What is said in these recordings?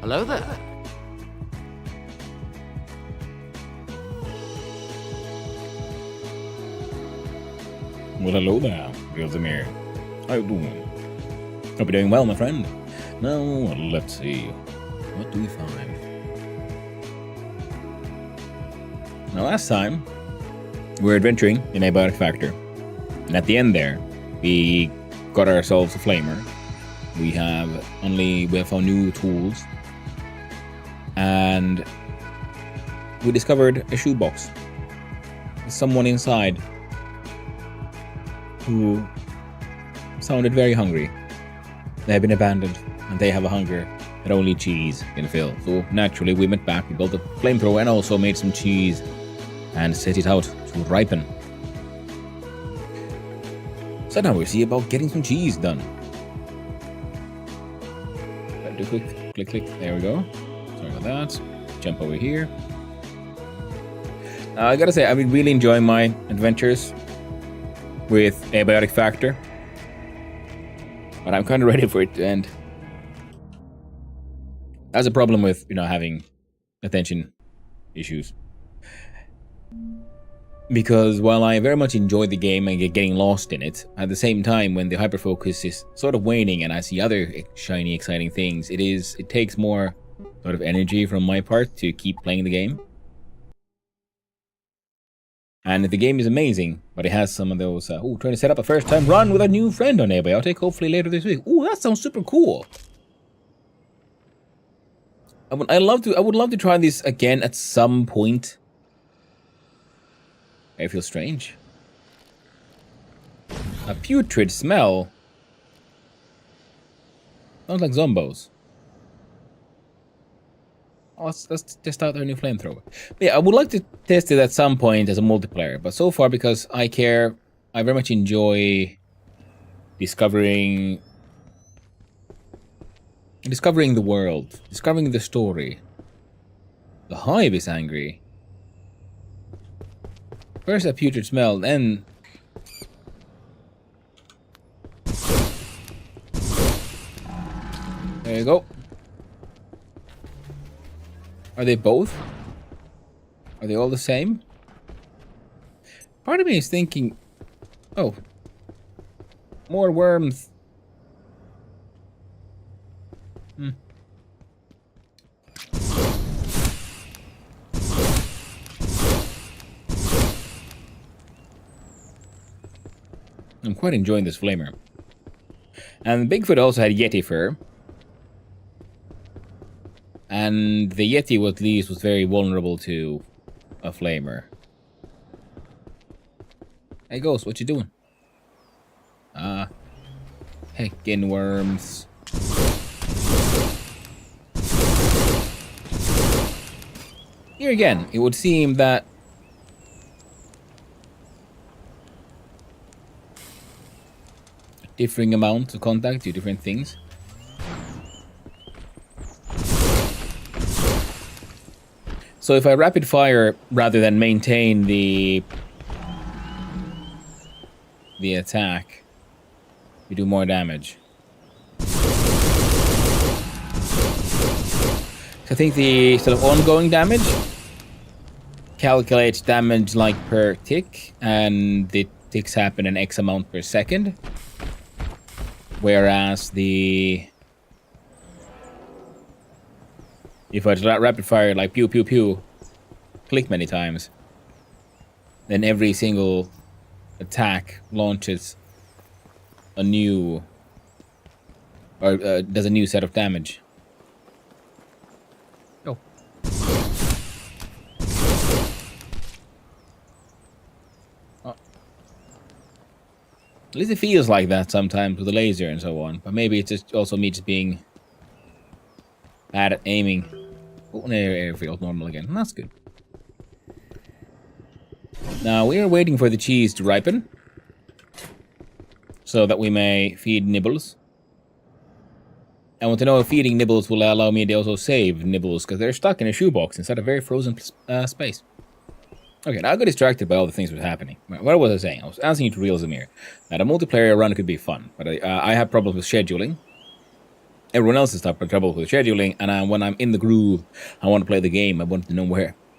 Hello there. Well, hello there, Gilzamir. How you doing? Hope you're doing well, my friend. Now, let's see. What do we find? Now, last time, we were adventuring in Abiotic Factor. And at the end there, we got ourselves a flamer. We have found new tools. And we discovered a shoebox. There's someone inside who sounded very hungry. They have been abandoned, and they have a hunger that only cheese can fill. So naturally, we went back, we built a flamethrower, and also made some cheese, and set it out to ripen. So now we see about getting some cheese done. Do click. There we go. Sorry about that. Jump over here. I gotta say, I've been really enjoying my adventures with Abiotic Factor, but I'm kind of ready for it to end. That's a problem with, having attention issues. Because while I very much enjoy the game and getting lost in it, at the same time, when the hyperfocus is sort of waning and I see other shiny, exciting things, it takes more sort of energy from my part to keep playing the game. And the game is amazing, but it has some of those, trying to set up a first-time run with a new friend on Abiotic, hopefully later this week. Ooh, that sounds super cool. I would love to try this again at some point. I feel strange. A putrid smell. Sounds like zombos. Oh, let's test out their new flamethrower. But yeah, I would like to test it at some point as a multiplayer, but so far, because I very much enjoy discovering the world, discovering the story. The hive is angry. First a putrid smell, then... There you go. Are they both? Are they all the same? Part of me is thinking... Oh. More worms. I'm quite enjoying this flamer. And Bigfoot also had Yeti fur. And the Yeti, at least, was very vulnerable to a flamer. Hey, Ghost, what you doing? Heckin' worms. Here again, it would seem that differing amounts of contact do different things. So if I rapid fire rather than maintain the attack, we do more damage. I think the sort of ongoing damage calculates damage like per tick, and the ticks happen an X amount per second. Whereas if I rapid fire like pew pew pew, click many times, then every single attack launches a new, or does a new set of damage. Oh. At least it feels like that sometimes with the laser and so on. But maybe it's just also me just being bad at aiming. Oh, there it feels normal again. That's good. Now we are waiting for the cheese to ripen, so that we may feed Nibbles. I want to know if feeding Nibbles will allow me to also save Nibbles, because they're stuck in a shoebox inside a very frozen space. Okay, now I got distracted by all the things that were happening. What was I saying? I was asking you to reel Zamir. Now, the multiplayer run could be fun, but I have problems with scheduling. Everyone else is trouble with scheduling, and when I'm in the groove, I want to play the game. I want to know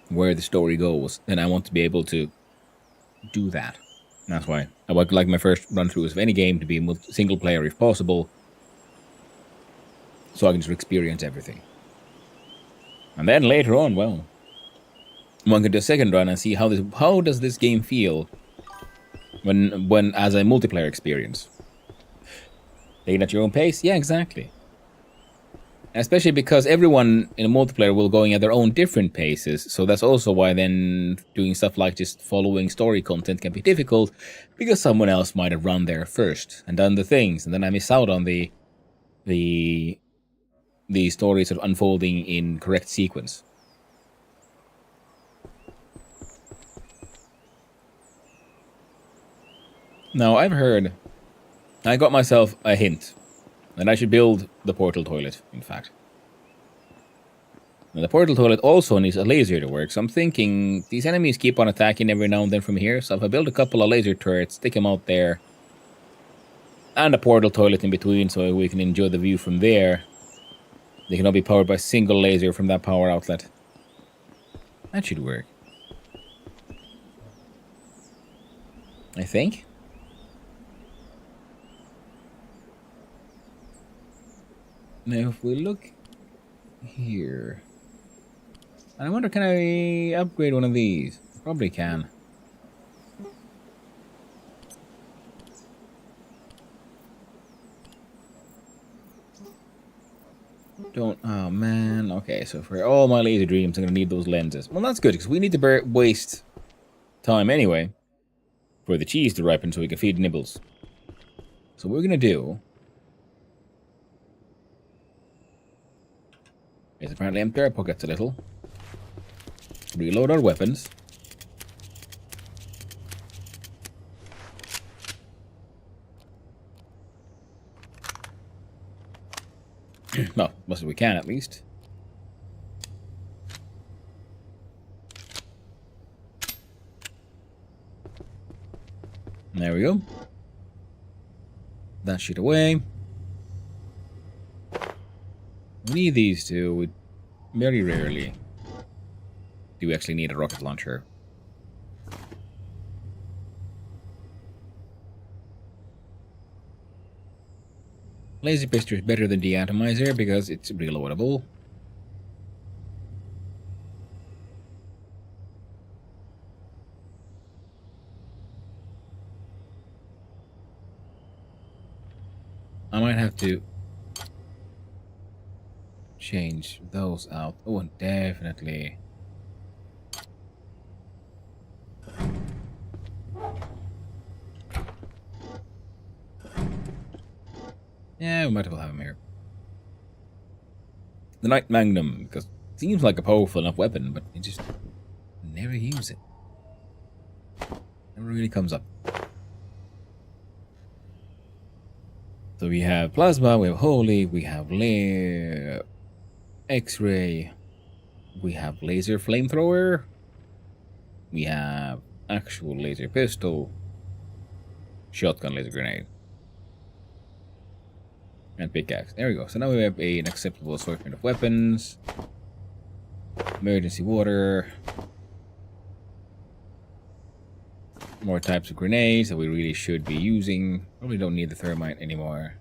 where the story goes, and I want to be able to do that. That's why I would like my first run through of any game to be single player if possible, so I can just experience everything. And then later on, well, one can do a second run and see how does this game feel when as a multiplayer experience. Taking at your own pace, yeah, exactly. Especially because everyone in a multiplayer will going at their own different paces, so that's also why then doing stuff like just following story content can be difficult, because someone else might have run there first and done the things, and then I miss out on the stories sort of unfolding in correct sequence. Now, I've heard, I got myself a hint that I should build the portal toilet, in fact. Now, the portal toilet also needs a laser to work, so I'm thinking these enemies keep on attacking every now and then from here, so if I build a couple of laser turrets, stick them out there, and a portal toilet in between so we can enjoy the view from there, they can all be powered by a single laser from that power outlet. That should work. I think. Now, if we look here, I wonder, can I upgrade one of these? Probably can. Don't. Oh man. Okay, so for all my laser dreams, I'm gonna need those lenses. Well, that's good because we need to waste time anyway for the cheese to ripen so we can feed Nibbles. So what we're gonna do is apparently empty our pockets a little, reload our weapons, well, as we can at least. There we go. That shit away. We need these two. We very rarely do we actually need a rocket launcher. Laser pistol is better than deatomizer because it's reloadable. I might have to change those out. Oh, definitely. Yeah, we might as well have him here. The Night Magnum, because it seems like a powerful enough weapon, but you just never use it. Never really comes up. So we have Plasma, we have Holy, we have X-Ray, we have Laser Flamethrower, we have Actual Laser Pistol, Shotgun Laser Grenade, and Pickaxe. There we go. So now we have an acceptable assortment of weapons, emergency water, more types of grenades that we really should be using. Probably don't need the thermite anymore.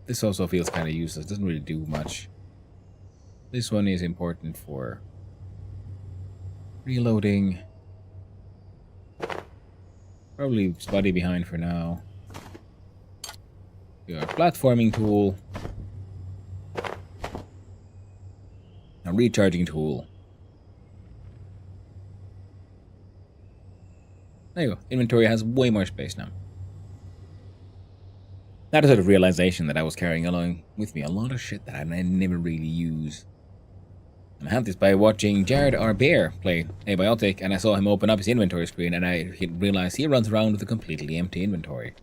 This also feels kind of useless. Doesn't really do much. This one is important for reloading. Probably spotty behind for now. We got a platforming tool. A recharging tool. There you go. Inventory has way more space now. That is sort of realization that I was carrying along with me a lot of shit that I never really use. And I had this by watching Jared R. Bear play Abiotic, and I saw him open up his inventory screen, and I realized he runs around with a completely empty inventory.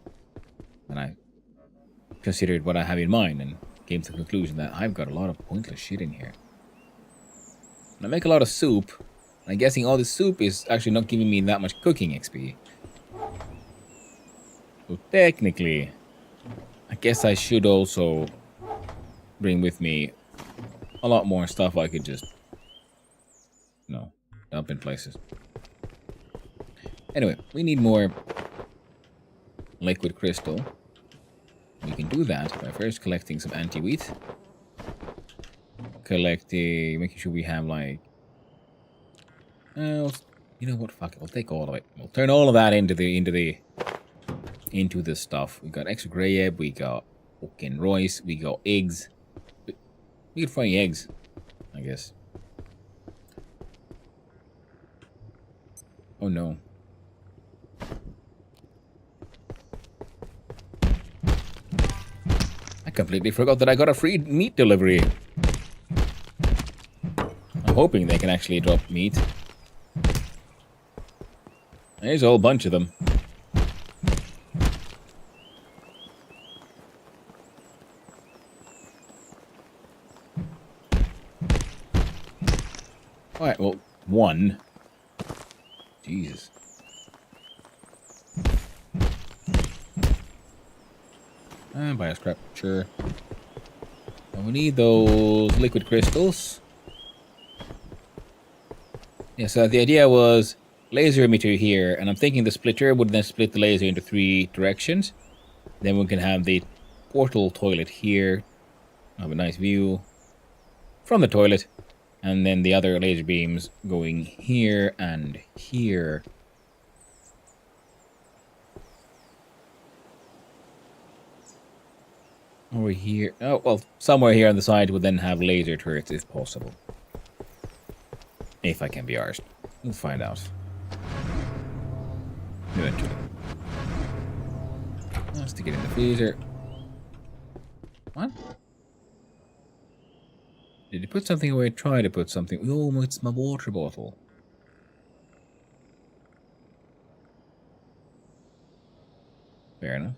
And I considered what I have in mind, and came to the conclusion that I've got a lot of pointless shit in here. And I make a lot of soup. I'm guessing all this soup is actually not giving me that much cooking XP. So technically, I guess I should also bring with me a lot more stuff I could just, dump in places. Anyway, we need more liquid crystal. We can do that by first collecting some anti-wheat. Making sure we have like... you know what? Fuck it. We'll take all of it. We'll turn all of that into the stuff. We got extra grey ebb. We got fucking rice. We got eggs. We could fry eggs, I guess. Oh no. I completely forgot that I got a free meat delivery. I'm hoping they can actually drop meat. There's a whole bunch of them. Alright, well, one. Jesus. And buy a scrap, sure. And we need those liquid crystals. Yeah, so the idea was laser emitter here, and I'm thinking the splitter would then split the laser into 3 directions. Then we can have the portal toilet here. Have a nice view from the toilet. And then the other laser beams going here and here. Over here. Oh, well, somewhere here on the side would then have laser turrets if possible. If I can be arsed. We'll find out. Eventually. Let's stick it in the freezer. What? Did you put something away? Try to put something. Oh, it's my water bottle. Fair enough.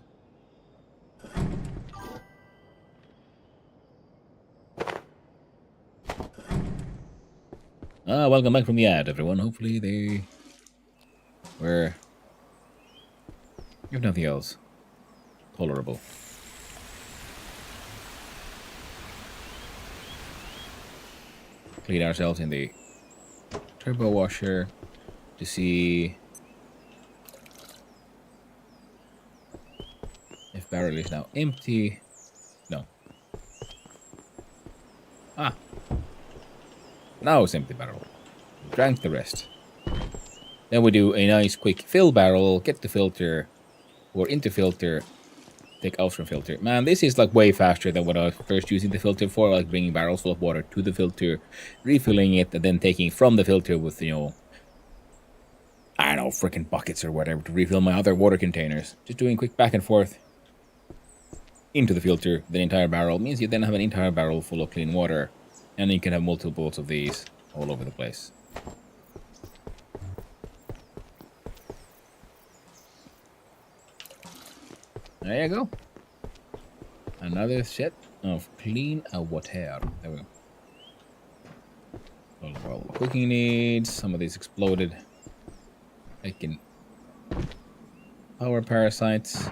Welcome back from the ad, everyone. Hopefully they were, if nothing else, tolerable. Clean ourselves in the turbo washer to see if barrel is now empty. No. Ah. Now it's empty barrel. Drank the rest. Then we do a nice quick fill barrel, get the filter, or into filter, take out from filter. Man, this is like way faster than what I was first using the filter for, like bringing barrels full of water to the filter, refilling it, and then taking from the filter with, I don't know, freaking buckets or whatever to refill my other water containers. Just doing quick back and forth into the filter, the entire barrel, means you then have an entire barrel full of clean water, and you can have multiples of these all over the place. There you go. Another set of clean water. There we go. All the cooking needs. Some of these exploded. Making power parasites.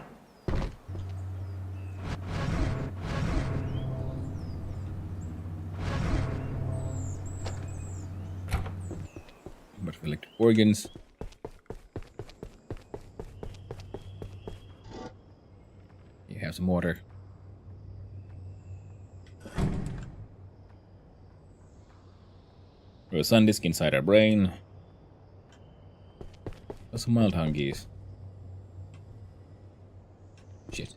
Much of electric organs. Have some water. There's a sun disk inside our brain. There's some mild hungies. Shit.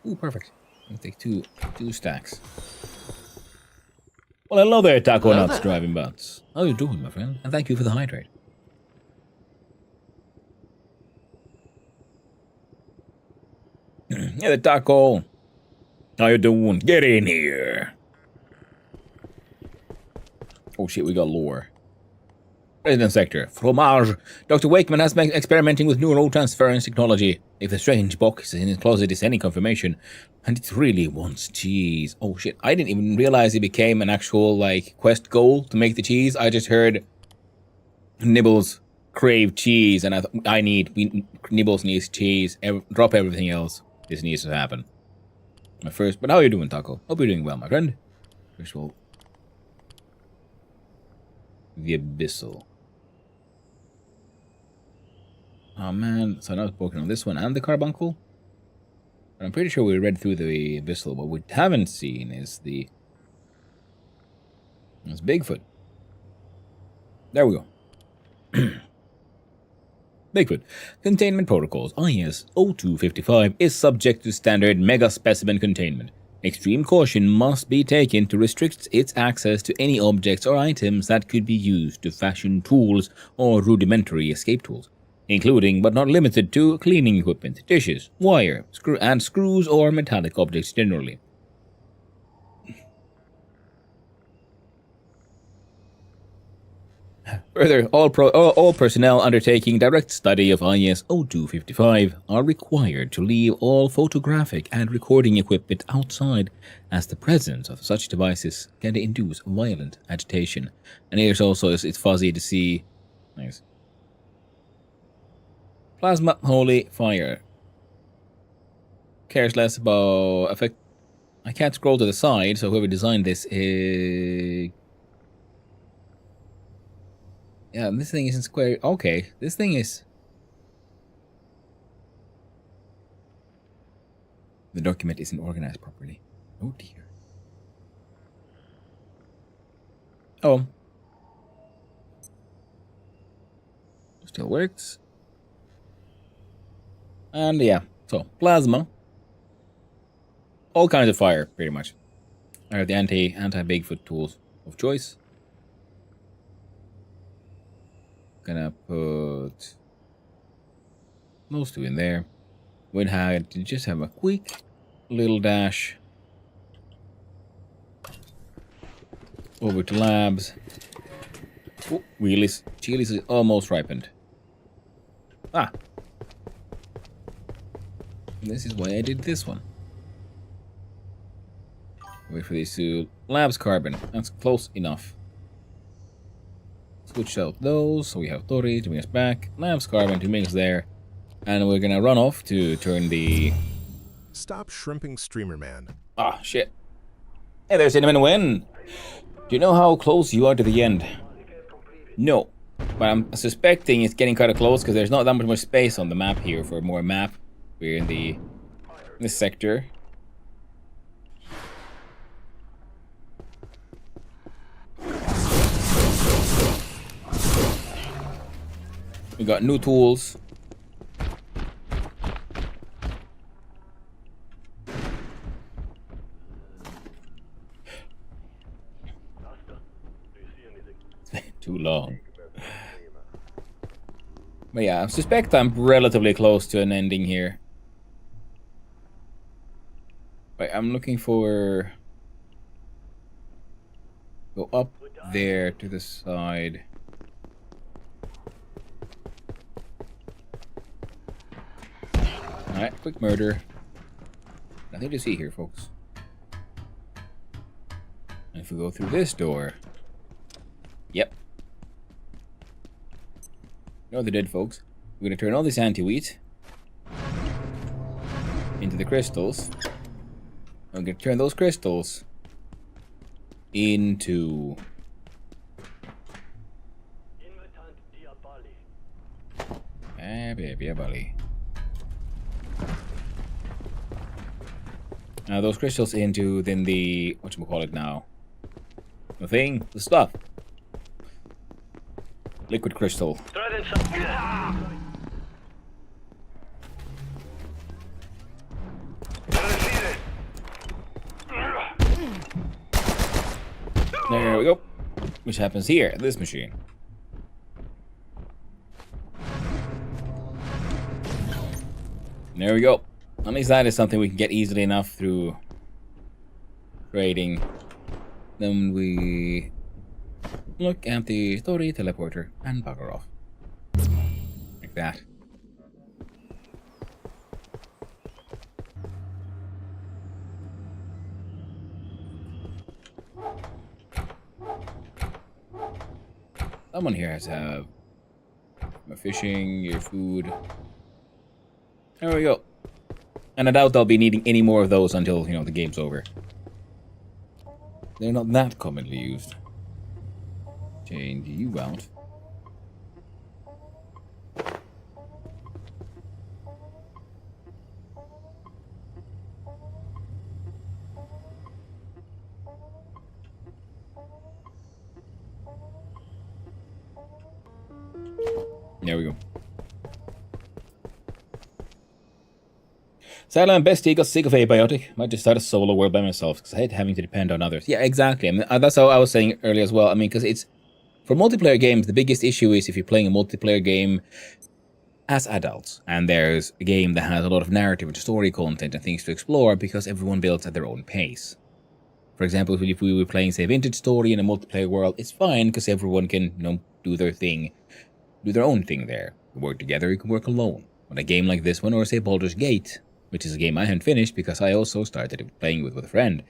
Ooh, perfect. I'll take two stacks. Well, hello there, Taco Nuts driving butts. How you doing, my friend? And thank you for the hydrate. Yeah, the taco. How you doing? Get in here. Oh shit, we got lore. Resident Sector. Fromage. Dr. Wakeman has been experimenting with neural transference technology. If the strange box in his closet is any confirmation, and it really wants cheese. Oh shit, I didn't even realize it became an actual, like, quest goal to make the cheese. I just heard Nibbles crave cheese, and Nibbles needs cheese. Drop everything else. This needs to happen. But how are you doing, Taco? Hope you're doing well, my friend. First of all, the Abyssal. Oh man, so now it's broken on this one and the carbuncle. But I'm pretty sure we read through the Abyssal. What we haven't seen is it's Bigfoot. There we go. Bigfoot. Containment protocols. IS 0255 is subject to standard mega specimen containment. Extreme caution must be taken to restrict its access to any objects or items that could be used to fashion tools or rudimentary escape tools, including but not limited to cleaning equipment, dishes, wire, screws or metallic objects generally. Further, all personnel undertaking direct study of IS 0255 are required to leave all photographic and recording equipment outside, as the presence of such devices can induce violent agitation. And here's also, it's fuzzy to see. Nice. Plasma Holy Fire. Cares less about effect. I can't scroll to the side, so whoever designed this is... Yeah, this thing isn't square. Okay, this thing is... The document isn't organized properly. Oh dear. Oh. Still works. And yeah, so plasma. All kinds of fire, pretty much. Are the anti-Bigfoot tools of choice. Gonna put those two in there. We'd have to just have a quick little dash over to labs. Oh, Chili's is almost ripened. Ah. This is why I did this one. Wait for these two. Labs carbon. That's close enough. Switch out those, so we have Tori to bring us back. Labs carbon to bring us there. And we're gonna run off to turn the... Stop shrimping, Streamer Man. Ah, shit. Hey there, Cinnamon Win. Do you know how close you are to the end? No. But I'm suspecting it's getting kind of close because there's not that much more space on the map here for more map. We're in this sector. We got new tools. Too long. But yeah, I suspect I'm relatively close to an ending here. But I'm looking for... Go up there to the side. Alright, quick murder. Nothing to see here, folks. And if we go through this door... Yep. No, they're dead, folks. We're gonna turn all this anti-wheat into the crystals. I'm gonna turn those crystals into... Now those crystals into then the whatchamacallit now? The stuff. Liquid crystal. There we go. Which happens here at this machine. There we go. At least that is something we can get easily enough through trading. Then we look at the story teleporter and bugger off. Like that. Someone here has to have Your fishing, your food. There we go. And I doubt I'll be needing any more of those until, the game's over. They're not that commonly used. Change you out. There we go. Sadly, I'm bestie got sick of Abiotic. Might just start a solo world by myself because I hate having to depend on others. Yeah, exactly. I mean, that's how I was saying earlier as well. I mean, because it's for multiplayer games, the biggest issue is if you're playing a multiplayer game as adults, and there's a game that has a lot of narrative and story content and things to explore because everyone builds at their own pace. For example, if we were playing, say, Vintage Story in a multiplayer world, it's fine because everyone can, do their thing. Do their own thing there. You work together, you can work alone. But a game like this one, or say Baldur's Gate, which is a game I haven't finished because I also started playing with a friend,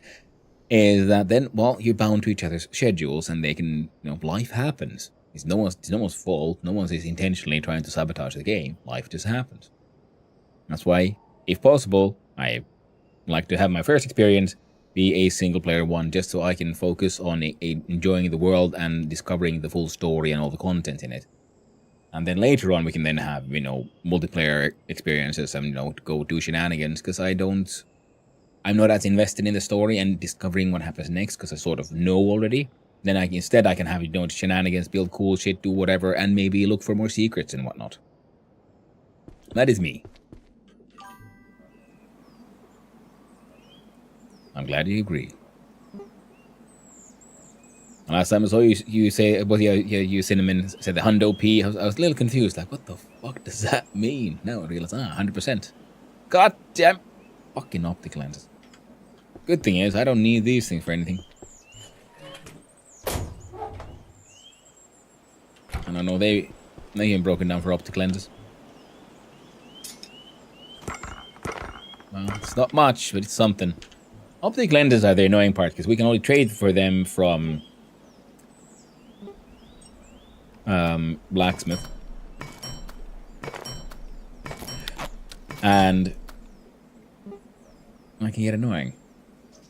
is that then, well, you're bound to each other's schedules and they can, life happens. It's no one's fault. No one's intentionally trying to sabotage the game. Life just happens. That's why, if possible, I like to have my first experience be a single-player one, just so I can focus on enjoying the world and discovering the full story and all the content in it. And then later on, we can then have, multiplayer experiences and, go do shenanigans, because I'm not as invested in the story and discovering what happens next, because I sort of know already. Then I can have, shenanigans, build cool shit, do whatever, and maybe look for more secrets and whatnot. That is me. I'm glad you agree. Last time I saw you say, you Cinnamon said the Hundo P. I was a little confused, like, what the fuck does that mean? Now I realize, 100%. God damn fucking optic lenses. Good thing is, I don't need these things for anything. And I know they ain't broken down for optic lenses. Well, it's not much, but it's something. Optic lenses are the annoying part, because we can only trade for them from blacksmith. And I can get annoying.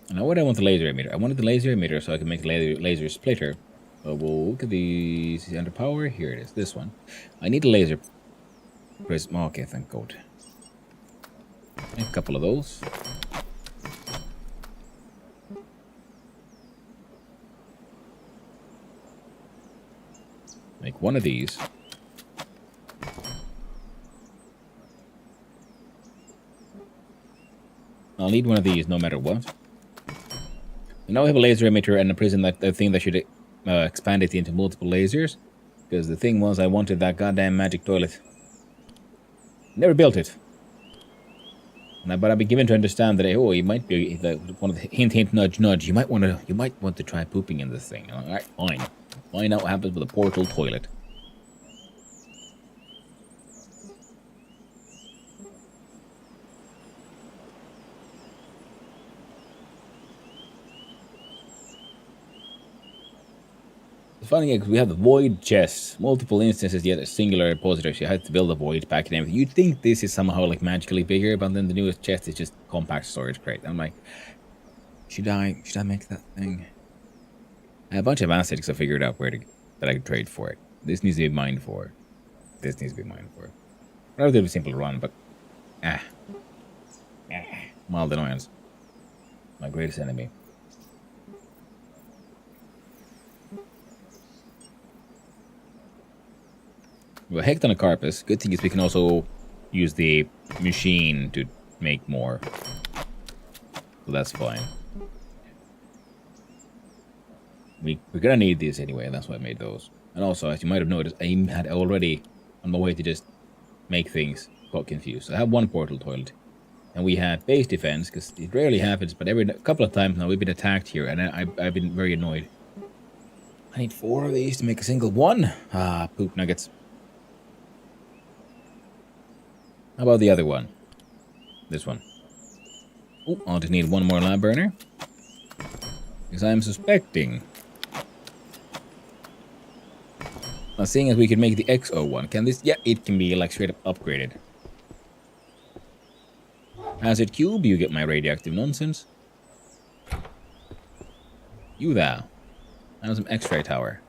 And now what I want the laser emitter. I wanted the laser emitter so I can make the laser splitter. But we'll look at these under power. Here it is, this one. I need a laser prism. Okay, thank God. Make a couple of those. Make one of these. I'll need one of these no matter what. And now we have a laser emitter and a prism, that thing that should expand it into multiple lasers. Because the thing was, I wanted that goddamn magic toilet. Never built it. But I've been given to understand that it might be one of the hint, nudge, nudge. You might want to try pooping in this thing. All right, fine. Find out what happens with a portal toilet. It's funny because we have the void chest, multiple instances, yet a singular repository. So you had to build a void pack and everything. You'd think this is somehow like magically bigger, but then the newest chest is just compact storage crate. I'm like, should I make that thing? I have a bunch of assets I figured out that I could trade for it. This needs to be mined for. This needs to be mined for. Relatively simple to run, but mild annoyance. My greatest enemy. We have a hecton of carpus. Good thing is we can also use the machine to make more. So that's fine. We're gonna need these anyway, that's why I made those. And also, as you might have noticed, I had already, on my way to just make things, got confused. So I have one portal toilet. And we had base defense, because it rarely happens, but a couple of times now we've been attacked here, and I've been very annoyed. I need 4 of these to make a single one. Ah, poop nuggets. How about the other one? This one. Oh, I'll just need 1 more lab burner. Because I'm suspecting. Seeing as we could make the XO one, can this? Yeah, it can be like straight up upgraded. Hazard cube, you get my radioactive nonsense. You thou. And some X-ray tower.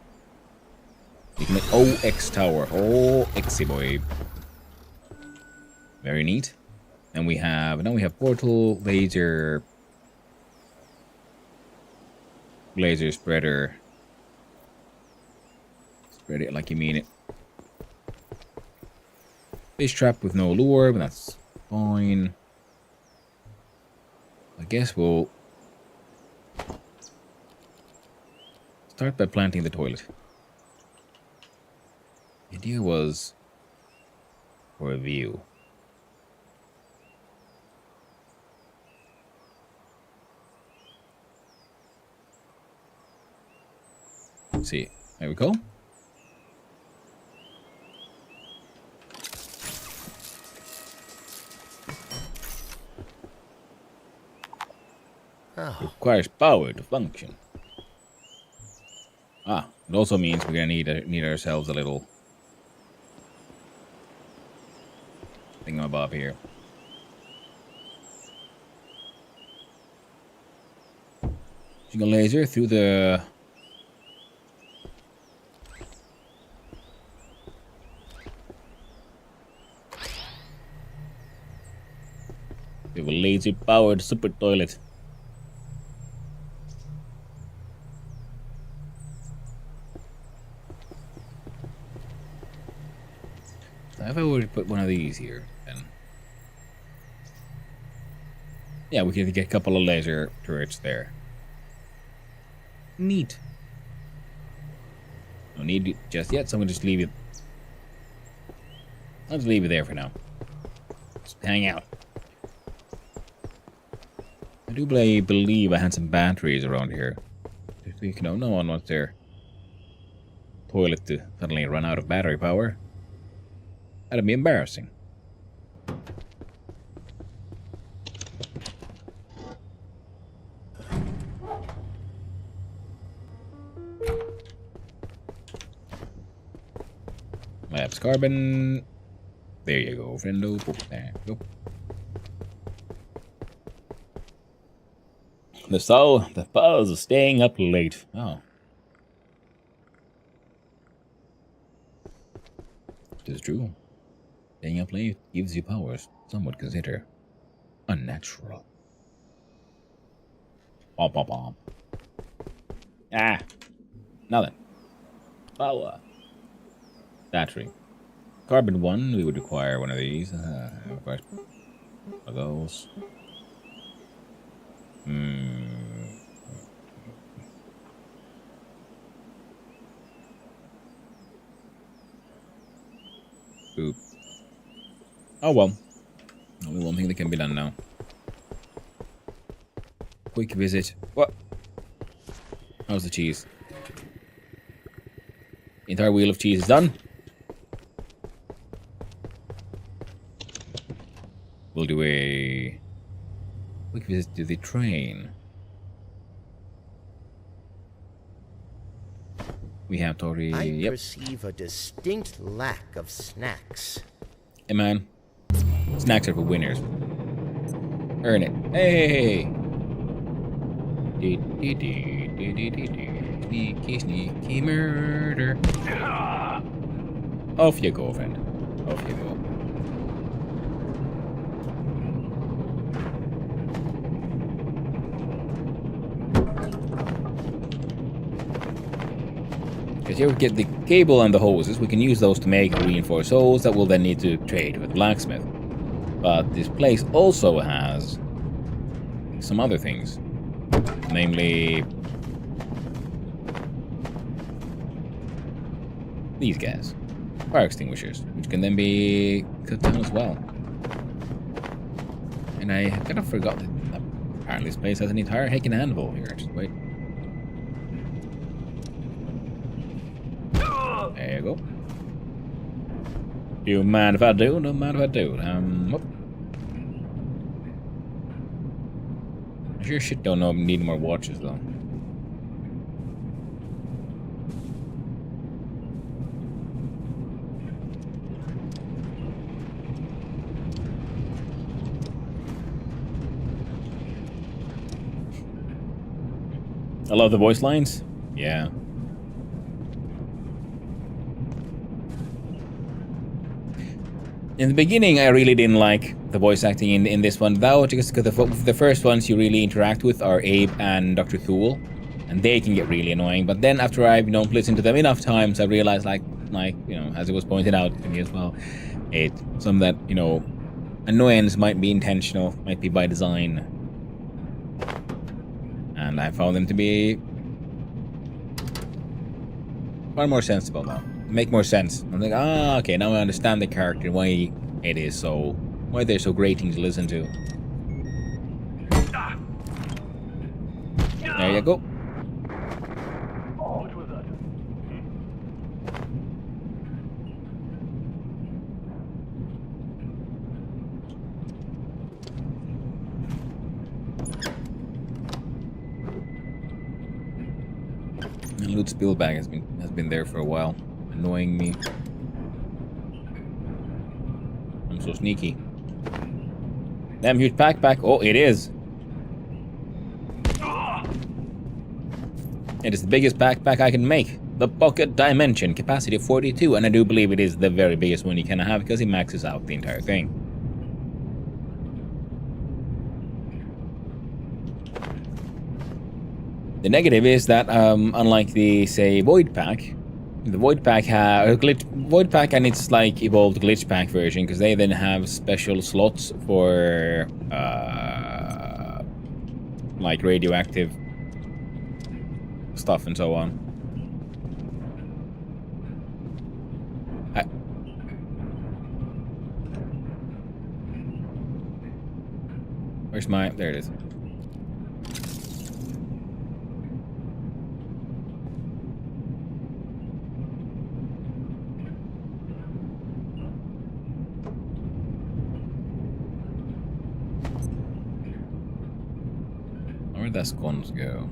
You can make OX tower. Oh, Xy boy. Very neat. And we have portal, laser spreader. Spread it like you mean it. Fish trap with no lure, but that's fine. I guess we'll start by planting the toilet. The idea was for a view. Let's see. There we go. Requires power to function. Ah, it also means we're gonna need ourselves a little thingamabob here. Shooting a laser through the laser-powered super toilet. If I were to put one of these here, then yeah, we could get a couple of laser turrets there. Neat. No need it just yet, so I'm gonna just leave it. I'll just leave it there for now. Just hang out. I do believe I had some batteries around here. You know, no one wants their toilet to suddenly run out of battery power. That'd be embarrassing. Labs carbon. There you go, friendo. There you go. The buzz is staying up late. Oh. It is true. Staying up late gives you powers some would consider unnatural. Bom, bom, bom. Ah. Nothing. Power. Battery. Carbon 1, we would require one of these. Of course. One of those. Oop. Oh well. Only one thing that can be done now. Quick visit. What? How's the cheese? The entire wheel of cheese is done. We'll do a quick visit to the train. We have Tori. I perceive a distinct lack of snacks. Hey man, snacks are for winners. Earn it. Hey. Sneaky, sneaky murder. Off you go, friend. Off you go. Because here we get the cable and the hoses. We can use those to make reinforced hose that we'll then need to trade with the blacksmith. But this place also has some other things. Namely, these guys. Fire extinguishers, which can then be cut down as well. And I kind of forgot that apparently this place has an entire heckin' anvil here. Just wait. There you go. Do you mind if I do? Don't mind if I do. I sure shit don't know if I need more watches though. I love the voice lines. Yeah. In the beginning, I really didn't like the voice acting in this one, though, because the first ones you really interact with are Abe and Dr. Thule, and they can get really annoying. But then after I've listened to them enough times, I realized, like as it was pointed out to me as well, some of that annoyance might be intentional, might be by design, and I found them to be far more sensible now. Make more sense. I'm like, okay, now I understand the character, why they're so grating to listen to. There you go. What was that? And loot spill bag has been there for a while, annoying me. I'm so sneaky. Damn huge backpack. Oh, it is. It is the biggest backpack I can make. The Pocket Dimension, capacity of 42, and I do believe it is the very biggest one you can have because it maxes out the entire thing. The negative is that, unlike the, say, Void Pack, the Void Pack Void Pack and its like evolved Glitch Pack version, because they then have special slots for like radioactive stuff and so on. Where's my... There it is. Where'd that scones go?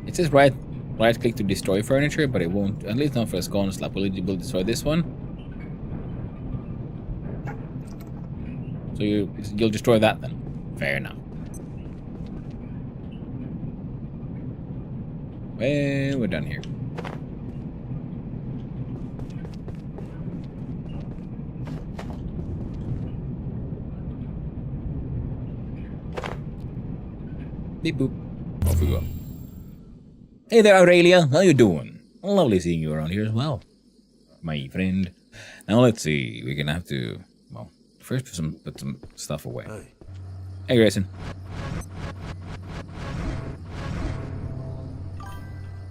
It says right click to destroy furniture, but it won't, at least not for a scone slap. Will destroy this one? So you'll destroy that then. Fair enough. Well, we're done here. Beep boop. Off we go. Hey there, Aurelia. How you doing? Lovely seeing you around here as well, my friend. Now let's see. We're gonna have to, well, first put some stuff away. Hey, Grayson.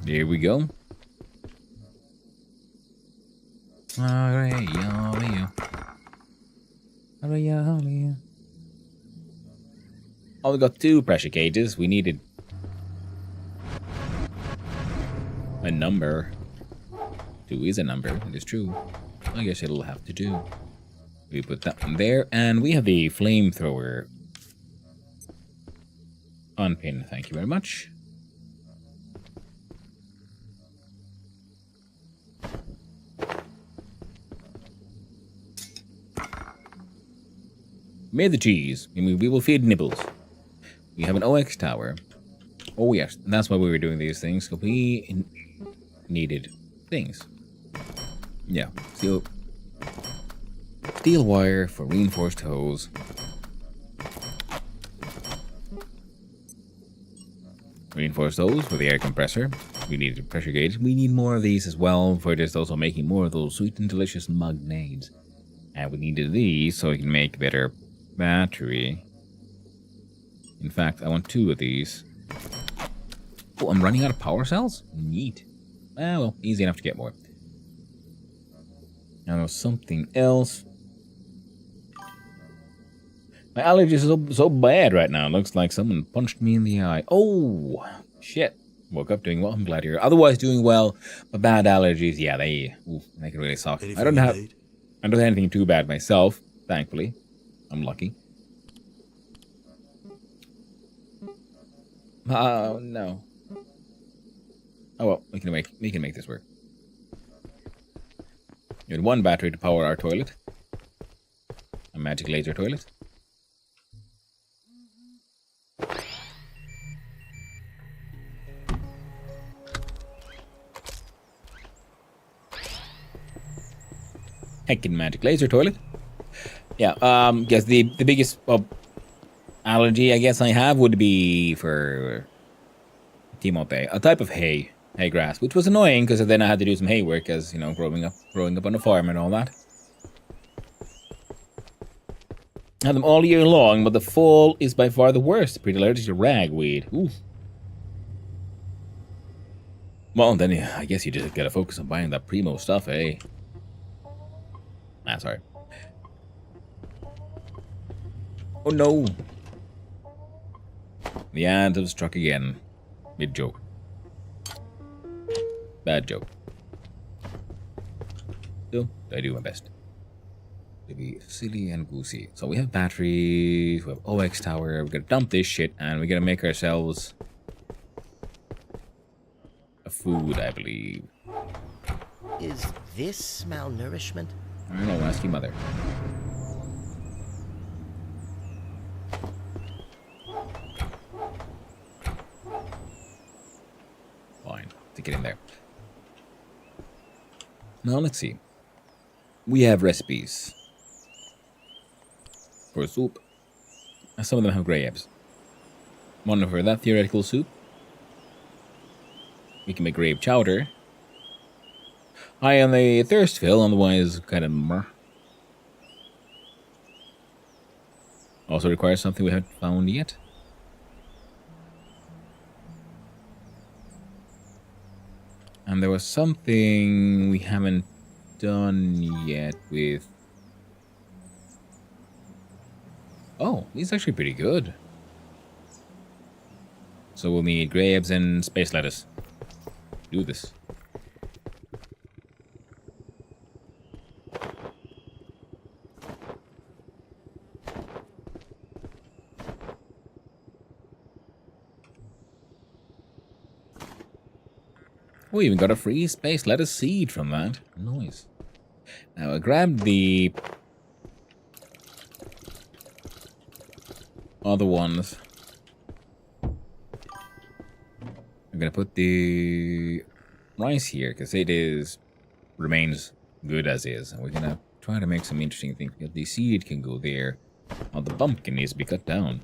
There we go. Aurelia. Oh, we got 2 pressure cages. We needed a number. 2 is a number, it is true. I guess it'll have to do. We put that one there, and we have the flamethrower unpinned. Thank you very much. Made the cheese. We will feed Nibbles. We have an OX tower. Oh yes, that's why we were doing these things, because we needed things. Yeah, steel wire for reinforced hose. Reinforced hose for the air compressor. We need a pressure gauge. We need more of these as well for just also making more of those sweet and delicious magnades. And we needed these so we can make better battery. In fact, I want 2 of these. Oh, I'm running out of power cells? Neat. Ah, well, easy enough to get more. Now there's something else. My allergies are so bad right now. It looks like someone punched me in the eye. Oh, shit. Woke up doing well. I'm glad you're otherwise doing well. But bad allergies, yeah, they can really suck. I don't have anything too bad myself, thankfully. I'm lucky. Oh, no. Oh well, we can make this work. You need one battery to power our toilet. A magic laser toilet. Heckin' magic laser toilet. Yeah, guess the biggest allergy I guess I have would be for timote, a type of hay grass, which was annoying because then I had to do some hay work as, you know, growing up on a farm and all that. I had them all year long, but the fall is by far the worst. Pretty allergic to ragweed. Ooh. Well, then I guess you just gotta focus on buying that primo stuff, eh? Ah, sorry. Oh no! The ant have struck again. Mid-joke. Bad joke. Still, I do my best. To be silly and goosey. So we have batteries, we have OX tower, we're gonna dump this shit, and we're gonna make ourselves a food, I believe. Is this malnourishment? I don't know, ask your mother. Fine, to get in there. Now let's see. We have recipes for soup. Some of them have grapes. One for that theoretical soup. We can make grape chowder. High on the thirst fill, otherwise kind of meh. Also requires something we haven't found yet. And there was something we haven't done yet with... Oh, these are actually pretty good. So we'll need grapes and space lettuce. Do this. We even got a free space lettuce seed from that. Nice. Now I grabbed the other ones. I'm gonna put the rice here because it remains good as is, and we're gonna try to make some interesting things. The seed can go there. Oh, the pumpkin needs to be cut down.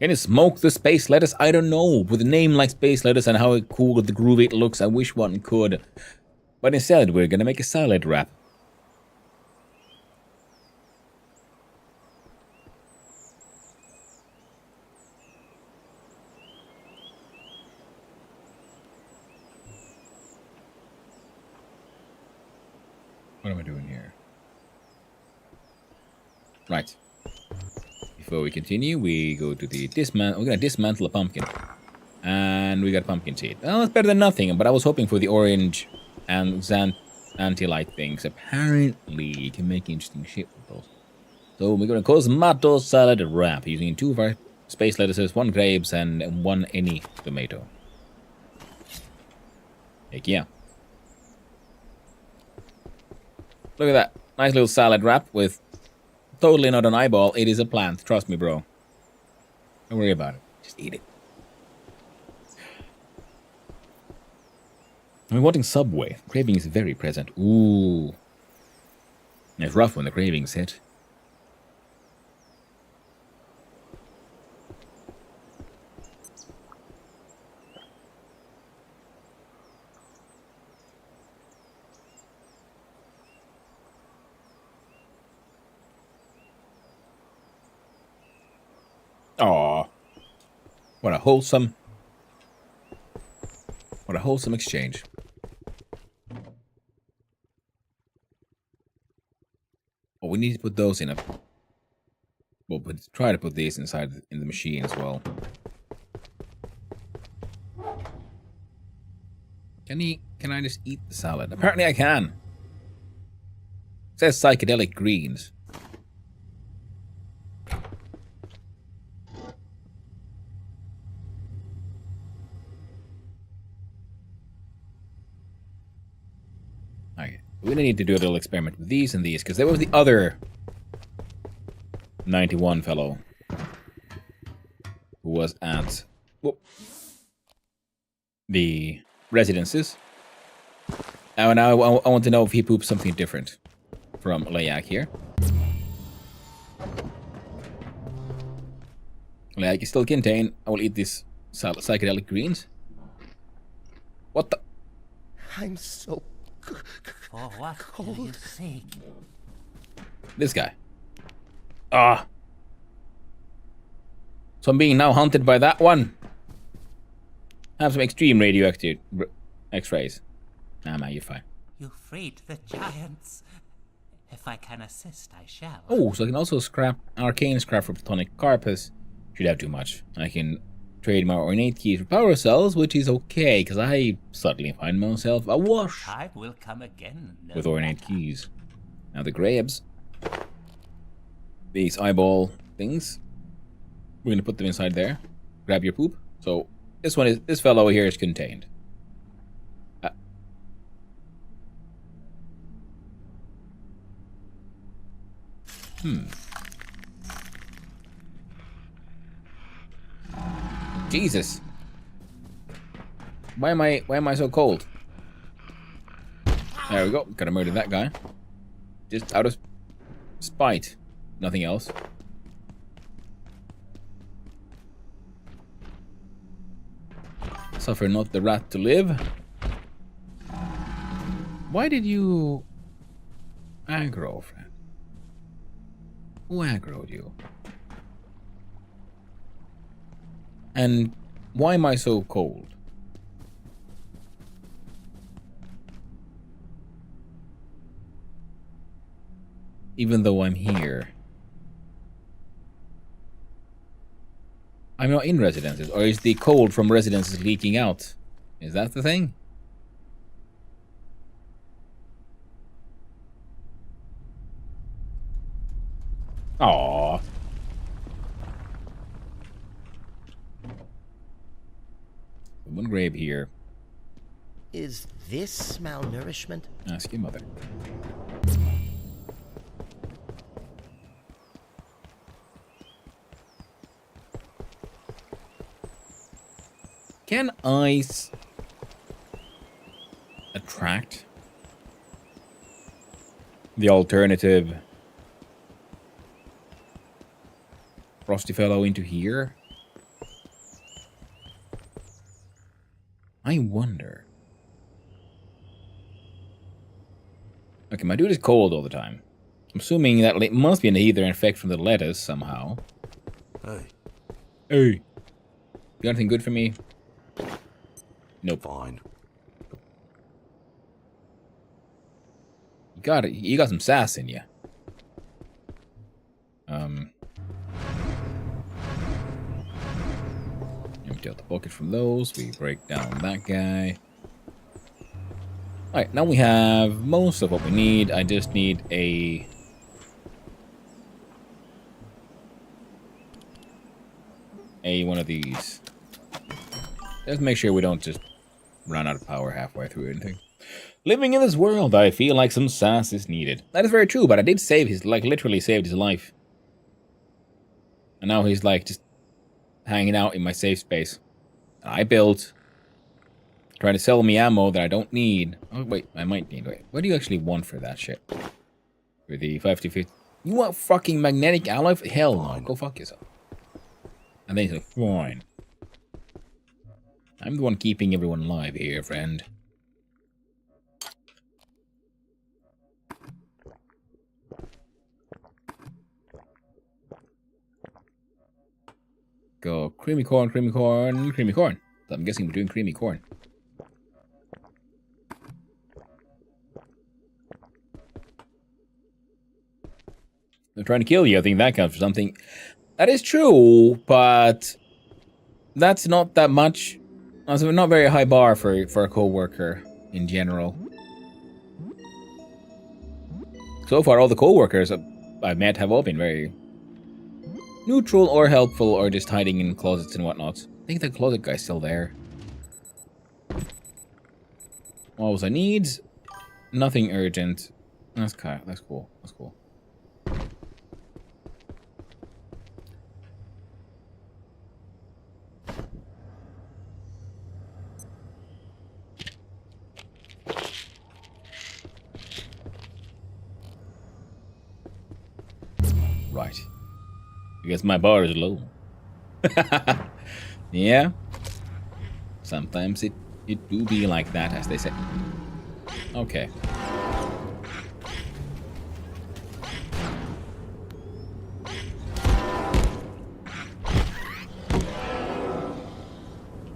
Can you smoke the space lettuce? I don't know. With a name like space lettuce and how cool the groovy it looks, I wish one could. But instead, we're gonna make a salad wrap. What am I doing here? Right. Before we continue, we go to the dismantle. We're gonna dismantle a pumpkin, and we got a pumpkin seed. Well, it's better than nothing. But I was hoping for the orange and anti-light things. Apparently, you can make interesting shit with those. So we're gonna cosmato salad wrap using 2 of our space lettuces, 1 grapes, and 1 any tomato. Heck yeah! Look at that nice little salad wrap with. Totally not an eyeball, it is a plant. Trust me, bro. Don't worry about it. Just eat it. I'm wanting Subway. Craving is very present. Ooh. It's rough when the cravings hit. Aww. What a wholesome exchange. Oh, we need to put those in a... Well, but try to put these inside in the machine as well. Can I just eat the salad? Apparently I can. It says psychedelic greens. We need to do a little experiment with these and these, because there was the other 91 fellow who was at the residences. And now I want to know if he poops something different from Layak here. Layak is still contained. I will eat these psychedelic greens. What the? I'm so For what do you seek? This guy. Ah. So I'm being now hunted by that one. I have some extreme radioactive X-rays. Nah, man, you're fine. You freed the giants. If I can assist, I shall. Oh, so I can also scrap arcane scrap for platonic carpus. Should have too much. I can trade my ornate keys for power cells, which is okay, because I suddenly find myself awash Time will come again. No with ornate matter. keys. Now the grabs. These eyeball things. We're gonna put them inside there. Grab your poop. So this fellow here is contained. Jesus. Why am I so cold? There we go. Gotta murder that guy. Just out of spite. Nothing else. Suffer not the rat to live. Why did you aggro, friend? Who aggroed you? And why am I so cold? Even though I'm here. I'm not in residences, or is the cold from residences leaking out? Is that the thing? Aww. One grave here. Is this malnourishment? Ask your mother. Can ice attract the alternative frosty fellow into here? I wonder. Okay, my dude is cold all the time. I'm assuming that it must be an either effect from the lettuce somehow. Hey, Hey. You got anything good for me? Nope. fine. You got it. You got some sass in you. Empty out the bucket from those. We break down that guy. Alright, now we have most of what we need. I just need a... one of these. Let's make sure we don't just run out of power halfway through anything. Living in this world, I feel like some sass is needed. That is very true, but I did save his, like, literally saved his life. And now he's, like, just hanging out in my safe space. I built. Trying to sell me ammo that I don't need. Oh, wait, I might need. Wait, what do you actually want for that shit? For the 50-50. You want fucking magnetic alloy? Hell no, go fuck yourself. And then he's like, fine. I'm the one keeping everyone alive here, friend. Go creamy corn, creamy corn, creamy corn. So I'm guessing we're doing creamy corn. They're trying to kill you. I think that counts for something. That is true, but that's not that much. Also, not very high bar for a co-worker in general. So far, all the co-workers I've met have all been very neutral or helpful or just hiding in closets and whatnot. I think the closet guy's still there. What else I need? Nothing urgent. That's cool. That's cool. That's cool. Right. I guess my bar is low. Yeah. Sometimes it do be like that, as they say. Okay.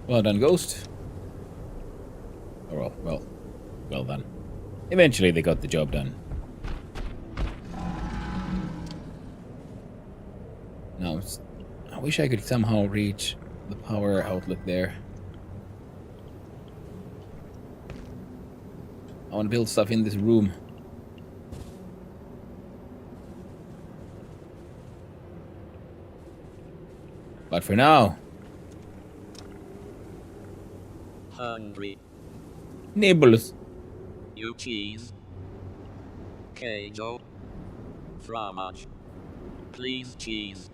Well done, Ghost. Oh, well done. Eventually they got the job done. Now, I wish I could somehow reach the power outlet there. I want to build stuff in this room. But for now... Hungry. Nibbles. You cheese. Queijo. Fromage. Please cheese.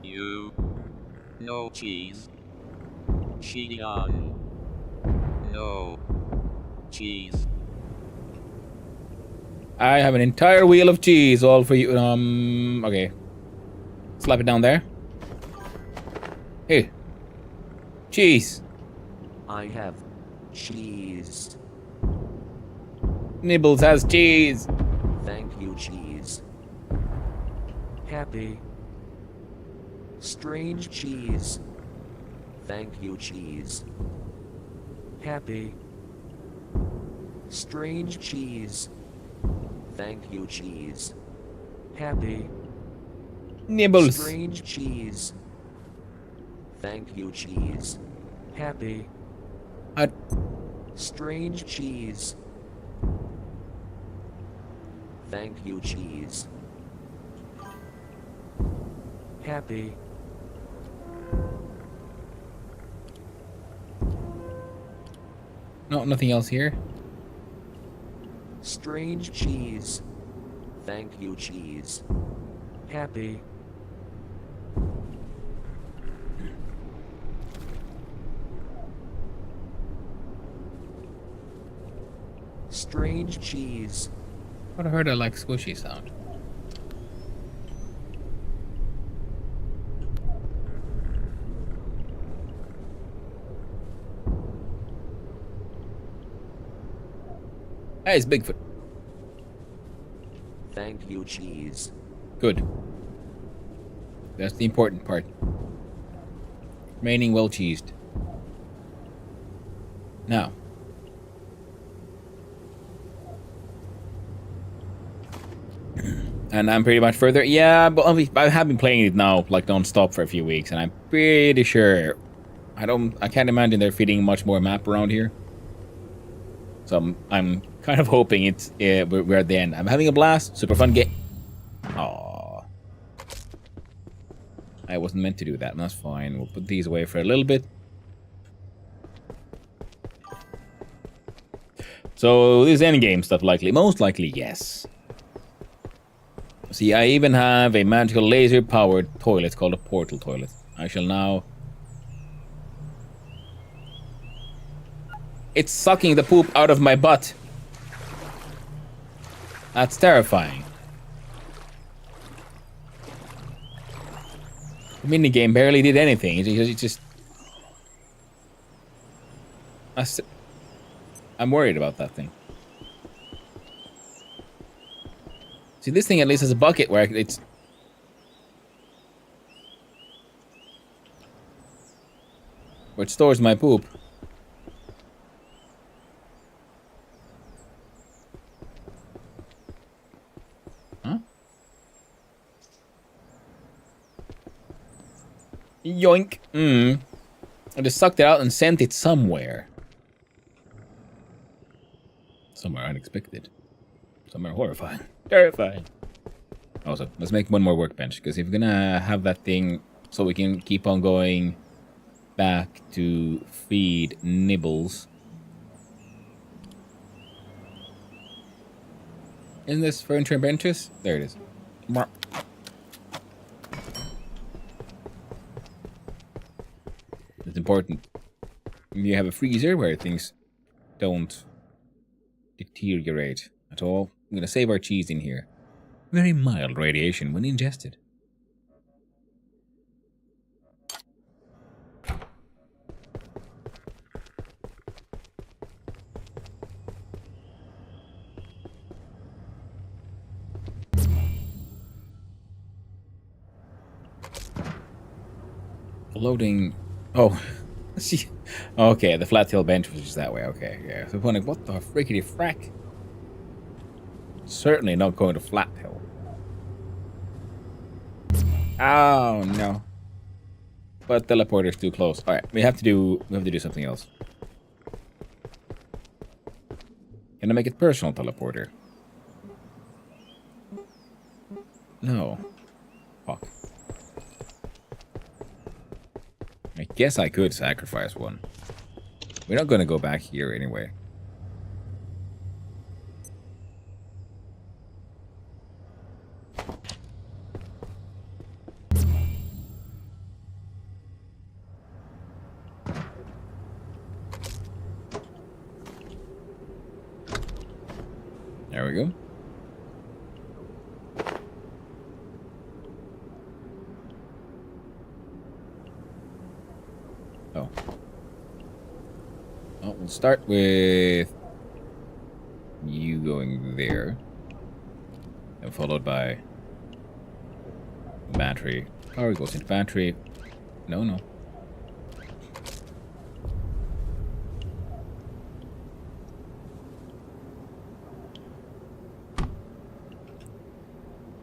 You. No cheese. Chilion. No. Cheese. I have an entire wheel of cheese all for you. Okay. Slap it down there. Here. Cheese. I have cheese. Nibbles has cheese. Thank you, cheese. Happy. Strange cheese. Thank you, cheese. Happy. Strange cheese. Thank you, cheese. Happy. Nibbles. Strange cheese. Thank you, cheese. Happy. Strange cheese. Thank you, cheese. Happy. No, nothing else here. Strange cheese. Thank you, cheese. Happy. Strange cheese. I heard a like squishy sound. Hey, it's Bigfoot. Thank you, cheese. Good. That's the important part. Remaining well cheesed. Now. And I'm pretty much further. Yeah, but I have been playing it now, like non-stop for a few weeks, and I'm pretty sure I can't imagine they're fitting much more map around here. So I'm kind of hoping it's we're at the end. I'm having a blast, super fun game. Aww. I wasn't meant to do that, and that's fine. We'll put these away for a little bit. So this endgame stuff likely, most likely yes. See, I even have a magical laser-powered toilet called a portal toilet. I shall now... It's sucking the poop out of my butt. That's terrifying. The minigame barely did anything. It just... I'm worried about that thing. See, this thing at least has a bucket where it's... where it stores my poop. Huh? Yoink. I just sucked it out and sent it somewhere. Somewhere unexpected. Somewhere horrifying. Terrifying. Also, let's make one more workbench, because if we're gonna have that thing so we can keep on going back to feed Nibbles, Isn't this furniture and benches? There it is. Mwah. It's important. You have a freezer where things don't deteriorate at all. I'm going to save our cheese in here. Very mild radiation when ingested. Loading. Oh, see. Okay, the flat tail bench was just that way. Okay, yeah. So I'm wondering, what the frickety frack? Certainly not going to flat hill. Oh no. But teleporter's too close. All right, we have to do something else. Can I make it personal teleporter? No. Fuck. I guess I could sacrifice one. We're not going to go back here anyway. There we go. Oh. Well, we'll start with you going there. And followed by battery. Power goes into battery. No.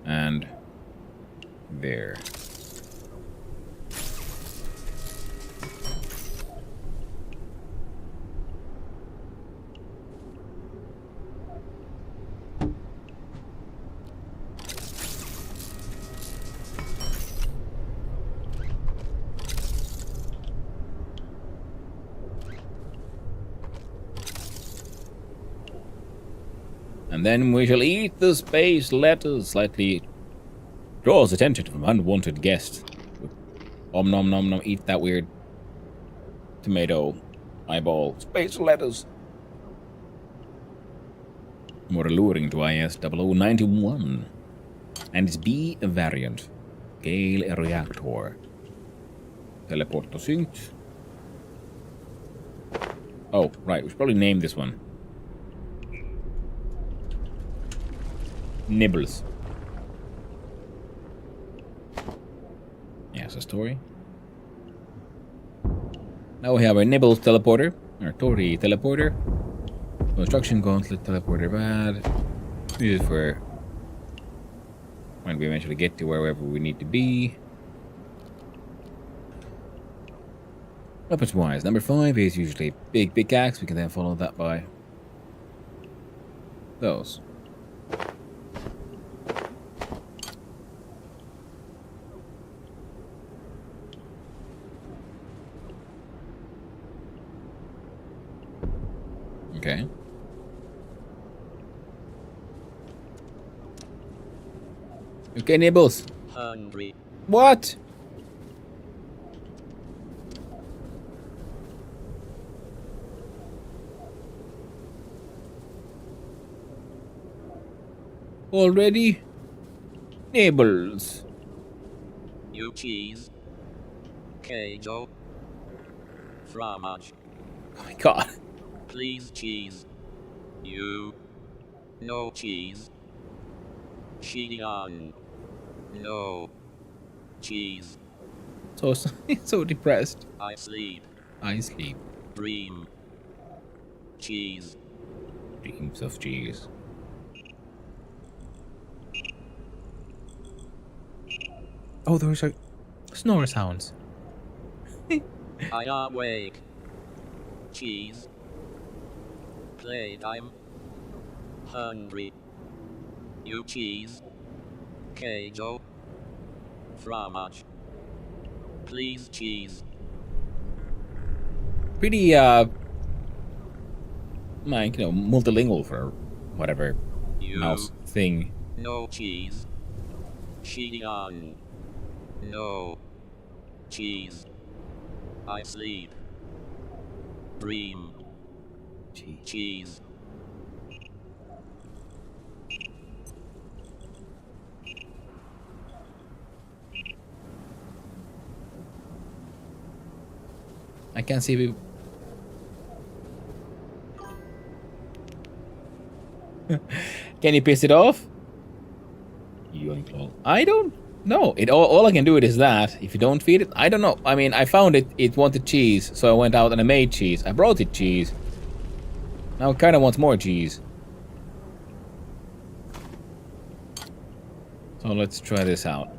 And there. And then we shall eat the space lettuce. Slightly draws attention from unwanted guests. Om nom nom nom. Eat that weird tomato eyeball. Space lettuce. More alluring to IS 0091. And its B variant. Gale reactor. Teleporto synced. Oh, right. We should probably name this one Nibbles. Yes, a story. Now we have our Nibbles teleporter, our Tori teleporter, construction gauntlet teleporter bad. This is for when we eventually get to wherever we need to be. Weapons wise, number 5 is usually big pickaxe. We can then follow that by those. Okay. Okay, Nibbles. Hungry. What? Already? Nibbles. You cheese. Queijo. Fromage. Oh my god. Please cheese. You. No cheese. Cheating. No. Cheese. So depressed. I sleep. I sleep. Dream. Cheese. Dreams of cheese. Oh, those are snore sounds. I awake. Cheese. Playtime. Hungry. You cheese. Queijo. Fromage. Please cheese. Pretty, like, multilingual for whatever mouse thing. No cheese. Shion. No. Cheese. I sleep. Dream. Cheese. I can't see people. Can you piss it off? Yoinklow. I don't know. All I can do it is that. If you don't feed it, I don't know. I mean, I found it wanted cheese, so I went out and I made cheese. I brought it cheese. Now it kind of wants more cheese. So let's try this out.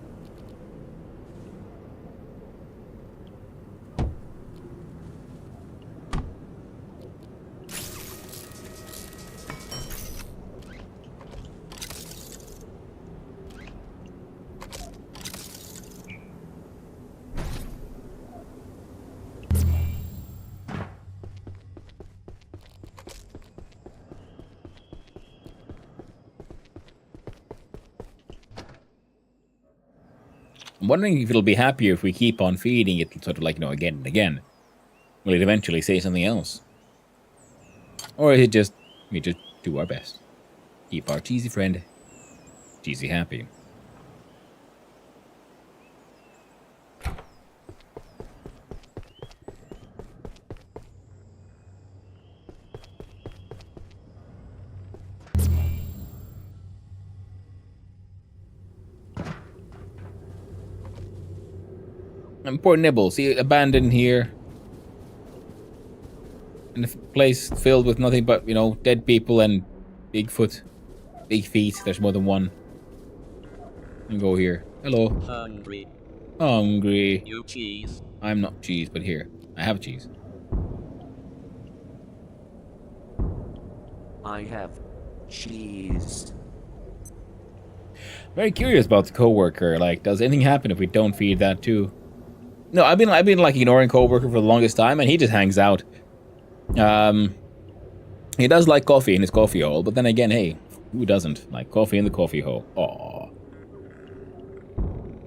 I'm wondering if it'll be happier if we keep on feeding it sort of like, again and again. Will it eventually say something else? Or is it just, we just do our best. Keep our cheesy friend cheesy happy. And poor Nibbles, see, abandoned here. In a place filled with nothing but, dead people and Bigfoot. Big feet, there's more than one. And go here. Hello. Hungry. Hungry. You cheese. I'm not cheese, but here. I have cheese. I have cheese. Very curious about the coworker. Like, does anything happen if we don't feed that too? No, I've been like ignoring coworker for the longest time, and he just hangs out. He does like coffee in his coffee hole, but then again, hey, who doesn't like coffee in the coffee hole? Aww.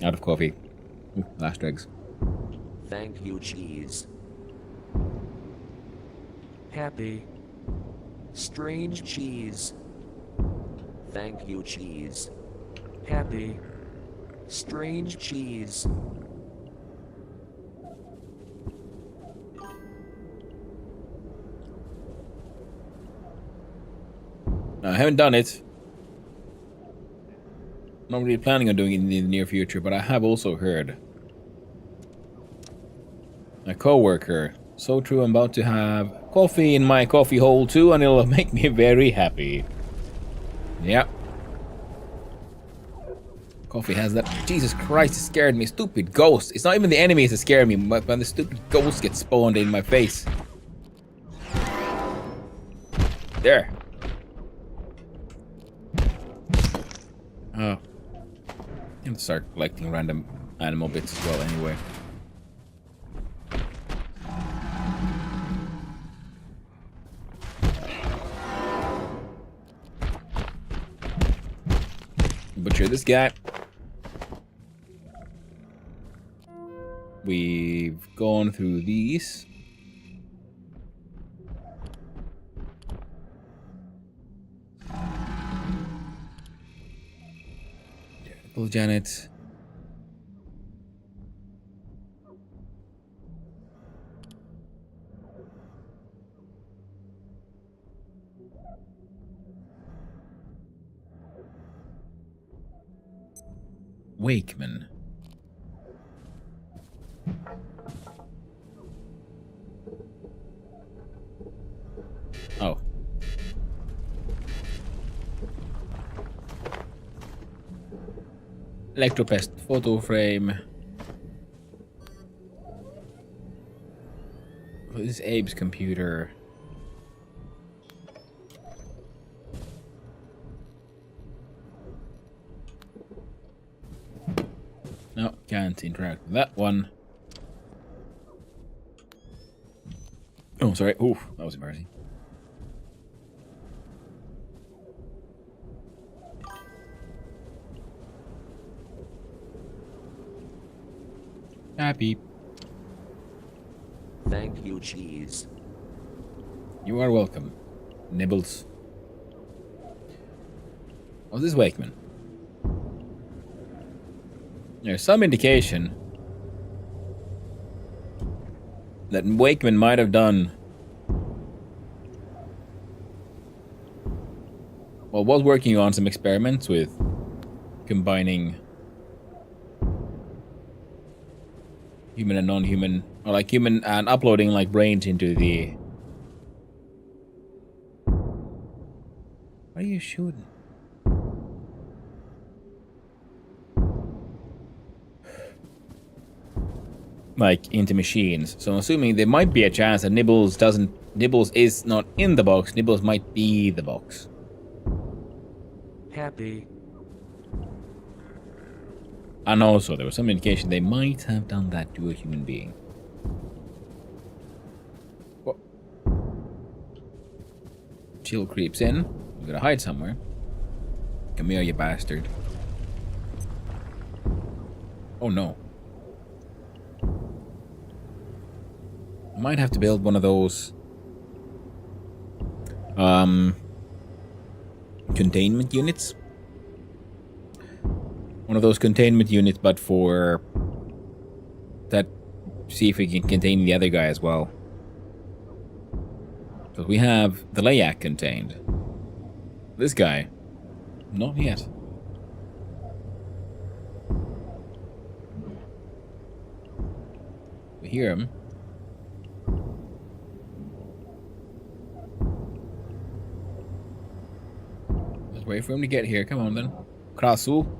Out of coffee. Ooh, last eggs. Thank you, cheese. Happy. Strange cheese. Thank you, cheese. Happy. Strange cheese. I haven't done it. Not really planning on doing it in the near future, but I have also heard. A coworker. So true, I'm about to have coffee in my coffee hole too, and it'll make me very happy. Yep. Coffee has that. Jesus Christ, it scared me. Stupid ghost. It's not even the enemies that scare me, but when the stupid ghost gets spawned in my face. There. Oh. I'm gonna start collecting random animal bits as well anyway. Butcher this guy. We've gone through these. Janet. Wakeman. Oh. Electropest photo frame. This is Abe's computer. No, can't interact with that one. Oh, sorry. Ooh, that was embarrassing. Happy. Thank you, cheese. You are welcome. Nibbles. Oh, this is Wakeman. There's some indication that Wakeman might have done... Well, was working on some experiments with combining human and non-human, or like human and uploading like brains into the... What are you shooting? Like into machines. So I'm assuming there might be a chance that Nibbles is not in the box. Nibbles might be the box. Happy. And also there was some indication they might have done that to a human being. What? Chill creeps in. We're gonna hide somewhere. Come here, you bastard. Oh no. I might have to build one of those containment units. One of those containment units, but for that, see if we can contain the other guy as well. So we have the Layak contained. This guy, not yet. We hear him. Let's wait for him to get here. Come on then. Krasu.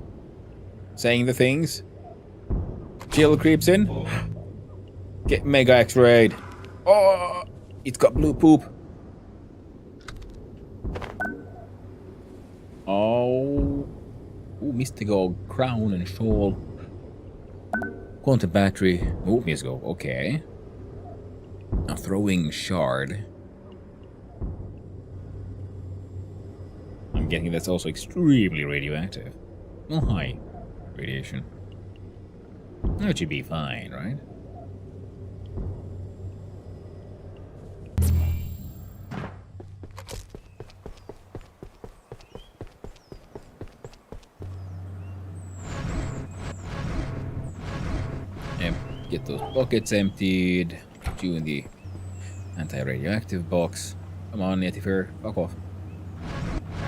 Saying the things. Jill creeps in. Get mega X-rayed. Oh, it's got blue poop. Oh. Ooh, Mystical crown and shawl. Quantum battery. Ooh, Mystical. Okay. A throwing shard. I'm getting that's also extremely radioactive. Well, high radiation. That should be fine, right? Yeah, get those buckets emptied. Put you in the anti-radioactive box. Come on, Yetifer, fuck off.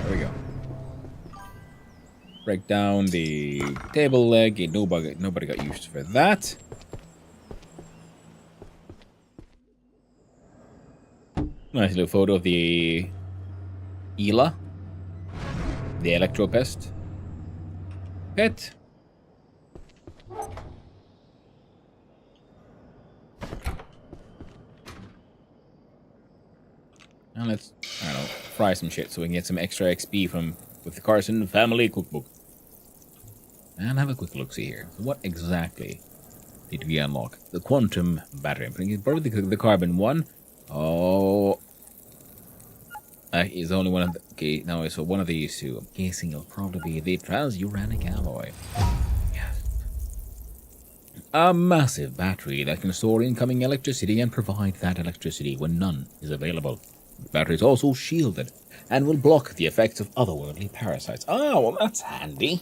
There we go. Break down the table leg. Nobody got used for that. Nice little photo of the Ela, the electro pest. Pet. And let's, I don't know, fry some shit so we can get some extra XP from with the Carson family cookbook. And have a quick look see here. What exactly did we unlock? The quantum battery. I'm thinking probably the carbon one. Oh, is only one of the. Okay, no, so one of these two. I'm guessing it'll probably be the transuranic alloy. Yes. A massive battery that can store incoming electricity and provide that electricity when none is available. The battery is also shielded and will block the effects of otherworldly parasites. Oh, well, that's handy.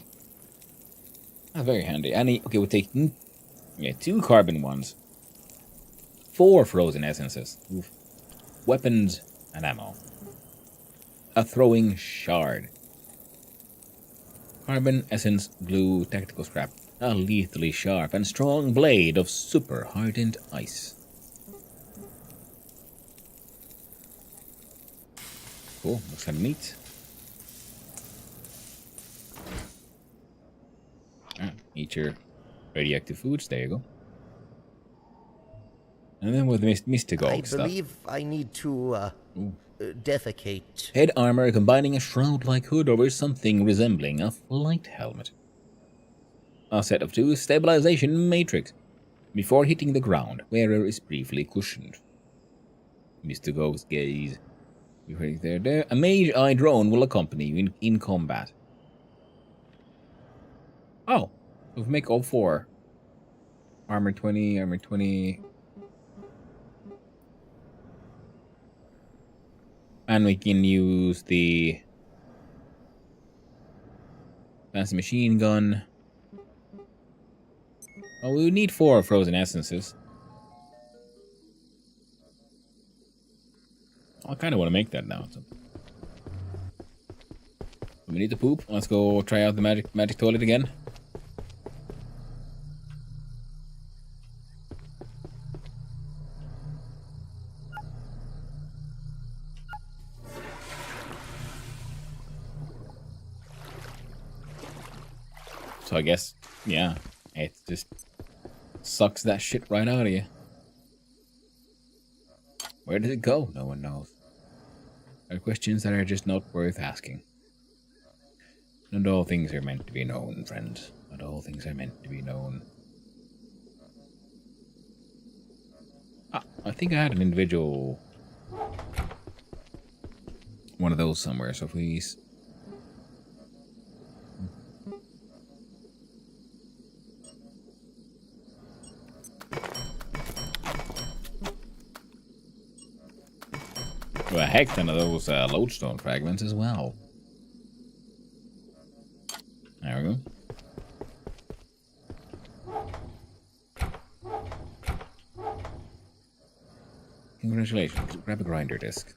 That's very handy. Okay, we'll take 2 carbon ones, 4 frozen essences, oof, weapons and ammo, a throwing shard, carbon essence, glue, tactical scrap, a lethally sharp and strong blade of super hardened ice. Cool, looks kind of neat. Eat your radioactive foods. There you go. And then with mystical stuff. I believe I need to defecate. Head armor combining a shroud-like hood over something resembling a flight helmet. A set of 2 stabilization matrix. Before hitting the ground, wearer is briefly cushioned. Mystical's gaze. There. A mage eye drone will accompany you in combat. Oh. We'll make all 4 Armor 20, armor 20. And we can use the fancy machine gun. Oh, we would need 4 frozen essences. I kind of want to make that now. So. We need to poop. Let's go try out the magic toilet again. So I guess, yeah, it just sucks that shit right out of you. Where did it go? No one knows. There are questions that are just not worth asking. Not all things are meant to be known, friends. Not all things are meant to be known. Ah, I think I had an individual one of those somewhere, so please. Well, a heck ton of those lodestone fragments as well. There we go. Congratulations. Grab a grinder disc.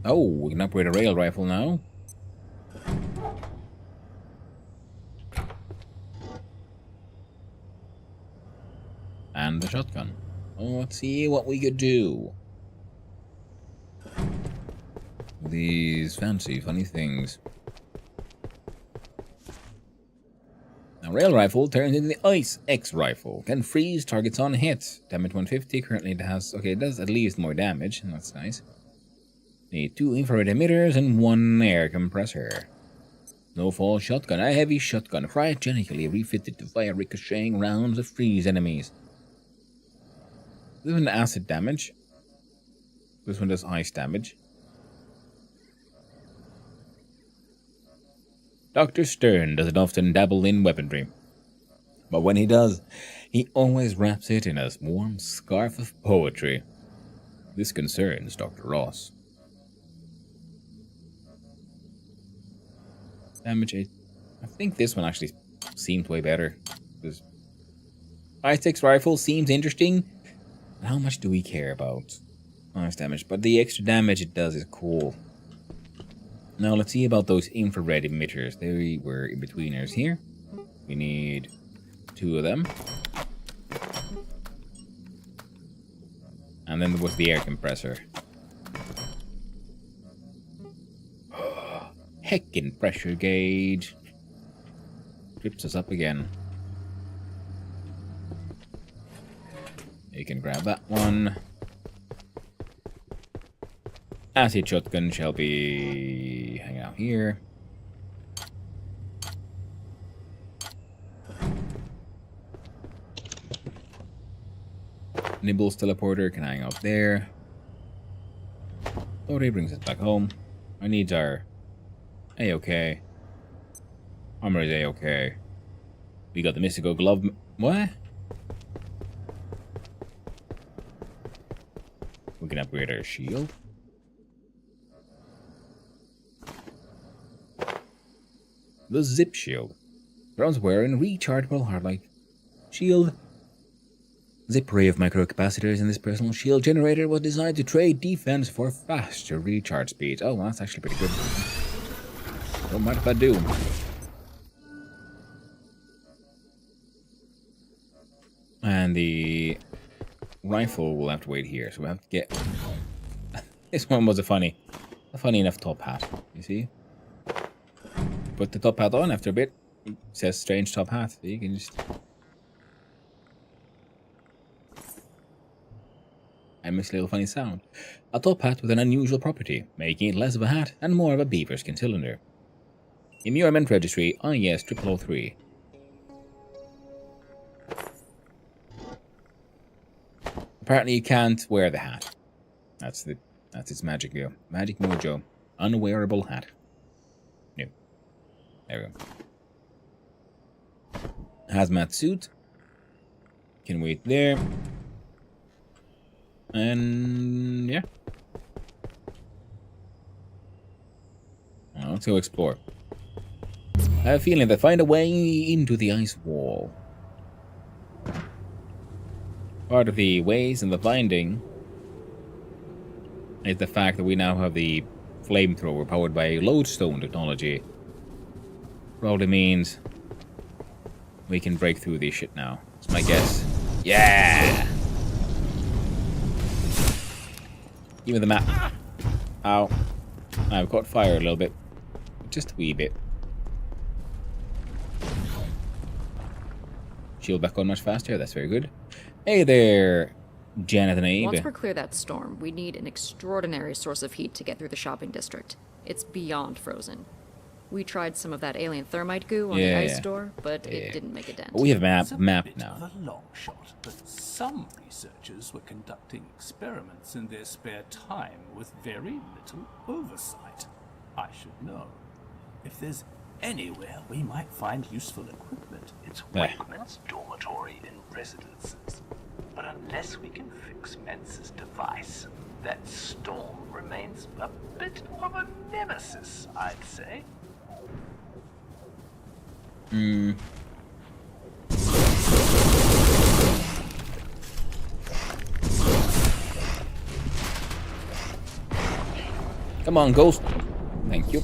Oh, we can upgrade a rail rifle now. And the shotgun. Oh, let's see what we could do. These fancy, funny things. Now, rail rifle turns into the Ice X rifle. Can freeze targets on hit. Damage 150. Currently it has... Okay, it does at least more damage. That's nice. Need 2 infrared emitters and 1 air compressor. Snowfall shotgun. A heavy shotgun. Cryogenically refitted to fire ricocheting rounds of freeze enemies. This one acid damage. This one does ice damage. Dr. Stern doesn't often dabble in weaponry. But when he does, he always wraps it in a warm scarf of poetry. This concerns Dr. Ross. Damage 8. I think this one actually seemed way better. Because Ice rifle seems interesting. How much do we care about ice damage? But the extra damage it does is cool. Now let's see about those infrared emitters. They were in-betweeners here. We need 2 of them. And then there was the air compressor. Heckin' pressure gauge. Trips us up again. You can grab that one. Acid shotgun shall be hanging out here. Nibbles teleporter can hang out there. Oh, he brings us back home. Our needs are A-okay. Armor is A-okay. We got the mystical glove. What? We can upgrade our shield. The zip shield. Bronze wearing rechargeable hardlight shield. Zip ray of microcapacitors in this personal shield generator was designed to trade defense for faster recharge speeds. Oh, well, that's actually pretty good. Don't mind if I do. And the rifle will have to wait here, so we have to get... This one was a funny enough top hat, you see? Put the top hat on after a bit. It says strange top hat. So you can just... I miss a little funny sound. A top hat with an unusual property, making it less of a hat and more of a beaver skin cylinder. Immurement registry, IS 0003. Apparently you can't wear the hat. That's its magic view. Magic mojo. Unwearable hat. There we go. Hazmat suit. Can wait there. And yeah. Now, let's go explore. I have a feeling that find a way into the ice wall. Part of the ways and the finding is the fact that we now have the flamethrower powered by lodestone technology. Probably means we can break through this shit now. That's my guess. Yeah! Give me the map. Ow. I've caught fire a little bit. Just a wee bit. Shield back on much faster. That's very good. Hey there, Janet and Abe. Once we're clear that storm, we need an extraordinary source of heat to get through the shopping district. It's beyond frozen. We tried some of that alien thermite goo on the ice door, but it didn't make a dent. But we have It's a map bit now. of a long shot, but some researchers were conducting experiments in their spare time with very little oversight. I should know. If there's anywhere we might find useful equipment, it's Wakeman's dormitory in residences. But unless we can fix Mensa's device, that storm remains a bit of a nemesis, I'd say. Come on, Ghost. Thank you.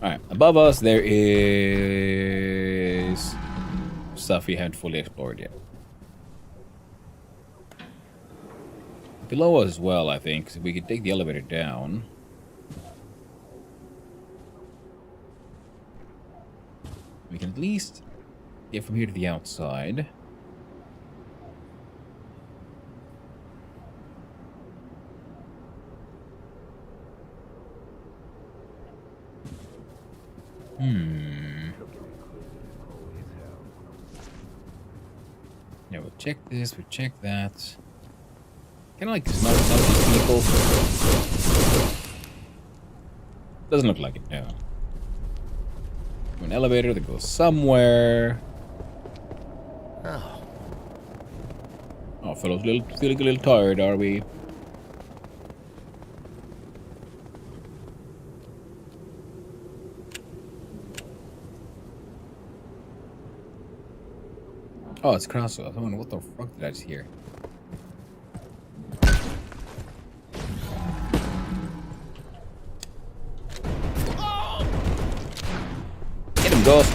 Alright, above us there is stuff we haven't fully explored yet. Below us as well, I think, so we could take the elevator down. We can at least get from here to the outside. Yeah, we'll check this, we'll check that. Kind of like smell some of these people. Doesn't look like it, no. An elevator that goes somewhere. Oh, fellows, feeling a little tired, are we? Oh, it's Crossroads. I wonder what the fuck did I just hear? Get him, Ghost.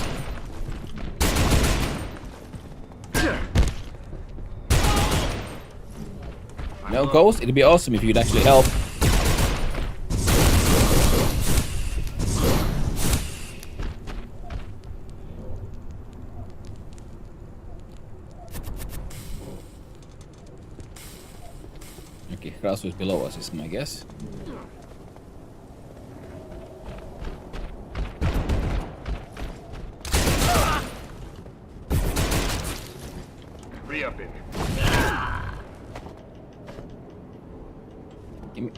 No, Ghost, it'd be awesome if you'd actually help. Okay, Crossroads below us is my guess.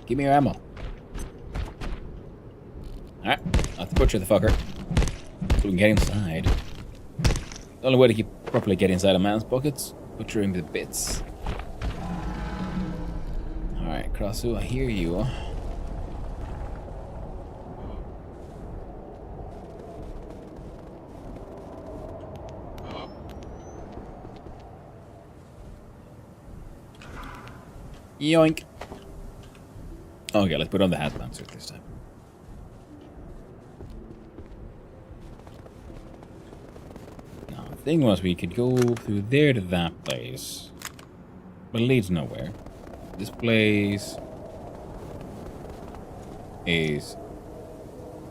Give me your ammo. Alright, let's butcher the fucker. So we can get inside. The only way to properly get inside a man's pockets, butchering the bits. Alright, Krassu, I hear you. Yoink. Okay, let's put on the hazmat suit this time. Now, the thing was we could go through there to that place. But it leads nowhere. This place is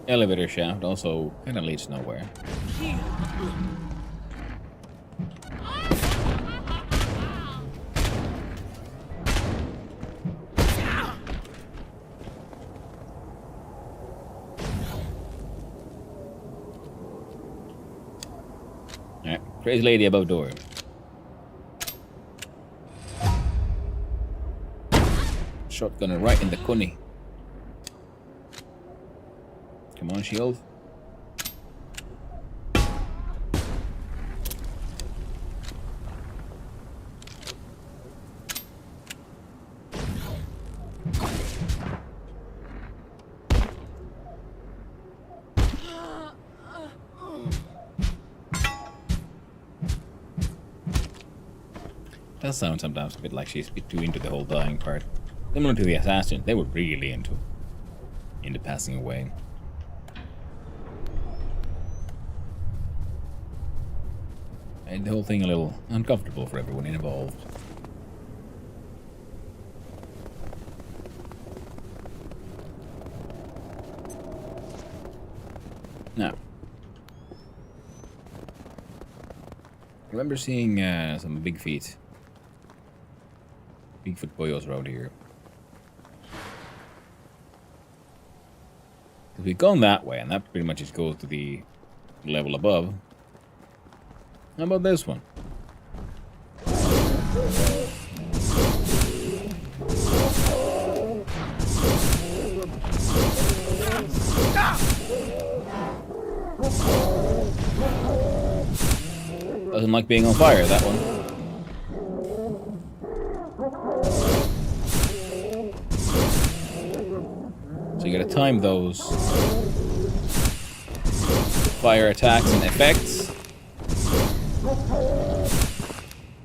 elevator shaft, also kind of leads nowhere. Crazy lady above door. shotgunner right in the coney. Come on, shield. Does sound sometimes a bit like she's a bit too into the whole dying part. Similar to the assassin, they were really into passing away. Made the whole thing a little uncomfortable for everyone involved. Now, I remember seeing some big feet. Bigfoot boyos around here. Because we've gone that way, and that pretty much just goes to the level above. How about this one? Doesn't like being on fire, that one. So you gotta time those fire attacks and effects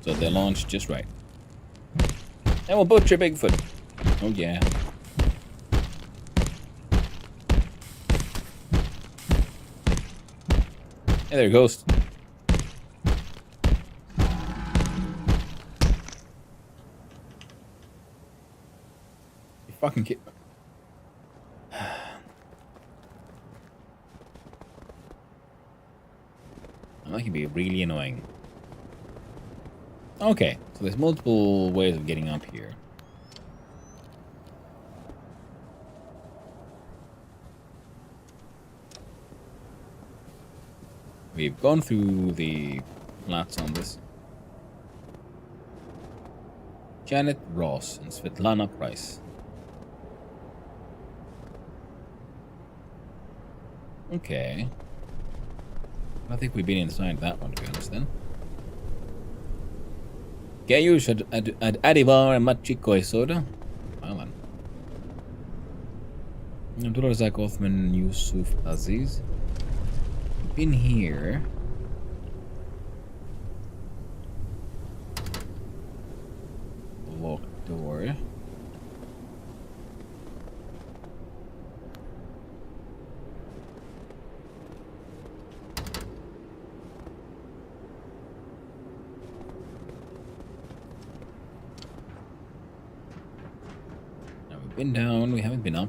so they launch just right. And we'll butcher Bigfoot. Oh yeah. Hey there, Ghost. You fucking kid. That can be really annoying. Okay, so there's multiple ways of getting up here. We've gone through the flats on this. Janet Ross and Svetlana Price. Okay. I think we've been inside that one, to be honest, then. Gayush ad Adivar Machiko Soda. Well then. Abdulrazak Othman Yusuf Aziz. Been here. Locked door. Been down, we haven't been up.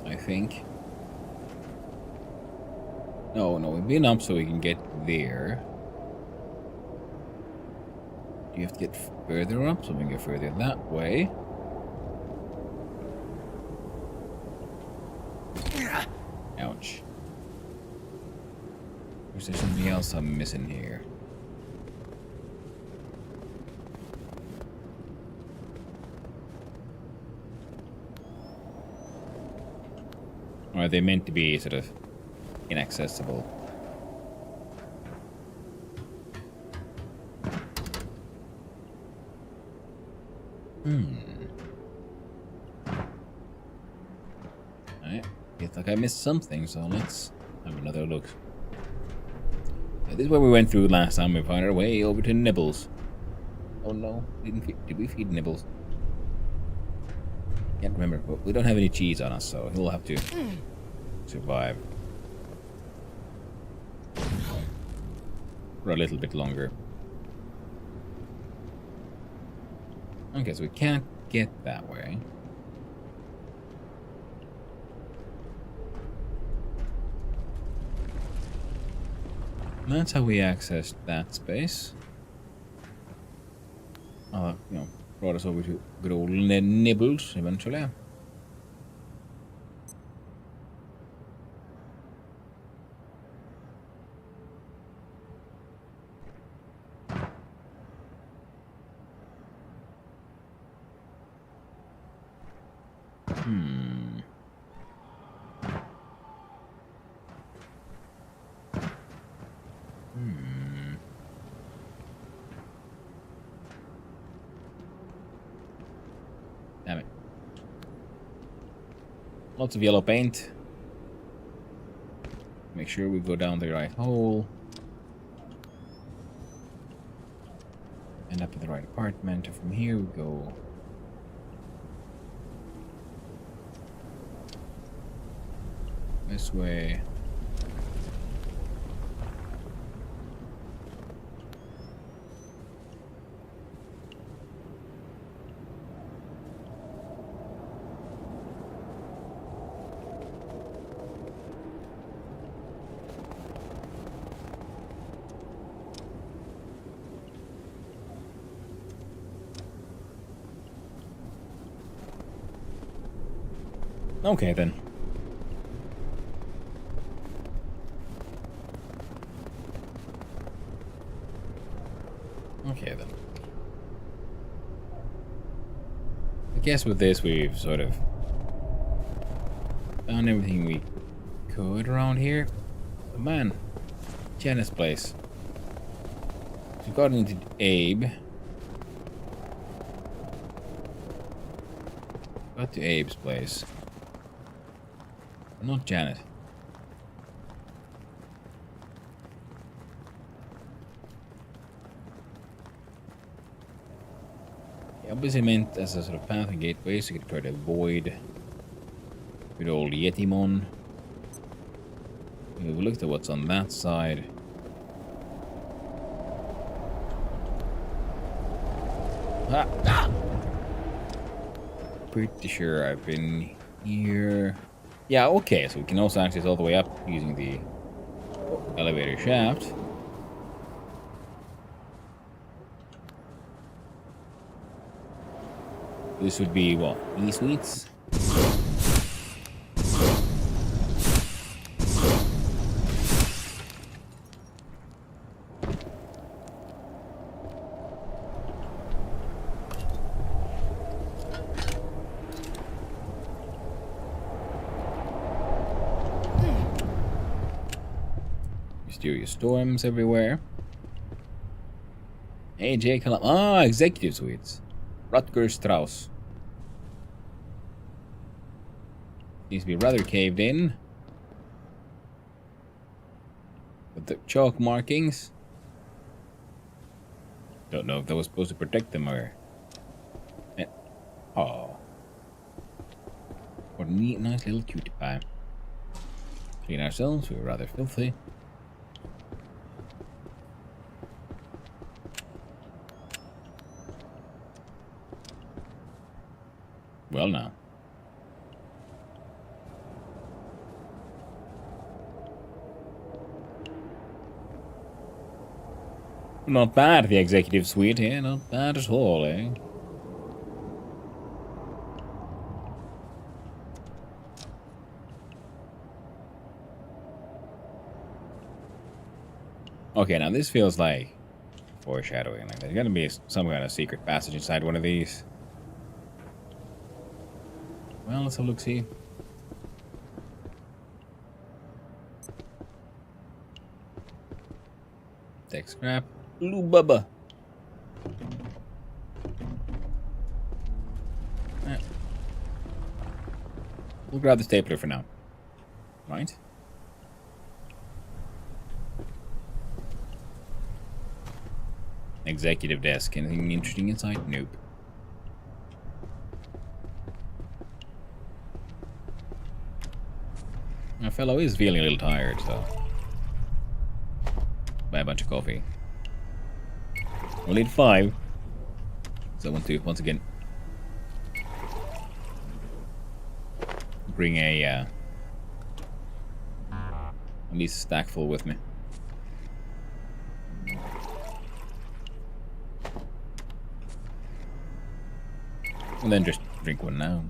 I think. No, we've been up so we can get there. Do you have to get further up so we can get further that way? Ouch. Or is there something else I'm missing here? Or are they meant to be sort of inaccessible? Alright, feels like I missed something, so let's have another look. This is where we went through last time. We found our way over to Nibbles. Oh no, did we feed Nibbles? Can't remember, but we don't have any cheese on us, so he'll have to survive for a little bit longer. Okay, so we can't get that way. And that's how we accessed that space. Brought us over to good old Nibbles eventually. Hmm. Damn it. Lots of yellow paint. Make sure we go down the right hole. End up in the right apartment. And from here we go. This way. Okay then. Okay then. I guess with this we've sort of found everything we could around here. But man, Janet's place. We got into Abe. Got to Abe's place. Not Janet. It obviously meant as a sort of path and gateway, so you could try to avoid good old Yetimon. We've looked at what's on that side. Ah! Pretty sure I've been here. Yeah, okay, so we can also access all the way up using the elevator shaft. This would be what? E-suites? Mysterious storms everywhere. AJ Calam. Ah, executive suites. Rutger Strauss. Seems to be rather caved in. With the chalk markings. Don't know if that was supposed to protect them or. Oh. What a neat, nice little cutie pie. Clean ourselves, we were rather filthy. Well, now. Not bad, the executive suite here. Not bad at all, eh? Okay, now this feels like foreshadowing. Like there's gonna be some kind of secret passage inside one of these. Well, let's have a look-see. Tech scrap. Blue Bubba. We'll grab the stapler for now. Right? Executive desk. Anything interesting inside? Nope. My fellow is feeling a little tired, so buy a bunch of coffee. We'll need 5. So I want to once again bring a at least a stack full with me. And then just drink one now.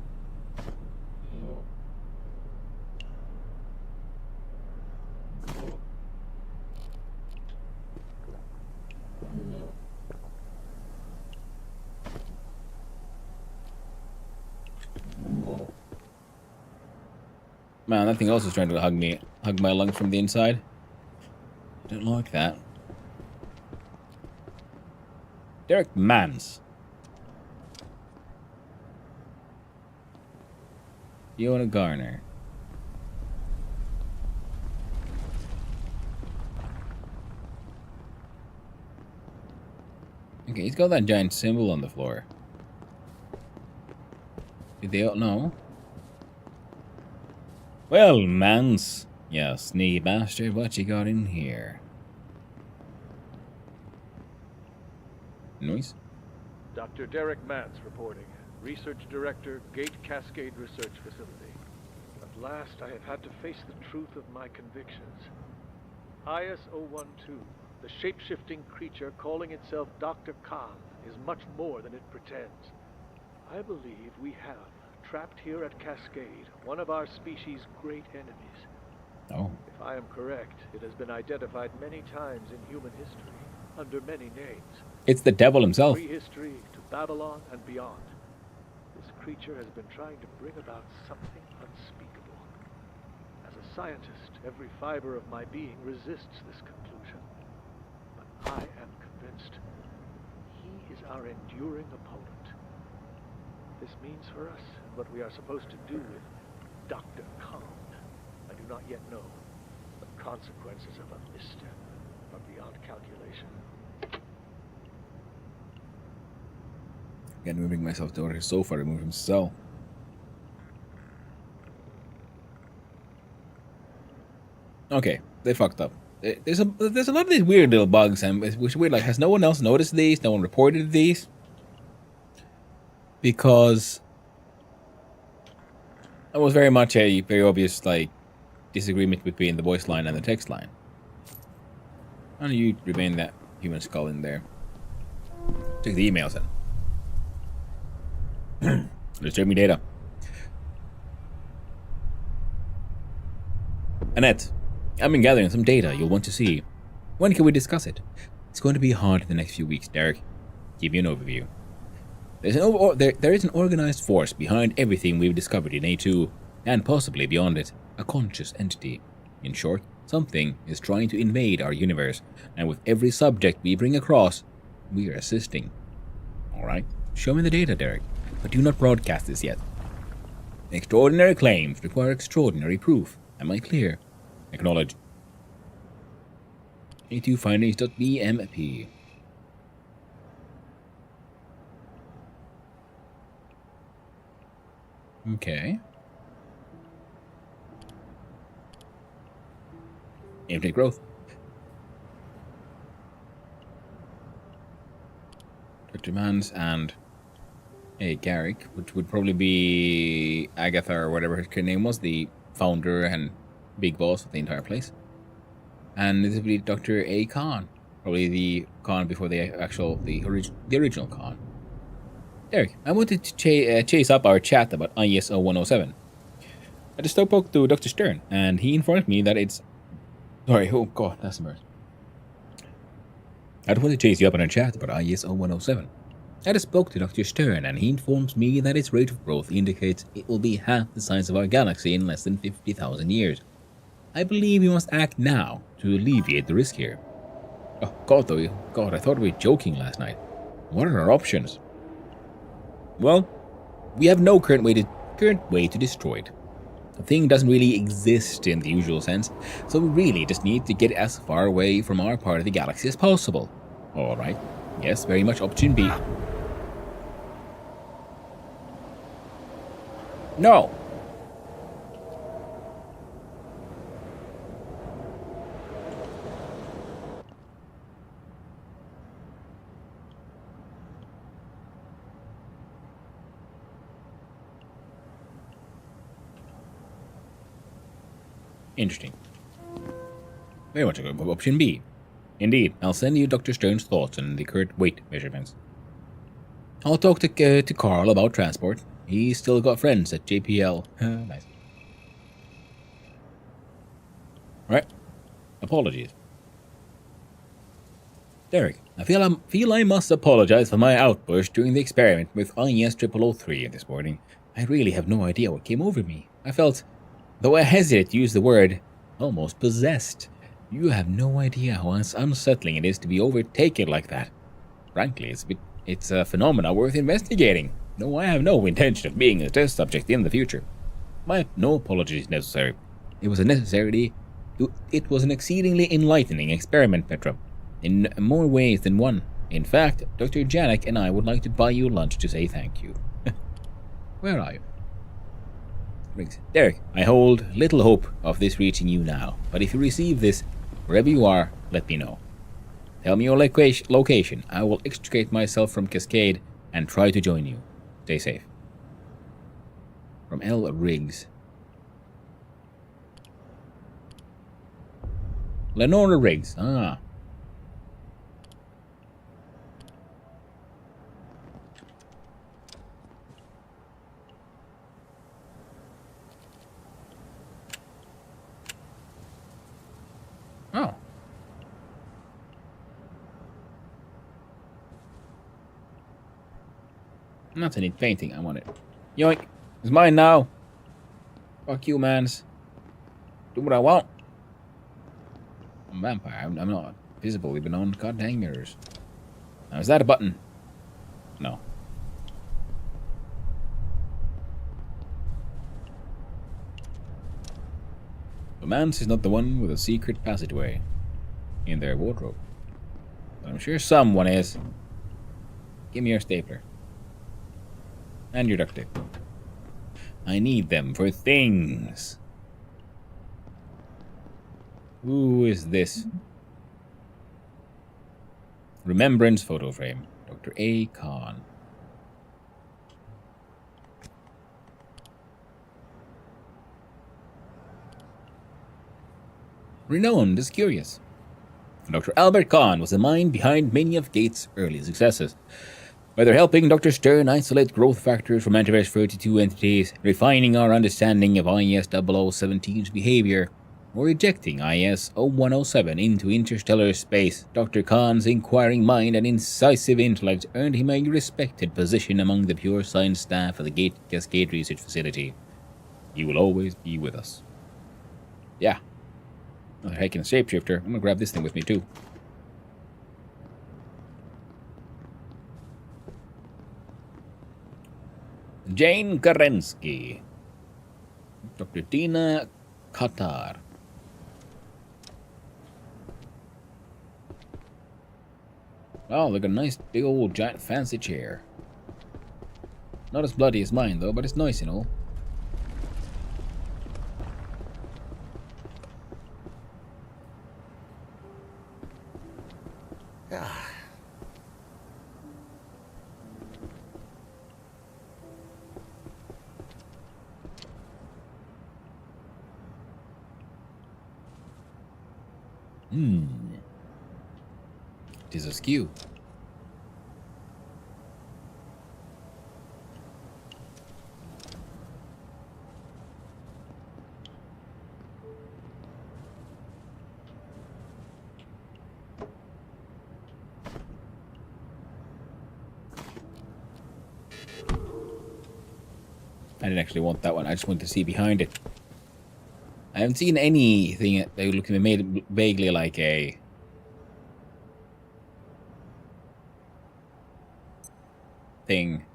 Man, that thing also is trying to hug my lungs from the inside. Don't like that. Derek Mans. Fiona Garner. Okay, he's got that giant symbol on the floor. Did they all know? Well, Mans. You sneaky bastard, what you got in here? Noise? Dr. Derek Mans reporting. Research Director, Gate Cascade Research Facility. At last I have had to face the truth of my convictions. IS-012, the shape-shifting creature calling itself Dr. Khan, is much more than it pretends. I believe we have, trapped here at Cascade, one of our species' great enemies. Oh. If I am correct, it has been identified many times in human history, under many names. It's the devil himself. Prehistory to Babylon and beyond. This creature has been trying to bring about something unspeakable. As a scientist, every fiber of my being resists this conclusion. But I am convinced he is our enduring opponent. This means for us and what we are supposed to do with Dr. Khan, I do not yet know. The consequences of a misstep are beyond calculation. Again, moving myself to the sofa, remove from cell. Okay, they fucked up. There's a lot of these weird little bugs, and it's weird. Like, has no one else noticed these? No one reported these? Because that was very much a very obvious like disagreement between the voice line and the text line. Why don't you remain that human skull in there? Check the emails then. Disturb me data. Annette, I've been gathering some data you'll want to see. When can we discuss it? It's going to be hard in the next few weeks, Derek. Give you an overview. There is an organized force behind everything we've discovered in A2, and possibly beyond it, a conscious entity. In short, something is trying to invade our universe, and with every subject we bring across, we are assisting. Alright, show me the data, Derek, but do not broadcast this yet. Extraordinary claims require extraordinary proof. Am I clear? Acknowledge. A2 findings.bmp. Okay. Empty growth. Dr. Mans and Garrick, which would probably be Agatha or whatever her name was, the founder and big boss of the entire place. And this would be Dr. A. Khan, probably the Khan before the original Khan. Derek, I wanted to chase up our chat about ISO 107. I just spoke to Dr. Stern, and he informed me that it's... Sorry, oh god, that's the worst. I just wanted to chase you up on a chat about ISO 107. I just spoke to Dr. Stern, and he informs me that its rate of growth indicates it will be half the size of our galaxy in less than 50,000 years. I believe we must act now to alleviate the risk here. Oh god, though, god, I thought we were joking last night. What are our options? Well, we have no current way to destroy it. The thing doesn't really exist in the usual sense, so we really just need to get as far away from our part of the galaxy as possible. Alright, yes, very much option B. No! Interesting. Very much a good option B. Indeed, I'll send you Dr. Stern's thoughts on the current weight measurements. I'll talk to Carl about transport. He's still got friends at JPL. Nice. Right. Apologies. Derek, I feel I must apologize for my outburst during the experiment with IS 0003 this morning. I really have no idea what came over me. I felt Though I hesitate to use the word almost possessed. You have no idea how unsettling it is to be overtaken like that. Frankly, it's a phenomena worth investigating. No, I have no intention of being a test subject in the future. No apologies necessary. It was an exceedingly enlightening experiment, Petra, in more ways than one. In fact, Dr. Janek and I would like to buy you lunch to say thank you. Where are you? Riggs. Derek, I hold little hope of this reaching you now, but if you receive this, wherever you are, let me know. Tell me your location. I will extricate myself from Cascade and try to join you. Stay safe. From L. Riggs. Lenora Riggs. Ah. Oh. That's a neat painting. I want it. Yoink. It's mine now. Fuck you, mans. Do what I want. I'm a vampire. I'm not visible even on goddamn mirrors. Now, is that a button? No. The man's is not the one with a secret passageway in their wardrobe. But I'm sure someone is. Give me your stapler. And your duct tape. I need them for things. Who is this? Remembrance photo frame. Dr. A. Khan. Renowned as curious. Dr. Albert Kahn was the mind behind many of Gates' early successes. Whether helping Dr. Stern isolate growth factors from antivirus 32 entities, refining our understanding of IS 0017's behavior, or ejecting IS 0107 into interstellar space, Dr. Kahn's inquiring mind and incisive intellect earned him a respected position among the pure science staff of the Cascade Research Facility. He will always be with us. Yeah. Another heckin' shapeshifter. I'm gonna grab this thing with me too. Jane Kerensky. Dr. Dina Qatar. Oh, look, a nice big old giant fancy chair. Not as bloody as mine though, but it's nice and all. It is askew. I didn't actually want that one. I just wanted to see behind it. I haven't seen anything that would look made vaguely like a thing.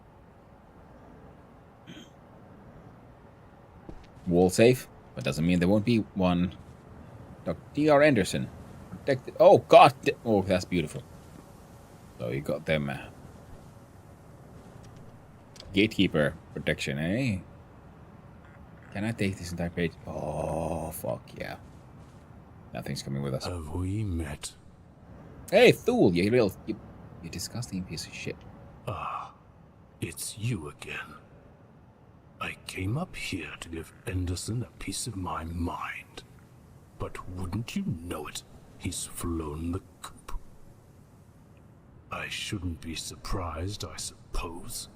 Wall safe, but doesn't mean there won't be one. Dr. D.R. Anderson. Protected. Oh, God. Oh, that's beautiful. So you got them. Gatekeeper protection, eh? Can I take this entire page? Oh, fuck yeah. Nothing's coming with us. Have we met? Hey, Thule, you disgusting piece of shit. Ah, it's you again. I came up here to give Anderson a piece of my mind. But wouldn't you know it, he's flown the coop. I shouldn't be surprised, I suppose.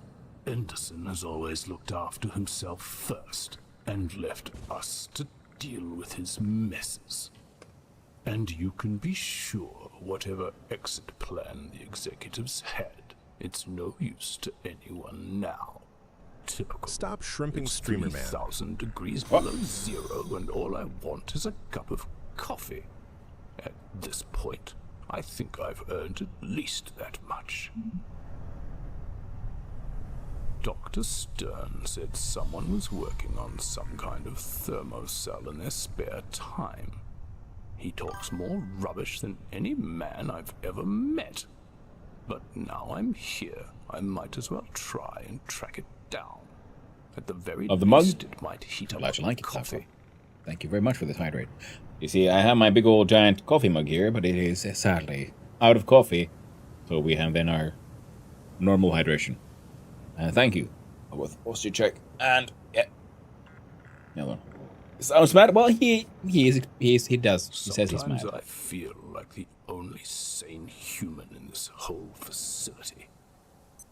Anderson has always looked after himself first, and left us to deal with his messes. And you can be sure whatever exit plan the executives had, it's no use to anyone now. typical. Stop shrimping It's Streamer Man. 3,000 degrees below zero, and all I want is a cup of coffee. At this point, I think I've earned at least that much. Dr. Stern said someone was working on some kind of thermocell in their spare time. He talks more rubbish than any man I've ever met. But now I'm here, I might as well try and track it down. At the very Of the mug? least, it might heat up Glad you like it, coffee. Thank you very much for this hydrate. You see, I have my big old giant coffee mug here, but it is sadly out of coffee. So we have then our normal hydration. Thank you. With posture check. And, yeah. No. Sounds mad? Well, he does. He says he's mad. Sometimes I feel like the only sane human in this whole facility.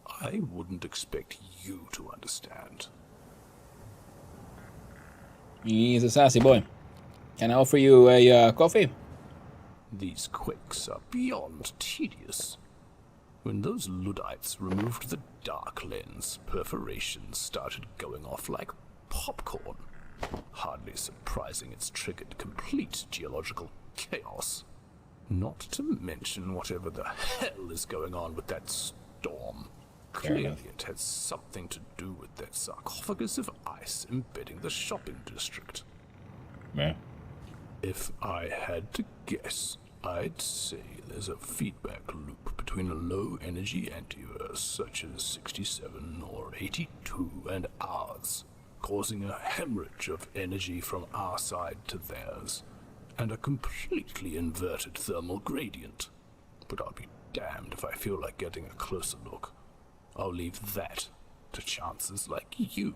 I wouldn't expect you to understand. He's a sassy boy. Can I offer you a coffee? These quakes are beyond tedious. When those Luddites removed the dark lens, perforations started going off like popcorn. Hardly surprising it's triggered complete geological chaos. Not to mention whatever the hell is going on with that storm. Clearly it has something to do with that sarcophagus of ice embedding the shopping district. Yeah. If I had to guess, I'd say there's a feedback loop between a low-energy antiverse such as 67 or 82 and ours, causing a hemorrhage of energy from our side to theirs, and a completely inverted thermal gradient. But I'll be damned if I feel like getting a closer look. I'll leave that to chances like you.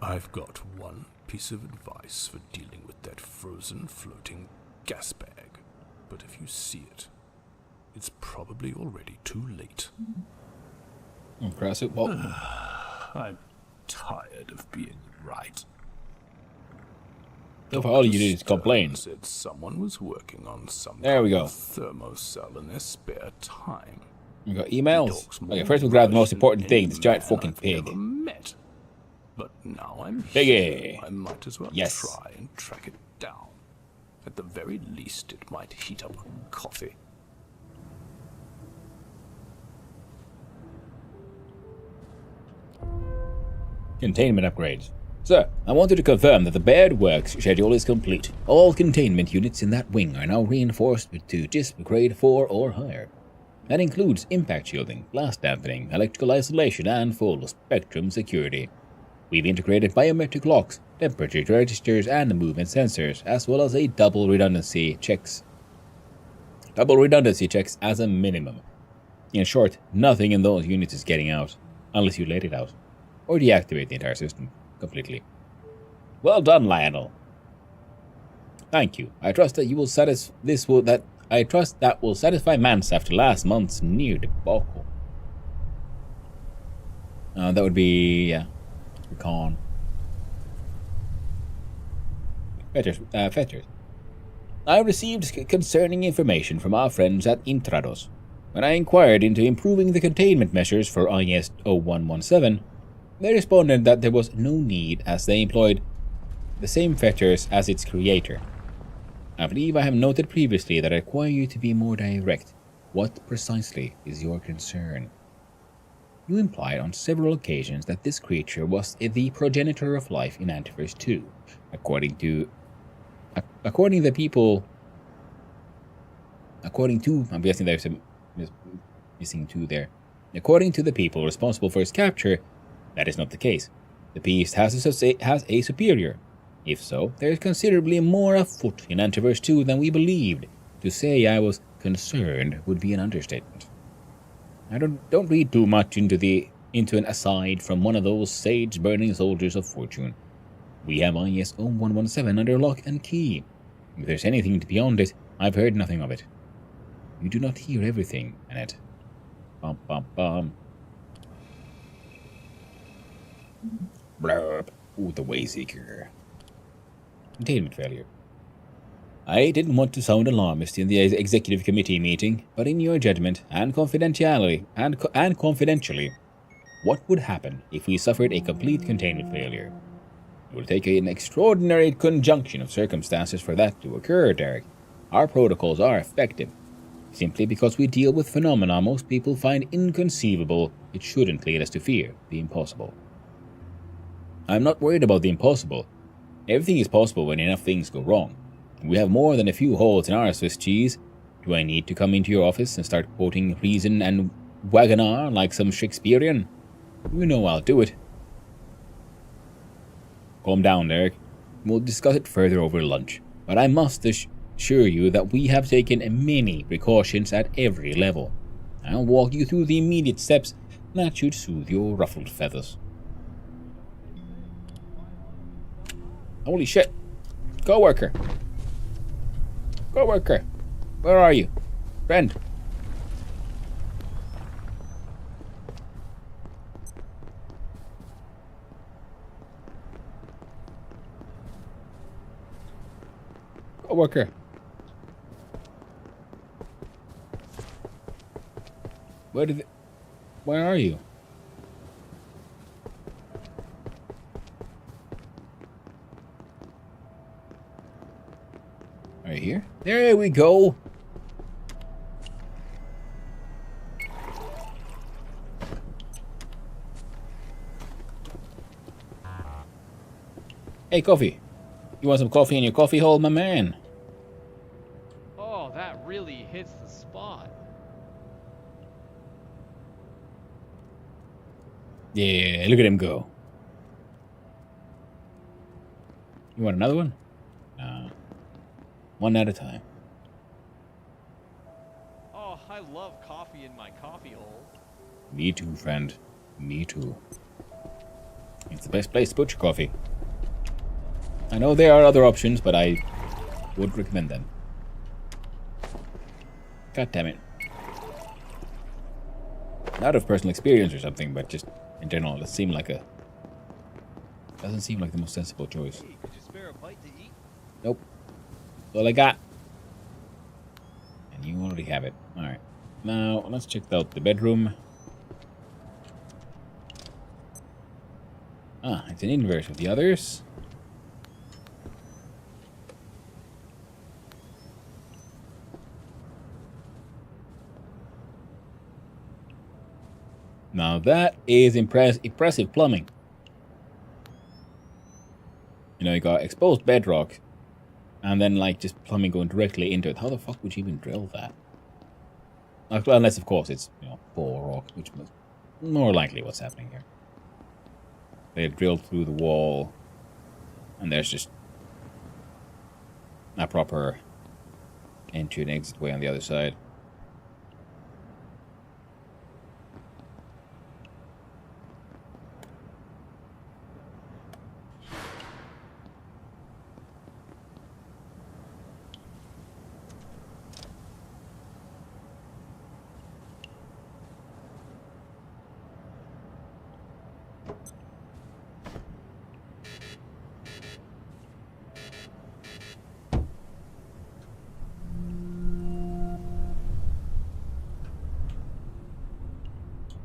I've got one piece of advice for dealing with that frozen floating gas bag, but if you see it, it's probably already too late. Impressive. Well, I'm tired of being right. So far all you did is complain. Said someone was working on some There we kind go. of thermocell in their spare time. We got emails. Okay, first we'll grab the most important thing, this giant fucking pig. Met. But now I'm Piggy. here, I might as well try and track it down. At the very least, it might heat up coffee. Containment upgrades. Sir, I wanted to confirm that the Baird Works schedule is complete. All containment units in that wing are now reinforced to JISP grade 4 or higher. That includes impact shielding, blast dampening, electrical isolation, and full spectrum security. We've integrated biometric locks, temperature registers, and movement sensors, as well as double redundancy checks as a minimum. In short, nothing in those units is getting out, unless you let it out, or deactivate the entire system completely. Well done, Lionel. Thank you. I trust that you will that will satisfy Mance after last month's near debacle. That would be Recon. Fetters. I received concerning information from our friends at Intrados. When I inquired into improving the containment measures for IS-0117, they responded that there was no need as they employed the same fetters as its creator. I believe I have noted previously that I require you to be more direct. What precisely is your concern? You implied on several occasions that this creature was the progenitor of life in Antiverse 2. According to, I'm guessing there's a missing two there. According to the people responsible for its capture, that is not the case. The beast has a superior. If so, there is considerably more afoot in Antiverse 2 than we believed. To say I was concerned would be an understatement. I don't read too much into an aside from one of those sage-burning soldiers of fortune. We have IS-0117 under lock and key. If there's anything beyond it, I've heard nothing of it. You do not hear everything, Annette. Bum bum bum. Blurb. Ooh, the Wayseeker. Containment failure. I didn't want to sound alarmist in the executive committee meeting, but in your judgment and confidentially, what would happen if we suffered a complete containment failure. It will take an extraordinary conjunction of circumstances for that to occur, Derek. Our protocols are effective. Simply because we deal with phenomena most people find inconceivable, it shouldn't lead us to fear the impossible. I'm not worried about the impossible. Everything is possible when enough things go wrong. We have more than a few holes in our Swiss cheese. Do I need to come into your office and start quoting reason and Wagoner like some Shakespearean? You know I'll do it. Calm down, Derek. We'll discuss it further over lunch. But I must assure you that we have taken many precautions at every level. I'll walk you through the immediate steps that should soothe your ruffled feathers. Holy shit! Co-worker! Co-worker! Where are you? Friend! Co-worker! Where are you? Right here? There we go! Hey, coffee. You want some coffee in your coffee hole, my man? Oh, that really hits the spot. Yeah, look at him go. You want another one? One at a time. Oh, I love coffee in my coffee hole. Me too, friend. Me too. It's the best place to put your coffee. I know there are other options, but I would recommend them. God damn it. Not out of personal experience or something, but just in general, it doesn't seem like the most sensible choice. Hey, could you spare a bite to eat? Nope. That's all I got. And you already have it. Alright. Now, let's check out the bedroom. Ah, it's an inverse of the others. Now that is impressive plumbing. You know, you got exposed bedrock, and then like just plumbing going directly into it. How the fuck would you even drill that? Unless, of course, it's, you know, bore rock, which is more likely what's happening here. They drilled through the wall, and there's just a proper entry and exit way on the other side.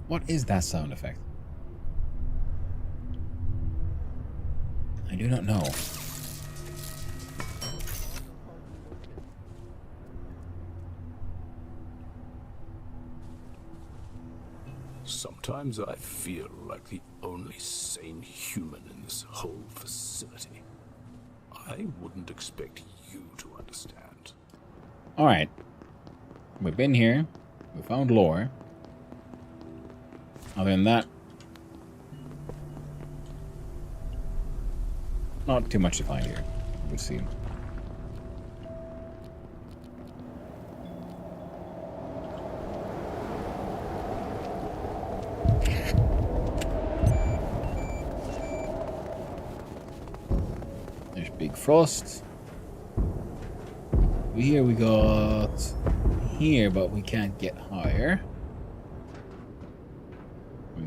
What is that sound effect? I do not know. Sometimes I feel like the only sane human in this whole facility. I wouldn't expect you to understand. Alright. We've been here. We found lore. Other than that, not too much to find here, it would seem. There's Big Frost. Here we got here, but we can't get higher.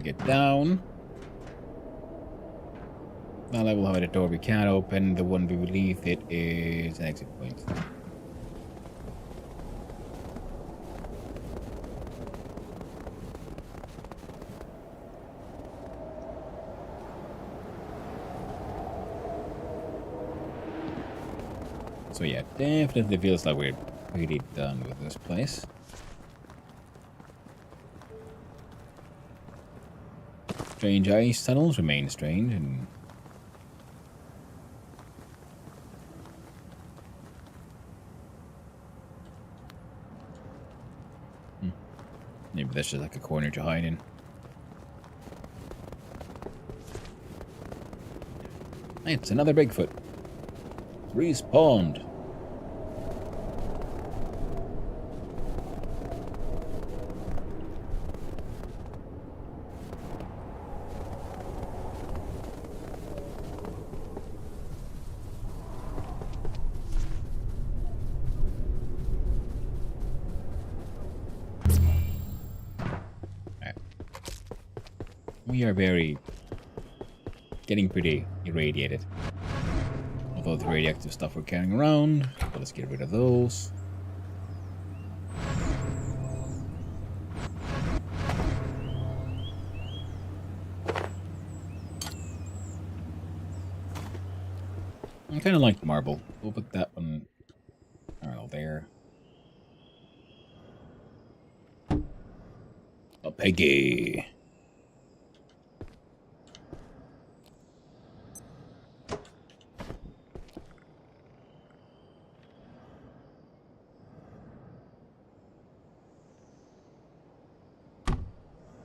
Get down. That level high, the door we can't open. The one beneath it is an exit point. So yeah, definitely feels like we're pretty done with this place. Strange ice tunnels remain strange and maybe that's just like a corner to hide in. It's another Bigfoot. Respawned. We are getting pretty irradiated. Although the radioactive stuff we're carrying around, but let's get rid of those. I kind of like marble. We'll put that one there. A Peggy.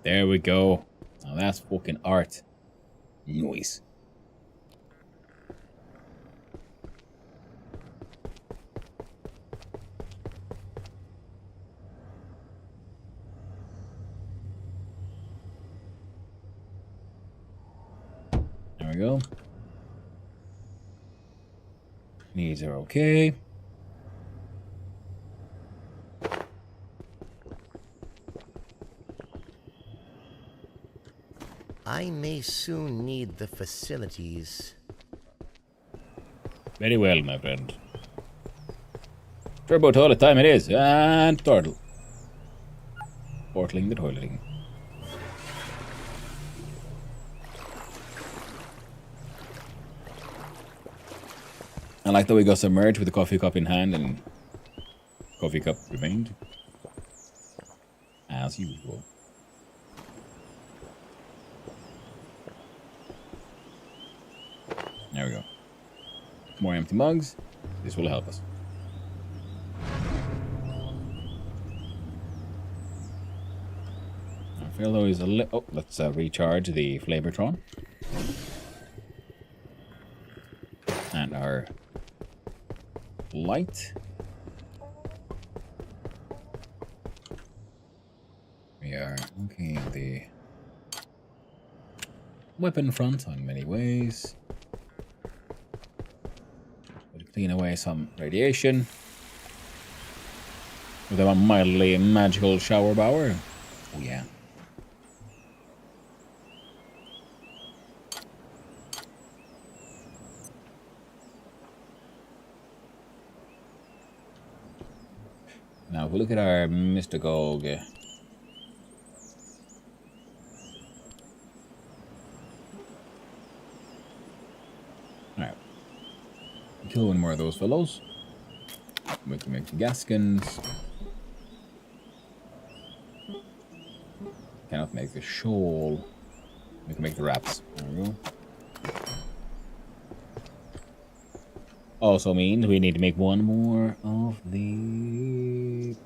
There we go. Now that's fucking art. Noise. There we go. Knees are okay. I may soon need the facilities. Very well, my friend. Turbo toilet time it is, and turtle. Portling the toileting. I like that we got submerged with the coffee cup in hand and coffee cup remained. As usual. There we go. More empty mugs. This will help us. Our fellow is a oh, let's recharge the Flavortron. And our light. We are looking at the weapon front on many ways. Clean away some radiation with a mildly magical shower bower. Oh yeah. Now if we look at our Mr. Gog. Kill one more of those fellows. We can make the Gaskins. Cannot make the shawl. We can make the wraps. There we go. Also means we need to make one more of these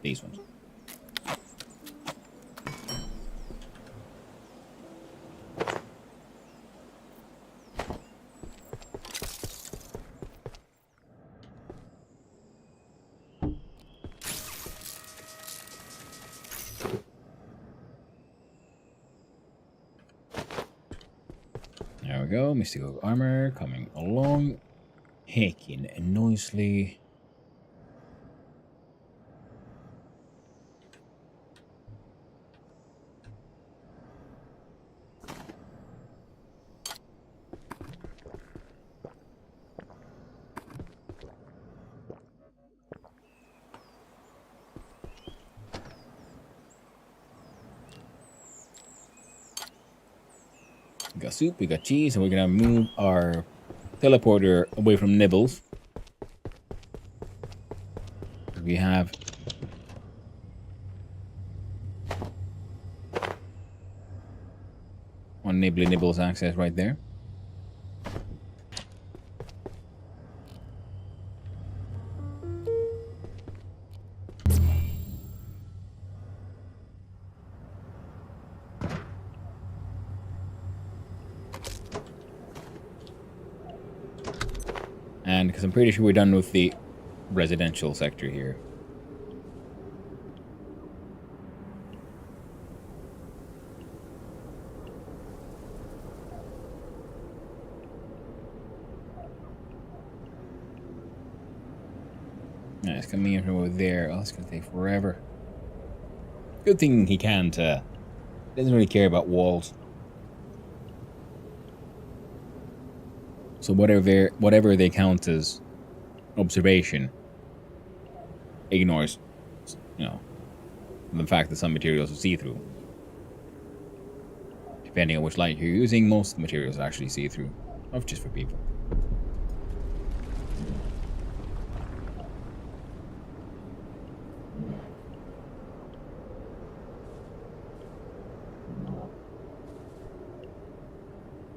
ones. There we go, mystical armor coming along, hacking noisily. We got soup, we got cheese, and we're gonna move our teleporter away from Nibbles. We have... one Nibbles access right there. And because I'm pretty sure we're done with the residential sector here. Yeah, it's coming in from over there. Oh, it's gonna take forever. Good thing he can't, doesn't really care about walls. So whatever they count as observation ignores, you know, the fact that some materials are see-through. Depending on which light you're using, most of the materials are actually see-through. Not just for people.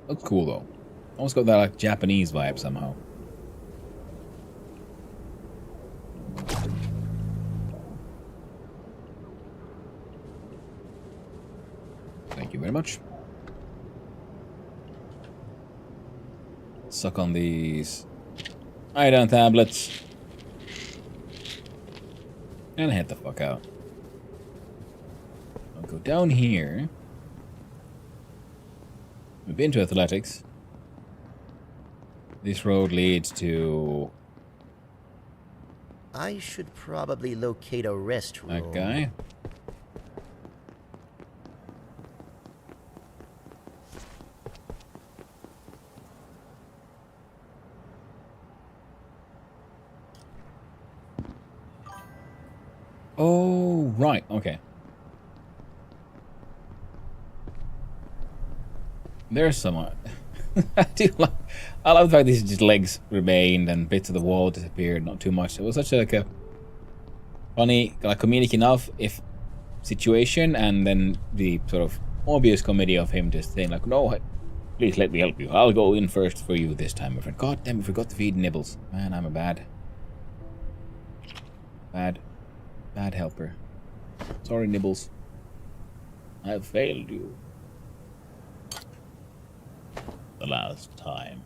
Looks cool though. Almost got that like Japanese vibe somehow. Thank you very much. Suck on these iron tablets. And head the fuck out. I'll go down here. We've been to athletics. This road leads to... I should probably locate a restroom. that guy. Oh, right, okay. There's someone. I love the fact these just legs remained and bits of the wall disappeared, not too much. It was such like a funny, like comedic enough if situation, and then the sort of obvious comedy of him just saying like, no, please let me help you. I'll go in first for you this time, my friend. God damn, I forgot to feed Nibbles. Man, I'm a bad helper. Sorry, Nibbles. I've failed you. The last time.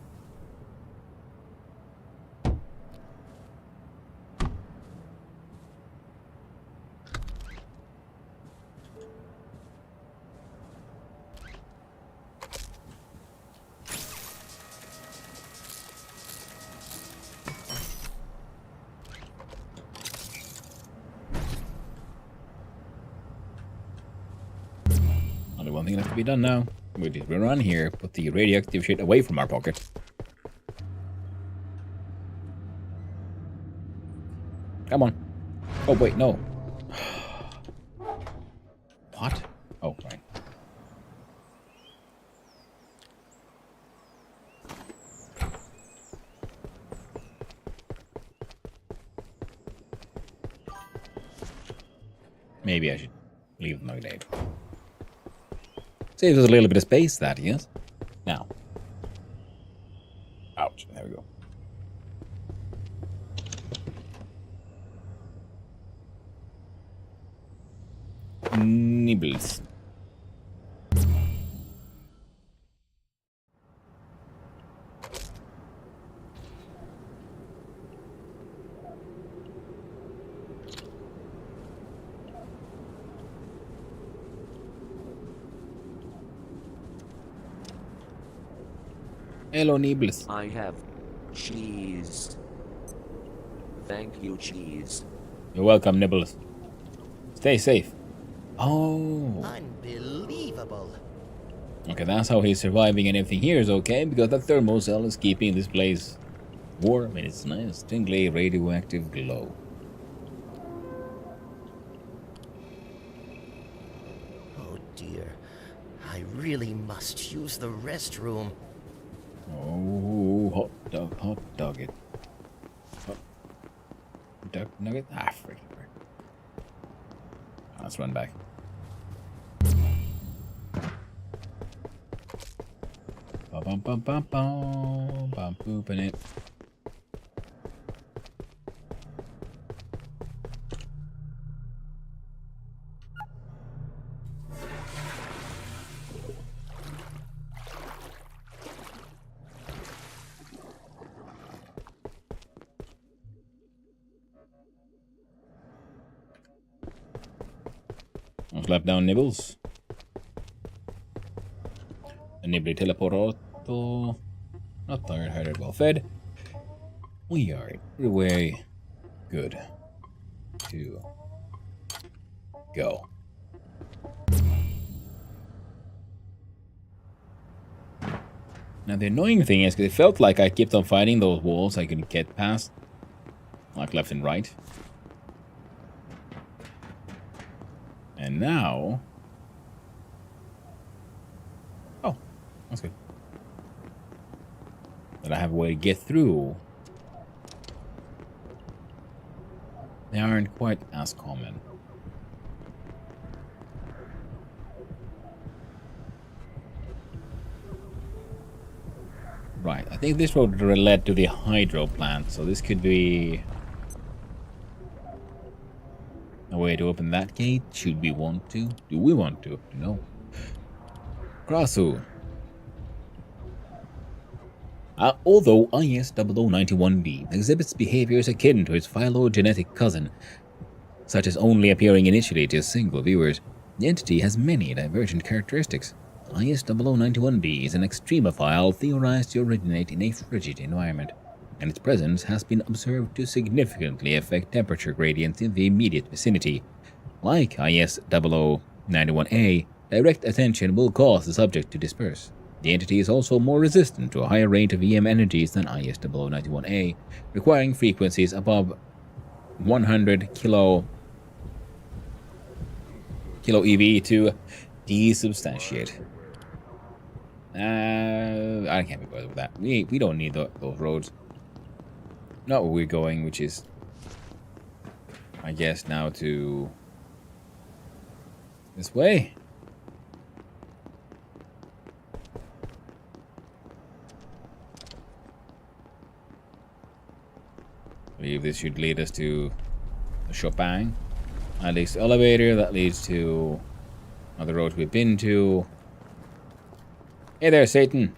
Only one thing left to be done now. We just run here, put the radioactive shit away from our pocket. Come on. Oh, wait, no. What? Oh, right. Maybe I should leave the magnet. Saves us a little bit of space, that, yes? Now. Ouch. There we go. Nibbles. Hello, Nibbles. I have cheese. Thank you, cheese. You're welcome, Nibbles. Stay safe. Oh. Unbelievable. Okay, that's how he's surviving and everything here is okay, because that thermal cell is keeping this place warm and it's nice, tingly, radioactive glow. Oh dear. I really must use the restroom. Oh, hot dog it. duck nugget. Ah, freaking frick. Let's run back. Bum bum bum bum bum pooping it. Slap down Nibbles. A Nibbly teleporto. Not tired, hydrated, well fed. We are every way good to go. Now the annoying thing is, because it felt like I kept on fighting those walls I couldn't get past, like left and right. And now... Oh, that's good. That I have a way to get through. They aren't quite as common. Right, I think this road led to the hydro plant, so this could be a way to open that gate. Should we want to? Do we want to? No. Krasu. Although IS-0091B exhibits behaviors akin to its phylogenetic cousin, such as only appearing initially to single viewers, the entity has many divergent characteristics. IS-0091B is an extremophile theorized to originate in a frigid environment, and its presence has been observed to significantly affect temperature gradients in the immediate vicinity. Like IS-0091A, direct attention will cause the subject to disperse. The entity is also more resistant to a higher range of EM energies than IS-0091A, requiring frequencies above 100 kilo EV to desubstantiate. I can't be bothered with that. We don't need those roads. Not where we're going, which is, I guess, now to this way. I believe this should lead us to the Chopin. That leads to elevator. That leads to other roads we've been to. Hey there, Satan.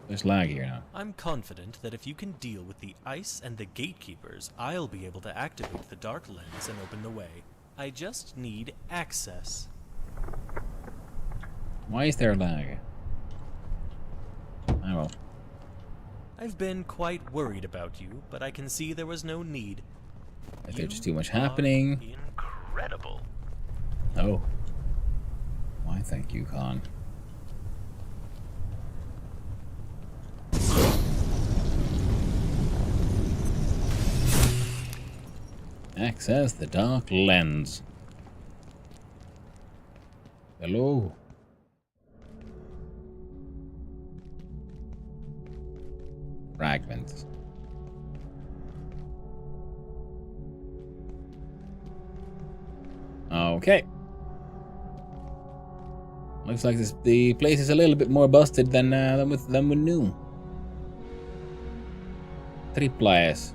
There's lag here now. I'm confident that if you can deal with the ice and the gatekeepers, I'll be able to activate the dark lens and open the way. I just need access. Why is there lag? I will. I've been quite worried about you, but I can see there was no need. If there's just too much happening. Incredible. Oh. Why, thank you, Khan. Access the dark lens. Hello. Fragments. Okay. Looks like the place is a little bit more busted than we knew. Tripla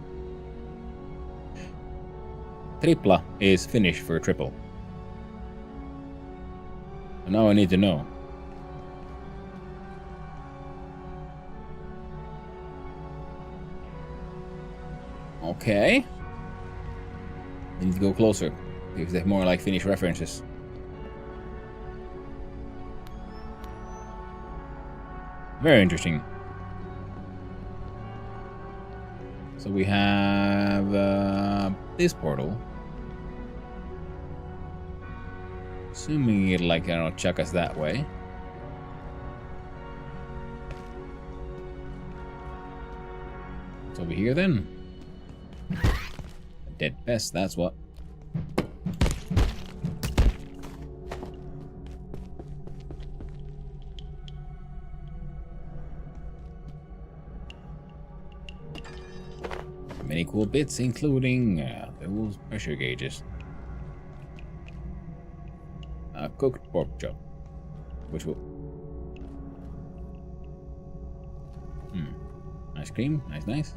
is Finnish for triple. And now I need to know. Okay. I need to go closer because they're more like Finnish references. Very interesting. So we have this portal. Assuming it'll, like, I don't know, chuck us that way. It's over here then. A dead pest, that's what. many cool bits, including those pressure gauges. Cooked pork chop, which will... Ice cream, nice.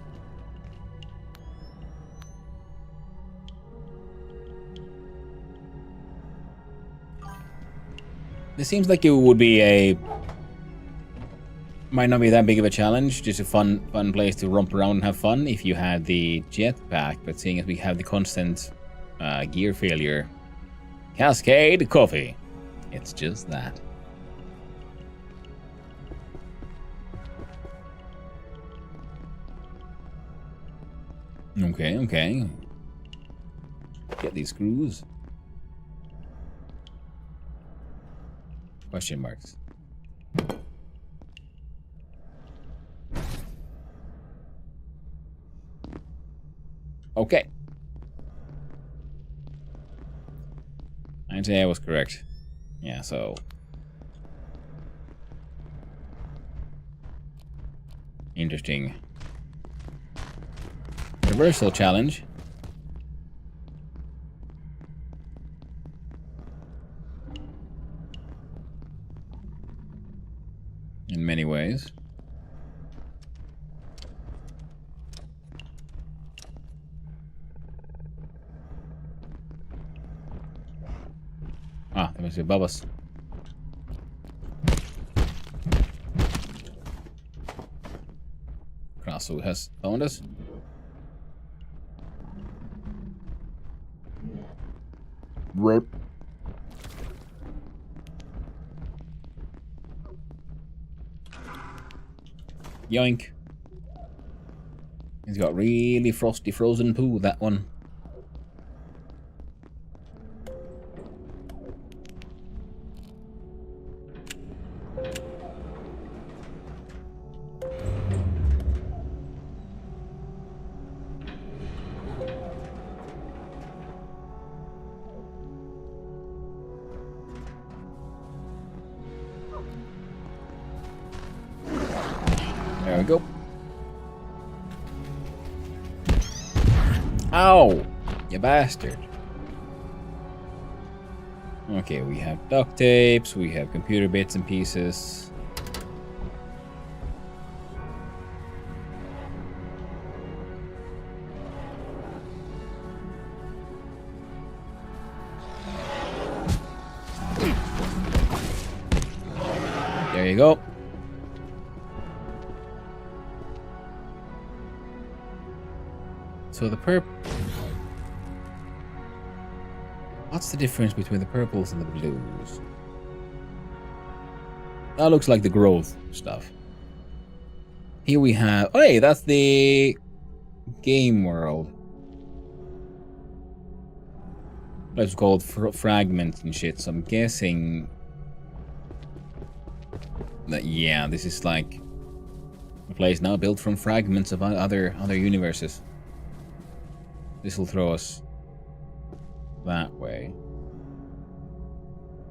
This seems like it would be might not be that big of a challenge, just a fun place to romp around and have fun if you had the jetpack, but seeing as we have the constant gear failure, Cascade Coffee, it's just that. Okay. Get these screws. Question marks. Okay. I'd say I was correct. Yeah, so... Interesting. Reversal challenge. In many ways. Ah, there must be above us. Crosswho has found us. Rip. Yoink. He's got really frosty frozen poo, that one. There we go. Ow! You bastard. Okay, we have duct tapes, we have computer bits and pieces. There you go. So the what's the difference between the purples and the blues? That looks like the growth stuff. Here we have... Oh, hey, that's the game world. That's called fragments and shit, so I'm guessing that, yeah, this is like a place now built from fragments of other universes. This will throw us that way.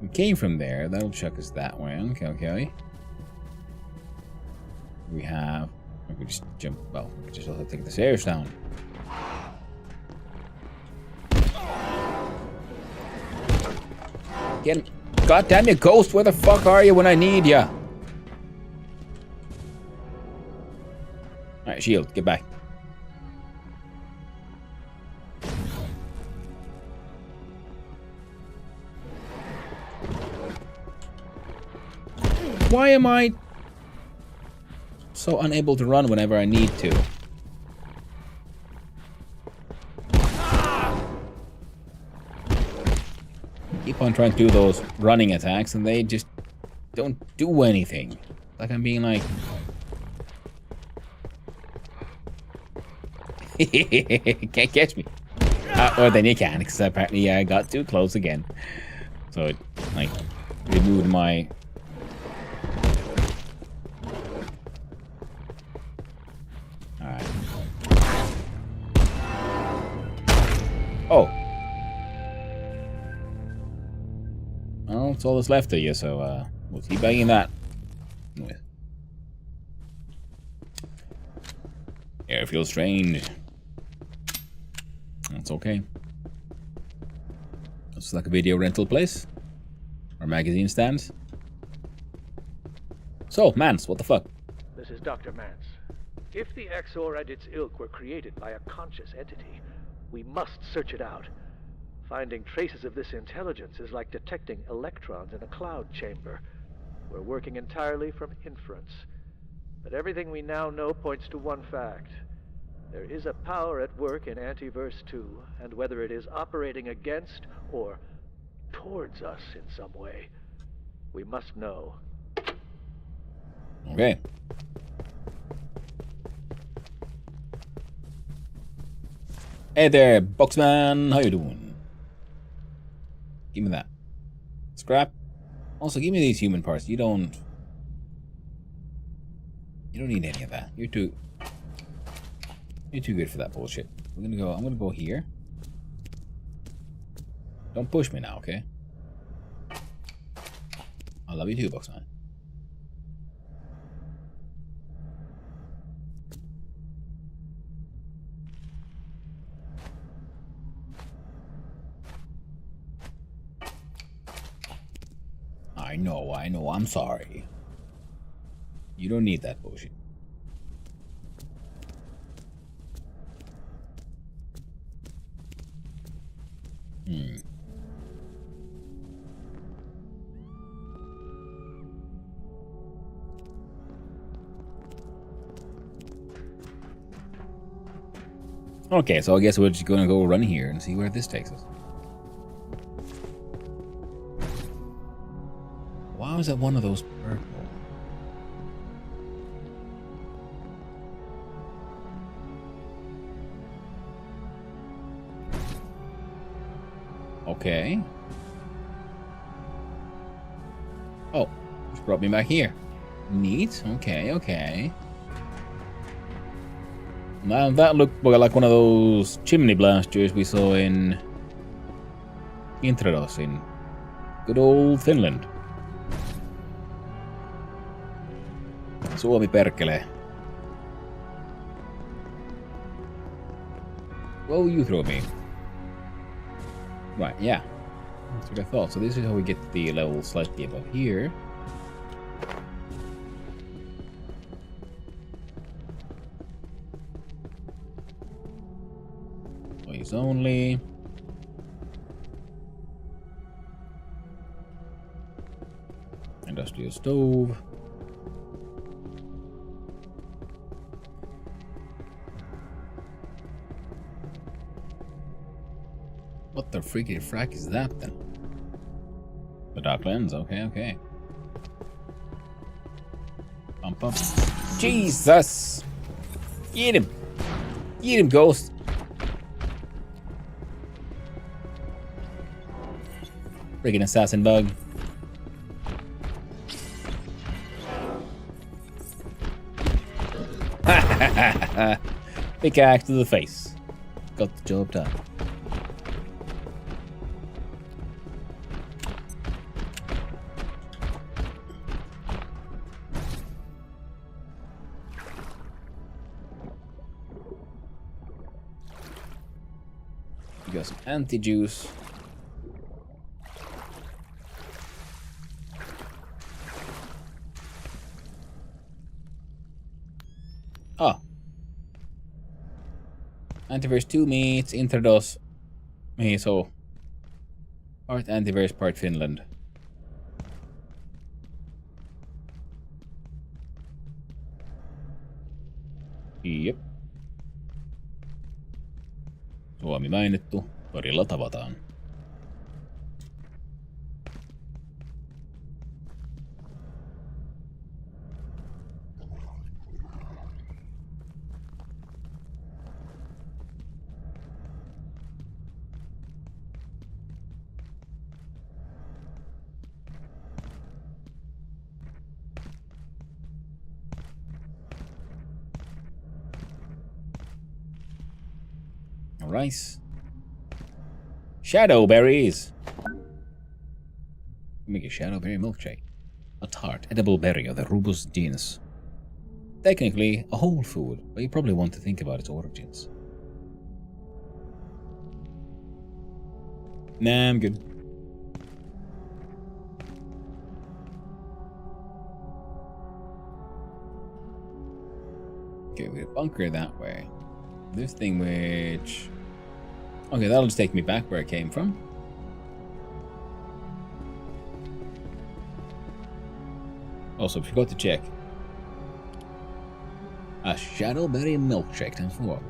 We came from there. That'll chuck us that way. Okay. We have... We could just jump... Well, we could just also take the stairs down. Get him. God damn you, Ghost! Where the fuck are you when I need ya? Alright, shield. Get back. Why am I so unable to run whenever I need to? Keep on trying to do those running attacks and they just don't do anything. Like I'm being like... Can't catch me. Or then you can, because apparently I got too close again. So it, like, removed my... Alright. Oh. Well, it's all that's left of you, so we'll keep banging that. Air feels strange. That's okay. It's like a video rental place. Or magazine stand. So, Mance, what the fuck? This is Dr. Mance. If the Exor and its ilk were created by a conscious entity, we must search it out. Finding traces of this intelligence is like detecting electrons in a cloud chamber. We're working entirely from inference. But everything we now know points to one fact. There is a power at work in Antiverse 2, and whether it is operating against or towards us in some way, we must know. Okay. Hey there, Boxman. How you doing? Give me that. Scrap. Also, give me these human parts. You don't need any of that. You're too good for that bullshit. I'm gonna go here. Don't push me now, okay? I love you too, Boxman. I know, I'm sorry. You don't need that bullshit. Okay, so I guess we're just gonna go run here and see where this takes us. Why was that one of those purple? Okay. Oh, just brought me back here. Neat. Okay. Now that looked like one of those chimney blasters we saw in Intrados in good old Finland. Suomi perkele. What will you throw me? Right, yeah. That's what I thought. So this is how we get the level slightly above here. Please only. Industrial stove. What the freaky frack is that then? The dark lens, okay. Bump up. Jesus! Eat him! Eat him, ghost! Freaking assassin bug. Pickaxe to the face. Got the job done. You got some anti-juice. Oh. Antiverse 2 meets Intrados. So part Antiverse, part Finland. Jep. Suomi mainittu. Torilla tavataan. Rice. Shadow berries. Make a shadowberry milkshake. A tart, edible berry of the rubus genus. Technically, a whole food, but you probably want to think about its origins. Nah, I'm good. Okay, we bunker that way. This thing which... Okay, that'll just take me back where I came from. Also, forgot to check. A shadowberry milkshake times 4.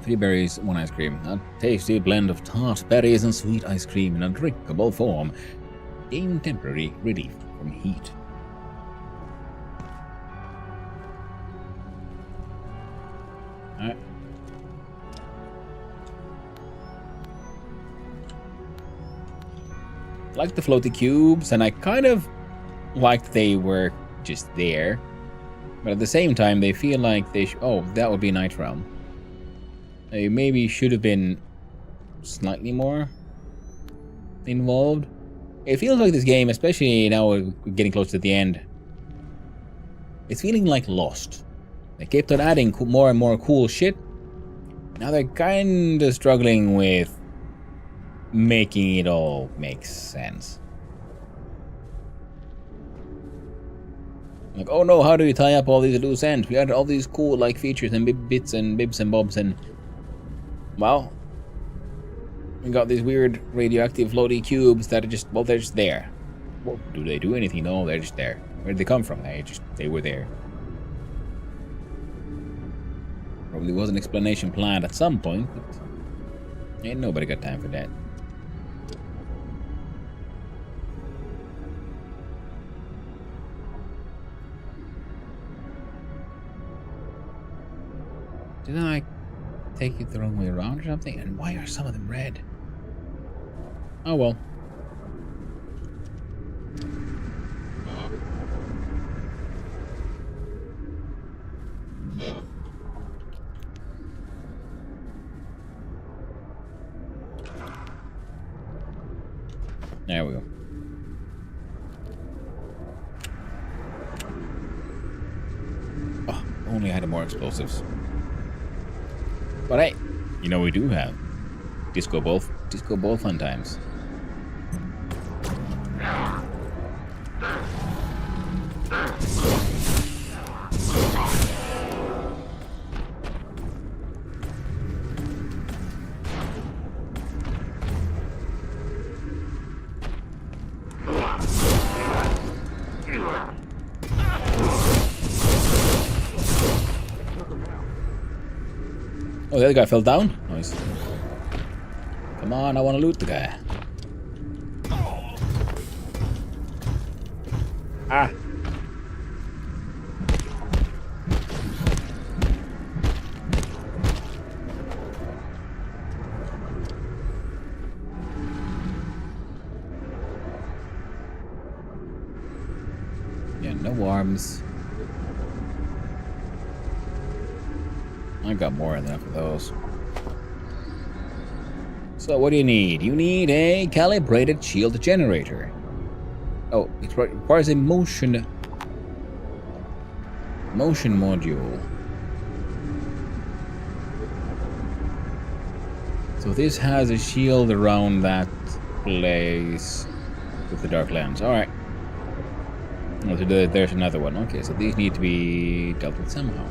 3 berries, 1 ice cream. A tasty blend of tart berries and sweet ice cream in a drinkable form. Gain temporary relief from heat. Alright. Like the floaty cubes, and I kind of liked they were just there. But at the same time, they feel like they oh, that would be Night Realm. They maybe should have been slightly more involved. It feels like this game, especially now we're getting close to the end, it's feeling like Lost. They kept on adding more and more cool shit. Now they're kind of struggling with making it all make sense. Like, oh no, how do we tie up all these loose ends? We had all these cool like features and bits and bibs and bobs, and well, we got these weird radioactive floaty cubes that are just, well, they're just there. Well, do they do anything? No, they're just there. Where did they come from? They were there. Probably was an explanation planned at some point, but ain't nobody got time for that. Did I take it the wrong way around or something? And why are some of them red? Oh well. There we go. Oh, only I had more explosives. But hey, you know we do have disco ball fun times. Oh, the other guy fell down? Nice. Come on, I want to loot the guy. Ah. Yeah, no arms. I got more than enough of those. So what do you need? You need a calibrated shield generator. Oh, it requires a motion module. So this has a shield around that place with the dark lens. Alright. Oh, so there's another one. Okay, so these need to be dealt with somehow.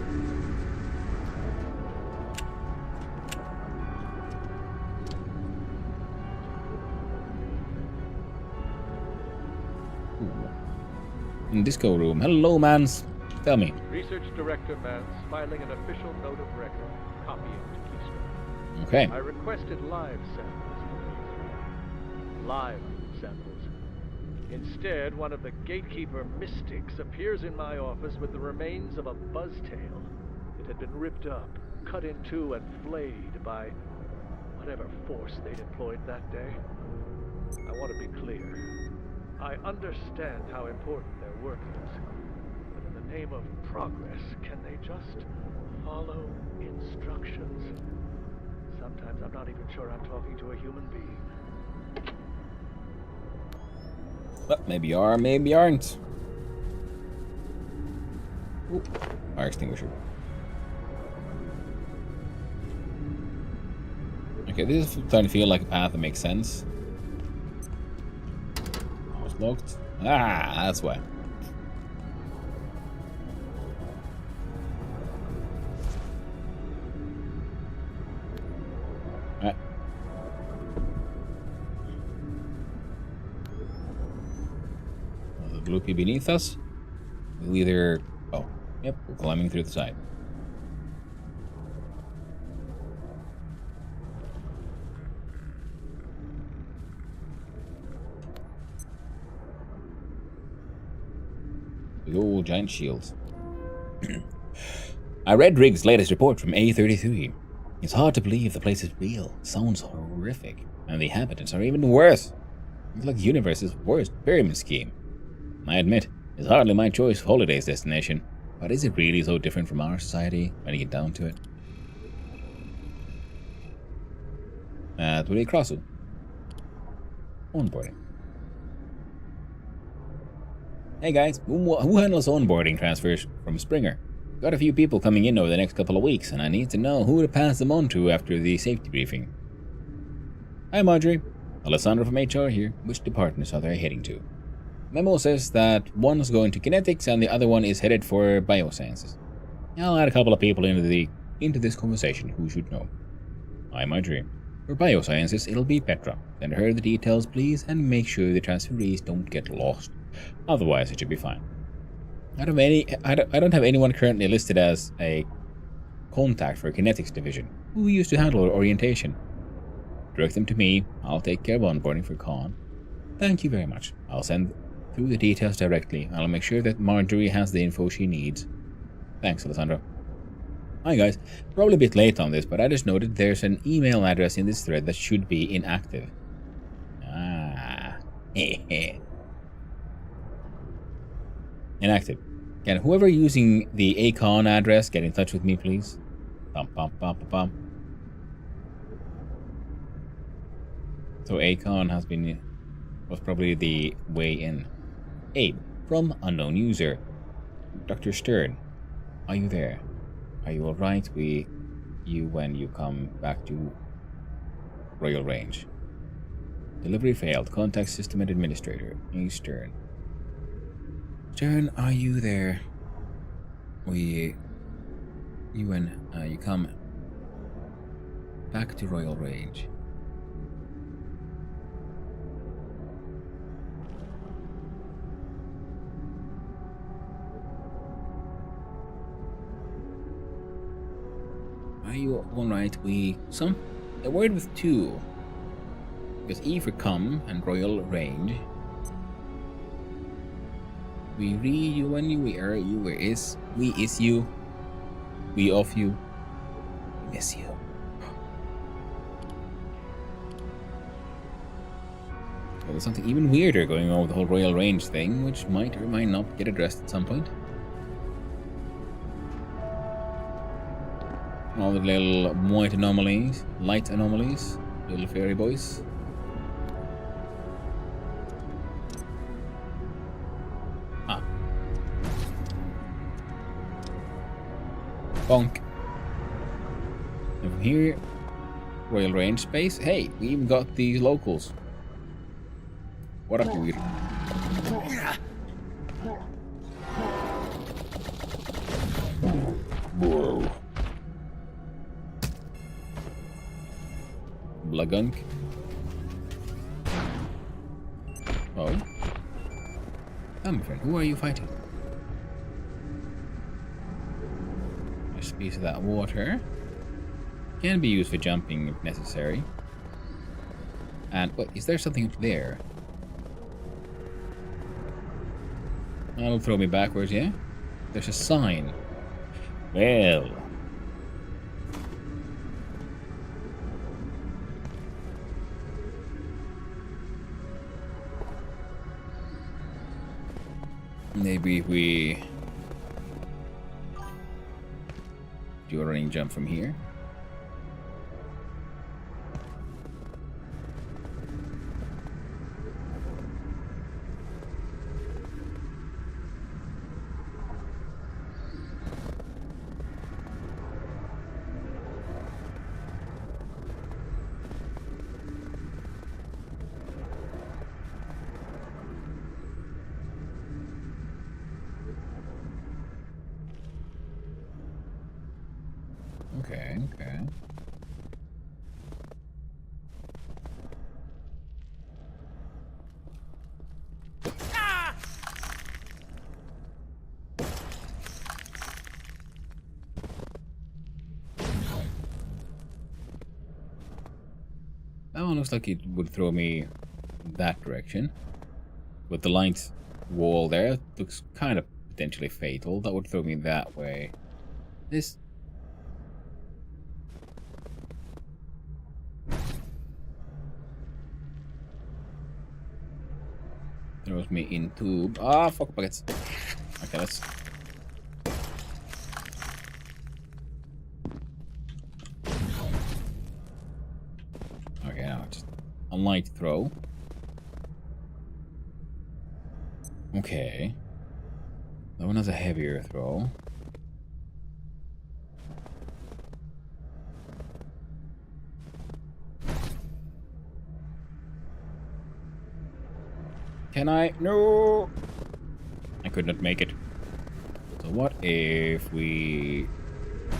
Disco room. Hello, Mans. Tell me. Research Director Mans filing an official note of record, copying to keystroke. Okay. I requested live samples. Live samples. Instead, one of the gatekeeper mystics appears in my office with the remains of a buzztail. It had been ripped up, cut in two, and flayed by whatever force they'd employed that day. I want to be clear. I understand how important their work is, but in the name of progress, can they just follow instructions? Sometimes I'm not even sure I'm talking to a human being. Well, maybe you are, maybe you aren't. Ooh, fire extinguisher. Okay, this is starting to feel like a path that makes sense. Oh, it's locked. Ah, that's why. Alright. The gloopy beneath us. We'll either... Oh, yep, we're climbing through the side. The old giant shields. I read Riggs' latest report from A33. It's hard to believe the place is real. Sounds horrific. And the inhabitants are even worse. It's like the universe's worst pyramid scheme. I admit, it's hardly my choice of holiday's destination. But is it really so different from our society when you get down to it? Today cross onboarding. Hey guys, who handles onboarding transfers from Springer? Got a few people coming in over the next couple of weeks, and I need to know who to pass them on to after the safety briefing. Hi Marjorie, Alessandro from HR here. Which departments are they heading to? Memo says that one's going to kinetics and the other one is headed for biosciences. I'll add a couple of people into this conversation who should know. Hi Marjorie. For biosciences, it'll be Petra. Send her the details, please, and make sure the transferees don't get lost. Otherwise, it should be fine. I don't have anyone currently listed as a contact for kinetics division. Who used to handle orientation? Direct them to me. I'll take care of onboarding for Khan. Thank you very much. I'll send through the details directly. I'll make sure that Marjorie has the info she needs. Thanks, Alessandro. Hi guys, probably a bit late on this, but I just noted there's an email address in this thread that should be inactive. Ah, inactive. Can whoever using the Acon address get in touch with me, please? Bum, bum, bum, bum, bum. So Acon was probably the way in. Abe, from unknown user. Dr. Stern, are you there? Are you alright with you when you come back to Royal Range? Delivery failed. Contact system administrator. Hey, Stern. Stern, are you there? You come back to Royal Range. Are you alright? A word with two. Because E for come and Royal Range. We re you when you, we are you, where is, we is you. We off you. We miss you. Well, there's something even weirder going on with the whole Royal Range thing, which might or might not get addressed at some point. All the little white anomalies, light anomalies, little fairy boys. Ah. Bonk. And from here, Royal Range space. Hey, we even got these locals. What up, dude? Whoa. Blagunk. Oh. My friend, who are you fighting? There's a piece of that water. Can be used for jumping if necessary. And wait, is there something up there? That'll throw me backwards, yeah? There's a sign. Well. Maybe if we do a running jump from here. Okay, okay. That one looks like it would throw me that direction. With the light wall there, it looks kind of potentially fatal. That would throw me that way. This... throws me in tube. Ah, fuck buckets. Okay, let's... okay, now just a light throw. Okay. That one has a heavier throw. Can I? No! I could not make it. So what if we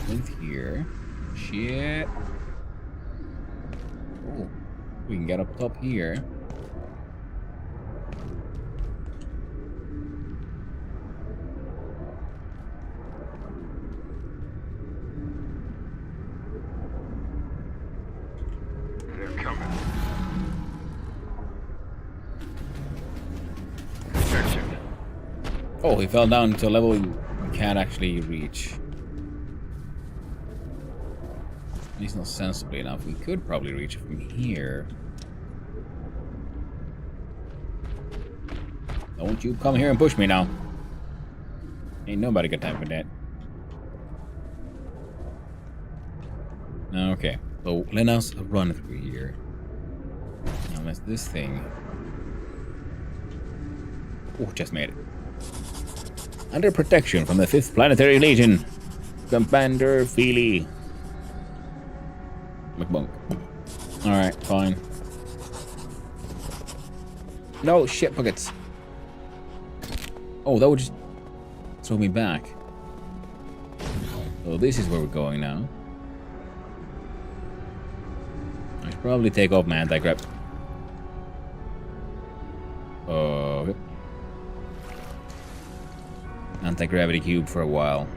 went here? Shit. Oh, we can get up top here. They're coming. Oh, he fell down to a level we can't actually reach. At least not sensibly enough. We could probably reach it from here. Don't you come here and push me now. Ain't nobody got time for that. Okay, so let us run through here. Now that's this thing. Oh, just made it. Under protection from the 5th Planetary Legion, Commander Feely. McBunk. Alright, fine. No, shit buckets. Oh, that would just throw me back. So this is where we're going now. I should probably take off my anti-grab. Okay. Anti-gravity cube for a while.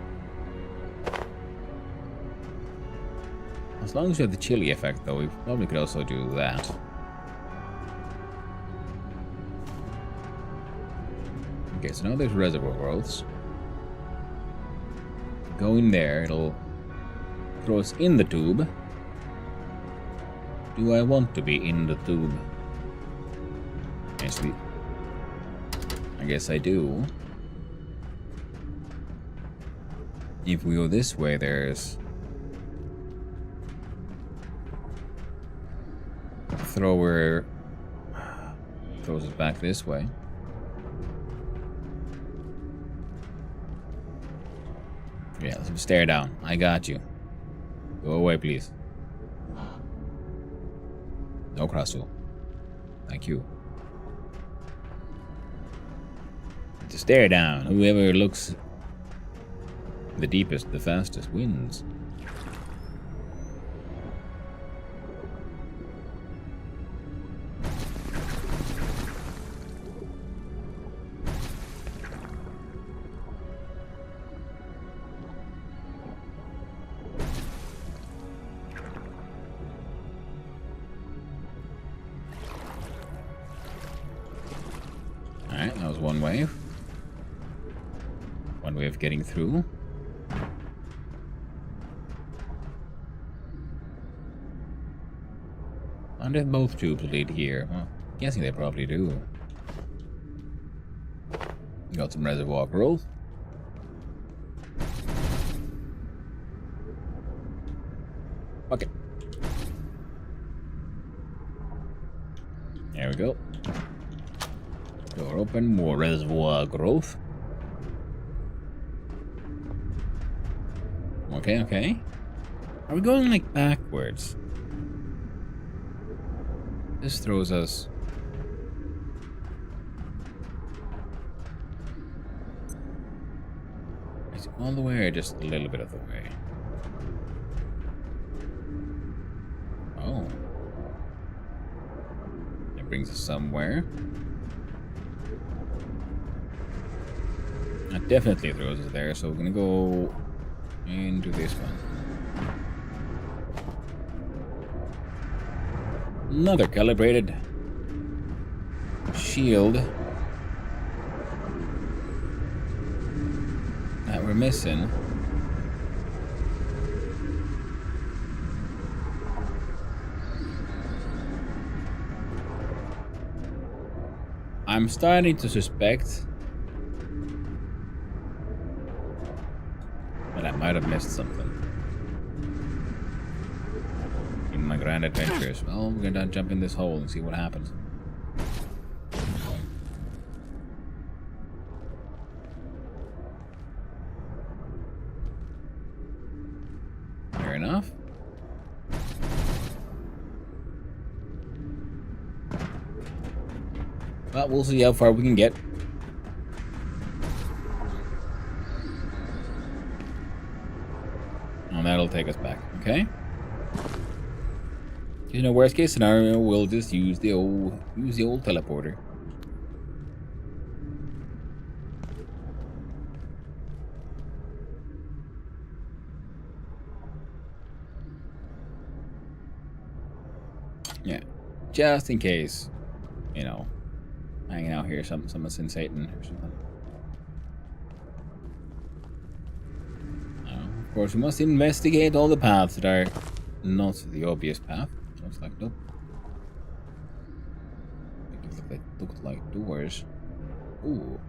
As long as you have the chili effect, though, we probably could also do that. Okay, so now there's reservoir growths. Go in there, it'll throw us in the tube. Do I want to be in the tube? Actually, I guess I do. If we go this way, there's a thrower. Throws us back this way. Yeah, let's stare down. I got you. Go away, please. No crossful. Thank you. Just stare down. Whoever looks the deepest, the fastest wins. Alright, that was one wave. One way of getting through. I wonder if both tubes lead here. Well, guessing they probably do. Got some reservoir growth. Okay. There we go. Door open, more reservoir growth. Okay, okay. Are we going like backwards? This throws us. Is it all the way or just a little bit of the way? brings us somewhere. That definitely throws us there, so we're gonna go into this one. Another calibrated shield that we're missing. I'm starting to suspect that I might have missed something in my grand adventures. Well, we're gonna jump in this hole and see what happens. Fair enough. But we'll see how far we can get. And that'll take us back, okay? You know, worst case scenario, we'll just use the old teleporter. Yeah, just in case, you know, hanging out here, someone's in Satan or something. Of course, we must investigate all the paths that are not the obvious path. Looks like nope. It looked like doors. Ooh.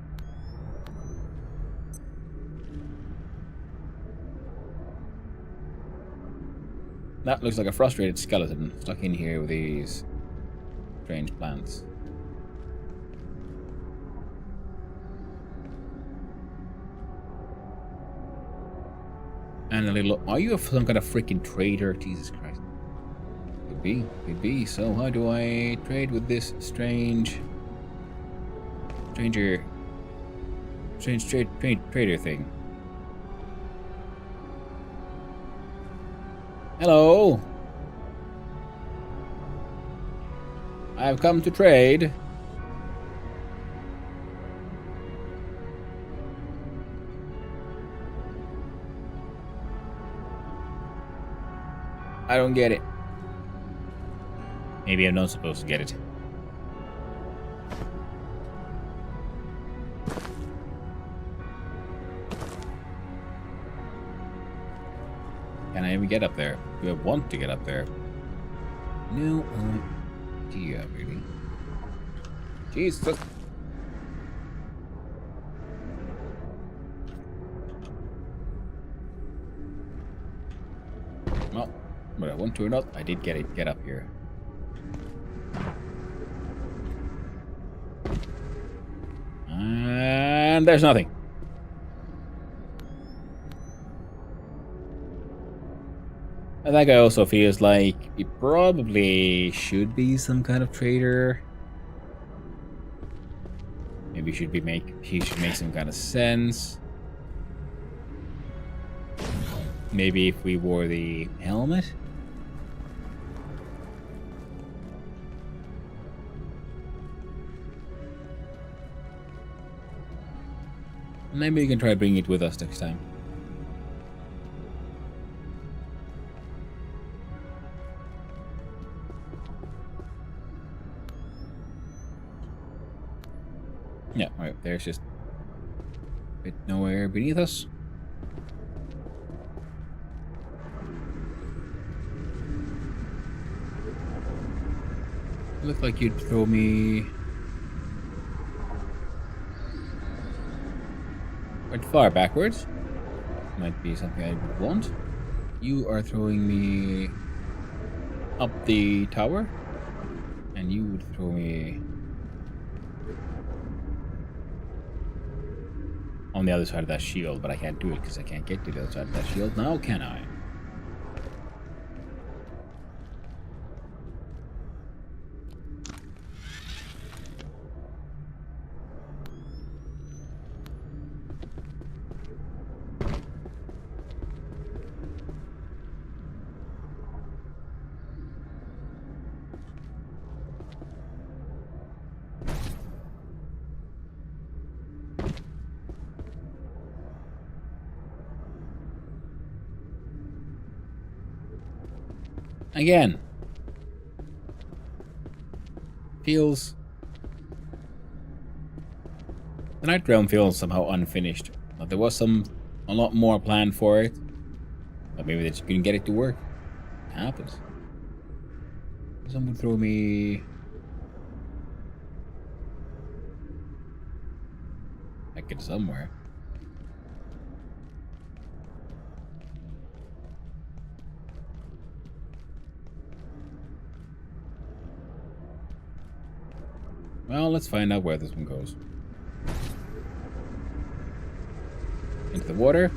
That looks like a frustrated skeleton stuck in here with these strange plants. And a little... Are you some kind of freaking trader? Jesus Christ. Could be. Could be. So how do I trade with this strange trader thing? Hello. I have come to trade. I don't get it. Maybe I'm not supposed to get it. Can I even get up there? Do I want to get up there? No idea, really. Jesus. Well, whether I want to or not, I did get up here. And there's nothing. And that guy also feels like he probably should be some kind of trader. Maybe he should make some kind of sense. Maybe if we wore the helmet. Maybe we can try bringing it with us next time. Yeah, right, there's just a bit nowhere beneath us. Look like you'd throw me quite far backwards. Might be something I would want. You are throwing me up the tower, and you would throw me on the other side of that shield, but I can't do it because I can't get to the other side of that shield now, can I? Again. Feels... The night realm feels somehow unfinished. But there was a lot more planned for it. But maybe they just couldn't get it to work. It happens. Someone throw me... back in somewhere. Well, let's find out where this one goes. Into the water?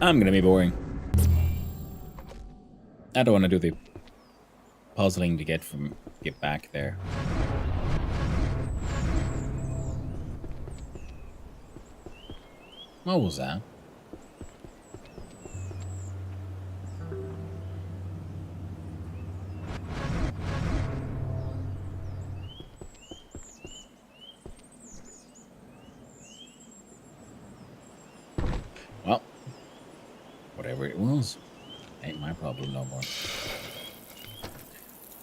I'm gonna be boring. I don't want to do the puzzling to get back there. What was that? Well, whatever it was, ain't my problem no more.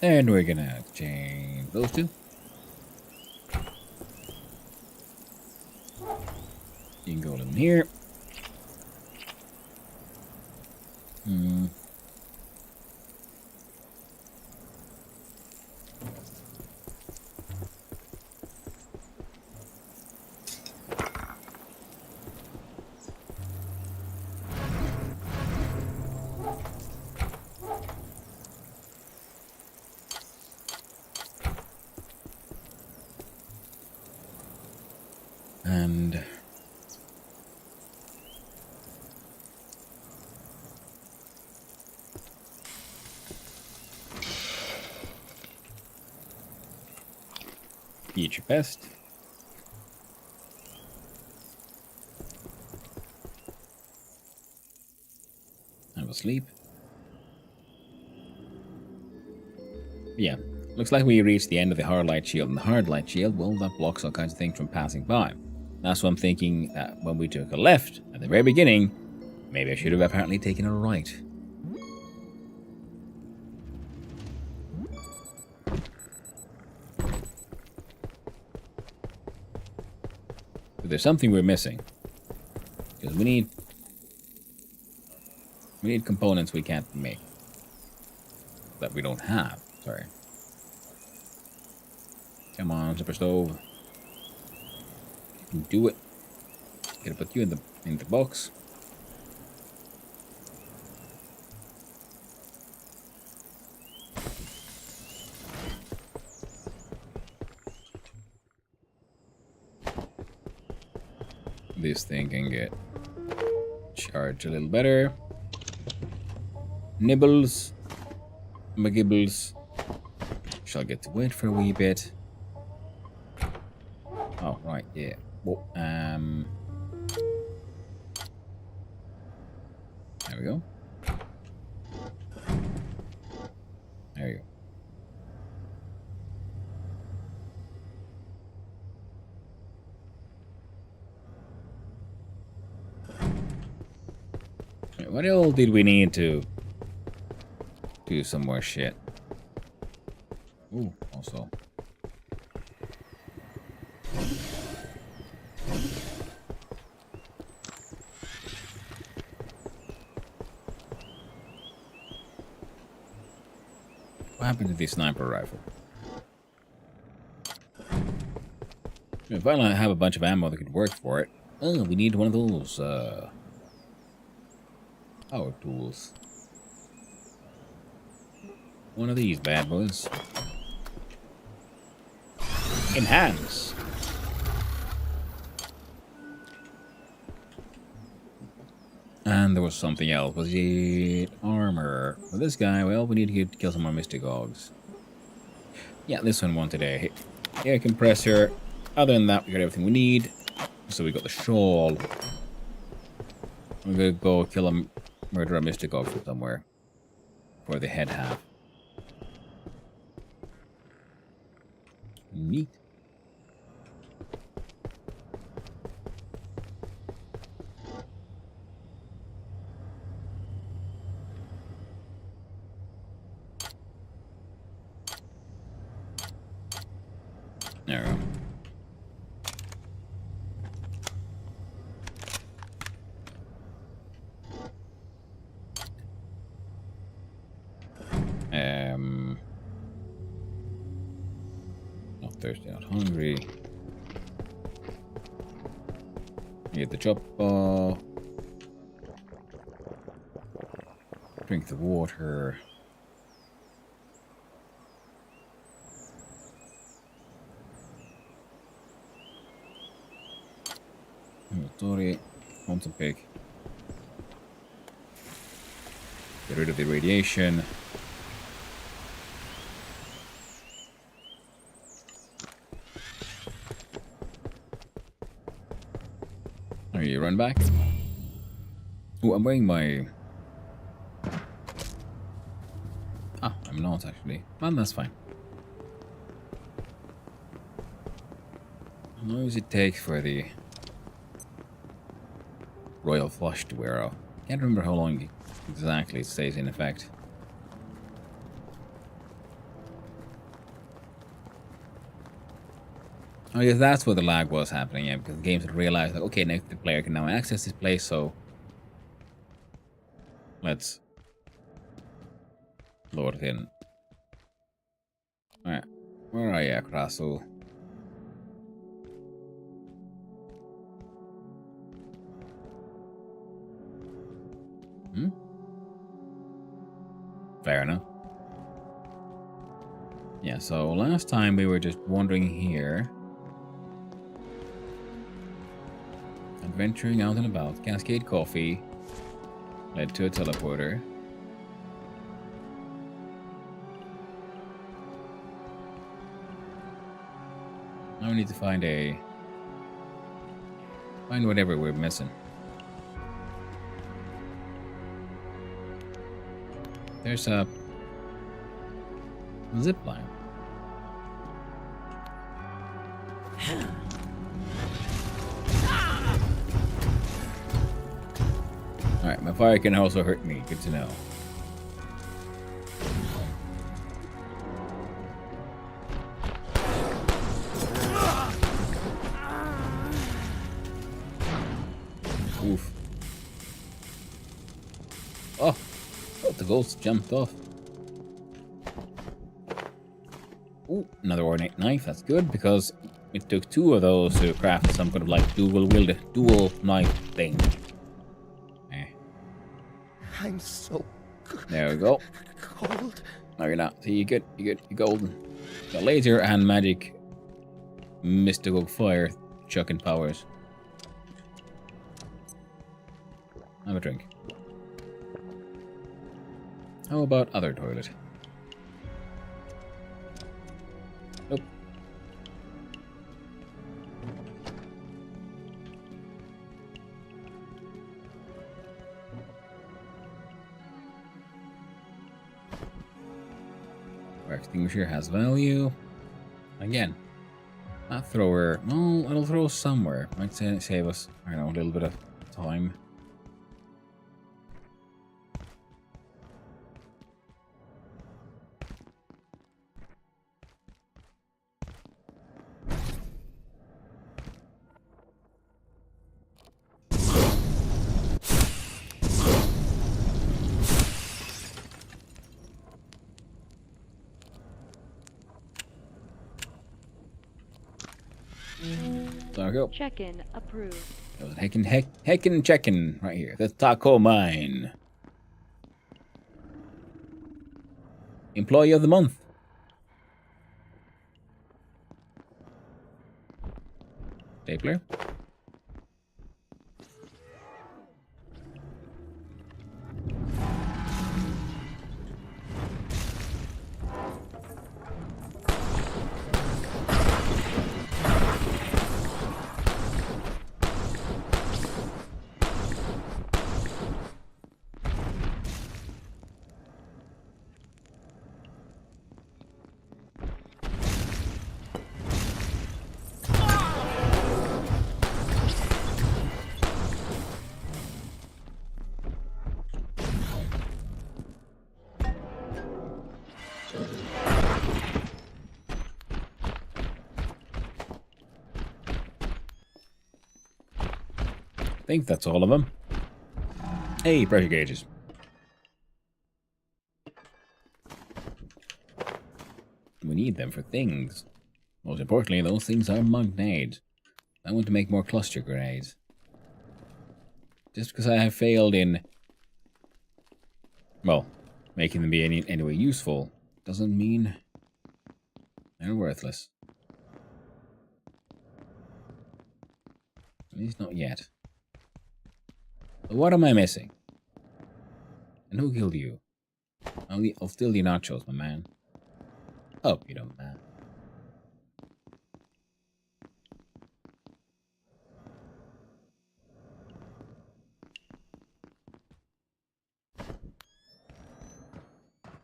And we're gonna change those two. You can go in here. And eat your best. Have a sleep. Yeah, looks like we reached the end of the hard light shield, and the hard light shield, well, that blocks all kinds of things from passing by. That's what I'm thinking, that when we took a left at the very beginning, maybe I should have apparently taken a right. But there's something we're missing. Because we need components we can't make. That we don't have, sorry. Come on, super stove. You can do it. Gotta put you in the box. This thing can get charged a little better. Nibbles, McGibbles. Shall get to wait for a wee bit. Oh, right, yeah. Well, there we go. There you go. What else did we need to do some more shit? Ooh, also. What happened to the sniper rifle? If I don't have a bunch of ammo that could work for it. Oh, we need one of those, power tools. One of these bad boys. Enhance. And there was something else. Was it armor? For this guy, well, we need to kill some more Mysticogs. Yeah, this one won today. Air compressor. Other than that, we got everything we need. So we got the shawl. I'm gonna go kill a murder a Mysticog from somewhere. For the head half. Neat. There we go. Not thirsty, not hungry. Get the chopper. Drink the water. Sorry, want some pig. Get rid of the radiation. Are you run back? Oh, I'm wearing my... Ah, I'm not actually. Well, that's fine. How long does it take for the Royal Flush to wear off? Can't remember how long exactly it stays in effect. I guess that's where the lag was happening, yeah, because the games had realized, like, okay, now the player can now access this place, so let's load it in. Alright, where are you, Krasu? Fair enough. Yeah, so last time we were just wandering here. Adventuring out and about. Cascade Coffee led to a teleporter. Now we need to find whatever we're missing. There's a zip line. Alright, my fire can also hurt me. Good to know. Oof. Oh, the ghost jumped off. Ooh, another ornate knife. That's good because it took 2 of those to craft some kind of like dual knife thing. I'm so there we go. cold. No, you're not. See, you're golden. Got laser and magic mystical fire chucking powers. Have a drink. How about other toilet? Nope. Fire extinguisher has value. Again, that thrower. No, it'll throw somewhere. Might save us, I don't know, a little bit of time. There we go. Check-in approved. That was heckin' checkin' right here. The taco mine. Employee of the month. Stapler. think that's all of them. Hey, pressure gauges. We need them for things. Most importantly, those things are magnades. I want to make more cluster grenades. Just because I have failed in, well, making them be any way useful, doesn't mean they're worthless. At least not yet. But what am I missing? And who killed you? I'll steal the nachos, my man. Oh, you don't, man.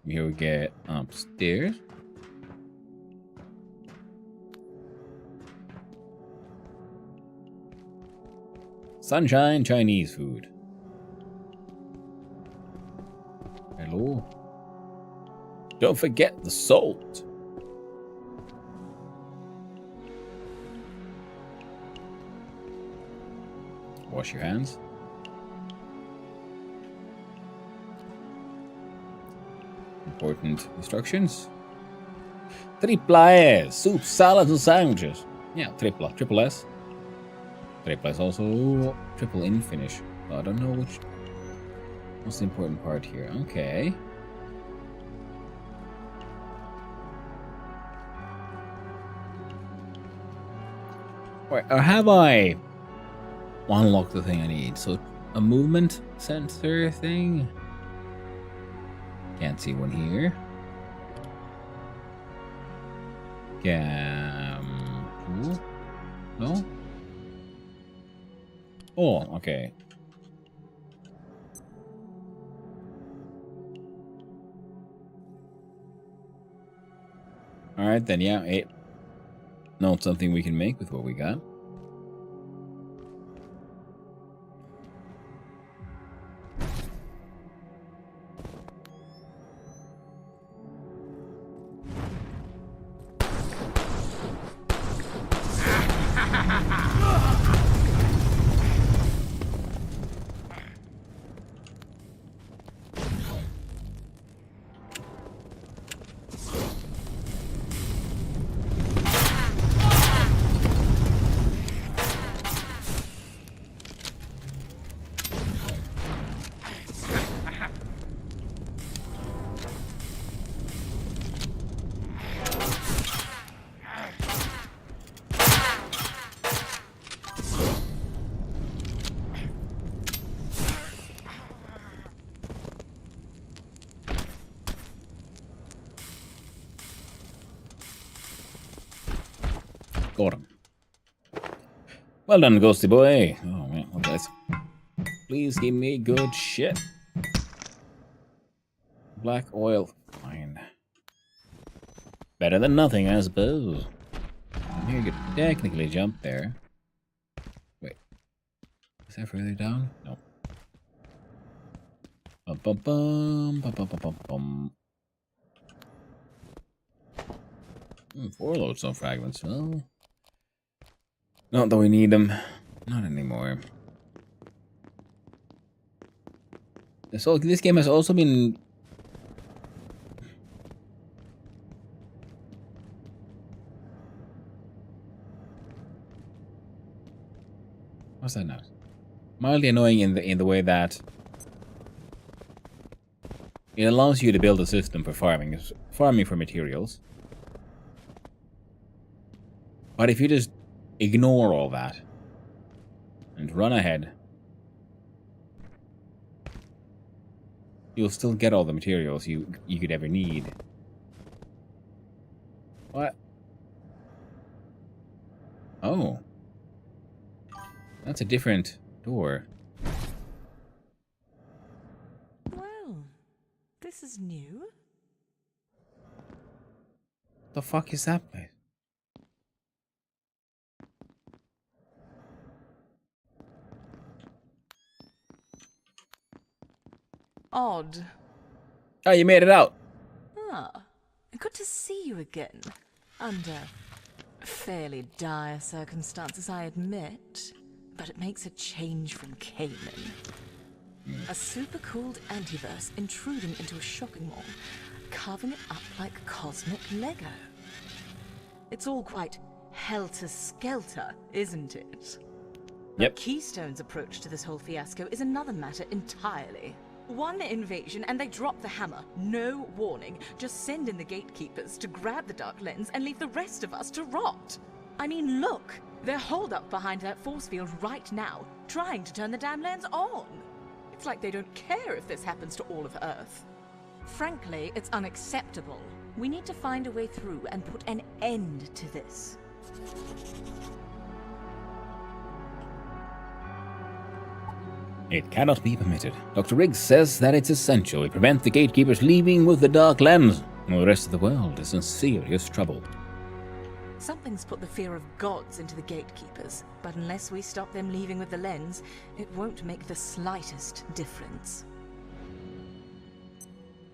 Here we get upstairs. Sunshine Chinese food. Hello. Don't forget the salt. Wash your hands. Important instructions. Triple S. Soup, salads, and sandwiches. Yeah, triple S. Triple S also triple in finish. I don't know what's the important part here. Okay. Wait, or have I unlocked the thing I need? So a movement sensor thing? Can't see one here. Ooh. No? Oh, okay. Alright then, yeah, it. No, it's something we can make with what we got. Got him. Well done, ghosty boy. Oh man, okay. Please give me good shit. Black oil. Fine. Better than nothing, I suppose. Here you could technically jump there. Wait. Is that further down? No. Bum bum bum bum bum bum bum. 4 lodestone fragments. Well, not that we need them. Not anymore. So this game has also been... What's that now? Mildly annoying in the way that it allows you to build a system for farming for materials. But if you just ignore all that and run ahead, you'll still get all the materials you could ever need. What? Oh. That's a different door. Well, this is new. The fuck is that place? Odd. Oh, you made it out. Ah, good to see you again. Under fairly dire circumstances, I admit. but it makes a change from Canaan. A super-cooled antiverse intruding into a shopping mall, carving it up like cosmic Lego. It's all quite helter-skelter, isn't it? Yep. Keystone's approach to this whole fiasco is another matter entirely. One invasion and they drop the hammer. No warning. Just send in the gatekeepers to grab the Dark Lens and leave the rest of us to rot. I mean, look. They're holed up behind that force field right now, trying to turn the damn lens on. It's like they don't care if this happens to all of Earth. Frankly, it's unacceptable. We need to find a way through and put an end to this. It cannot be permitted. Dr. Riggs says that it's essential we prevent the gatekeepers leaving with the Dark Lens, while the rest of the world is in serious trouble. Something's put the fear of gods into the gatekeepers, but unless we stop them leaving with the lens, it won't make the slightest difference.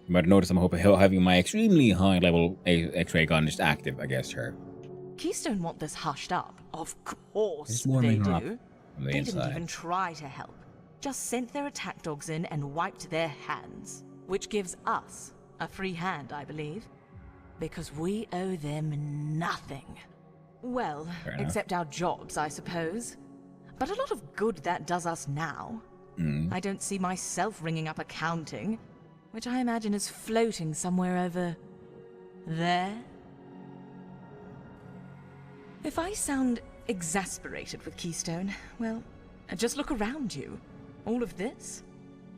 You might notice I'm having my extremely high level X-ray gun just active, I guess, sure. Keystone want this hushed up. Of course Just they warming her up do. from the They inside. didn't even try to help. Just sent their attack dogs in and wiped their hands. Which gives us a free hand, I believe. Because we owe them nothing. Well, except our jobs, I suppose. But a lot of good that does us now. I don't see myself ringing up accounting, which I imagine is floating somewhere over there. If I sound exasperated with Keystone, well, just look around you. All of this,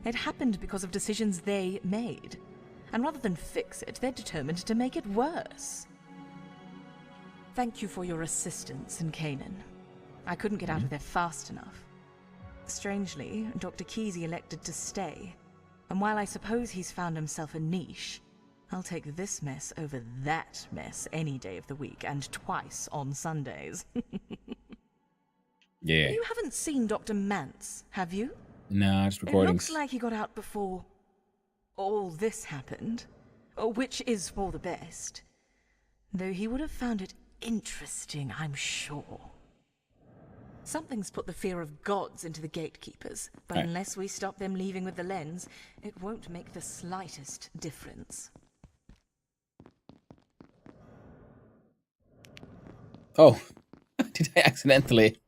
it happened because of decisions they made. And rather than fix it, they're determined to make it worse. Thank you for your assistance in Canaan. I couldn't get out of there fast enough. Strangely, Dr. Kesey elected to stay. And while I suppose he's found himself a niche, I'll take this mess over that mess any day of the week, and twice on Sundays. Yeah. You haven't seen Dr. Mance, have you? Nah, just It recording. looks like he got out before all this happened, which is for the best. Though he would have found it interesting, I'm sure. Something's put the fear of gods into the gatekeepers, but unless we stop them leaving with the lens, it won't make the slightest difference. Oh, did I accidentally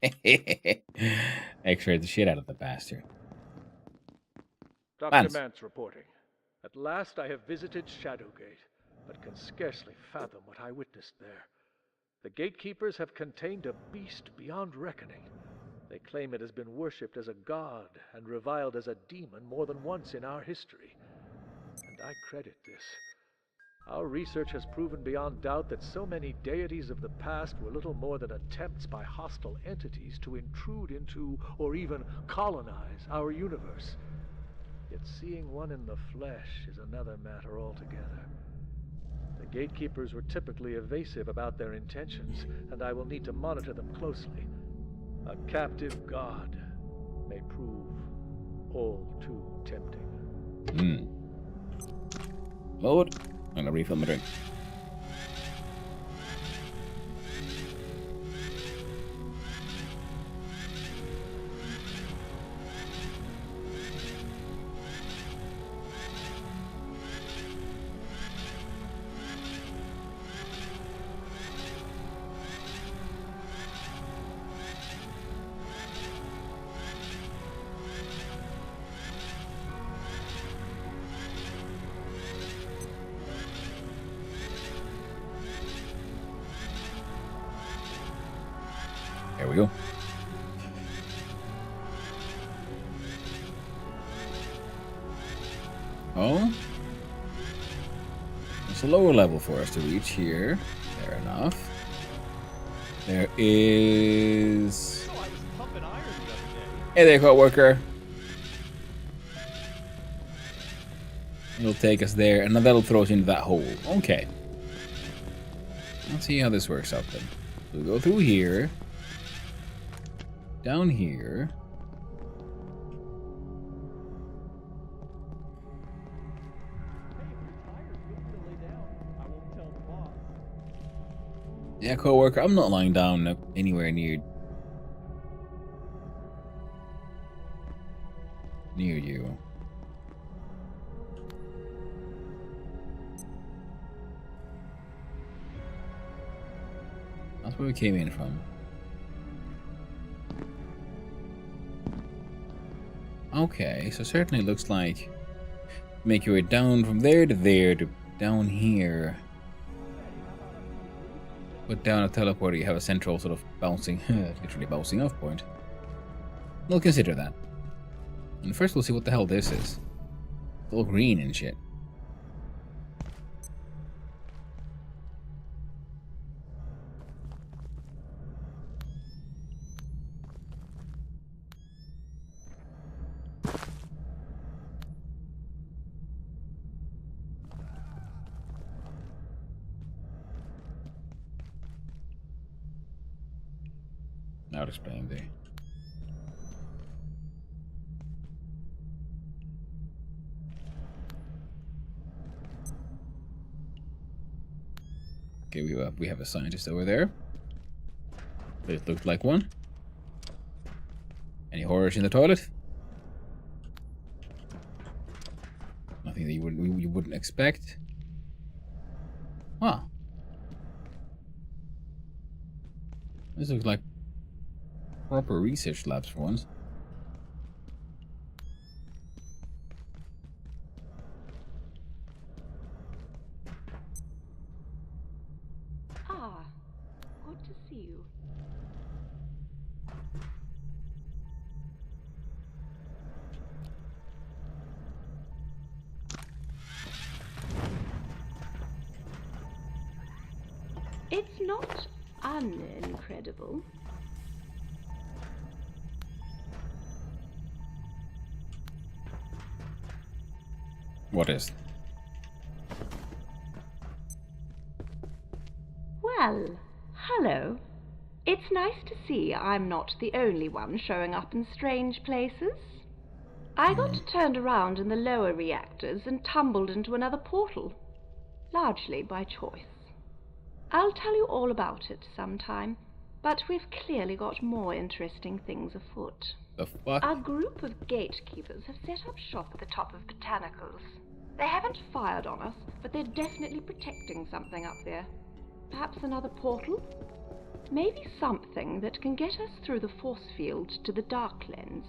X-rayed the shit out of the bastard? Dr. Mance reporting. At last I have visited Shadowgate, but can scarcely fathom what I witnessed there. The gatekeepers have contained a beast beyond reckoning. They claim it has been worshipped as a god and reviled as a demon more than once in our history. And I credit this. Our research has proven beyond doubt that so many deities of the past were little more than attempts by hostile entities to intrude into or even colonize our universe. Yet seeing one in the flesh is another matter altogether. The gatekeepers were typically evasive about their intentions, and I will need to monitor them closely. A captive god may prove all too tempting. Lord, I'm gonna refill my drink. There we go. Oh. It's a lower level for us to reach here. Fair enough. There is... Hey there, co-worker. It'll take us there, and then that'll throw us into that hole. Okay. Let's see how this works out then. We'll go through here. Down here. Yeah, co-worker, I'm not lying down anywhere near near you. That's where we came in from. Okay, so certainly looks like make your way down from there to down here. Put down a teleporter, you have a central sort of bouncing, literally bouncing off point. We'll consider that. And first we'll see what the hell this is. It's all green and shit. Not explaining there. Okay, we have a scientist over there. It looked like one. Any horrors in the toilet? Nothing that you wouldn't expect. Wow. This looks like proper research labs for once. Ah, good to see you. It's not unincredible. What is? Well, hello. It's nice to see I'm not the only one showing up in strange places. I got turned around in the lower reactors and tumbled into another portal, largely by choice. I'll tell you all about it sometime, but we've clearly got more interesting things afoot. The fuck? A group of gatekeepers have set up shop at the top of Botanicals. They haven't fired on us, but they're definitely protecting something up there. Perhaps another portal? Maybe something that can get us through the force field to the Dark Lens.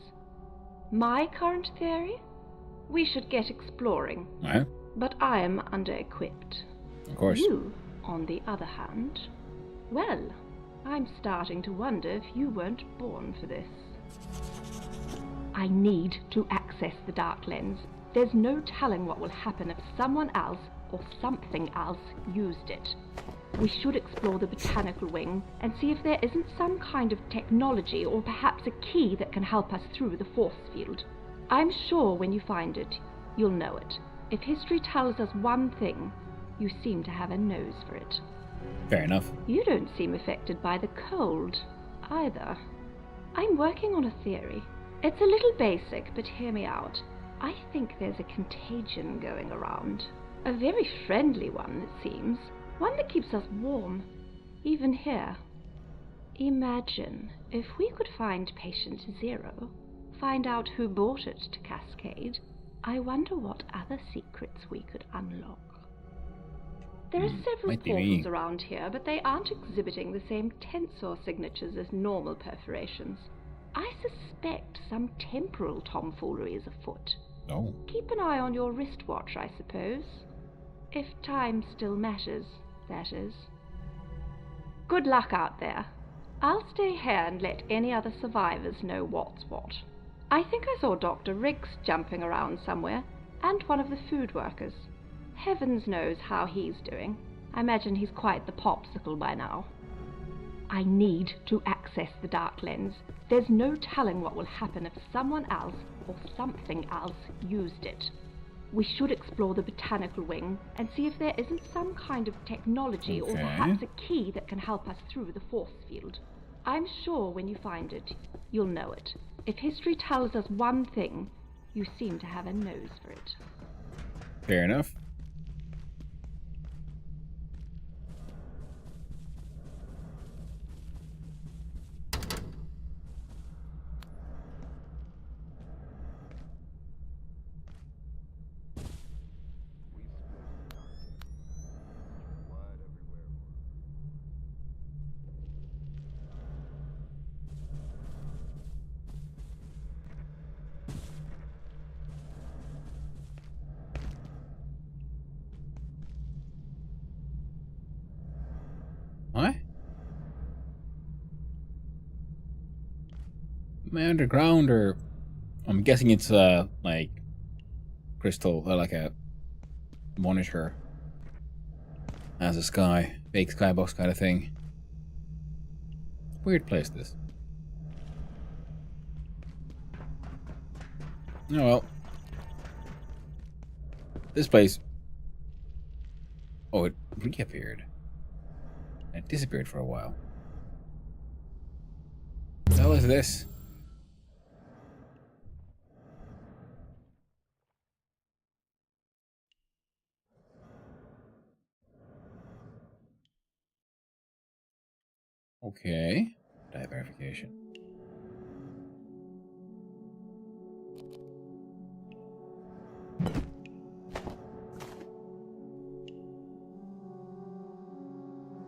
My current theory? We should get exploring. Right. But I am under-equipped. Of course. You, on the other hand, well, I'm starting to wonder if you weren't born for this. I need to access the Dark Lens. There's no telling what will happen if someone else or something else used it. We should explore the botanical wing and see if there isn't some kind of technology or perhaps a key that can help us through the force field. I'm sure when you find it, you'll know it. If history tells us one thing, you seem to have a nose for it. Fair enough. You don't seem affected by the cold, either. I'm working on a theory. It's a little basic, but hear me out. I think there's a contagion going around. A very friendly one, it seems. One that keeps us warm, even here. Imagine if we could find patient 0, find out who brought it to Cascade. I wonder what other secrets we could unlock. There are several portals around here, but they aren't exhibiting the same tensor signatures as normal perforations. I suspect some temporal tomfoolery is afoot. Oh. Keep an eye on your wristwatch, I suppose. If time still matters, that is. Good luck out there. I'll stay here and let any other survivors know what's what. I think I saw Dr. Riggs jumping around somewhere, and one of the food workers. Heavens knows how he's doing. I imagine he's quite the popsicle by now. I need to access the Dark Lens. There's no telling what will happen if someone else or something else used it. We should explore the botanical wing and see if there isn't some kind of technology or perhaps a key that can help us through the force field. I'm sure when you find it, you'll know it. If history tells us one thing, you seem to have a nose for it. Fair enough. Am I underground or... I'm guessing it's like crystal, like a monitor as a sky, fake skybox kind of thing. Weird place this. Oh well. This place... Oh, it reappeared. It disappeared for a while. What the hell is this? Okay. Dive verification.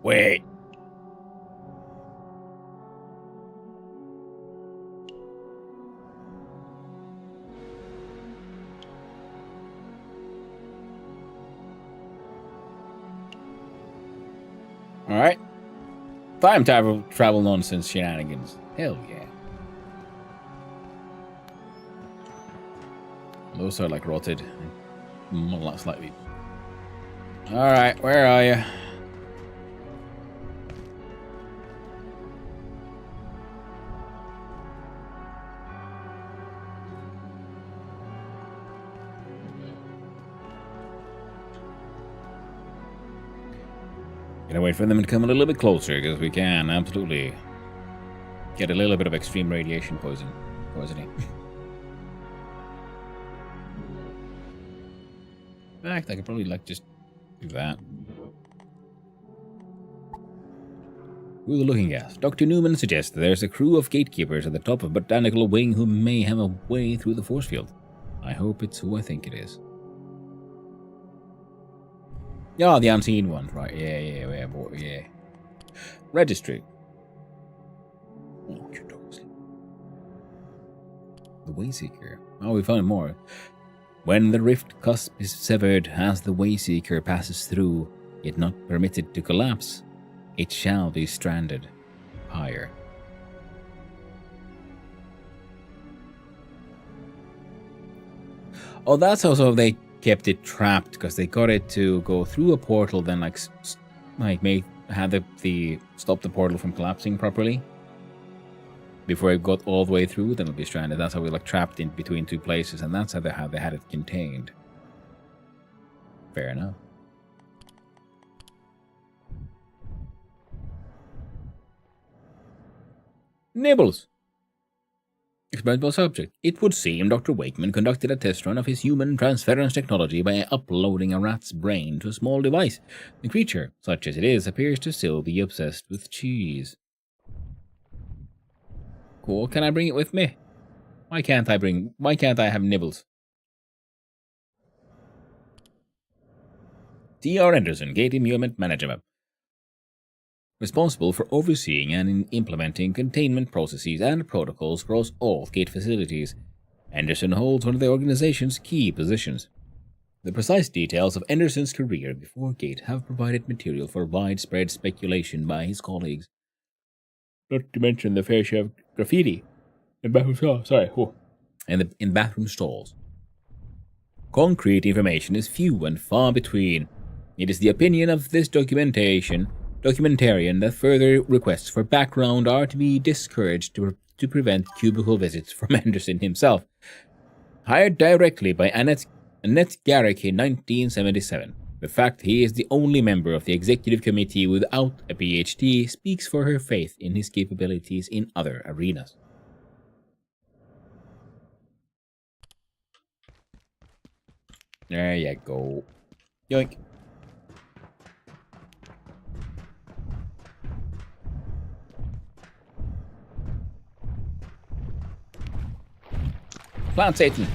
Wait. Alright. Time travel nonsense shenanigans. Hell yeah. Those are like rotted. Slightly. Alright, where are you? Gotta wait for them to come a little bit closer, because we can absolutely get a little bit of extreme radiation poisoning. In fact, I could probably just do that. Who are they looking at? Dr. Newman suggests that there's a crew of gatekeepers at the top of Botanical Wing who may have a way through the force field. I hope it's who I think it is. Yeah, the unseen one. Right, yeah. Registry. The Wayseeker. Oh, we found more. When the rift cusp is severed as the Wayseeker passes through, yet not permitted to collapse, it shall be stranded higher. Oh, that's also they kept it trapped because they got it to go through a portal, then stop the portal from collapsing properly before it got all the way through. Then it'll be stranded. That's how we trapped in between two places, and that's how they had it contained. Fair enough. Nibbles. Experimental subject. It would seem Dr. Wakeman conducted a test run of his human transference technology by uploading a rat's brain to a small device. The creature, such as it is, appears to still be obsessed with cheese. Cool. Can I bring it with me? Why can't I have Nibbles? T.R. Anderson, Gate Immunity Manager. Responsible for overseeing and implementing containment processes and protocols across all Gate facilities. Anderson holds one of the organization's key positions. The precise details of Anderson's career before Gate have provided material for widespread speculation by his colleagues. Not to mention the fair share of graffiti in bathroom stalls. In bathroom stalls. Concrete information is few and far between. It is the opinion of this documentarian that further requests for background are to be discouraged to prevent cubicle visits from Anderson himself. Hired directly by Annette Garrick in 1977, the fact he is the only member of the executive committee without a PhD speaks for her faith in his capabilities in other arenas. There you go. Yoink. Plant Satan.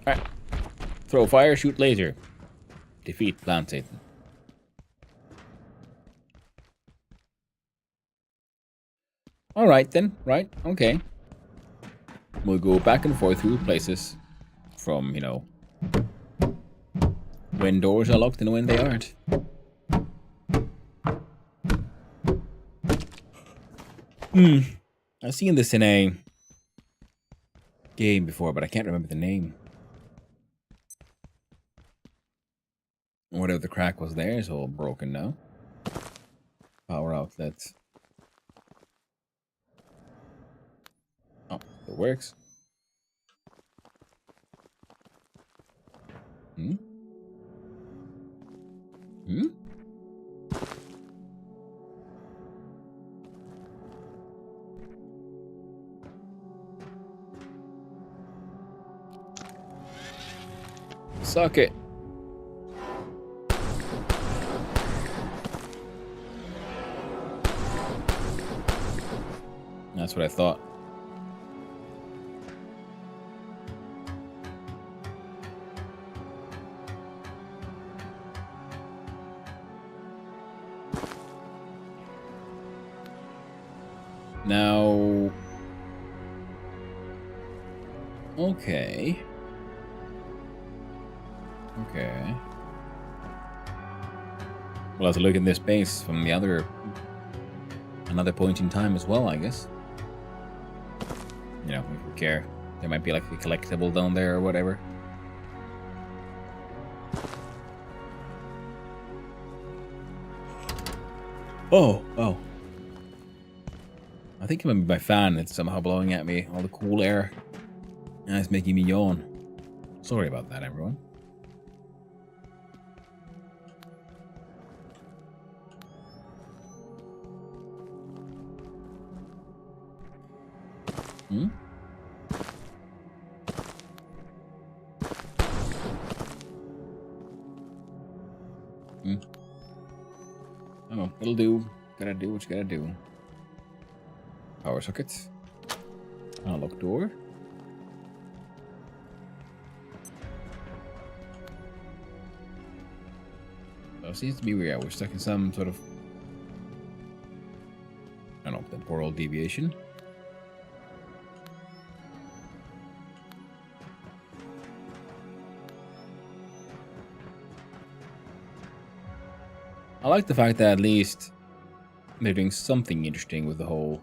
Alright. Throw fire, shoot laser. Defeat Plant Satan. Alright then, right, okay. We'll go back and forth through places from, when doors are locked and when they aren't. I've seen this in a game before, but I can't remember the name. Whatever the crack was there is all broken now. Power outlets. Oh, it works. Hmm? Suck it. That's what I thought. Now... Okay. Okay. We'll have to look in this base from the another point in time as well, I guess. You know, if we care. There might be like a collectible down there or whatever. Oh. I think it might be my fan that's somehow blowing at me. All the cool air. And it's making me yawn. Sorry about that, everyone. Oh, it'll do. Gotta do what you gotta do. Power sockets. Unlock door. So it seems to be weird. We're stuck in some sort of, I don't know, temporal deviation. I like the fact that at least they're doing something interesting with the whole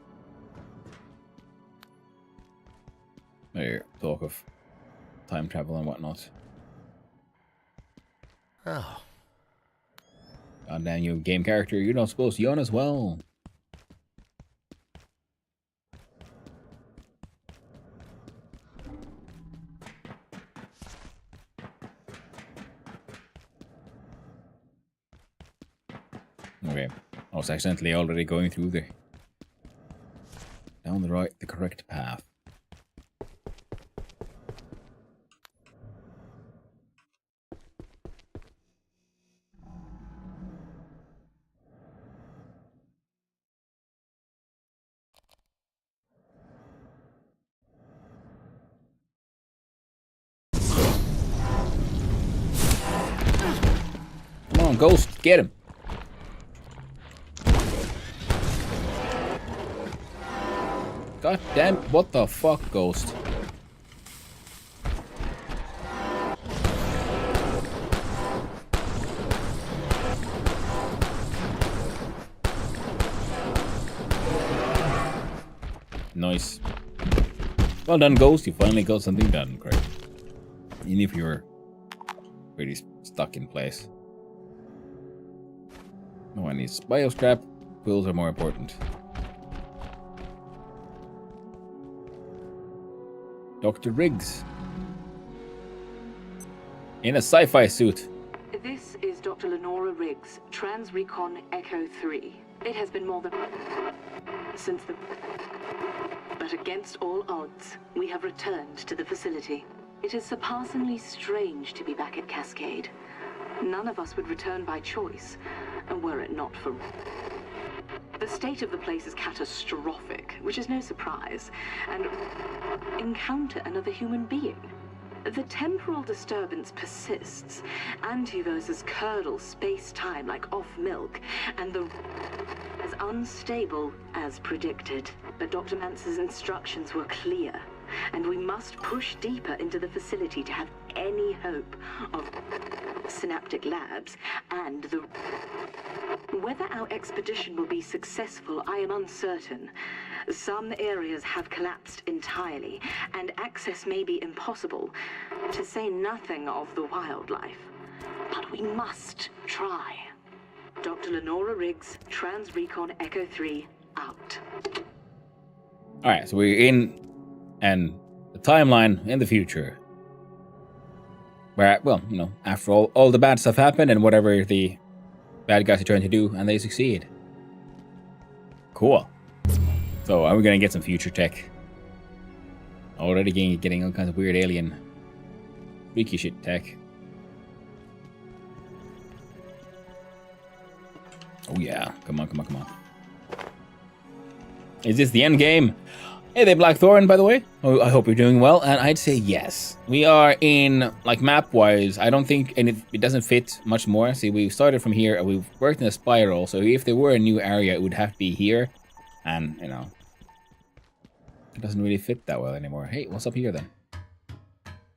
talk of time travel and whatnot. Oh. Goddamn, you game character, you're not supposed to yawn as well. Okay, I was accidentally already going through there. Down the correct path. Come on, Ghost, get him. God damn, what the fuck, Ghost? Nice. Well done, Ghost. You finally got something done, Craig. Even if you were pretty stuck in place. No one needs bioscrap. Quills are more important. Dr. Riggs. In a sci-fi suit. This is Dr. Lenora Riggs, Trans-Recon Echo 3. It has been more than... since the... But against all odds, we have returned to the facility. It is surpassingly strange to be back at Cascade. None of us would return by choice, and were it not for... The state of the place is catastrophic, which is no surprise, and encounter another human being. The temporal disturbance persists. Antiverses curdle space-time like off milk, and the as unstable as predicted. But Dr. Mance's instructions were clear, and we must push deeper into the facility to have any hope of synaptic labs and the... Whether our expedition will be successful, I am uncertain. Some areas have collapsed entirely, and access may be impossible, to say nothing of the wildlife. But we must try. Dr. Lenora Riggs, Trans-Recon Echo 3, out. Alright, so we're in the timeline in the future. Where, well, you know, after all the bad stuff happened and whatever the bad guys are trying to do, and they succeed. Cool. So, are we gonna get some future tech? Already getting all kinds of weird alien freaky shit tech. Oh yeah, come on, come on, come on. Is this the end game? Hey there, Blackthorn, by the way. Oh, I hope you're doing well, and I'd say yes. We are in, like, map-wise, I don't think, and it doesn't fit much more. See, we started from here, and we've worked in a spiral, so if there were a new area, it would have to be here, and, you know, it doesn't really fit that well anymore. Hey, what's up here, then?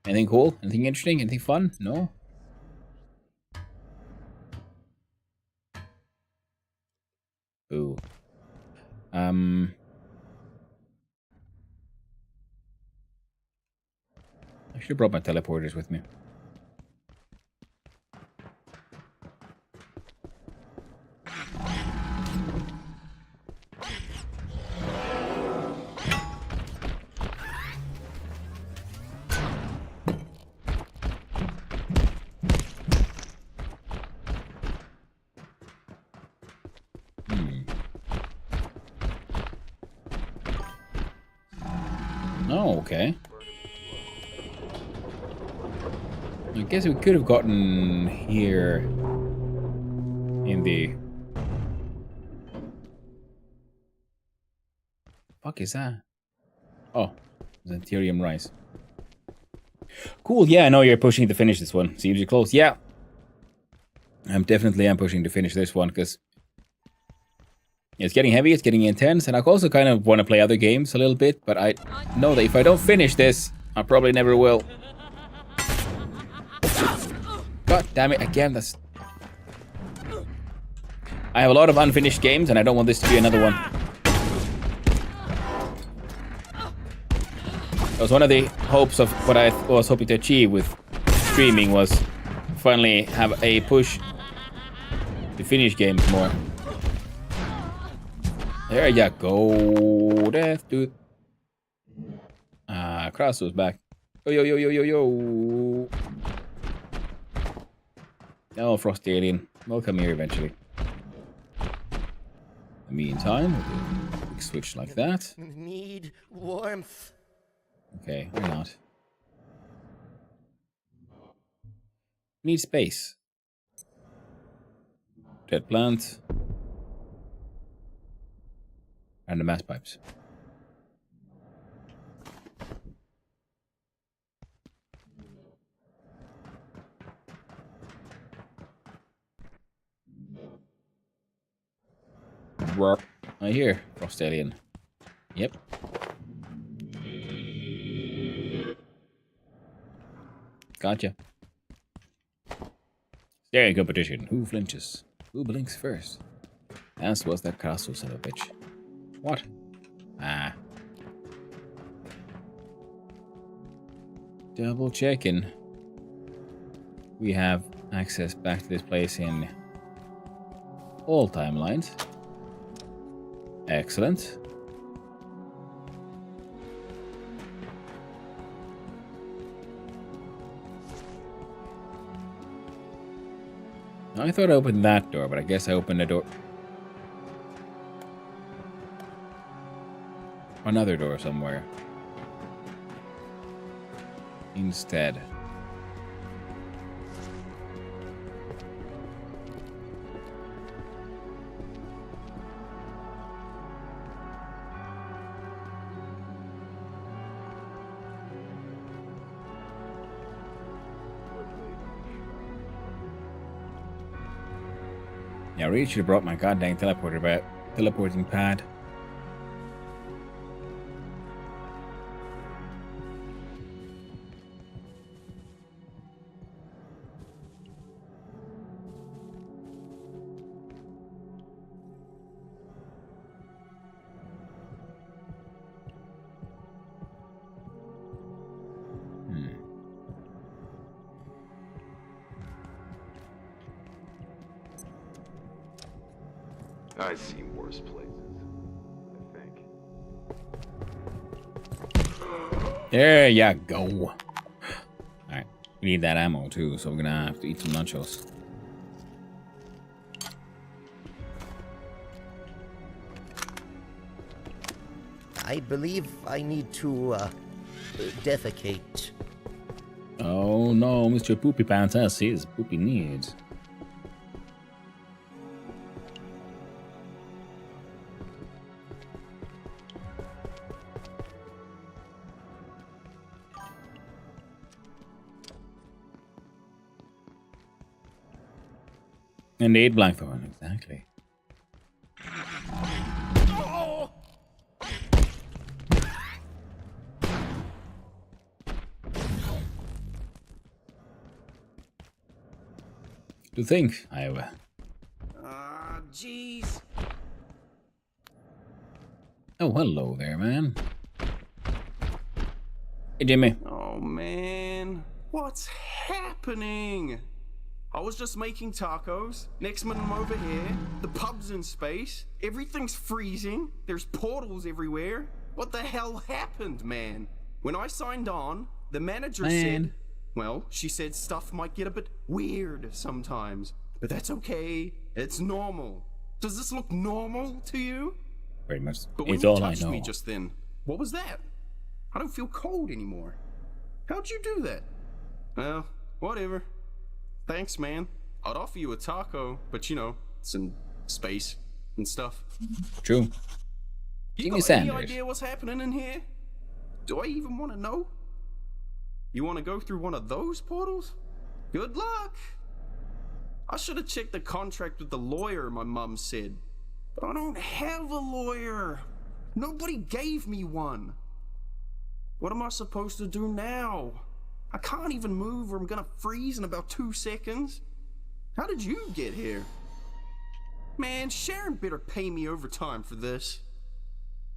Anything cool? Anything interesting? Anything fun? No? Ooh. I should have brought my teleporters with me. Oh, okay. I guess we could have gotten here in the... Fuck is that? Oh, Xanthurium rice. Cool, yeah, I know you're pushing to finish this one. Seems you're close. Yeah. I'm definitely pushing to finish this one, because it's getting heavy, it's getting intense, and I also kind of want to play other games a little bit, but I know that if I don't finish this, I probably never will. God damn it, again, that's... I have a lot of unfinished games, and I don't want this to be another one. That was one of the hopes of what I was hoping to achieve with streaming, was finally have a push to finish games more. There ya go, death dude. Cross was back. Yo, yo, yo, yo, yo, yo. Oh, Frost Alien. We'll come here eventually. In the meantime, we'll do a quick switch like that. Need warmth. Okay, or not. Need space. Dead plant. And the mass pipes. I hear Frost Alien. Yep. Gotcha. Staring competition. Who flinches? Who blinks first? As was that castle, son of a bitch. What? Ah. Double checking. We have access back to this place in all timelines. Excellent. I thought I opened that door, but I guess I opened the door. Another door somewhere. Instead. Yeah, I really should have brought my goddamn teleporting pad. I've seen worse places, I think. There ya go. Alright, we need that ammo too, so we're gonna have to eat some nachos. I believe I need to, defecate. Oh no, Mr. Poopy Pants has his poopy needs. Indeed, Blackthorn, exactly. To think, Iowa. Jeez. Oh, hello there, man. Hey, Jimmy. Oh, man. What's happening? I was just making tacos. Next minute I'm over here. The pub's in space. Everything's freezing. There's portals everywhere. What the hell happened, man? When I signed on, the manager said... Well, she said stuff might get a bit weird sometimes. But that's okay. It's normal. Does this look normal to you? Very much. But when It's you all I touched know. me just then, what was that? I don't feel cold anymore. How'd you do that? Well, whatever. Thanks, man. I'd offer you a taco, but you know, it's in space and stuff. True. You got any idea what's happening in here? Do I even want to know? You want to go through one of those portals? Good luck. I should have checked the contract with the lawyer, my mom said. But I don't have a lawyer. Nobody gave me one. What am I supposed to do now? I can't even move or I'm gonna freeze in about 2 seconds. How did you get here? Man, Sharon better pay me overtime for this.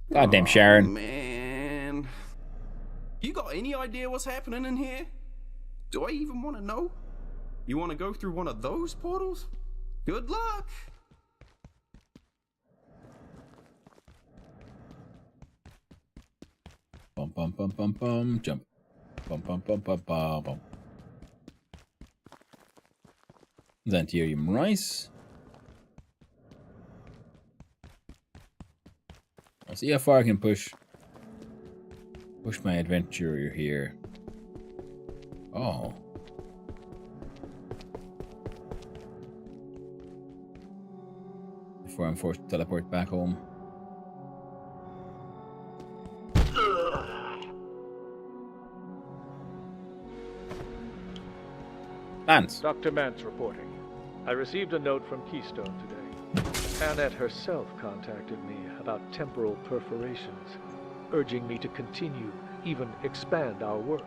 Goddamn Sharon. Man. You got any idea what's happening in here? Do I even want to know? You want to go through one of those portals? Good luck. Bum bum bum bum bum jump. Bum bum bum bum bum bum. Xanthurium rice. I'll see how far I can push my adventurer here. Oh. Before I'm forced to teleport back home. Mance. Dr. Mance reporting. I received a note from Keystone today. Annette herself contacted me about temporal perforations, urging me to continue, even expand our work.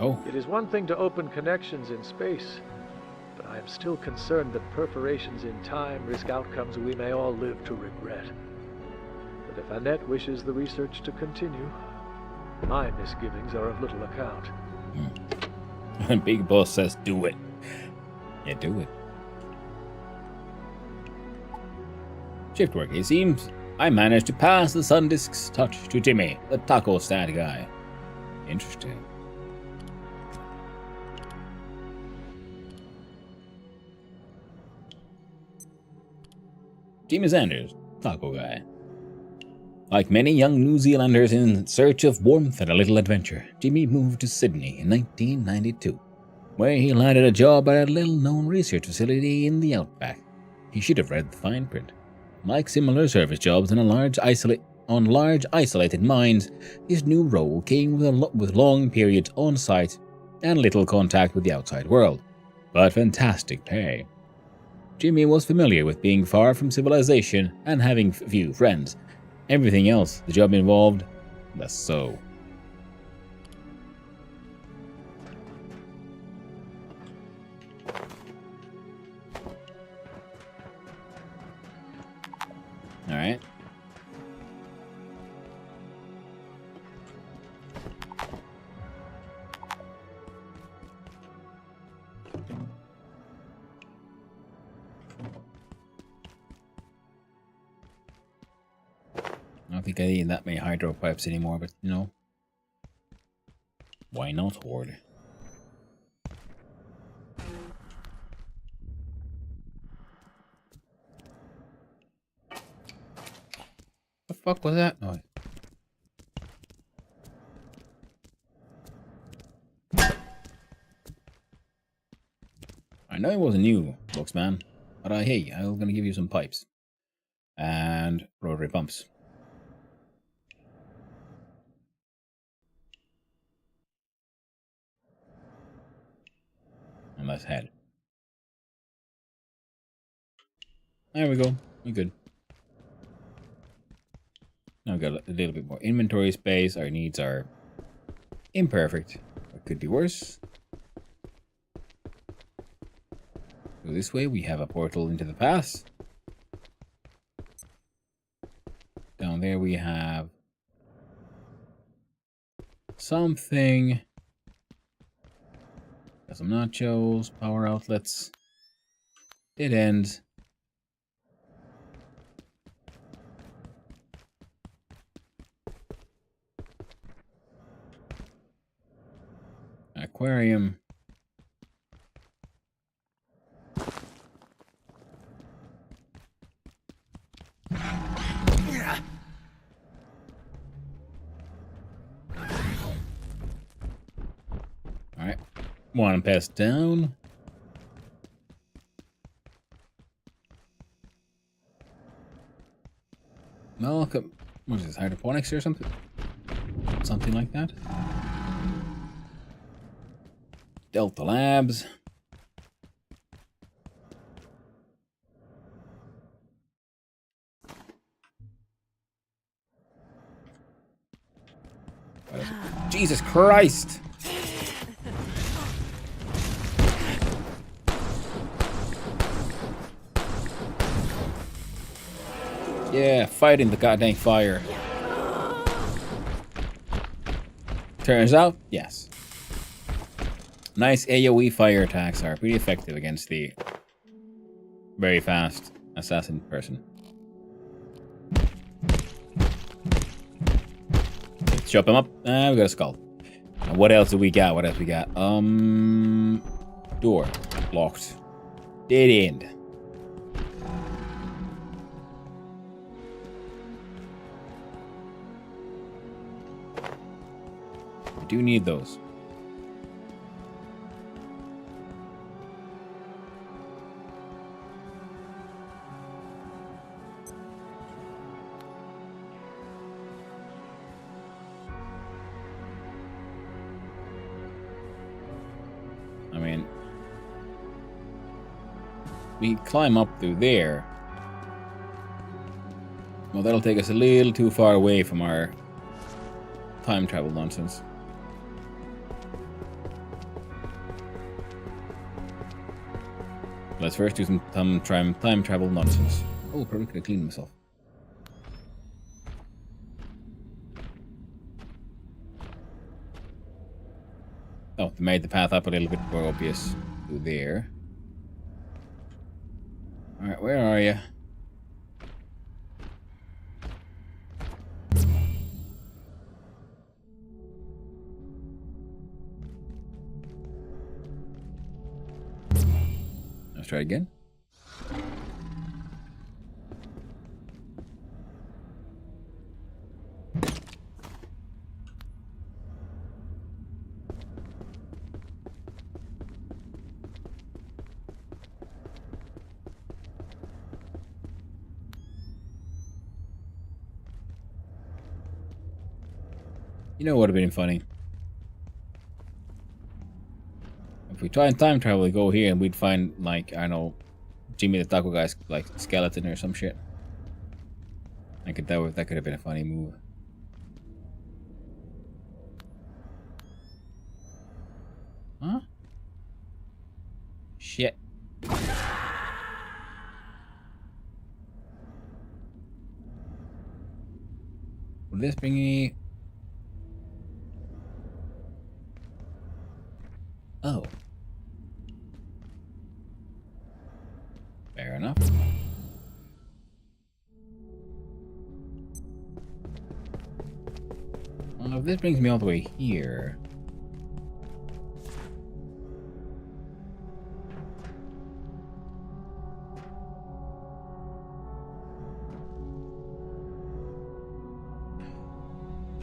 Oh. It is one thing to open connections in space, but I am still concerned that perforations in time risk outcomes we may all live to regret. But if Annette wishes the research to continue, my misgivings are of little account. Big Boss says do it. Yeah, do it. Shift work, it seems. I managed to pass the sun disk's touch to Jimmy, the taco stand guy. Interesting. Jimmy Sanders, taco guy. Like many young New Zealanders in search of warmth and a little adventure, Jimmy moved to Sydney in 1992, where he landed a job at a little-known research facility in the outback. He should have read the fine print. Like similar service jobs on large isolated mines, his new role came with long periods on site and little contact with the outside world, but fantastic pay. Jimmy was familiar with being far from civilization and having few friends. Everything else the job involved, less so. All right. don't think I need that many hydro pipes anymore, but you know, why not, Horde? The fuck was that noise? I know it wasn't you, Boxman, but hey, I'm gonna give you some pipes. And rotary pumps. And let's head. There we go. We're good. Now we've got a little bit more inventory space. Our needs are imperfect. It could be worse. So this way we have a portal into the past. Down there we have something. Got some nachos, power outlets, dead ends. Aquarium. Alright. One pass down. Welcome. What is this? Hydroponics or something? Something like that. Delta Labs. Jesus Christ! Yeah, fighting the goddamn fire. Turns out, yes. Nice AoE fire attacks are pretty effective against the very fast assassin person. Let's chop him up. We got a skull. And what else do we got? What else we got? Door. Locked. Dead end. I do need those. I mean, we climb up through there. Well, that'll take us a little too far away from our time travel nonsense. Let's first do some time travel nonsense. Oh, probably could have cleaned myself. Oh, they made the path up a little bit more obvious through there. Alright, where are you? Let's try again. You know what would have been funny? If we try and time travel, we go here and we'd find, like, I don't know, Jimmy the Taco Guy's, like, skeleton or some shit. That could have been a funny move. Huh? Shit. Will this bring me... Oh. Fair enough. this brings me all the way here.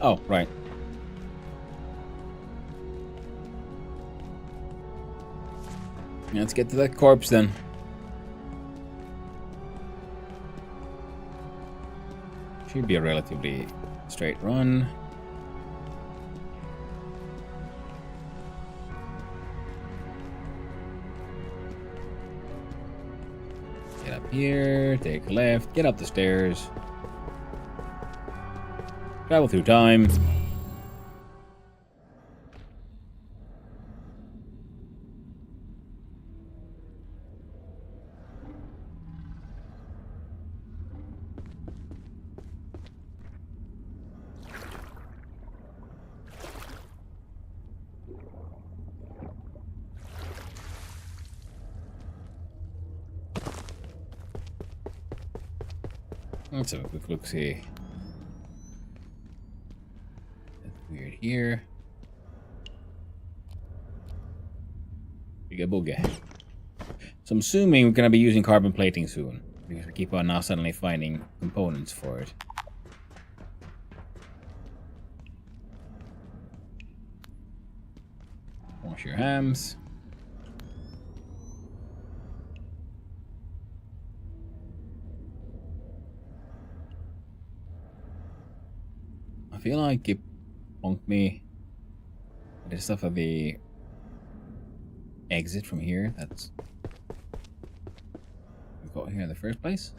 Oh, right. Let's get to that corpse then. Should be a relatively straight run. Get up here, take a left, get up the stairs. Travel through time. Let's have a quick look, see. That's weird here. Booga booga. So I'm assuming we're gonna be using carbon plating soon, because we keep on now suddenly finding components for it. Wash your hands. I feel like it punked me. There's stuff at the exit from here that's we got here in the first place.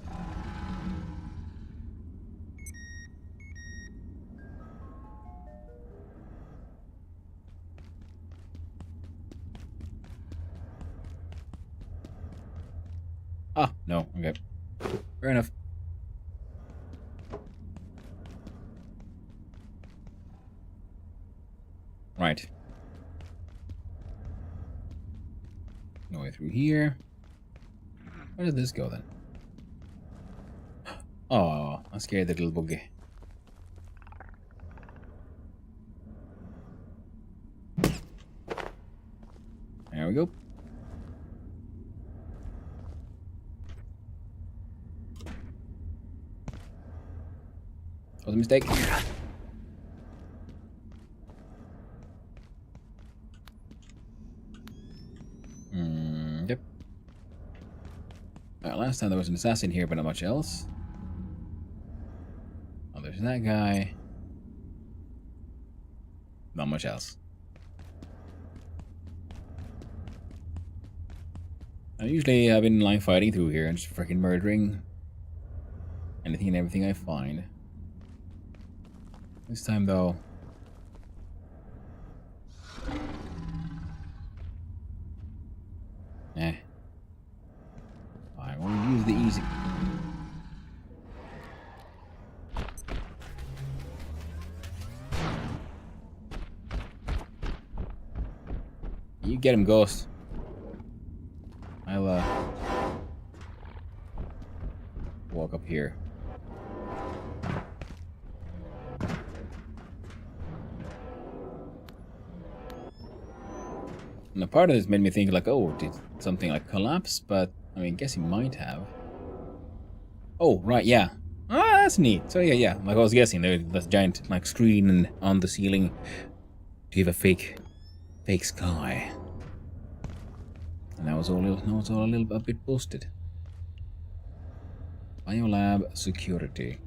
Ah, no, okay. Fair enough. Right. No way through here. Where did this go then? Oh, I scared the little buggy. There we go. Was a mistake. Yep. Last time there was an assassin here, but not much else. Oh, there's that guy. Not much else. Usually I've been like fighting through here and just freaking murdering anything and everything I find. This time though, I will use the easy. You get him, Ghost. I'll walk up here. And a part of this made me think like, oh, did something like collapse? But I mean, I guess he might have. Oh, right, yeah. Ah, that's neat. So yeah, like I was guessing, there's a giant like screen on the ceiling to give a fake sky. And that was all a bit busted. Biolab security.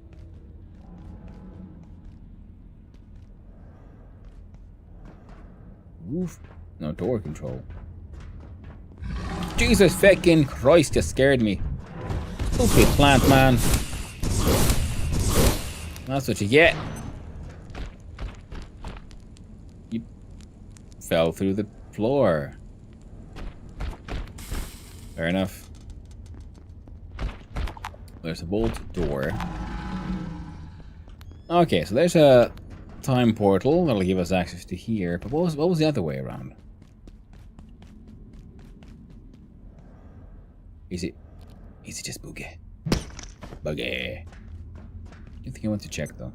Oof. No door control. Jesus fucking Christ, you scared me. Stupid plant, man. That's what you get. You fell through the floor. Fair enough. There's a bolt door. Okay, so there's a time portal that'll give us access to here. But what was the other way around? Is it just boogie? Buggy. I think I want to check though.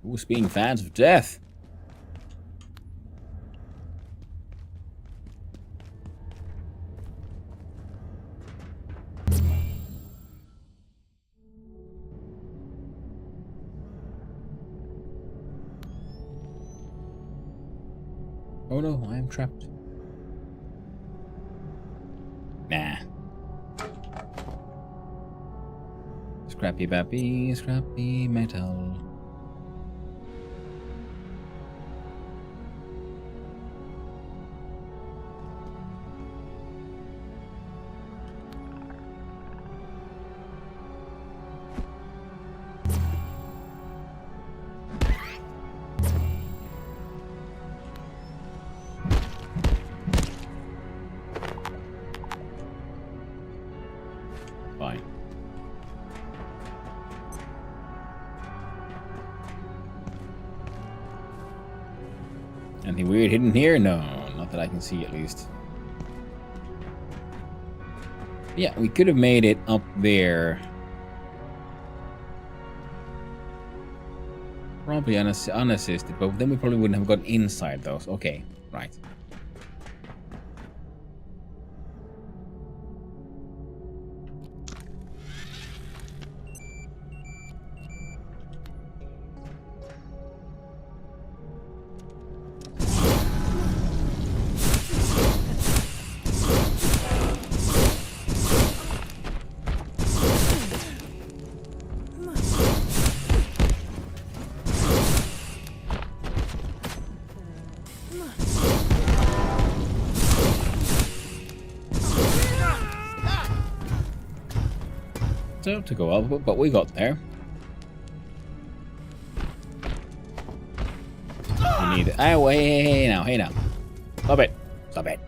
Who's being fans of death? Oh no, I am trapped. Nah. Scrappy bappy, scrappy metal. Fine. Anything weird hidden here? No, not that I can see at least. Yeah, we could have made it up there. Probably unassisted, but then we probably wouldn't have gotten inside those. Okay, right. So to go up, but we got there. We need it. Oh, hey now, hey now. Stop it. Stop it.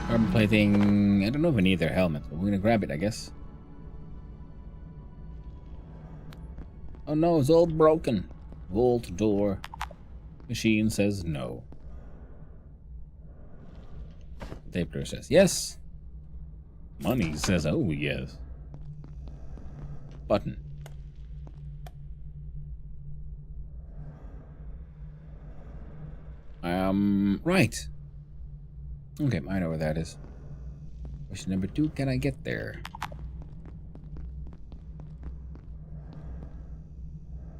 Carbon plating. I don't know if we need their helmet, but we're gonna grab it, I guess. Oh no, it's all broken. Vault door. Machine says no. Stapler says yes. Money says oh yes. Button. Right. Okay, I know where that is. Question number 2, can I get there?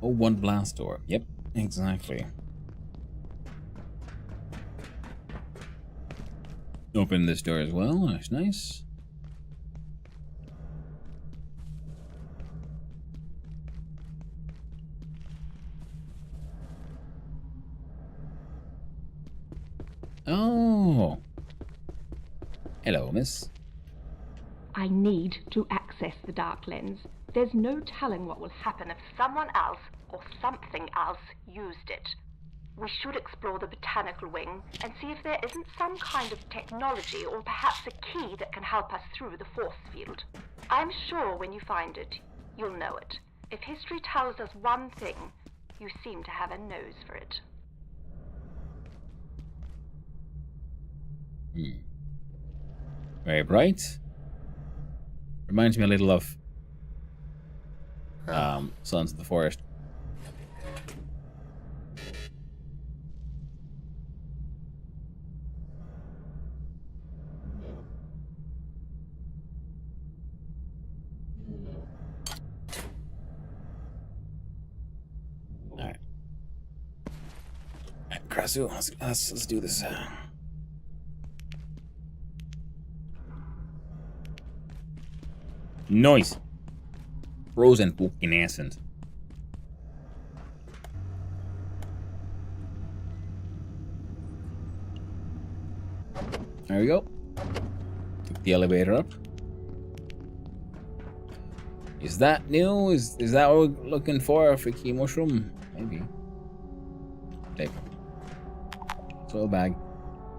Oh, one blast door. Yep, exactly. Open this door as well. That's nice. Oh. Hello, miss. I need to access the Dark Lens. There's no telling what will happen if someone else or something else used it. We should explore the botanical wing and see if there isn't some kind of technology or perhaps a key that can help us through the force field. I'm sure when you find it, you'll know it. If history tells us one thing, you seem to have a nose for it. Very bright. Reminds me a little of Sons of the Forest. Alright. Krasu, let's do this. Noise. Frozen fucking essence. There we go. Took the elevator up. Is that new? Is that what we're looking for? A freaky mushroom? Maybe. Tape. Soil bag.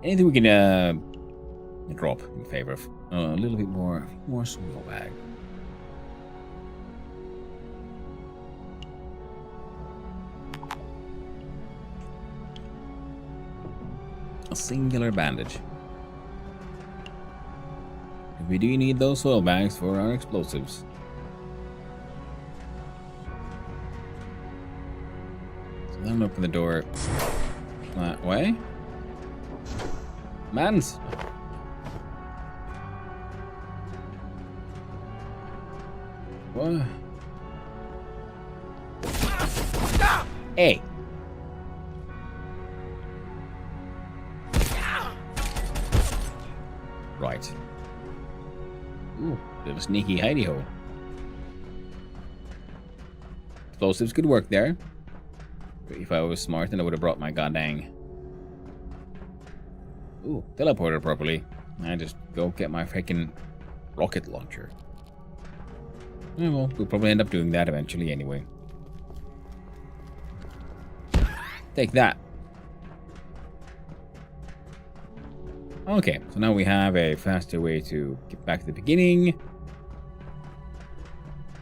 Anything we can drop in favor of a little bit more soil bag. A singular bandage. we do need those soil bags for our explosives. So that'll open the door that way. Mans! What? Hey! Right. Ooh, bit of a sneaky hidey hole. Explosives could work there. If I was smart, then I would have brought my goddamn. Ooh, teleporter properly. I just go get my freaking rocket launcher. Yeah, well, we'll probably end up doing that eventually anyway. Take that. Okay, so now we have a faster way to get back to the beginning.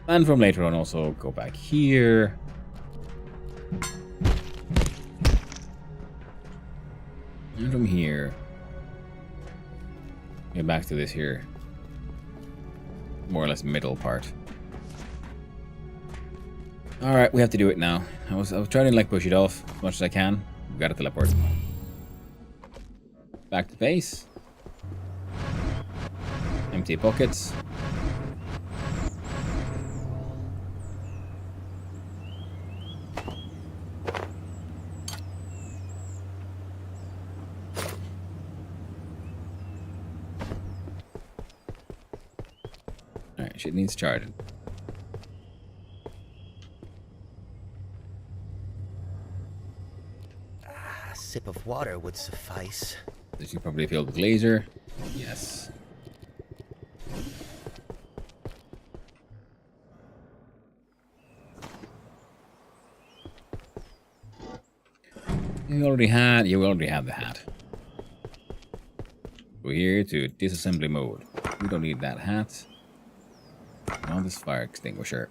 And from later on also go back here. And from here. Get back to this here. More or less middle part. Alright, we have to do it now. I was trying to like push it off as much as I can. We gotta teleport. Back to base. Empty pockets. Alright, shit needs charging. A sip of water would suffice. This you probably filled with laser. Yes. You already had the hat. We're here to disassembly mode. We don't need that hat. On this fire extinguisher.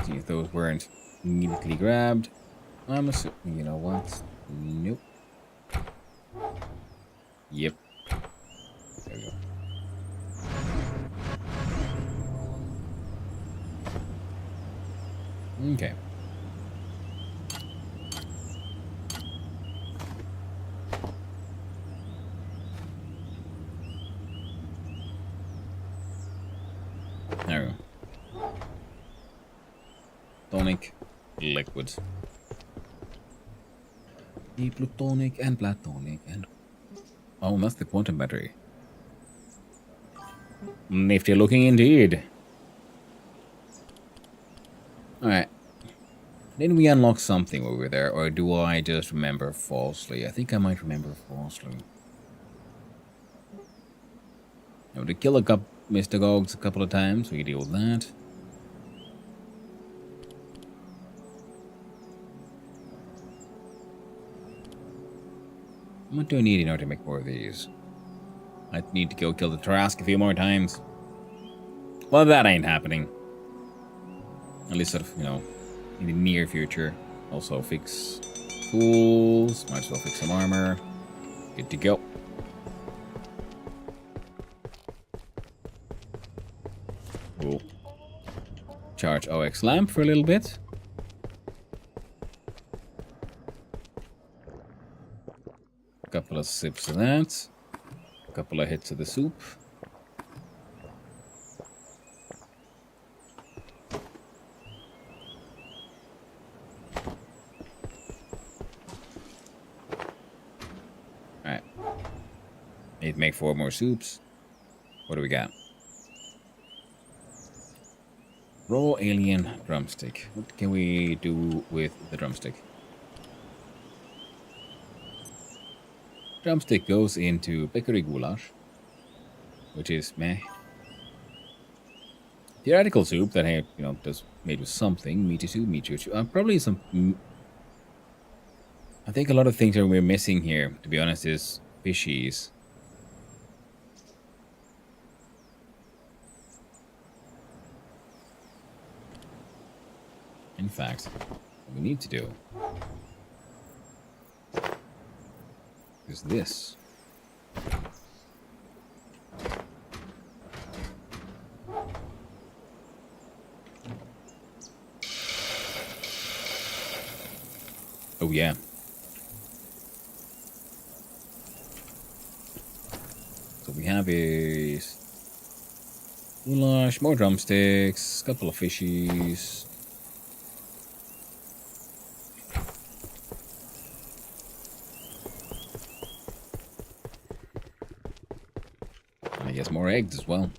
See if those weren't immediately grabbed. I'm assuming, you know what? Nope. Yep. There we go. Okay. There we go. Tonic liquids. The plutonic and platonic and oh, that's the quantum battery. Nifty looking indeed. Alright. Didn't we unlock something over there, or do I just remember falsely? I think I might remember falsely. Now, to kill a couple Mystagogs a couple of times, we can deal with that. What do I need in order to make more of these? I need to go kill the Trask a few more times. Well, that ain't happening. At least sort of, you know, in the near future. Also fix tools. Might as well fix some armor. Good to go. Cool. Charge OX lamp for a little bit. Couple of sips of that. Couple of hits of the soup. Alright. Need to make 4 more soups. What do we got? Raw alien drumstick. What can we do with the drumstick? Drumstick goes into bakery goulash, which is meh. Theoretical soup that I, you know, does made with something. Meaty soup, meaty soup. Probably some. I think a lot of things that we're missing here, to be honest, is fishies. In fact, what we need to do is this? Oh yeah. So we have is goulash, more drumsticks, couple of fishies. And I guess more eggs as well.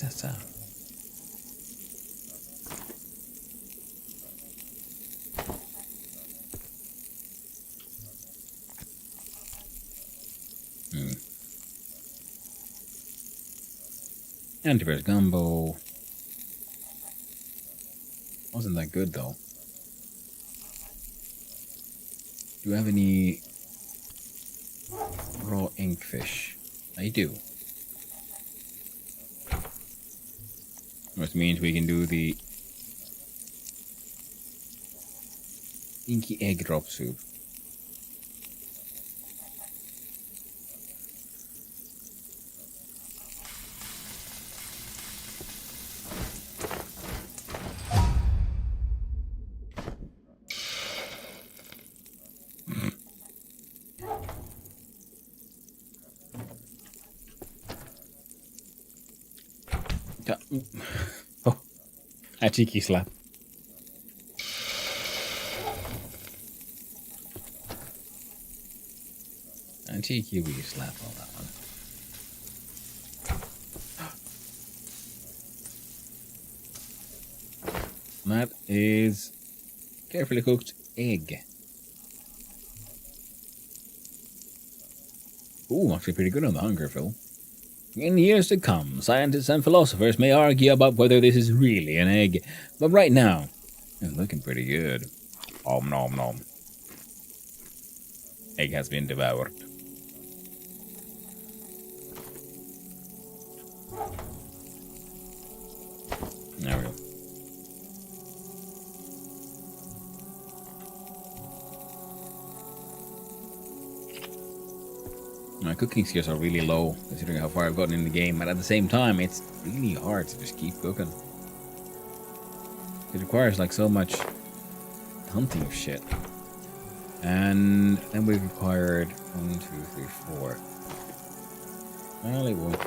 What's that sound? Antivirus gumbo. Wasn't that good though. Do you have any raw inkfish? I do. Which means we can do the inky egg drop soup. Oh, a cheeky slap. A cheeky wee slap on that one. That is carefully cooked egg. Ooh, actually pretty good on the hunger fill. In years to come, scientists and philosophers may argue about whether this is really an egg, but right now, it's looking pretty good. Om nom nom. Egg has been devoured. There we go. My cooking skills are really low, considering how far I've gotten in the game, but at the same time, it's really hard to just keep cooking. It requires like so much hunting of shit. And then we've acquired 1, 2, 3, 4. Well, it won't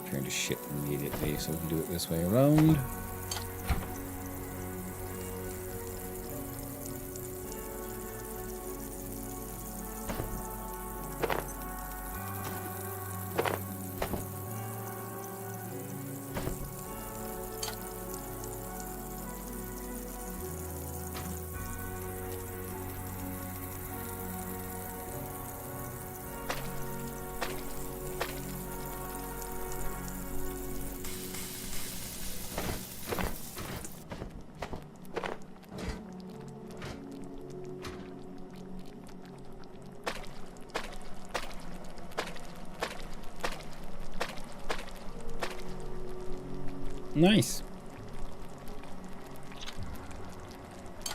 turn to shit immediately, so we can do it this way around. Nice.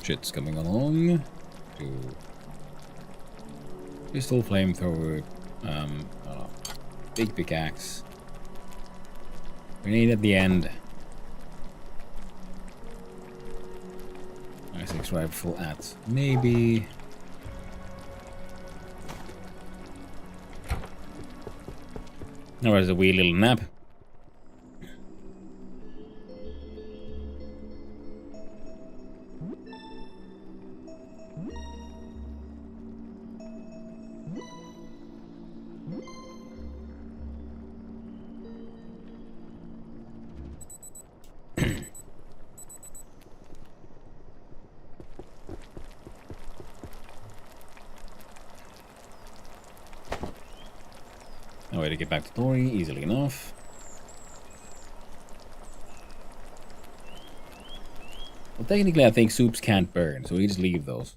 Shit's coming along. Pistol, flamethrower, big pickaxe. Grenade at the end. Nice rifle at maybe. Now there's a wee little nap. way to get back to Tori easily enough. Well, technically, I think soups can't burn, so we just leave those.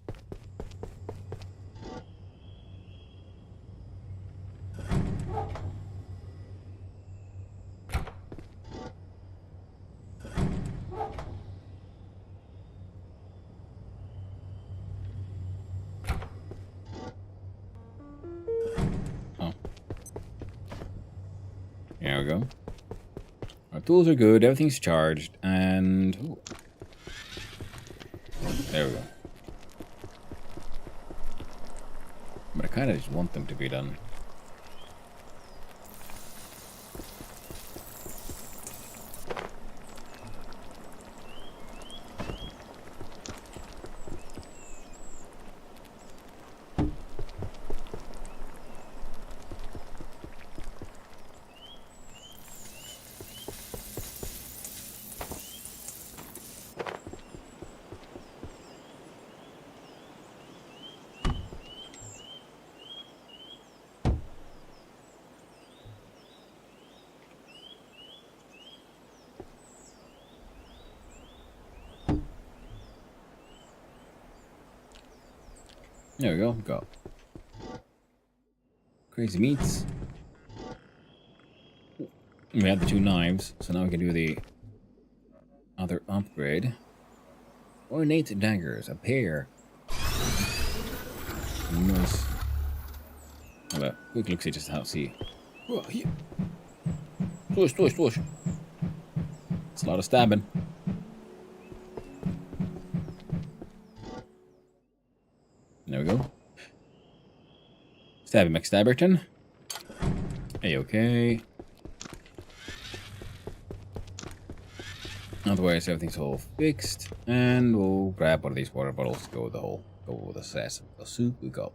There we go. Our tools are good, everything's charged, and... Ooh. There we go. But I kind of just want them to be done. There we go. Got crazy meats. We have the 2 knives, so now we can do the other upgrade. Ornate daggers, a pair. Nice. Have a quick look see just how see. Swoosh. It's a lot of stabbing. There we go. Stabby McStabberton. A-okay. Otherwise, everything's all fixed. And we'll grab one of these water bottles to go with the sesame soup. We got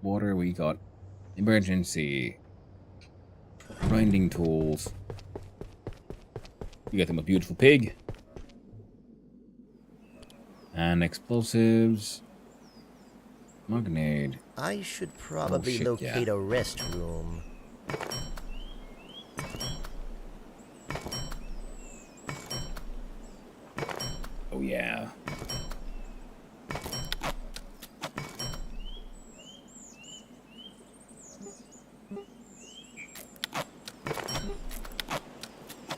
water, we got emergency grinding tools. We got them a beautiful pig. And explosives. Magnade. I should probably shit, locate yeah. a restroom. Oh yeah.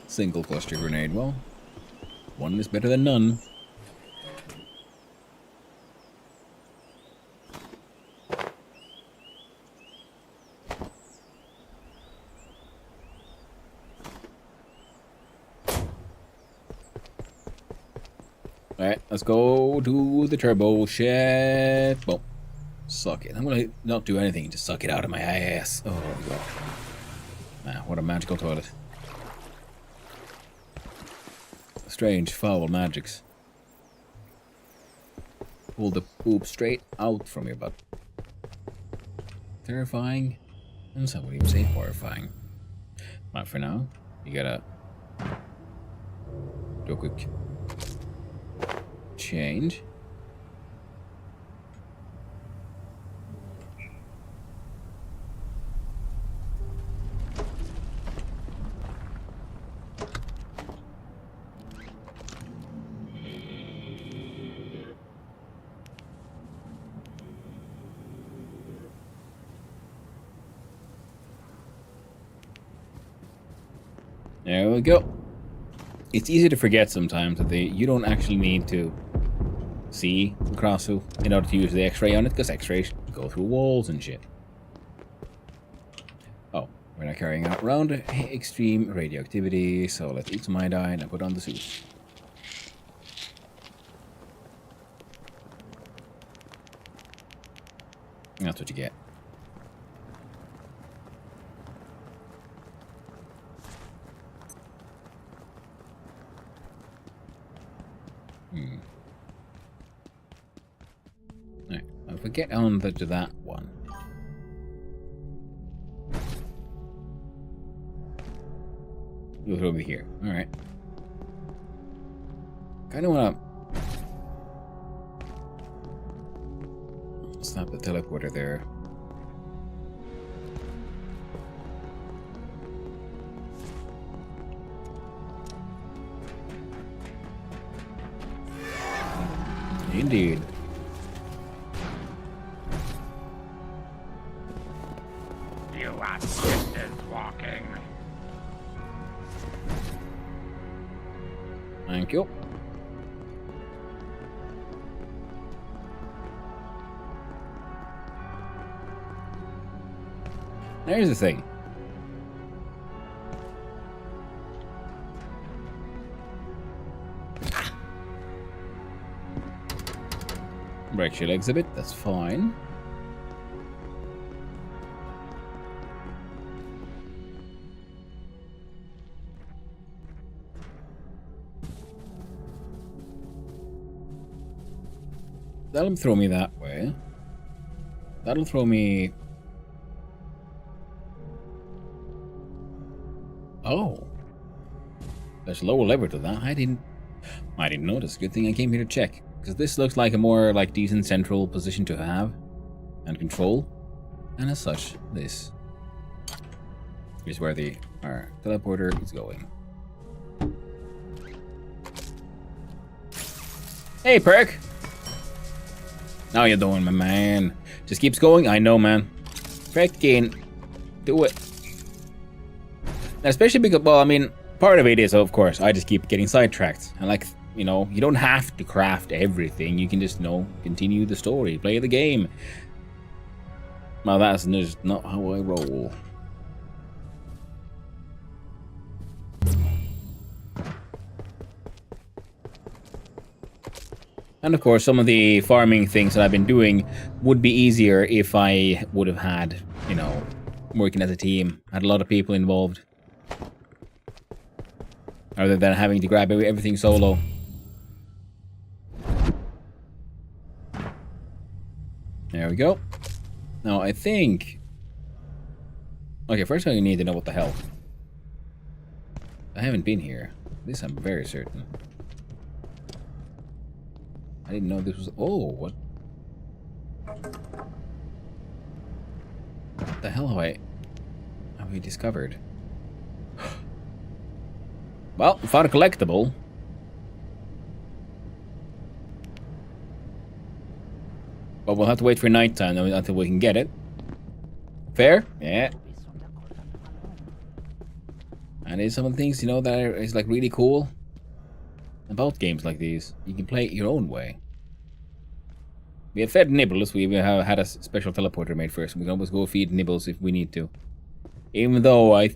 Single cluster grenade. Well, one is better than none. Alright, let's go to the turbo shit. Well, suck it. I'm gonna not do anything, just suck it out of my ass. Oh god. Ah, what a magical toilet. Strange, foul magics. Pull the poop straight out from your butt. Terrifying. And some would even say horrifying. But for now, you gotta do a quick change. There we go. It's easy to forget sometimes that you don't actually need to see the crossbow in order to use the X-ray on it, because X-rays go through walls and shit. Oh, we're not carrying out around extreme radioactivity, so let's eat some iodine and put on the suit. That's what you get. Alright, if we get on to that one. We'll over here. Alright. Kinda wanna snap the teleporter there. Indeed. You are sisters walking. Thank you. There's the thing. Breaks your legs a bit, that's fine. That'll throw me that way. That'll throw me... Oh. There's a lower lever to that. I didn't notice. Good thing I came here to check. Because this looks like a more decent central position to have and control. And as such, this is where our teleporter is going. Hey, Perk! How you doing, my man? Just keeps going? I know, man. Freaking do it. Especially because, well, I mean, part of it is, of course, I just keep getting sidetracked. And you know, you don't have to craft everything. You can just, continue the story, play the game. Well, that's just not how I roll. And of course, some of the farming things that I've been doing would be easier if I would have had, working as a team. Had a lot of people involved. Rather than having to grab everything solo. There we go. Now, I think... Okay, first I need to know what the hell. I haven't been here. This I'm very certain. I didn't know this was... Oh, what? What the hell have we discovered? Well, we found a collectible. But we'll have to wait for nighttime until we can get it. Fair? Yeah. And there's some of the things, that is really cool about games like these. You can play it your own way. We have fed Nibbles. We have had a special teleporter made first. We can always go feed Nibbles if we need to. Even though I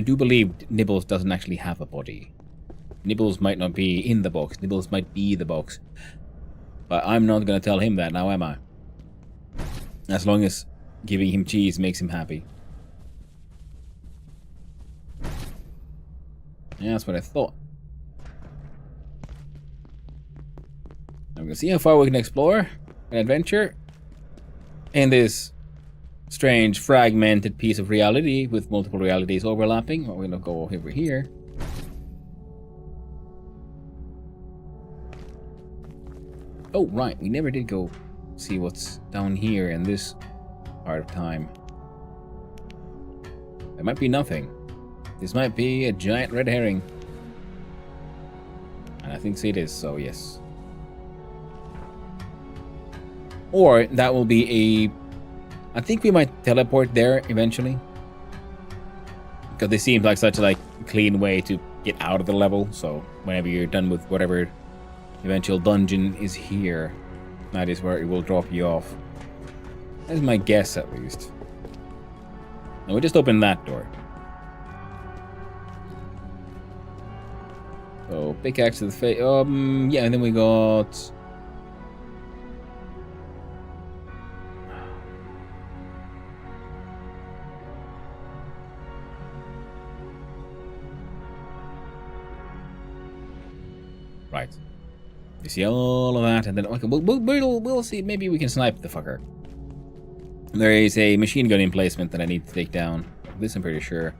do believe Nibbles doesn't actually have a body. Nibbles might not be in the box. Nibbles might be the box. But I'm not going to tell him that now, am I? As long as giving him cheese makes him happy. Yeah, that's what I thought. I'm going to see how far we can explore an adventure in this strange fragmented piece of reality with multiple realities overlapping. We're going to go over here. Oh, right. We never did go see what's down here in this part of time. There might be nothing. This might be a giant red herring. And I think it is, so yes. Or that will be I think we might teleport there eventually. Because this seems like such a clean way to get out of the level. So whenever you're done with whatever eventual dungeon is here, that is where it will drop you off. That's my guess, at least. Now we just opened that door. So pickaxe to the face. Yeah, and then we got. Right. You see all of that, and then okay, we'll see. Maybe we can snipe the fucker. There is a machine gun emplacement that I need to take down. This I'm pretty sure.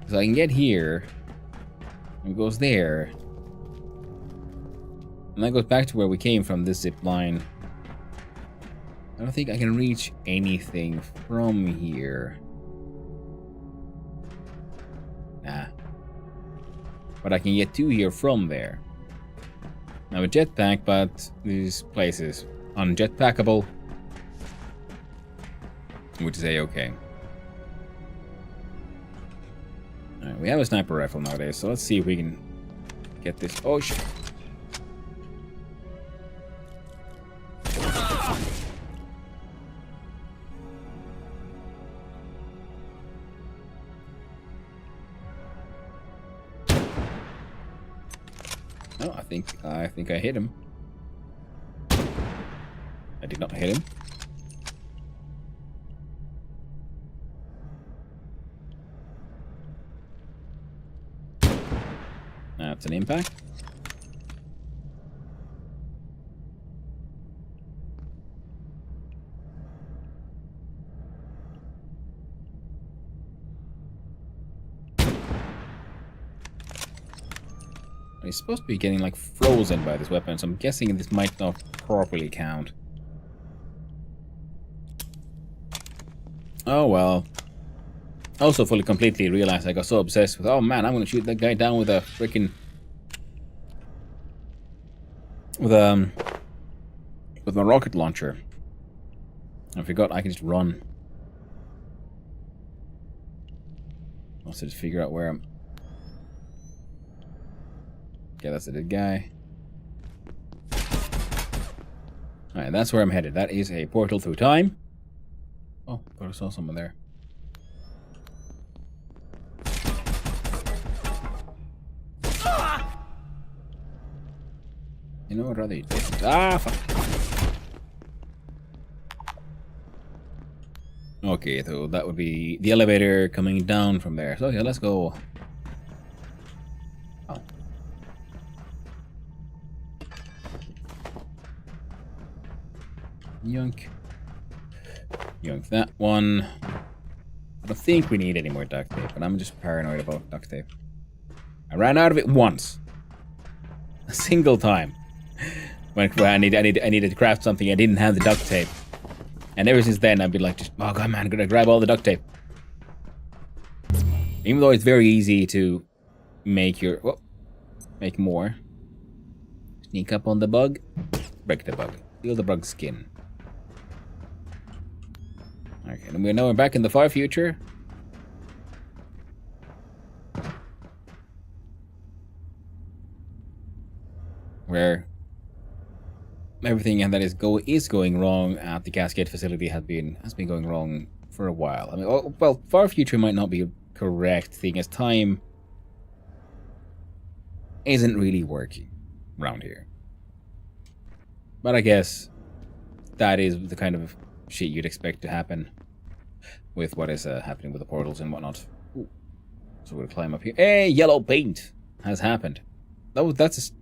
So I can get here. It goes there. And that goes back to where we came from, this zip line. I don't think I can reach anything from here. Nah. But I can get to here from there. Now a jetpack, but these places unjetpackable, which is a-okay. Alright, we have a sniper rifle nowadays, so let's see if we can get this. Oh shit. No, I think I hit him. I did not hit him. That's an impact. He's supposed to be getting like frozen by this weapon, so I'm guessing this might not properly count. Oh well. I also fully completely realized I got so obsessed with, oh man, I'm gonna shoot that guy down with a freaking with my rocket launcher. I forgot I can just run. Also just figure out where I'm. Yeah, that's a dead guy. Alright, that's where I'm headed. That is a portal through time. Oh, thought I saw someone there. You know what, rather you didn't. Ah, fuck. Okay, so that would be the elevator coming down from there. So yeah, let's go. Oh. Yoink. Yoink that one. I don't think we need any more duct tape, but I'm just paranoid about duct tape. I ran out of it once. A single time. When I needed to craft something, I didn't have the duct tape. And ever since then, I've been like, just, oh god man, I'm gonna grab all the duct tape. Even though it's very easy to make your... Whoa, make more. Sneak up on the bug. Break the bug. Steal the bug's skin. Okay, and we know we're back in the far future. Where everything that is going wrong at the Cascade facility has been going wrong for a while. I mean, well, far future might not be a correct thing, as time isn't really working around here. But I guess that is the kind of shit you'd expect to happen with what is happening with the portals and whatnot. Ooh. So we'll climb up here. Hey, yellow paint has happened. That's a...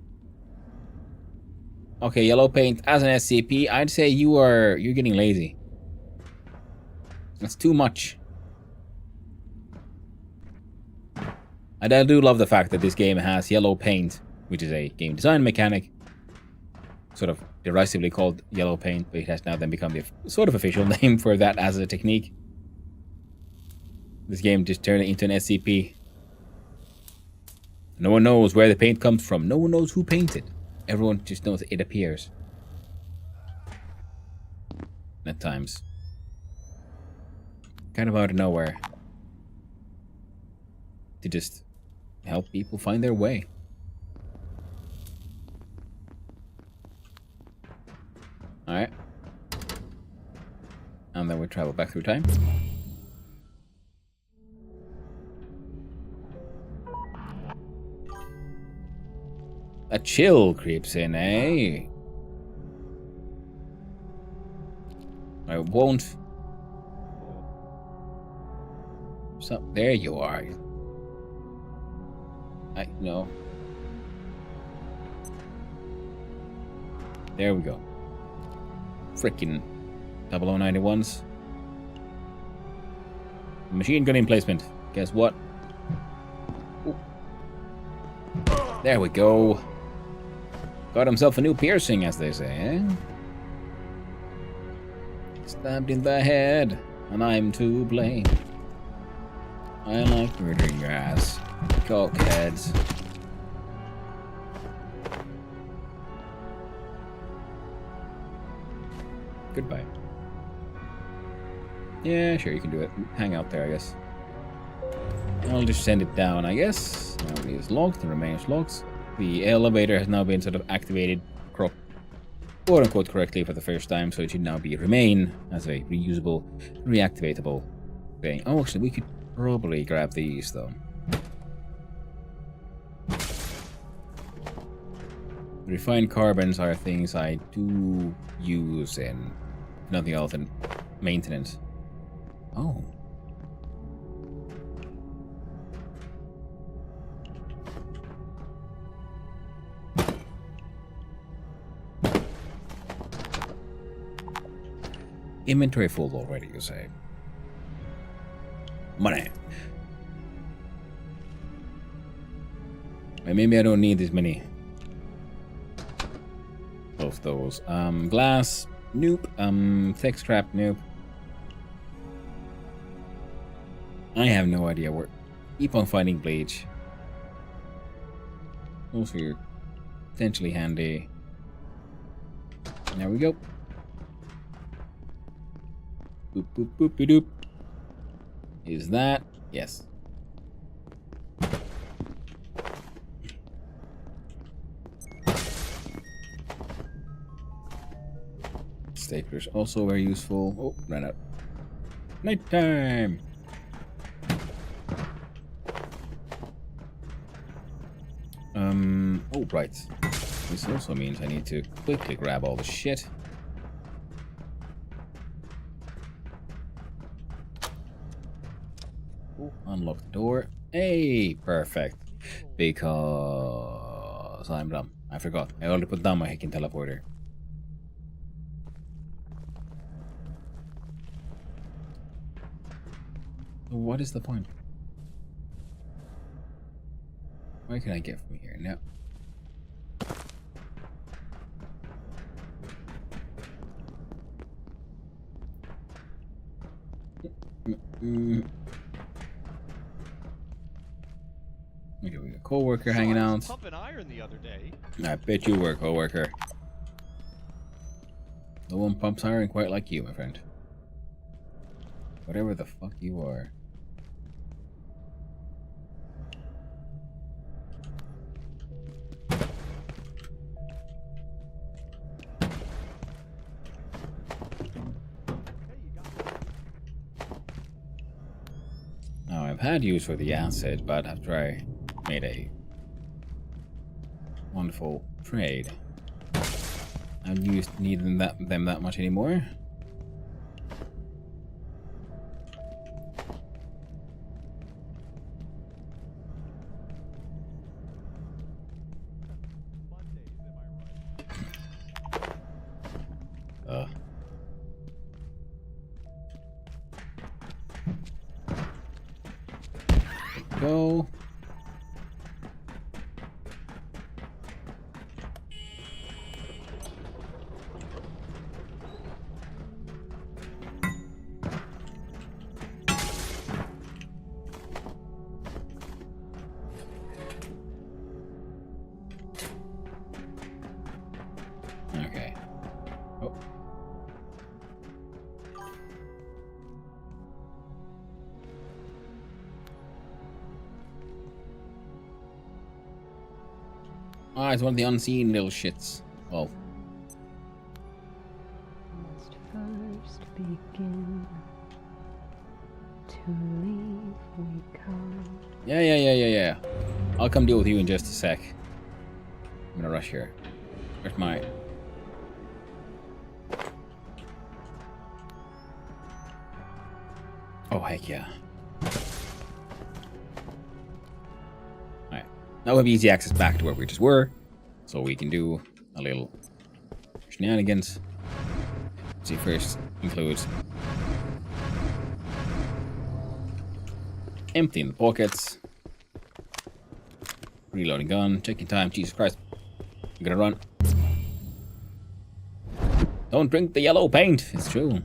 Okay, yellow paint as an SCP. I'd say you're getting lazy. That's too much. And I do love the fact that this game has yellow paint, which is a game design mechanic, sort of derisively called yellow paint, but it has now then become the sort of official name for that as a technique. This game just turned it into an SCP. No one knows where the paint comes from. No one knows who painted. Everyone just knows it appears. At times. Kind of out of nowhere. To just help people find their way. Alright. And then we travel back through time. A chill creeps in, eh? I won't. So, there you are. No. There we go. Frickin' 0091s. Machine gun emplacement. Guess what? Ooh. There we go. Got himself a new piercing, as they say, eh? Stabbed in the head, and I'm to blame. I like murdering your ass. Cockheads. Goodbye. Yeah, sure, you can do it. Hang out there, I guess. I'll just send it down, I guess. Now it is locked and remains locked. The elevator has now been sort of activated, quote-unquote, correctly for the first time, so it should now remain as a reusable, reactivatable thing. Oh, actually, we could probably grab these, though. Refined carbons are things I do use in nothing else than maintenance. Oh. Inventory full already, you say? Money. Maybe I don't need this many of those. Glass, nope. Tech scrap, nope. I have no idea where. Keep on finding bleach. Also, you're potentially handy. There we go. Boop, boop, boop, doop. Is that? Yes. Staplers also very useful. Oh, ran out. Nighttime! Oh, right. This also means I need to quickly grab all the shit. Ooh, unlock the door. Hey, perfect. Because I'm dumb. I forgot. I already put down my hacking teleporter. What is the point? Where can I get from here? No. Okay, we got a co-worker hanging out. Pumping iron the other day. I bet you were, co-worker. No one pumps iron quite like you, my friend. Whatever the fuck you are. Now, I've had use for the acid, but after I made a wonderful trade, I don't need them that much anymore. Go. Okay. Oh. Ah, it's one of the unseen little shits. Well. Must first begin to leave we come. Yeah. I'll come deal with you in just a sec. I'm gonna rush here. Where's my... Oh, heck yeah. Alright. Now we have easy access back to where we just were. So we can do a little shenanigans. See, first includes emptying the pockets. Reloading gun. Checking time. Jesus Christ. I'm gonna run. Don't drink the yellow paint. It's true.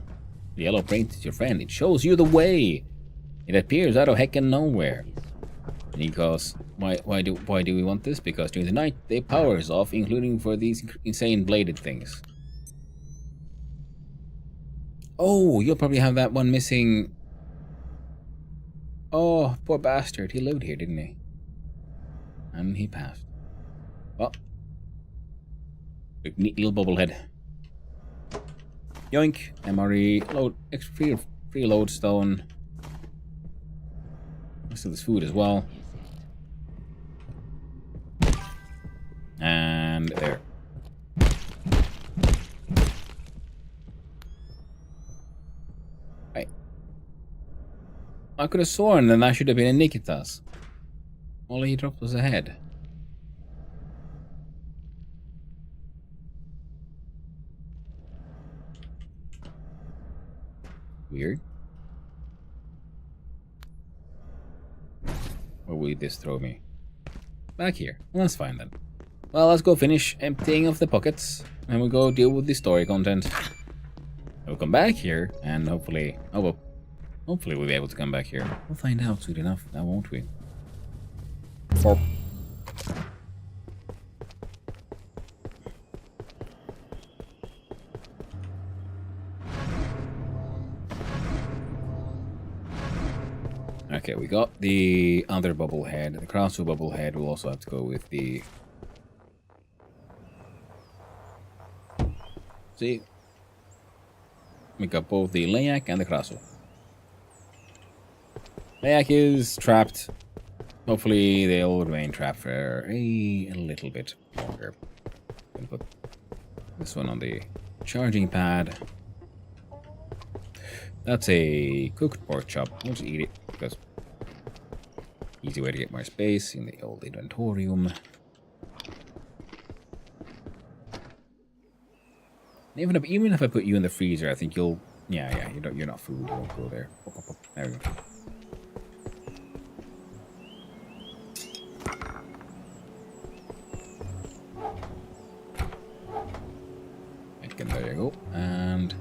The yellow paint is your friend. It shows you the way. It appears out of heckin' nowhere. Because why do we want this? Because during the night the power is off, including for these insane bladed things. Oh, you'll probably have that one missing. Oh, poor bastard. He lived here, didn't he? And he passed. Well. Big neat little bubblehead. Yoink. MRE. Load. Extra free lodestone. Rest of this food as well. And there. Right. I could have sworn that should have been in Nikita's. All he dropped was a head. Weird. Or will this throw me? Back here. Well, that's fine then. Well, let's go finish emptying of the pockets. And we'll go deal with the story content. We'll come back here and hopefully... Oh well. Hopefully we'll be able to come back here. We'll find out soon enough, now won't we? Or... Okay, we got the other bubble head. The crossbow bubble head will also have to go with the... See? We got both the Layak and the crossbow. Layak is trapped. Hopefully they'll remain trapped for a little bit longer. We'll put this one on the charging pad. That's a cooked pork chop. I'll just eat it because easy way to get more space in the old inventorium. Even if I put you in the freezer, I think you'll you're not food. You won't go there. There we go. And there you go. And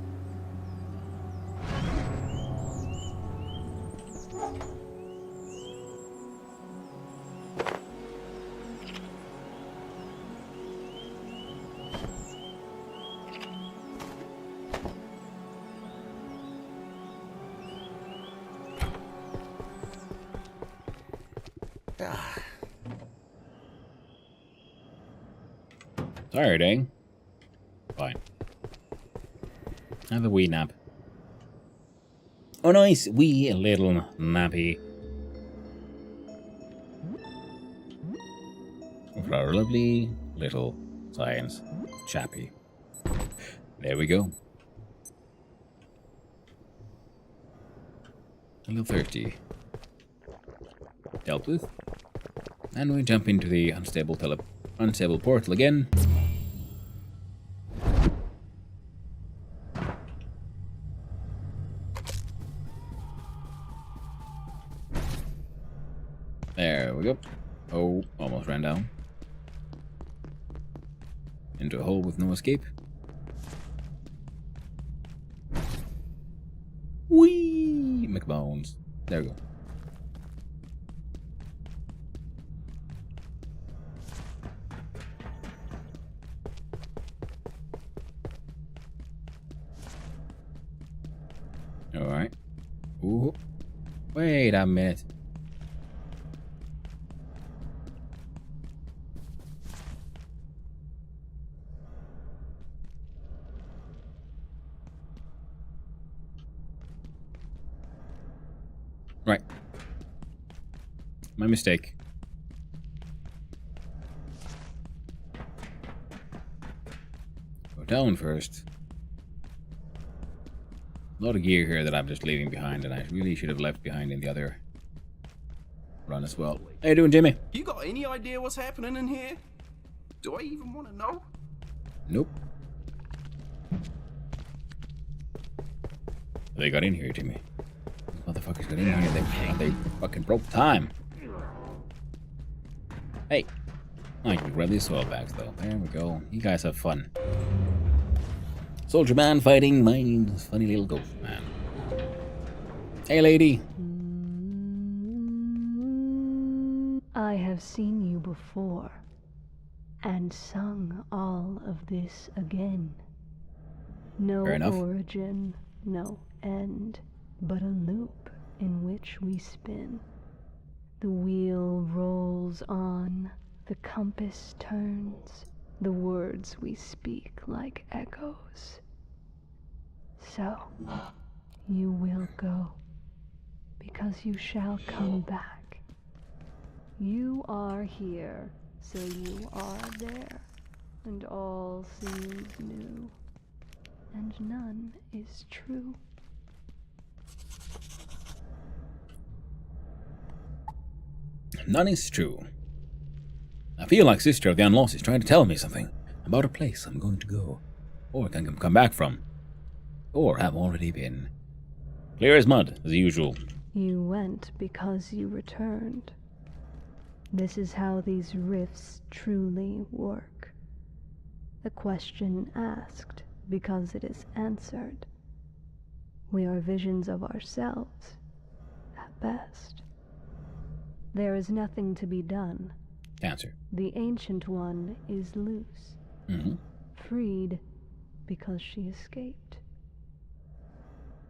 tired, eh? Fine. Have a wee nap. Oh, nice wee little nappy. For our lovely little science chappy. There we go. Level 30. Dealt with. And we jump into the unstable portal again. There we go. Oh, almost ran down. Into a hole with no escape. Whee! McBones. There we go. Alright. Ooh. Wait a minute. Right. My mistake. Go down first. A lot of gear here that I'm just leaving behind, and I really should have left behind in the other run as well. How you doing, Jimmy? You got any idea what's happening in here? Do I even want to know? Nope. They got in here, Jimmy. These motherfuckers got in here. They fucking broke time. Hey. I can grab these soil bags, though. There we go. You guys have fun. Soldier man fighting my funny little ghost man. Hey, lady. I have seen you before, and sung all of this again. No Fair enough. origin, no end, but a loop in which we spin. The wheel rolls on, the compass turns, the words we speak like echoes. So, you will go, because you shall come back. You are here, so you are there, and all seems new, and none is true. None is true. I feel like Sister of the Unlost is trying to tell me something about a place I'm going to go, or can come back from, or have already been. Clear as mud, as usual. You went because you returned. This is how these rifts truly work. A question asked because it is answered. We are visions of ourselves, at best. There is nothing to be done. Answer. The Ancient One is loose. Freed because she escaped.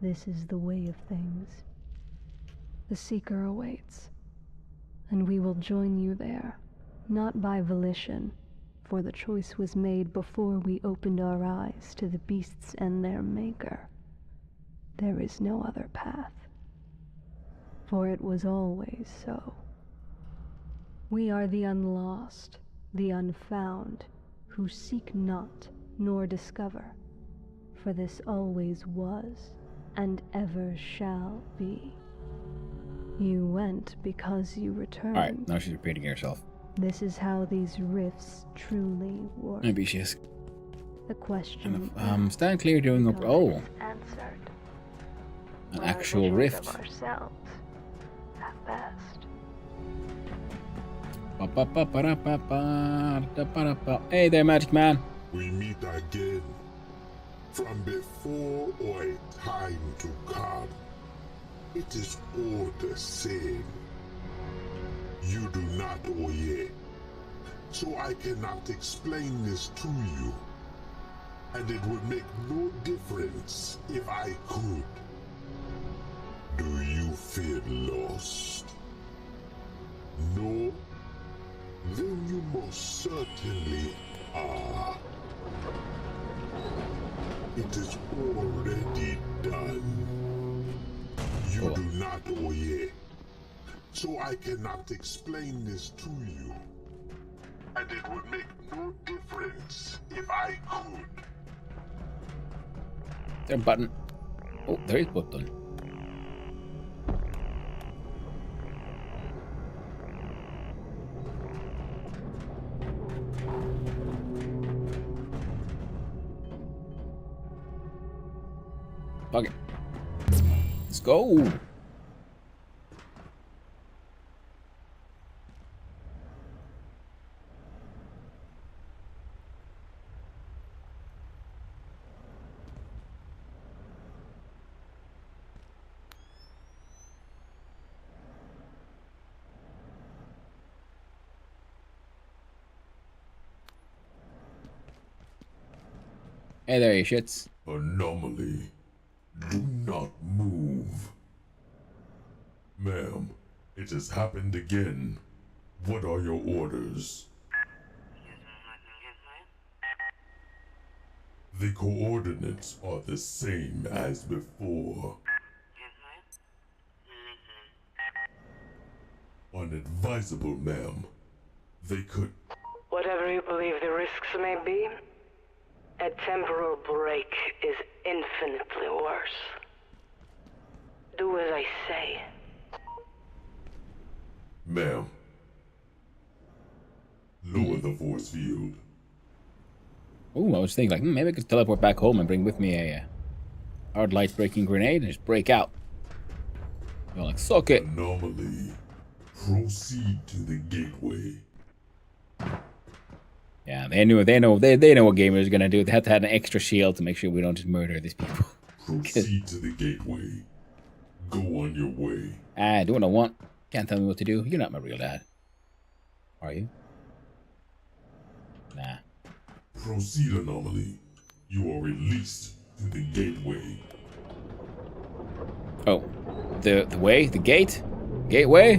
This is the way of things. The Seeker awaits, and we will join you there, not by volition, for the choice was made before we opened our eyes to the beasts and their maker. There is no other path, for it was always so. We are the unlost, the unfound, who seek not nor discover, for this always was and ever shall be. You went because you returned. Alright, now she's repeating herself. This is how these rifts truly work. Maybe she is. The question Stand clear during the... Oh. Answered. An actual rift. Of ourselves, at best. Hey there, Magic Man. We meet again. From before or a time to come. It is all the same. You do not, Oye. So I cannot explain this to you. And it would make no difference if I could. Do you feel lost? No? Then you most certainly are. It is already done. You do not, Oye. So I cannot explain this to you. And it would make no difference if I could. There button. Oh, there is button. Fuck it. Let's go. Hey there, you shits. Anomaly. Do not move. Ma'am, it has happened again. What are your orders? The coordinates are the same as before. Unadvisable, ma'am. They could... Whatever you believe the risks may be, a temporal break is infinitely worse. Do as I say. Ma'am. Lower the force field. Ooh, I was thinking, like, maybe I could teleport back home and bring with me a hard light breaking grenade and just break out. You're like, suck it. Anomaly. Proceed to the gateway. Yeah, they know what gamers are gonna do. They have to have an extra shield to make sure we don't just murder these people. Proceed to the gateway. Go on your way. I do what I want. Can't tell me what to do. You're not my real dad. Are you? Nah. Proceed, Anomaly. You are released to the gateway. Oh, the way, the gate, gateway.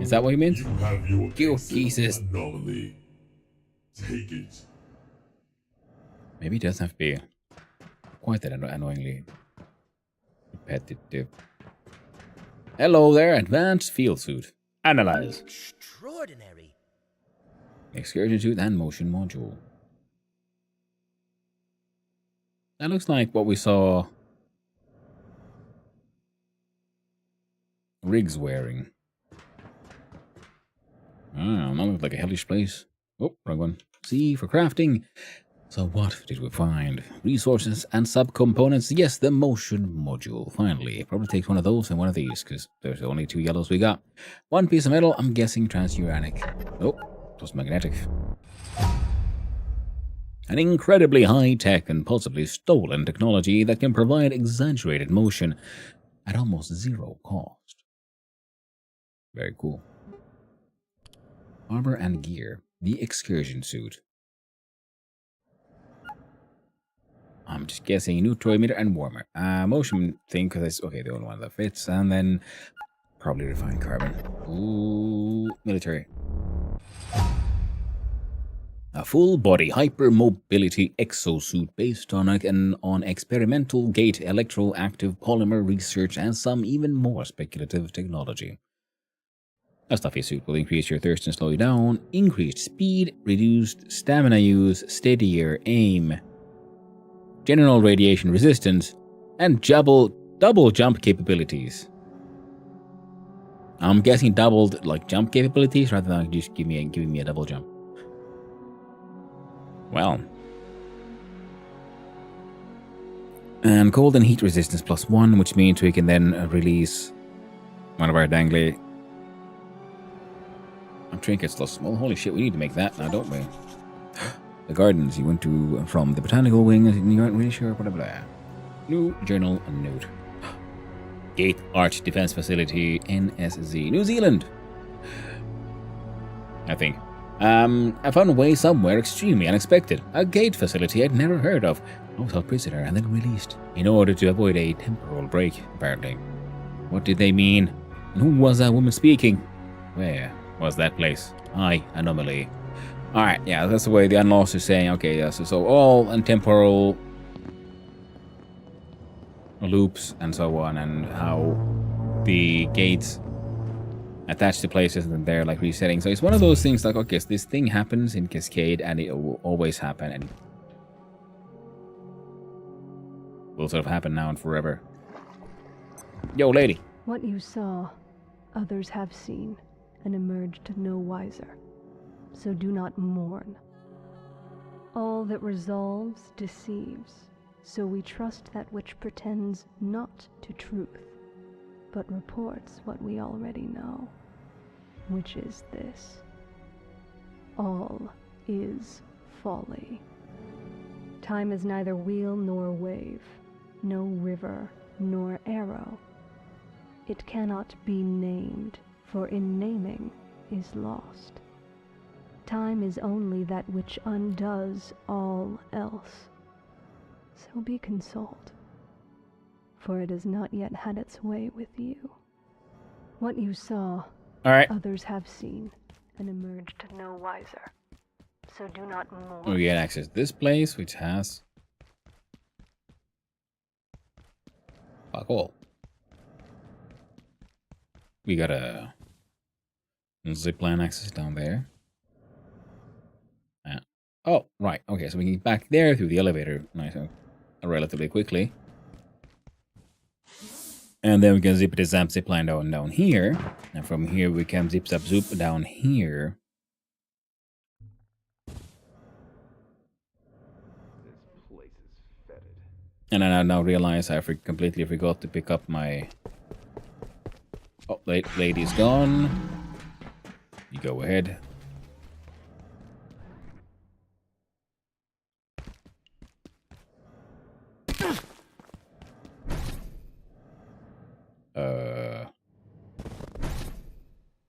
Is that what he meant? You have your Jesus. anomaly. Take it. Maybe it doesn't have to be quite that annoyingly repetitive. Hello there, advanced field suit. Analyze. Extraordinary. Excursion suit and motion module. That looks like what we saw Riggs wearing. Ah, that looks like a hellish place. Oh, wrong one. C for crafting. So what did we find? Resources and subcomponents. Yes, the motion module. Finally. Probably takes one of those and one of these, because there's only 2 yellows we got. One piece of metal, I'm guessing transuranic. Oh, it was magnetic. An incredibly high-tech and possibly stolen technology that can provide exaggerated motion at almost 0 cost. Very cool. Armor and gear. The excursion suit. I'm just guessing neutral emitter and warmer. Motion thing, because it's okay, the only one that fits. And then probably refined carbon. Ooh, military. A full-body hypermobility exosuit based on experimental gate electroactive polymer research and some even more speculative technology. A stuffy suit will increase your thirst and slow you down, increased speed, reduced stamina use, steadier aim, general radiation resistance, and double jump capabilities. I'm guessing doubled jump capabilities rather than just giving me a double jump. Well. And cold and heat resistance +1, which means we can then release one of our dangly trinkets lost small. Holy shit, we need to make that now, don't we? The gardens you went to from the botanical wing, you aren't really sure, blah, blah, blah. New journal and note. Gate Arch Defense Facility, NSZ, New Zealand. I think. I found a way somewhere extremely unexpected. A gate facility I'd never heard of. I was held prisoner and then released in order to avoid a temporal break, apparently. What did they mean? And who was that woman speaking? Where was that place? High anomaly. Alright, yeah, that's the way the Unlost is saying. Okay, yeah, so all untemporal loops and so on, and how the gates attached to places and they're like resetting. So it's one of those things like, okay, so this thing happens in Cascade and it will always happen and will sort of happen now and forever. Yo, lady. What you saw, others have seen and emerged no wiser. So do not mourn. All that resolves deceives, so we trust that which pretends not to truth, but reports what we already know, which is this. All is folly. Time is neither wheel nor wave, no river nor arrow. It cannot be named, for in naming is lost. Time is only that which undoes all else. So be consoled, for it has not yet had its way with you. What you saw, others have seen, and emerged no wiser. So do not mourn. We get access to this place, which has fuck all. We got a zipline access down there. Oh, right. Okay, so we can get back there through the elevator nice relatively quickly. And then we can zip the zipline down here. And from here we can zip down here. This place is fetid. And I now realize I completely forgot to pick up my... Oh, lady's gone. You go ahead.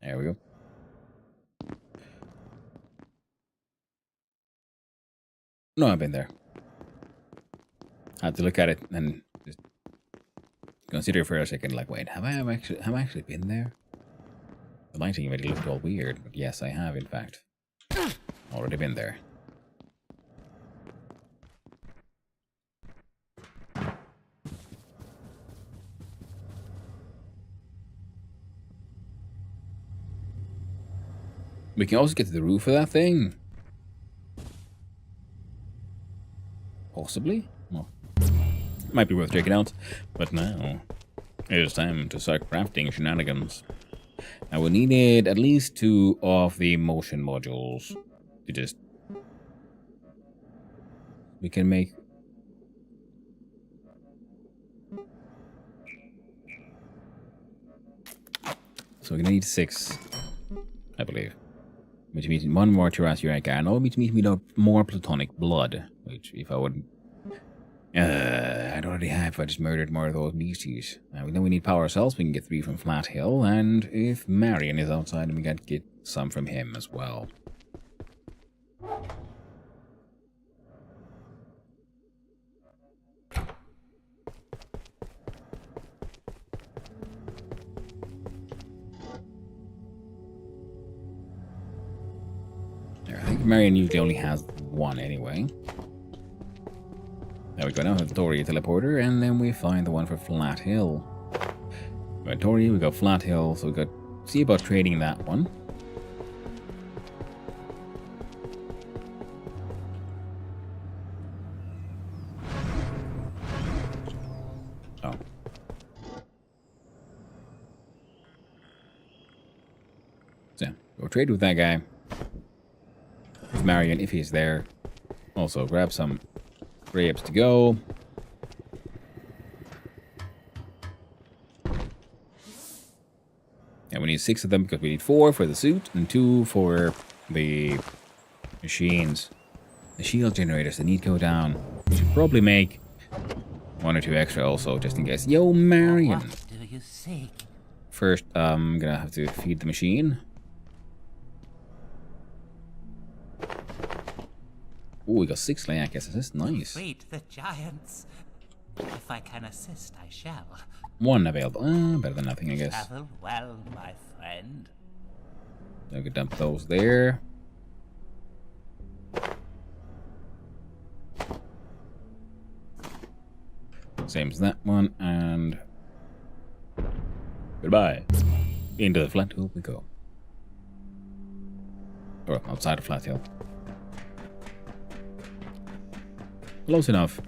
There we go. No, I've been there. I had to look at it and just consider for a second, like, wait, have I actually been there? The lighting made it look all weird, but yes, I have, in fact, already been there. We can also get to the roof of that thing. Possibly? Well, might be worth checking out. But now, it is time to start crafting shenanigans. Now we needed at least 2 of the motion modules to just... We can make... So we're gonna need 6, I believe. Which means 1 more Terrasuric Arnold, which means we need more Plutonic Blood. Which, if I would... I'd already have if I just murdered more of those beasties. Then we need power cells, we can get 3 from Flat Hill, and if Marion is outside, then we can get some from him as well. I think Marion usually only has 1 anyway. There we go, now Victoria Teleporter, and then we find the one for Flat Hill. Victoria, we got Flat Hill, so we got see about trading that one. Oh. So, go trade with that guy. With Marion, if he's there. Also, grab some grapes to go. And we need 6 of them because we need 4 for the suit and 2 for the machines. The shield generators, they need to go down. We should probably make 1 or 2 extra also, just in case. Yo, Marion! What do you seek? First, I'm gonna have to feed the machine. Oh, we got 6 Layakas. That's nice. Defeat the giants. If I can assist, I shall. 1 available. Better than nothing, I guess. Travel well, my friend. I could dump those there. Same as that one, and goodbye. Into the Flat Hill we go. Or outside of Flat Hill. Close enough.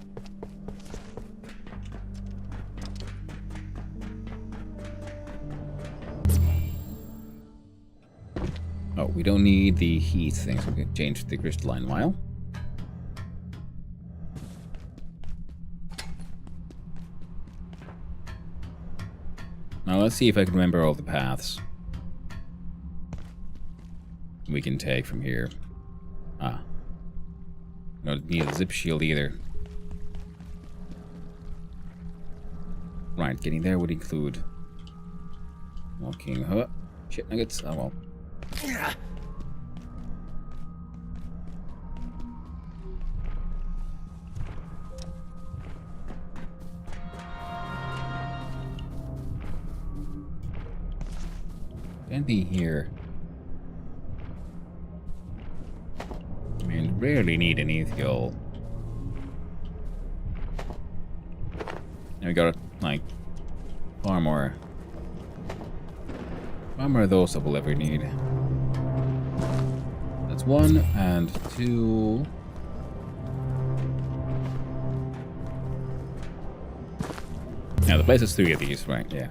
Oh, we don't need the heat thing, so we can change the crystalline vial. Now let's see if I can remember all the paths we can take from here. Ah. Don't need a zip shield either. Right, getting there would include walking. Shit nuggets. Oh well. Can't be here. I mean, rarely need an ethical. And we got like far more of those that we'll ever need. That's 1 and 2. Yeah, the place has 3 of these, right? Yeah.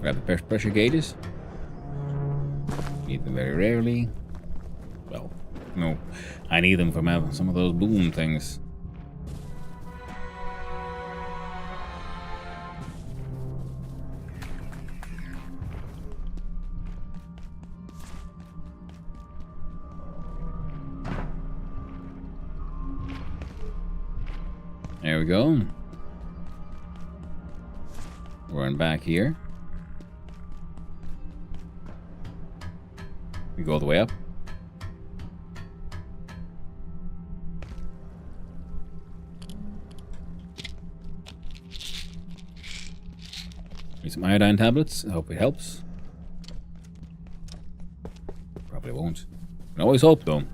Grab the pressure gauges. Need them very rarely. Well, no. I need them for some of those boom things. There we go. Run back here. We go all the way up. Need some iodine tablets. I hope it helps. Probably won't. Can always hope though.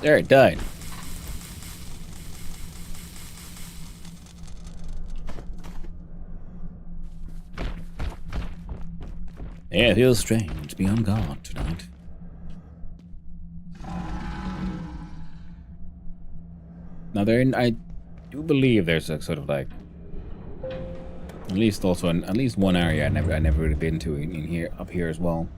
There, it died. Yeah, it feels strange to be on guard tonight. Now, I do believe there's a sort of like, at least also at least one area I never really been to in here, up here as well.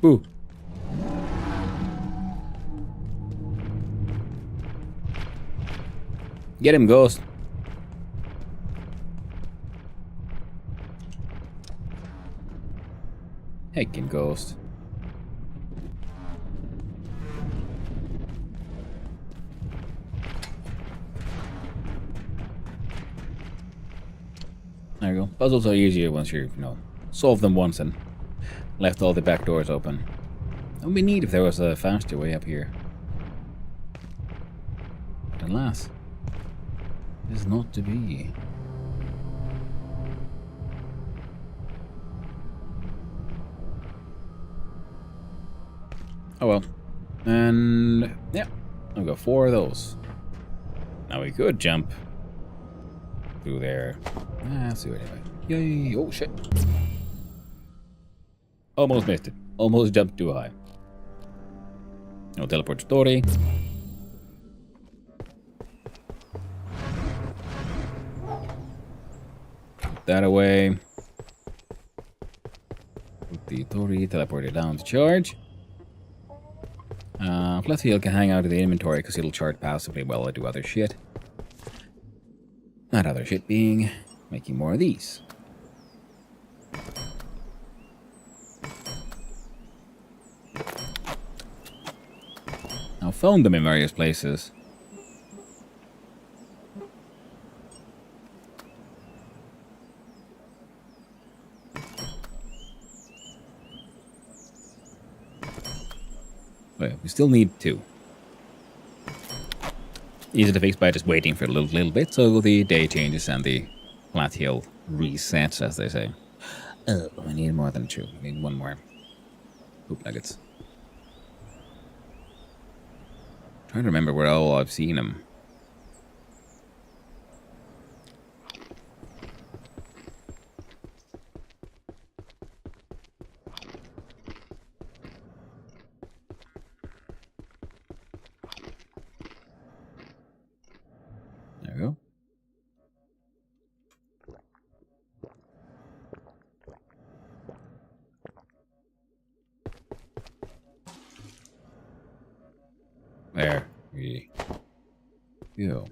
Ooh. Get him, Ghost. Heckin' Ghost. There you go. Puzzles are easier once you solve them once and left all the back doors open. It would be neat if there was a faster way up here. But alas, it is not to be. Oh well. And yeah, I've got 4 of those. Now we could jump through there. Let's do it anyway. Yay! Oh shit! Almost missed it. Almost jumped too high. No teleport story. Put that away. Put the Tori teleported down to charge. Flatfield can hang out in the inventory because it'll charge passively while I do other shit. That other shit being making more of these. I found them in various places. Wait, we still need 2. Easy to fix by just waiting for a little bit so the day changes and the flat hill resets, as they say. Oh, we need more than 2. We need 1 more. Poop nuggets. Trying to remember where all I've seen them. There we go. There we go.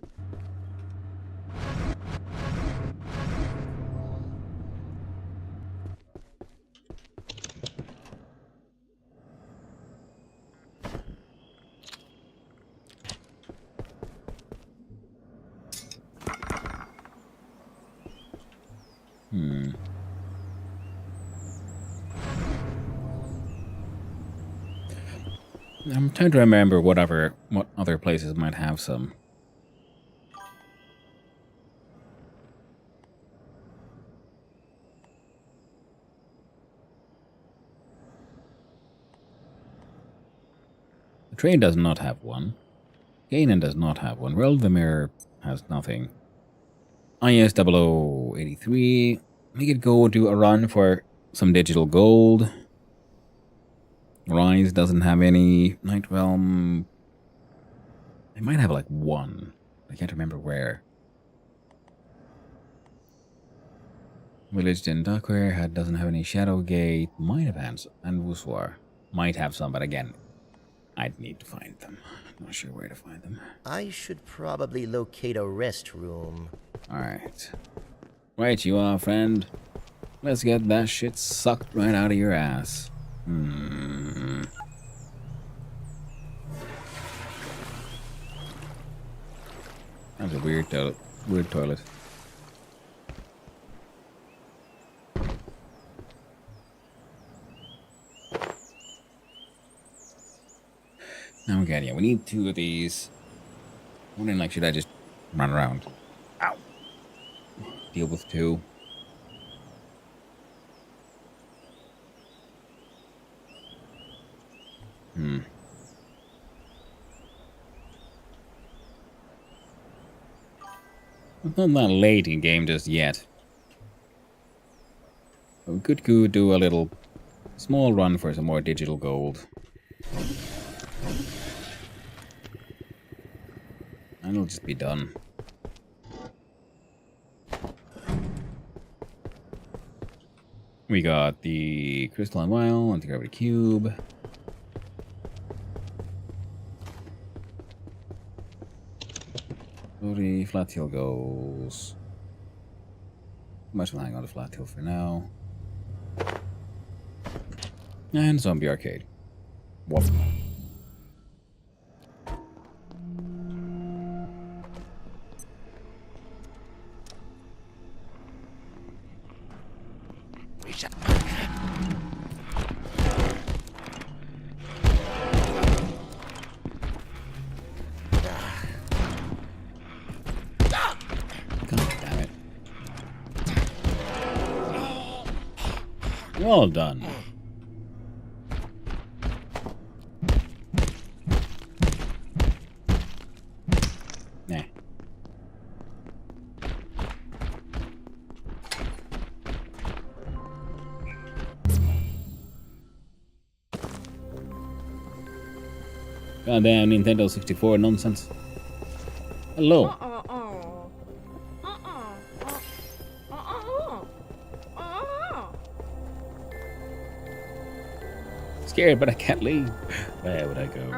I'm trying to remember what other places might have some. Train does not have one. Ganon does not have one. World of the Mirror has nothing. IS 0083. We could go do a run for some digital gold. Rise doesn't have any. Night Realm. They might have like one. I can't remember where. Village in Duckware doesn't have any. Shadowgate might have answered. And Wuswar might have some, but again, I'd need to find them. Not sure where to find them. I should probably locate a rest room. Alright. Right you are, friend. Let's get that shit sucked right out of your ass. That's a weird toilet. Weird toilet. Now again, yeah, we need 2 of these. I'm wondering, like, should I just run around? Ow! Deal with 2. It's not that late in game just yet. So we could go do a little small run for some more digital gold. And it'll just be done. We got the crystalline vial, anti-gravity cube. So the flat hill goes. Might as well hang on to flat hill for now. And zombie arcade. Woof. All done. Nah. Goddamn Nintendo 64 nonsense. Hello. Scared, but I can't leave. Where would I go?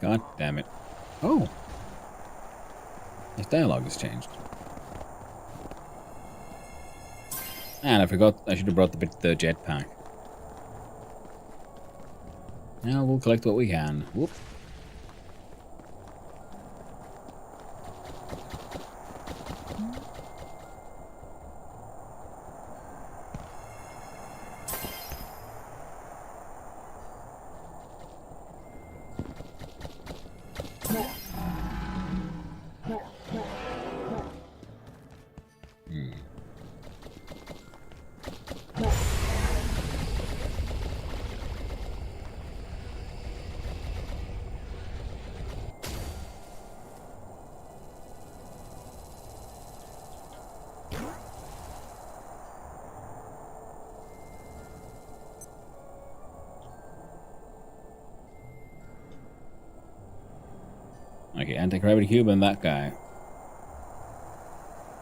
God damn it. Oh. His dialogue has changed. And I forgot I should have brought the jetpack. Now we'll collect what we can. Whoop. Okay, anti-gravity cube and that guy.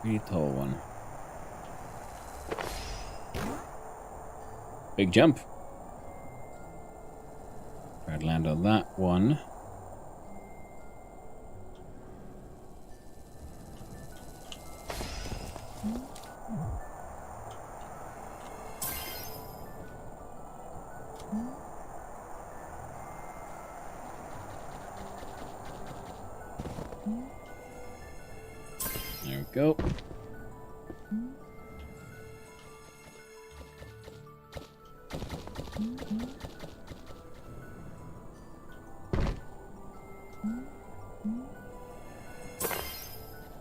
Pretty tall one. Big jump. Try to land on that one. There we go.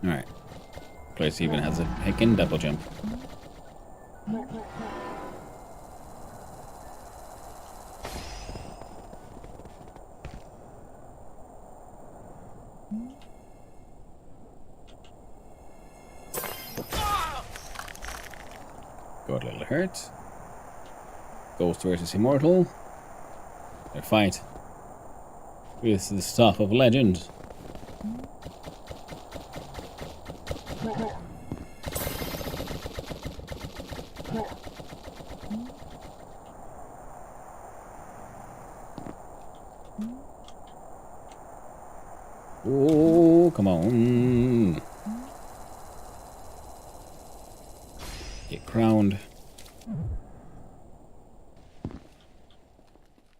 Alright. place even has a heckin' double jump. Got a little hurt. Ghost versus Immortal. Their fight with the stuff of legend. Oh, come on. Get crowned.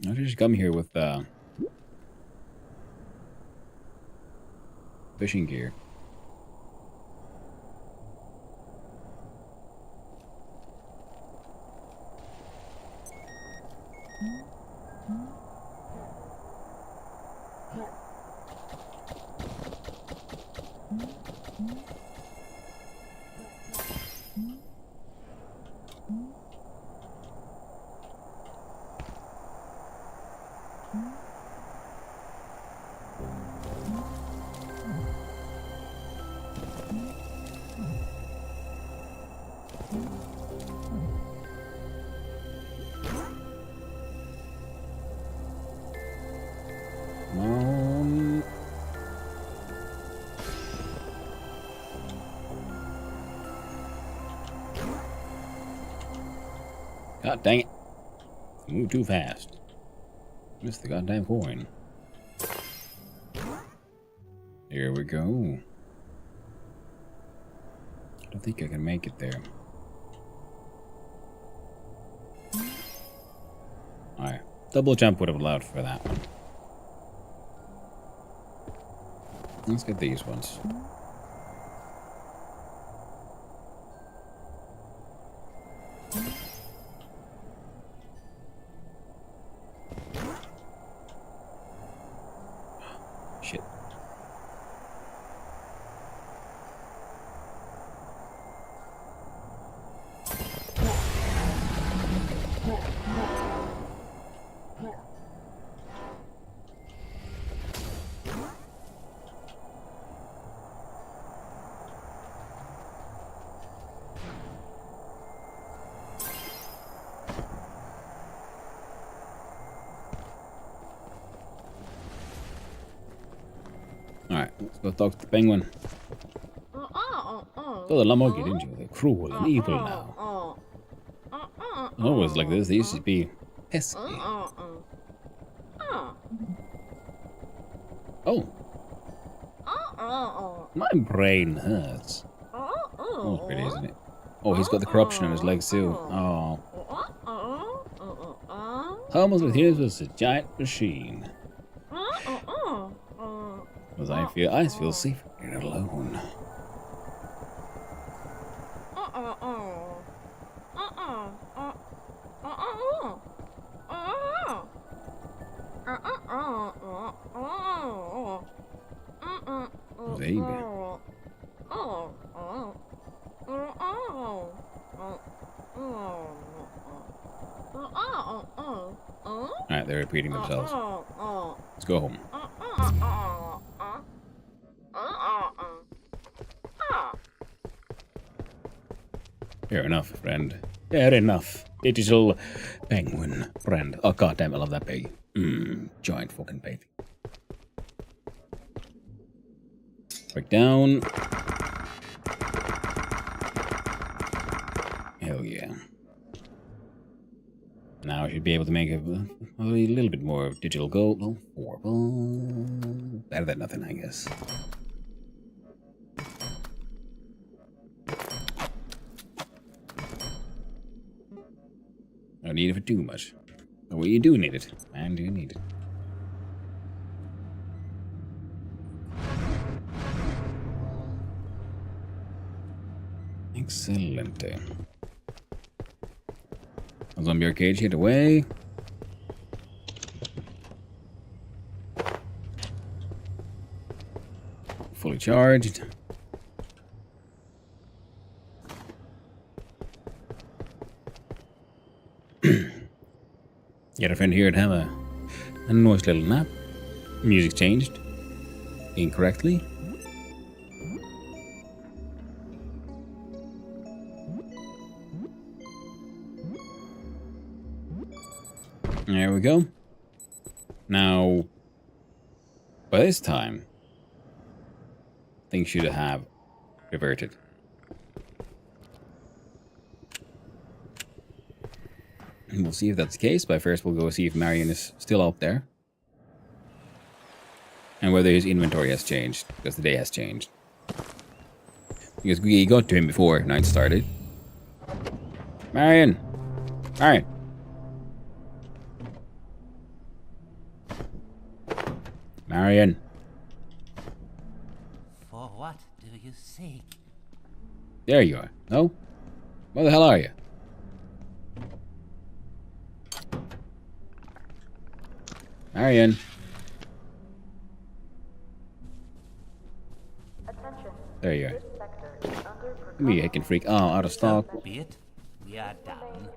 Why did you come here with fishing gear? God dang it. Move too fast. Missed the goddamn coin. Here we go. I don't think I can make it there. Alright. Double jump would have allowed for that one. Let's get these ones. Shit. Alright, let's go talk to the penguin. So the Lamborghini, didn't you? They're cruel and evil now. Always like this, they used to be pesky. Oh. My brain hurts. Oh, it's pretty, isn't it? Oh, he's got the corruption on his legs too. Oh. How much of his was a giant machine? Because I feel safe here alone. Baby. Alright, they're repeating themselves. Let's go home. Fair enough, friend. Fair enough. Digital penguin friend. Oh goddamn, I love that baby. Giant fucking baby. Break down. Hell yeah. Now I should be able to make a little bit more digital gold. Oh, 4. Better than nothing, I guess. I don't need it for too much. But well, you do need it. Man, do you need it. Excellent. Zombie arcade hit away. Fully charged. Get a friend here and have a nice little nap. Music changed incorrectly. There we go. Now, by this time, things should have reverted. And we'll see if that's the case, but first we'll go see if Marion is still out there. And whether his inventory has changed, because the day has changed. Because we got to him before night started. Marion! Marion! Marion! For what do you seek? There you are. No? Where the hell are you? Marion! There you are. Me, I can freak. Oh, out of stock. Be it. We are done.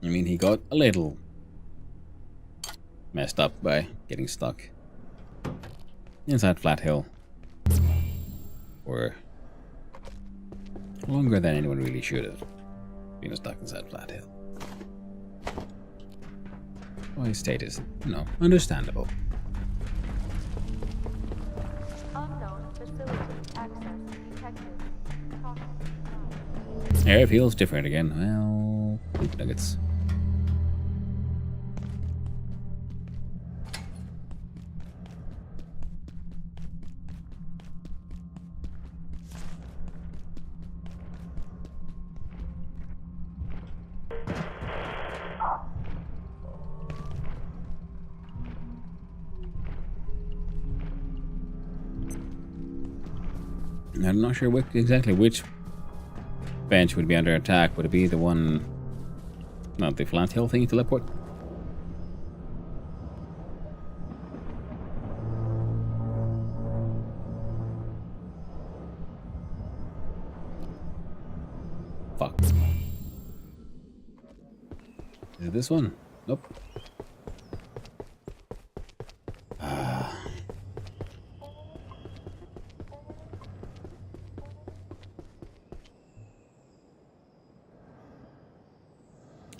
I mean, he got a little messed up by getting stuck inside Flat Hill for longer than anyone really should have been stuck inside Flat Hill. Well, his state is, you know, understandable. Air feels different again. Well, poop nuggets. I'm not sure exactly which bench would be under attack. Would it be the one, not the Flat Hill thingy teleport? Fuck. Is it this one? Nope.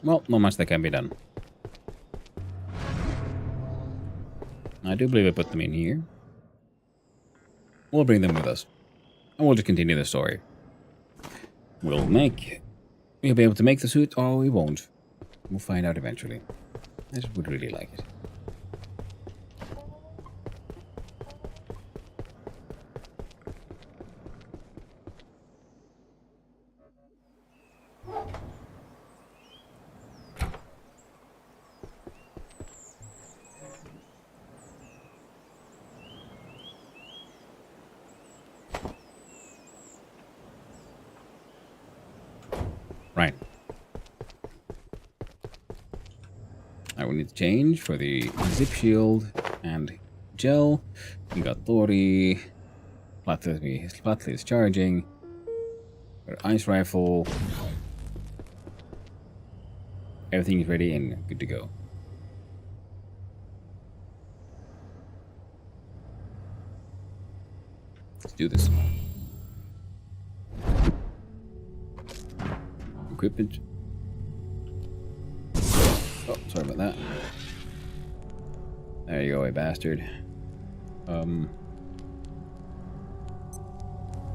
Well, not much that can be done. I do believe I put them in here. We'll bring them with us. And we'll just continue the story. We'll be able to make the suit, or we won't. We'll find out eventually. I just would really like it. Right. I will need to change for the zip shield and gel. We got Thori. Flatly is charging. Got ice rifle. Everything is ready and good to go. Let's do this. Equipment. Oh, sorry about that. There you go, you bastard.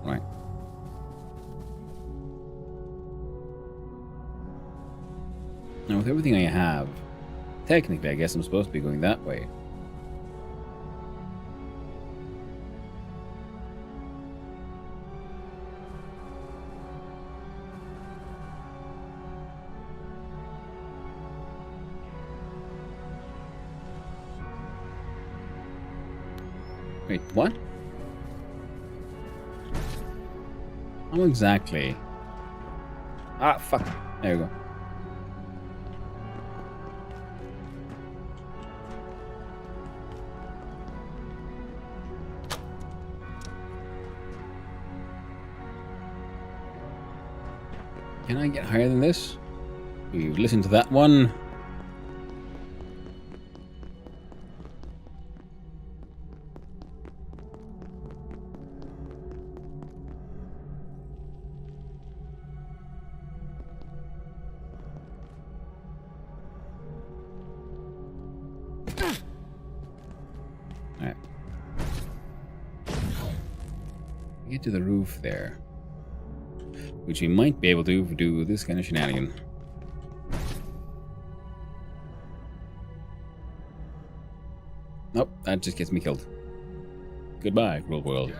Right. Now with everything I have, technically I guess I'm supposed to be going that way. Wait, what? How exactly? Ah, fuck. There we go. Can I get higher than this? We've listened to that one. Alright. Get to the roof there. Which we might be able to do this kind of shenanigan. Nope, that just gets me killed. Goodbye, cruel world.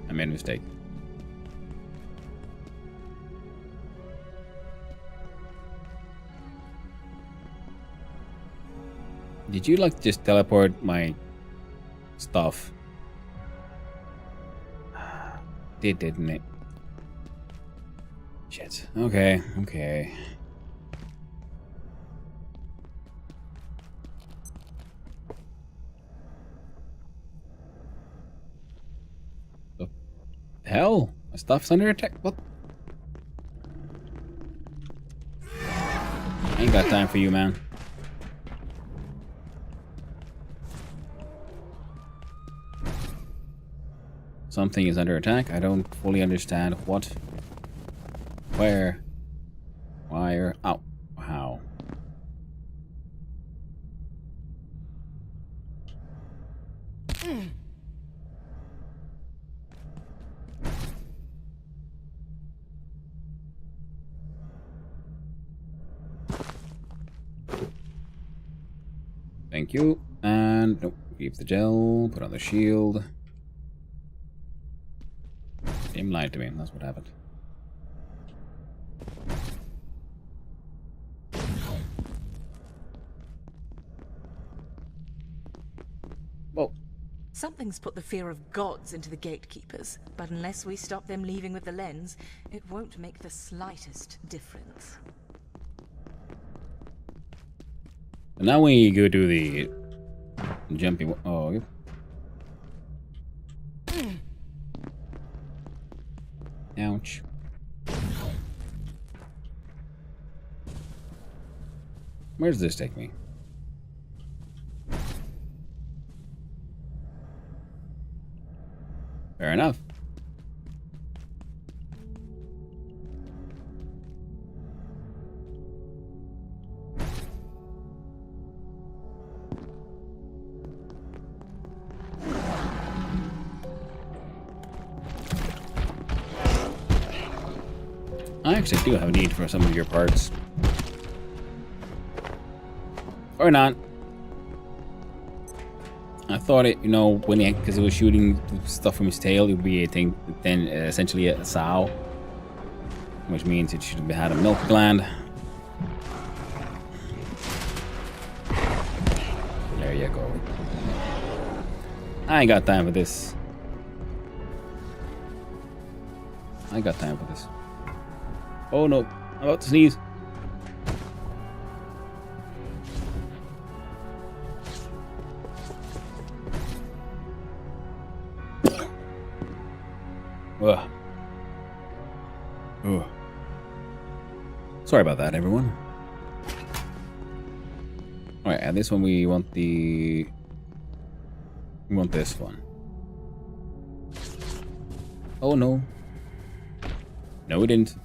I made a mistake. Did you like just teleport my stuff? Didn't it? Shit. Okay, okay. The hell? My stuff's under attack? What? I ain't got time for you, man. Something is under attack. I don't fully understand what, where, why, or oh, how. Thank you. And nope, keep the gel, put on the shield. Game lied to me, that's what happened. Whoa. Something's put the fear of gods into the gatekeepers, but unless we stop them leaving with the lens, it won't make the slightest difference. And now we go to the jumping. Oh, yep. Ouch. Where does this take me? Fair enough. I actually do have a need for some of your parts. Or not. I thought it, you know, when he, because it was shooting stuff from his tail, it would be a thing, then essentially a sow. Which means it should have had a milk gland. There you go. I ain't got time for this. I ain't got time for this. Oh no, I'm about to sneeze. Ugh. Ugh. Sorry about that, everyone. Alright, and this one we want the... We want this one. Oh no. No, we didn't.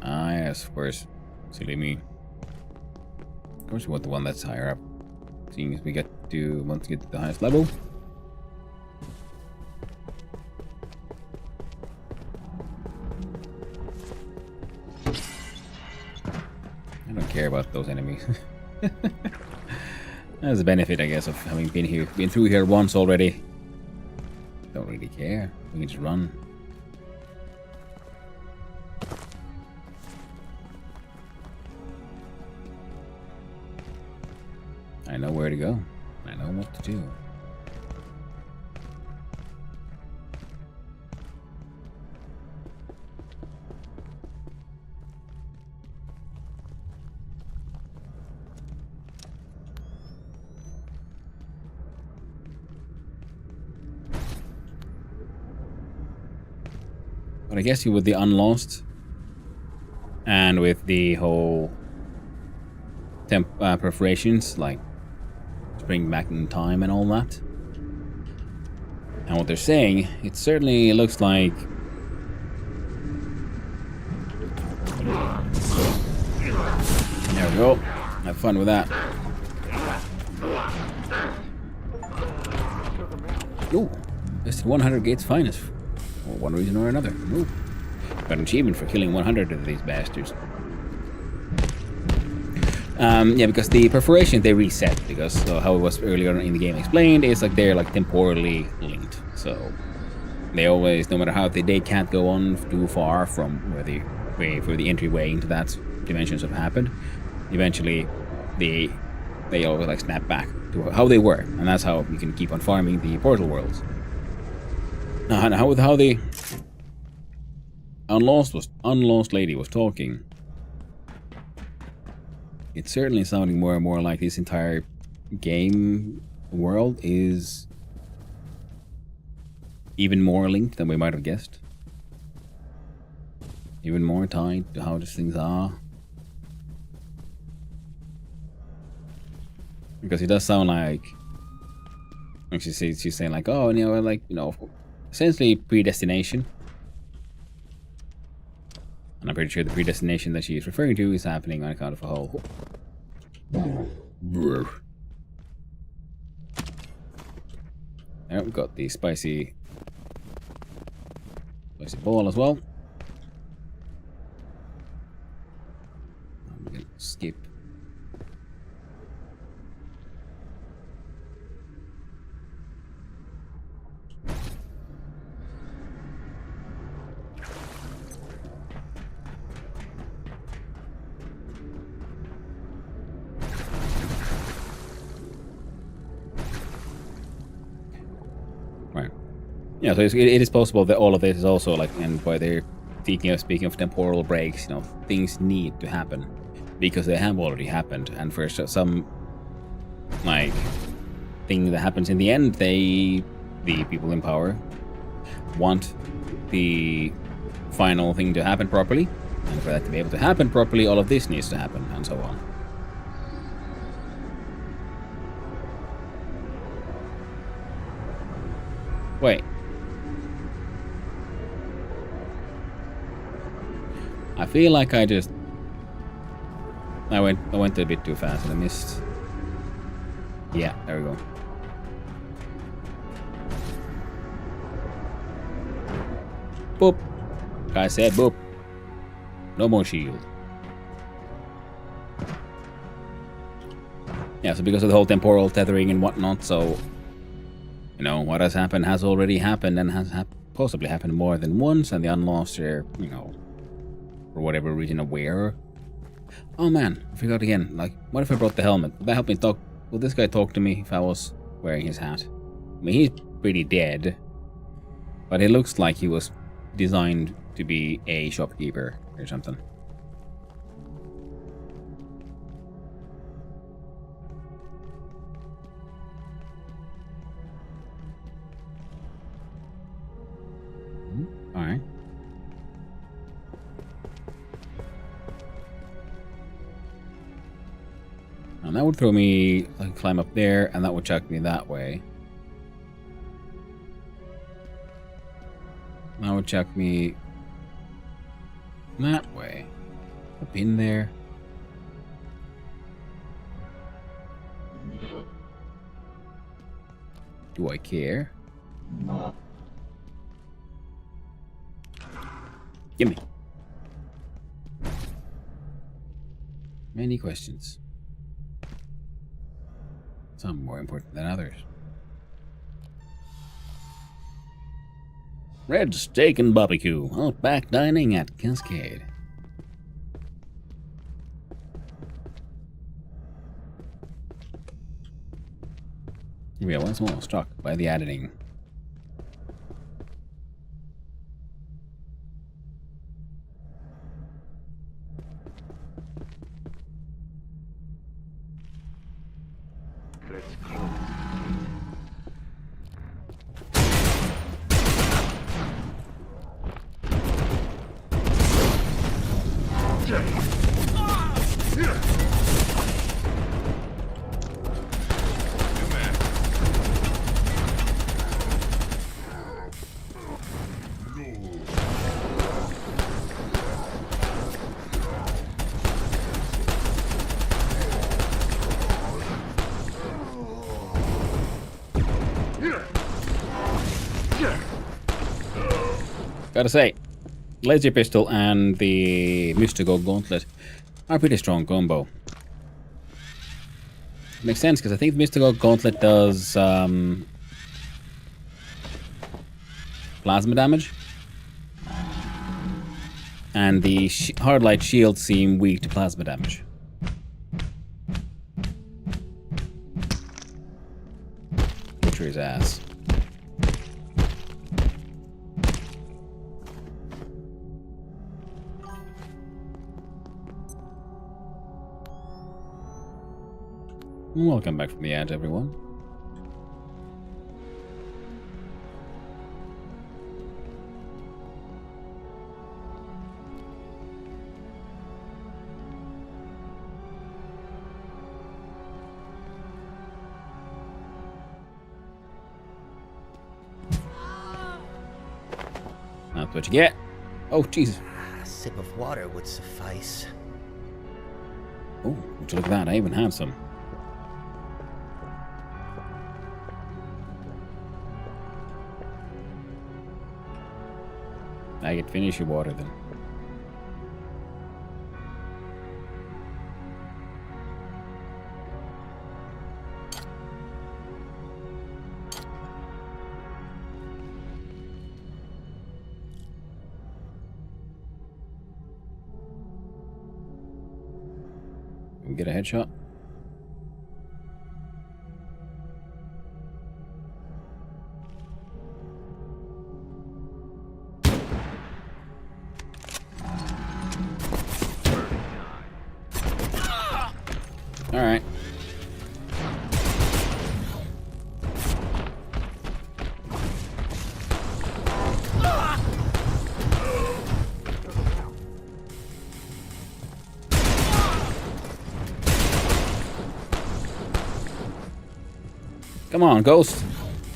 Ah, yes, of course. Silly me. Of course we want the one that's higher up. Seeing as we want to get to the highest level. I don't care about those enemies. That's a benefit, I guess, of having been through here once already. Don't really care. We can just run. I know where to go. I know what to do. I guess with the Unlost and with the whole perforations, like spring back in time and all that. And what they're saying, it certainly looks like there we go. Have fun with that. Ooh, this is 100 Gates finest. For one reason or another. Ooh. Got an achievement for killing 100 of these bastards. Yeah, because the perforation they reset, because how it was earlier in the game explained, is like they're like temporally linked. So they always, no matter how they can't go on too far from where the entryway into that dimensions have happened. Eventually, they always like snap back to how they were, and that's how you can keep on farming the portal worlds. Now, how the Unlost lady was talking, it's certainly sounding more and more like this entire game world is even more linked than we might have guessed. Even more tied to how these things are. Because it does sound like she's saying like, oh, essentially predestination. And I'm pretty sure the predestination that she is referring to is happening on account of a whole... There, we've got the spicy ball as well. I'm gonna skip. Yeah, so it is possible that all of this is also like, and by they're speaking of temporal breaks, things need to happen because they have already happened, and for some like thing that happens in the end, the people in power want the final thing to happen properly, and for that to be able to happen properly, all of this needs to happen, and so on. Wait. I feel like I went a bit too fast and I missed. Yeah, there we go. Boop. I said boop. No more shield. Yeah, so because of the whole temporal tethering and whatnot, so what has happened has already happened and has possibly happened more than once, and the Unlost are, for whatever reason, aware. Oh man, I forgot again. Like, what if I brought the helmet? Would that help me talk? Would this guy talk to me if I was wearing his hat? I mean, he's pretty dead, but it looks like he was designed to be a shopkeeper or something. All right. And that would throw me, I can climb up there, and that would chuck me that way. That would chuck me that way. Up in there. Do I care? Gimme. Many questions. Some more important than others. Red steak and barbecue. Outback dining at Cascade. We are once more struck by the editing. Let's go. Gotta say, Laser Pistol and the Mystical Gauntlet are a pretty strong combo. Makes sense, because I think the Mystical Gauntlet does plasma damage. And the Hard Light Shield seem weak to plasma damage. Butcher his ass. Welcome back from the edge, everyone. That's what you get. Oh, Jesus. A sip of water would suffice. Oh, would you look at that? I even have some. I can finish your water then. Can we get a headshot? Alright. Come on, Ghost.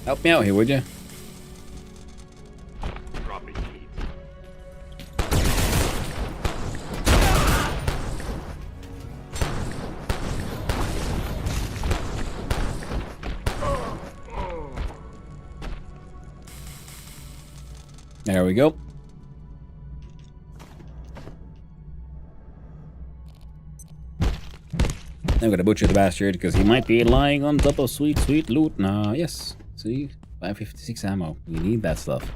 Help me out here, would you? There we go. I'm gonna butcher the bastard because he might be lying on top of sweet, sweet loot. Nah, yes. See, 556 ammo. We need that stuff.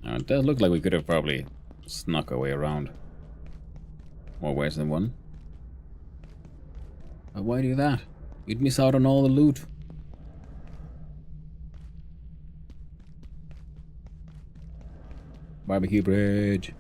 It does look like we could have probably snuck our way around more ways than one. But why do that? You'd miss out on all the loot. Barbecue bridge.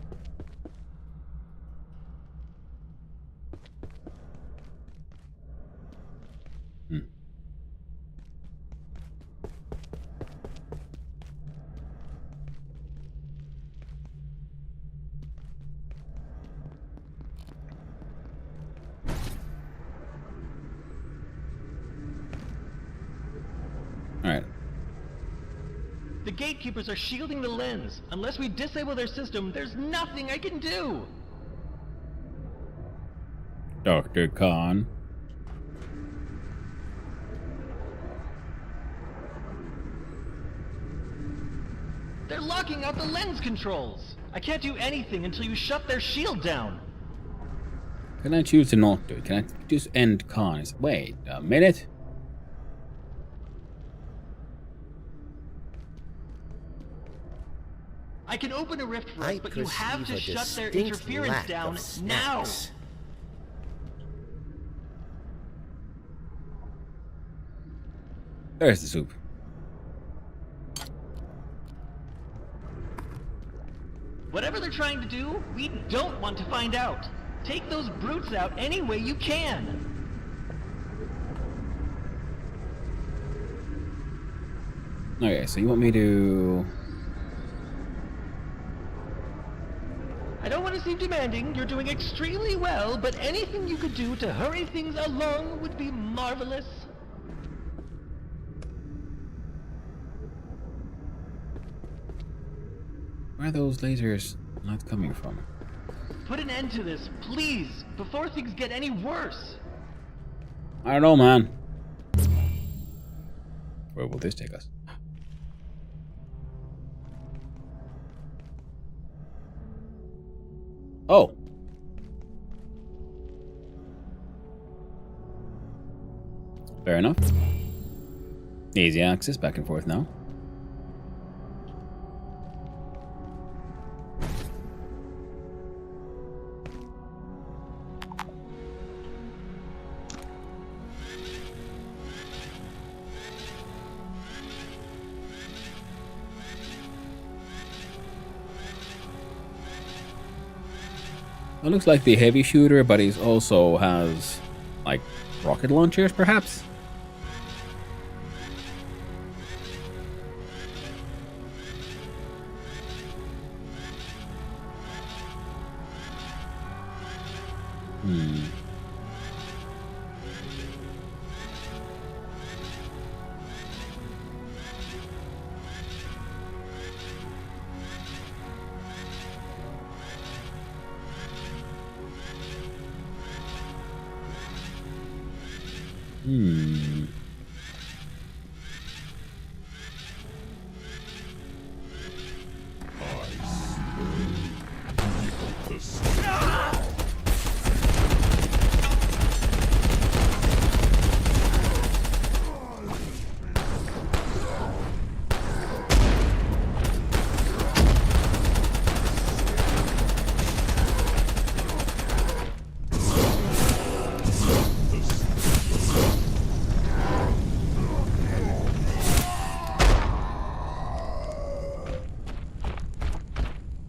Alright. The gatekeepers are shielding the lens. Unless we disable their system, there's nothing I can do. Dr. Khan. They're locking out the lens controls. I can't do anything until you shut their shield down. Can I choose to not do it? Can I just end Khan? Wait a minute. I can open a rift for us, but you have to shut their interference down now. There's the soup. Whatever they're trying to do, we don't want to find out. Take those brutes out any way you can! Okay, so you want me to... I don't want to seem demanding, you're doing extremely well, but anything you could do to hurry things along would be marvelous. Where are those lasers not coming from? Put an end to this, please, before things get any worse. I don't know, man. Where will this take us? Oh. Fair enough. Easy access back and forth now. It looks like the heavy shooter, but he also has, like, rocket launchers, perhaps?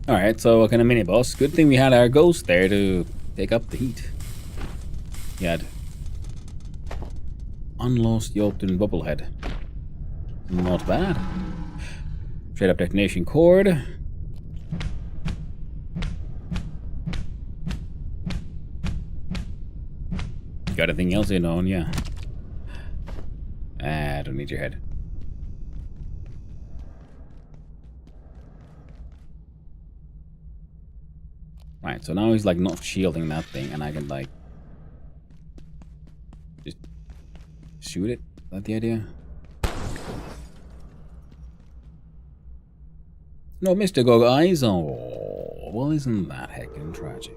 Alright, so what kind of mini boss? Good thing we had our ghost there to take up the heat. He had unlost Jotun Bubblehead. Not bad. Straight up detonation cord. Got anything else in on? Yeah. I don't need your head. Right, so now he's like not shielding that thing, and I can like just shoot it. Is that the idea? No, Mr. Gog eyes. Oh, well, isn't that heckin' tragic?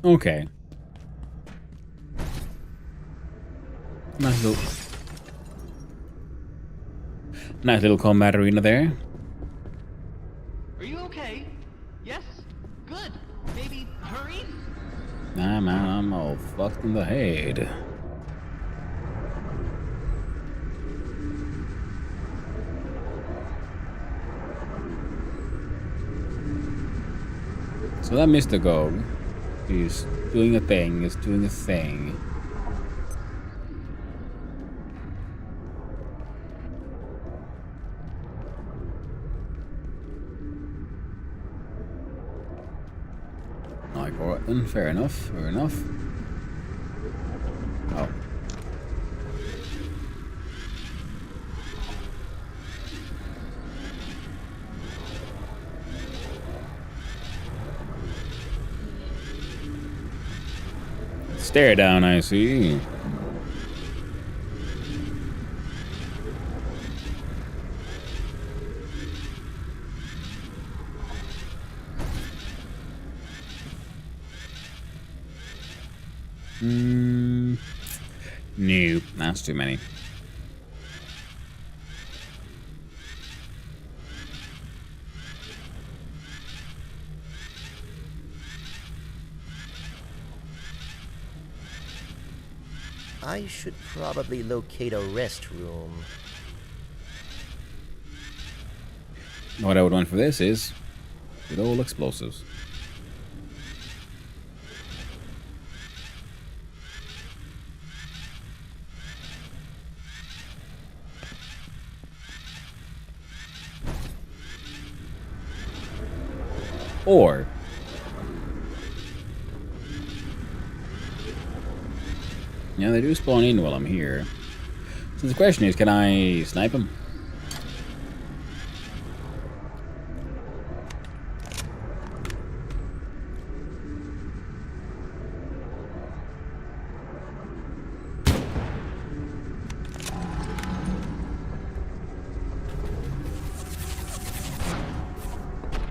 Okay. Nice little combat arena there. Are you okay? Yes? Good. Maybe hurry? Nah, man, I'm all fucked in the head. So that Mr. Gog, he's doing a thing, he's doing a thing. Like, alright then, fair enough, fair enough. Oh. Stare down, I see. No, that's too many. I should probably locate a restroom. What I would want for this is good old explosives. Or yeah, they do spawn in while I'm here. So the question is, can I snipe them?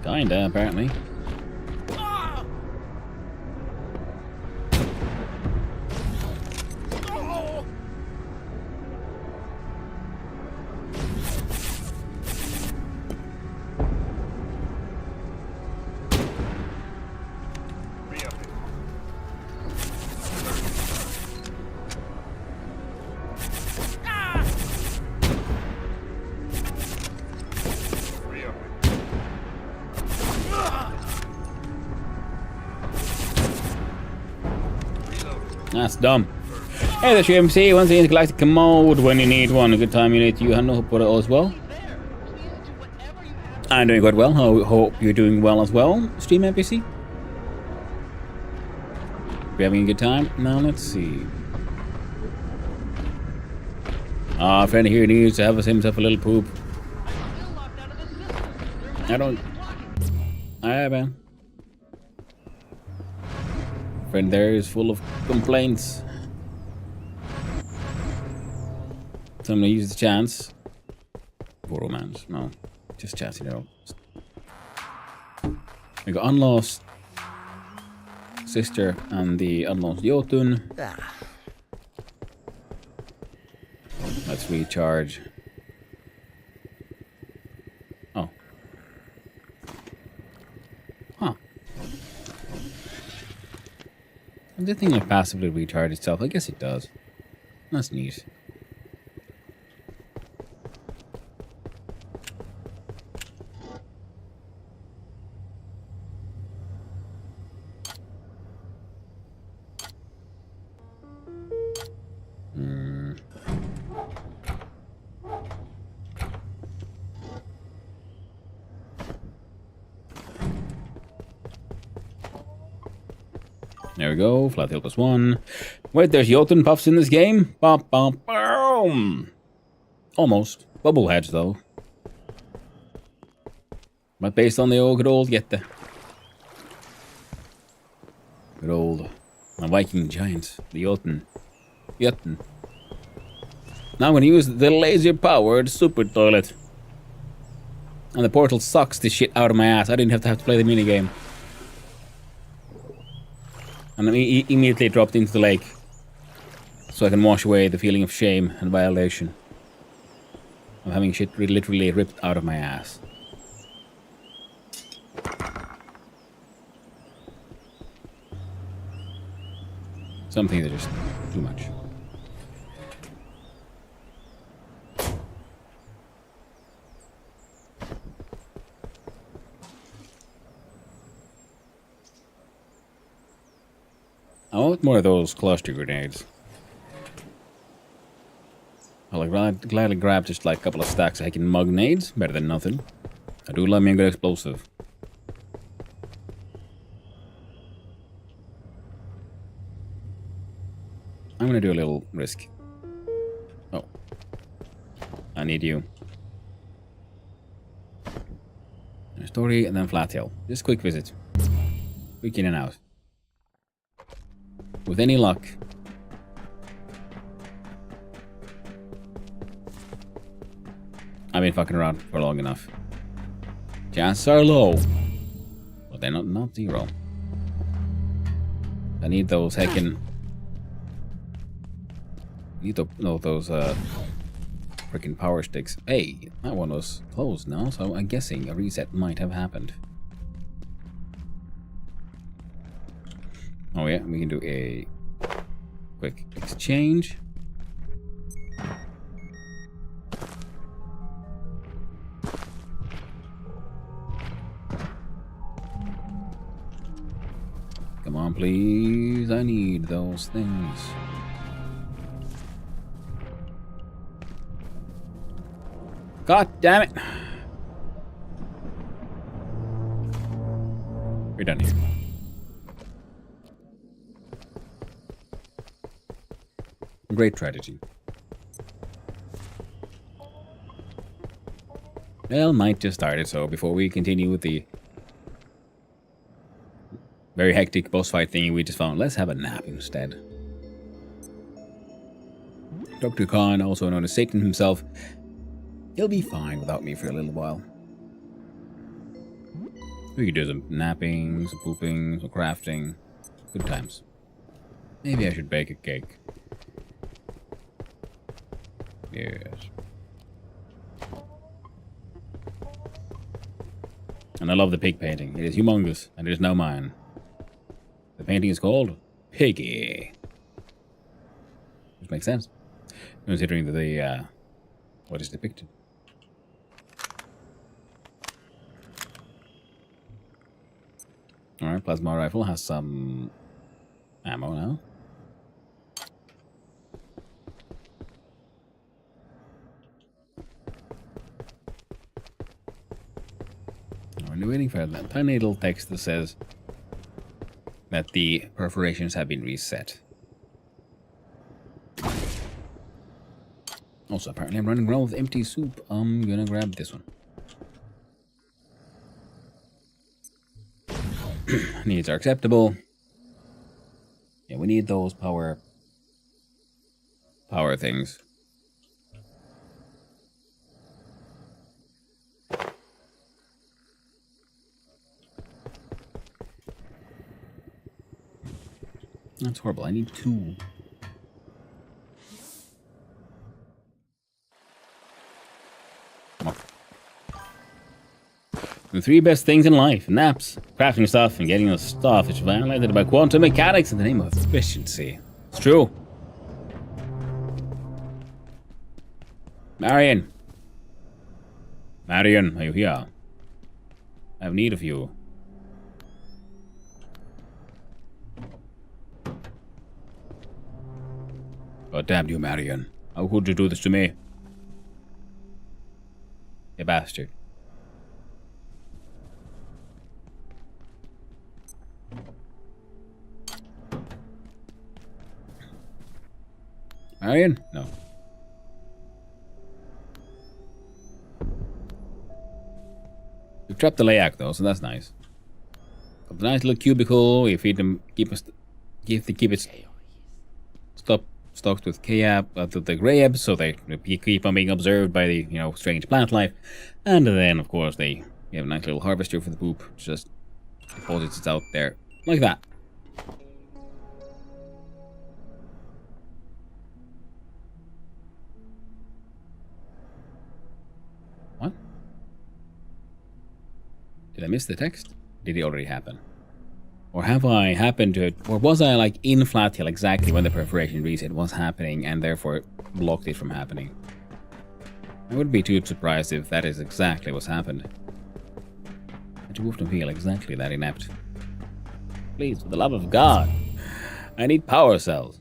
Kinda, apparently. That's dumb. Hey there, MC. Once again, Galactic Commode when you need one. A good time you need you handle. Hope all is well. I'm doing quite well. I hope you're doing well as well. Stream NPC. We're having a good time. Now let's see. A friend here needs to have himself a little poop. I don't. Man. Friend there is full of complaints. So I'm gonna use the chance for romance. No, just chat, you know. We got unlost sister and the unlost Jotun. Let's recharge. Oh. Huh. The thing will passively recharge itself. I guess it does. That's neat. There we go, flat heal +1. Wait, there's Jotun puffs in this game? Bum, bum, boom. Almost. Bubble heads, though. But based on the old, good old Yette. Good old Viking giants, the Jotun. Jotun. Now I'm gonna use the laser-powered super toilet. And the portal sucks the shit out of my ass. I didn't have to play the minigame. And then he immediately dropped into the lake. So I can wash away the feeling of shame and violation of having shit literally ripped out of my ass. Some things are just too much. I want more of those cluster grenades. I'll gladly grab just like a couple of stacks of hacking mug nades. Better than nothing. I do love me a good explosive. I'm gonna do a little risk. Oh. I need you. Story and then flat hill. Just quick visit. Quick in and out. With any luck. I've been fucking around for long enough. Chances are low. But they're not zero. I need those heckin'... Need those freaking power sticks. Hey, that one was closed now, so I'm guessing a reset might have happened. Oh yeah, we can do a quick exchange. Come on, please. I need those things. God damn it. We're done here. Great strategy. Well, night just started, so before we continue with the very hectic boss fight thingy we just found, let's have a nap instead. Dr. Khan, also known as Satan himself, he'll be fine without me for a little while. We could do some napping, some pooping, some crafting. Good times. Maybe I should bake a cake. Yes. And I love the pig painting. It is humongous, and it is now mine. The painting is called Piggy. Which makes sense, considering the what is depicted. Alright, plasma rifle has some ammo now. We're waiting for that tiny little text that says that the perforations have been reset. Also, apparently I'm running around with empty soup. I'm gonna grab this one. Needs are acceptable. Yeah, we need those power things. That's horrible. I need 2. Come on. The 3 best things in life: naps, crafting stuff, and getting us stuff is violated by quantum mechanics in the name of efficiency. It's true. Marion. Marion, are you here? I have need of you. God damn you, Marion. How could you do this to me? You bastard. Marion? No. We've trapped the Layak though, so that's nice. Got a nice little cubicle. We feed them, keep it stocked with the Grayabs, so they keep on being observed by the strange plant life. And then, of course, we have a nice little harvester for the poop, which just deposits it out there like that. What? Did I miss the text? Did it already happen? Or have I happened to, or was I like in Flat Hill exactly when the perforation reset was happening and therefore blocked it from happening? I wouldn't be too surprised if that is exactly what's happened. I do often feel exactly that inept. Please, for the love of God, I need power cells.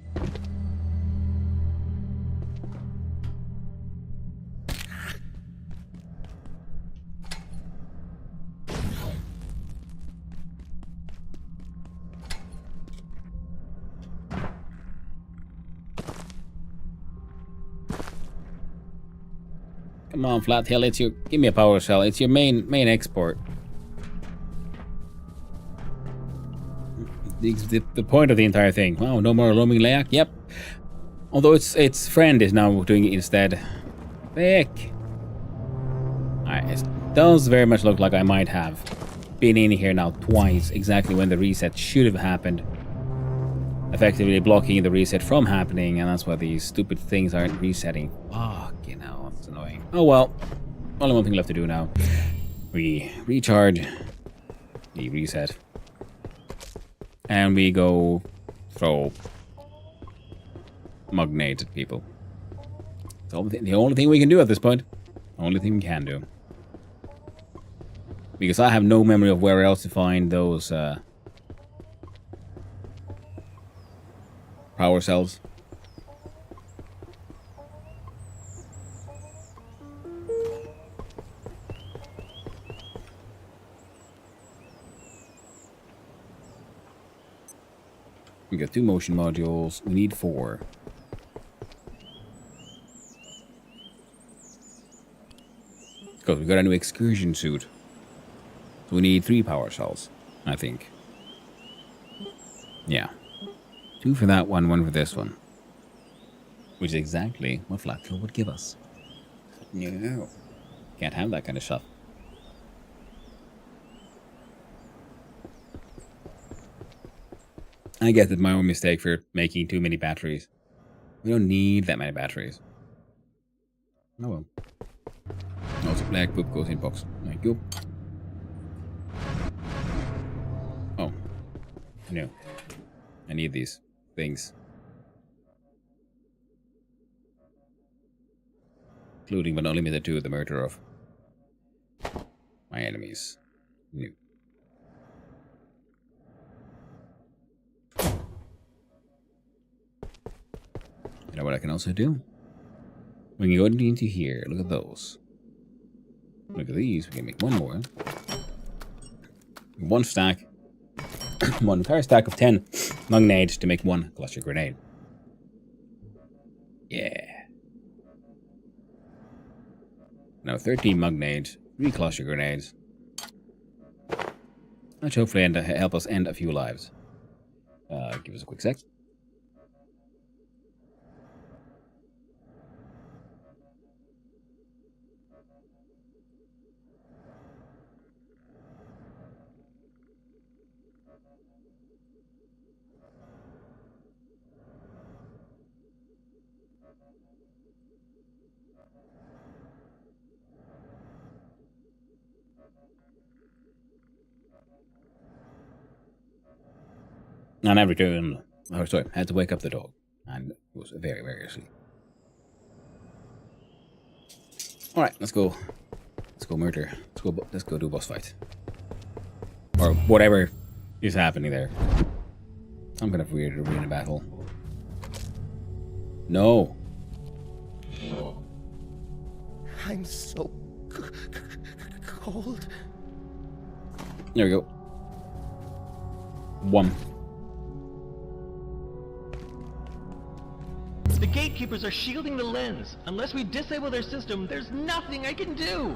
Come on, Flat Hill, give me a power cell. It's your main export. The point of the entire thing. Wow, no more roaming Layak? Yep. Although its friend is now doing it instead. Vic. Alright, it does very much look like I might have been in here now twice, exactly when the reset should have happened. Effectively blocking the reset from happening, and that's why these stupid things aren't resetting. Fuck, that's annoying. Oh well. Only one thing left to do now. We recharge. We reset. And we go throw Mugnated people. It's the only thing we can do at this point. Only thing we can do. Because I have no memory of where else to find those power cells. We got 2 motion modules. We need 4. Because we got a new excursion suit. So we need 3 power cells, I think. Yeah. 2 for that one, 1 for this one. Which is exactly what Flatfill would give us. No. Can't have that kind of stuff. I get that my own mistake for making too many batteries. We don't need that many batteries. Oh well. Also, black poop goes in box. Thank you. Oh. No. I need these things. Including but not limited to the murder of my enemies. No. You know what I can also do? We can go into here. Look at those. Look at these. We can make 1 more. 1 stack. 1 entire stack of 10 Mugnades to make 1 cluster grenade. Yeah. Now 13 Mugnades, 3 cluster grenades. Which hopefully help us end a few lives. Give us a quick sec. On every turn, oh sorry, I had to wake up the dog, and it was very, very asleep. All right, let's go. Let's go murder. Let's go do a boss fight, or whatever is happening there. I'm kind of weird to be in a battle. No. I'm so cold. There we go. 1. The gatekeepers are shielding the lens. Unless we disable their system, there's nothing I can do.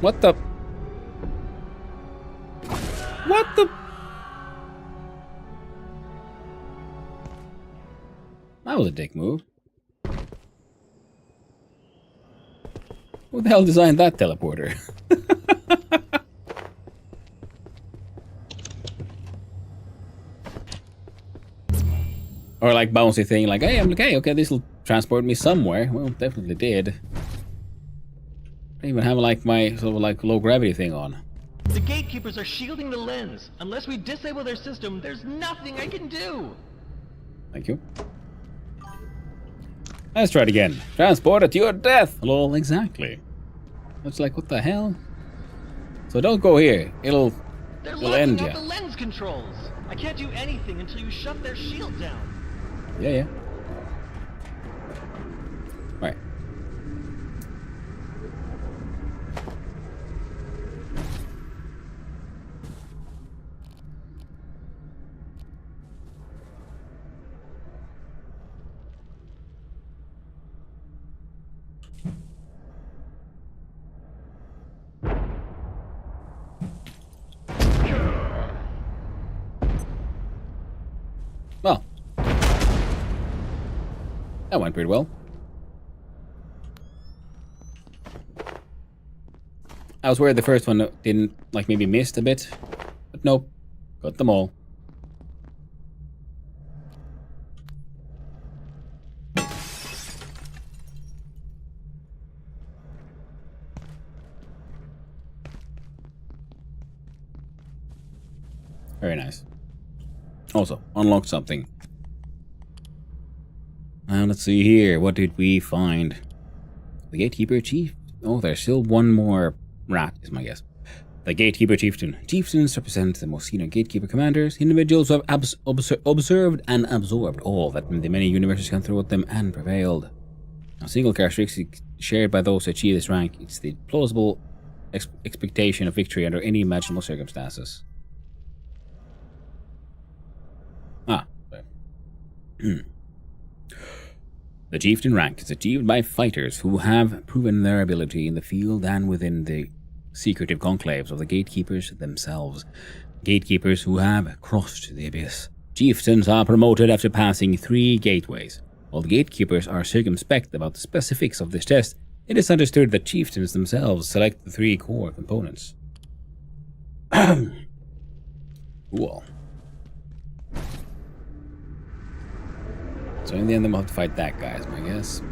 What the? What the? That was a dick move. Who the hell designed that teleporter? Or like bouncy thing, like, hey, I'm okay, this will transport me somewhere. Well, definitely did. I even have like my sort of like low gravity thing on. The gatekeepers are shielding the lens. Unless we disable their system, there's nothing I can do. Thank you. Let's try it again. Transport to your death. Lol, exactly. It's like, what the hell? So don't go here. It'll end you. They're locking up the lens controls. I can't do anything until you shut their shield down. Yeah. Right. Well, that went pretty well. I was worried the first one didn't, like, maybe missed a bit, but nope, got them all. Very nice. Also, unlocked something. Let's see here. What did we find? The Gatekeeper Chief. Oh, there's still one more rat, is my guess. The Gatekeeper Chieftain. Chieftains represent the most senior Gatekeeper commanders, individuals who have observed and absorbed all that the many universes can throw at them and prevailed. A single characteristic shared by those who achieve this rank, it's the plausible expectation of victory under any imaginable circumstances. The Chieftain rank is achieved by fighters who have proven their ability in the field and within the secretive conclaves of the Gatekeepers themselves. Gatekeepers who have crossed the abyss. Chieftains are promoted after passing 3 gateways. While the Gatekeepers are circumspect about the specifics of this test, it is understood that Chieftains themselves select the 3 core components. Cool. So in the end, I'm going to have to fight that guy, is my guess.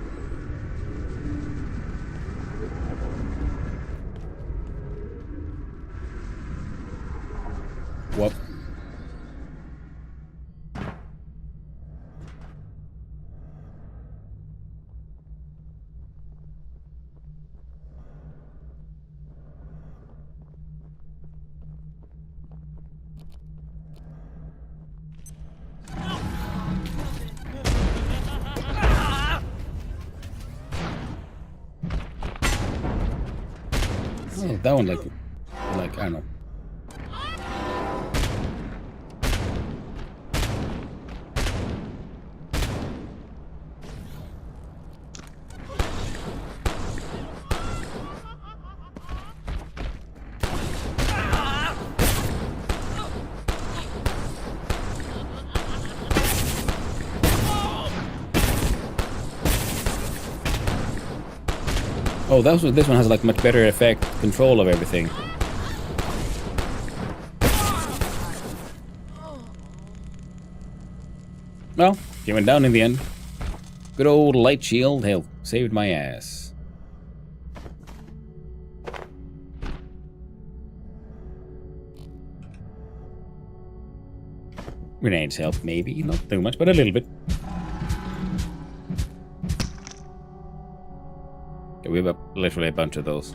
What? Oh, that one like I don't know. Oh, this one has like much better effect, control of everything. Well, he went down in the end. Good old light shield, hell, saved my ass. Grenades help, maybe, not too much, but a little bit. We have literally a bunch of those.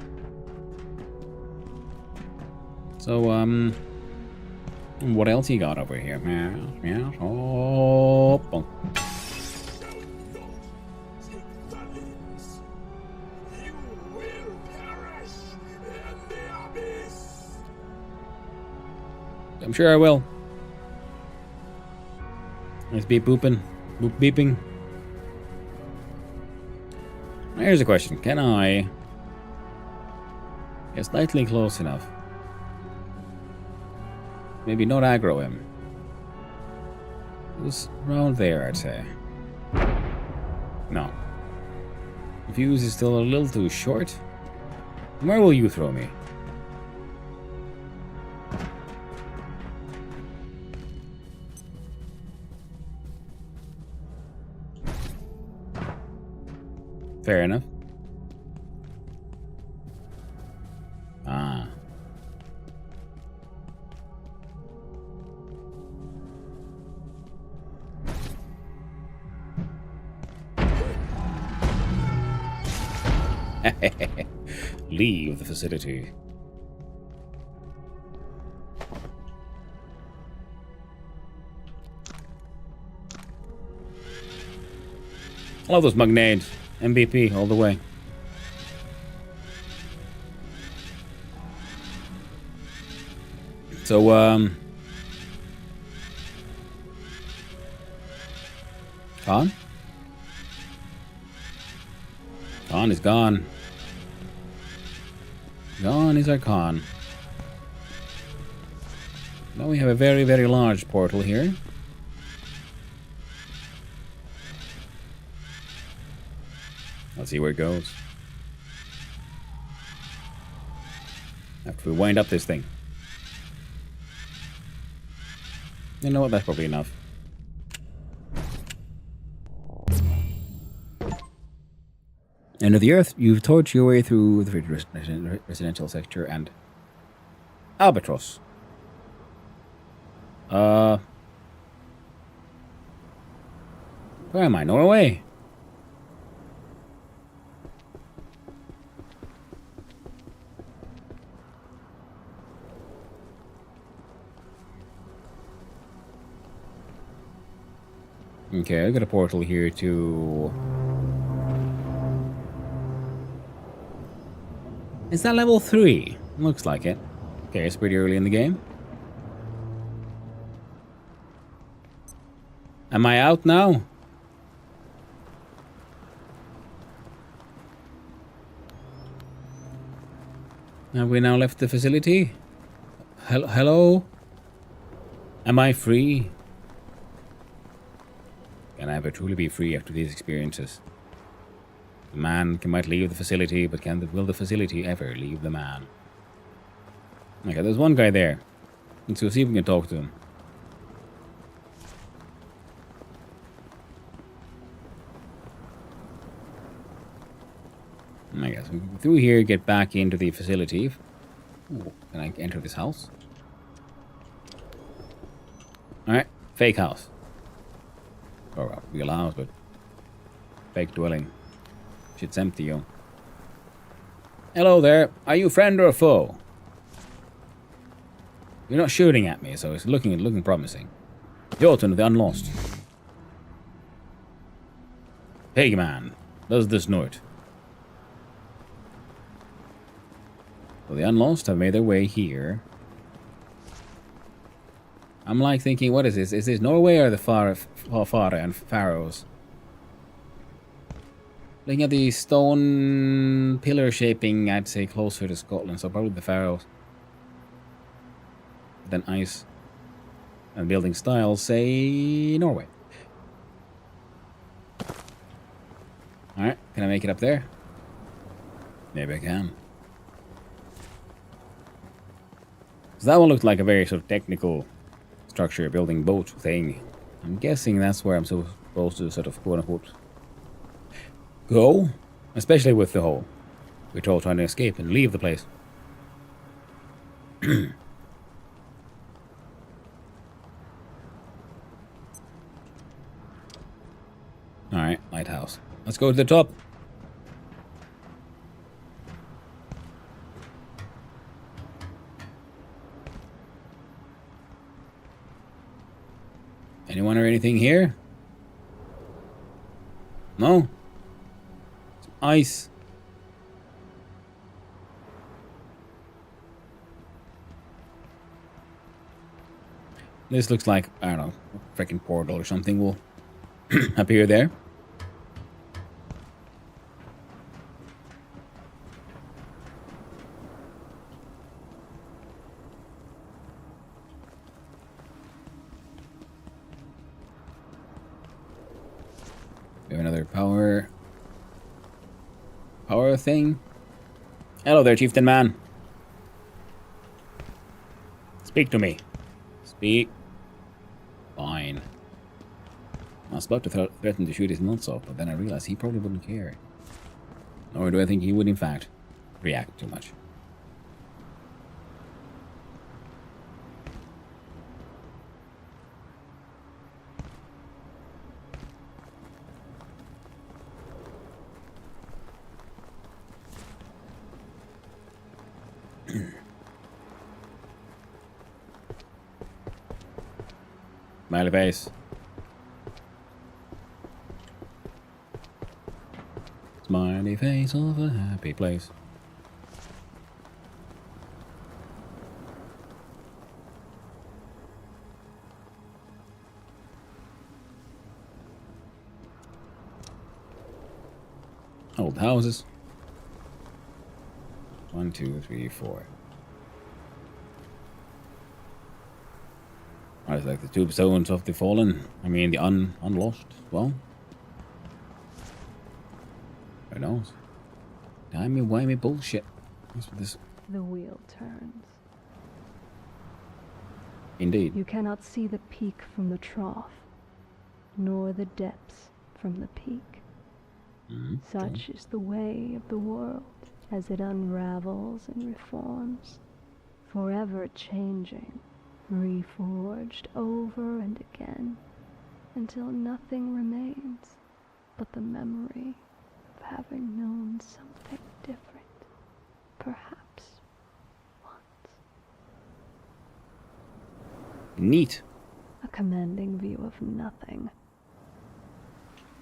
So, what else you got over here? Yeah. Oh, bonk. I'm sure I will. Let's be booping. Boop beeping. Here's a question. Can I get slightly close enough? Maybe not aggro him. It was around there, I'd say. No. The fuse is still a little too short. Where will you throw me? Fair enough. Ah. Leave the facility. I love those magnades. MVP all the way. So, Khan? Khan is gone. Gone is our Khan. Now we have a very, very large portal here. Let's see where it goes. After we wind up this thing. You know what? That's probably enough. End of the Earth, you've torched your way through the residential sector and Albatross. Where am I? Norway? Okay, I got a portal here to... Is that level 3? Looks like it. Okay, it's pretty early in the game. Am I out now? Have we now left the facility? Hello? Am I free? Can I ever truly be free after these experiences? The man might leave the facility, but will the facility ever leave the man? Okay, there's one guy there. Let's go see if we can talk to him. I guess we can go through here, get back into the facility. Ooh, can I enter this house? Alright, fake house. Or well, real house, but fake dwelling. Shit's empty, yo. Hello there. Are you friend or foe? You're not shooting at me, so it's looking promising. Your turn to the Unlost. Pigman. Does the snort. So the Unlost have made their way here. I'm like thinking, what is this? Is this Norway or the Far and Faroes? Looking at the stone pillar shaping, I'd say closer to Scotland, so probably the Faroes. Then ice and building style, say Norway. Alright, can I make it up there? Maybe I can. So that one looked like a very sort of technical structure, building boat thing. I'm guessing that's where I'm supposed to sort of quote-unquote go, especially with the whole we're all trying to escape and leave the place. Alright, lighthouse. Let's go to the top. Anyone or anything here? No? Some ice. This looks like, I don't know, a freaking portal or something will appear there. We have another power thing. Hello there, Chieftain Man. Speak to me. Speak. Fine. I was about to threaten to shoot his nuts off, but then I realized he probably wouldn't care. Nor do I think he would, in fact, react too much. Smiley face. Smiley face of a happy place. Old houses. 1, 2, 3, 4. I like the tombstones of the fallen. I mean the unlost. Well, who knows? Timey-wimey bullshit. What's with this? The wheel turns. Indeed. You cannot see the peak from the trough, nor the depths from the peak. Such is the way of the world as it unravels and reforms, forever changing, reforged over and again, until nothing remains but the memory of having known something different, perhaps once. Neat. A commanding view of nothing.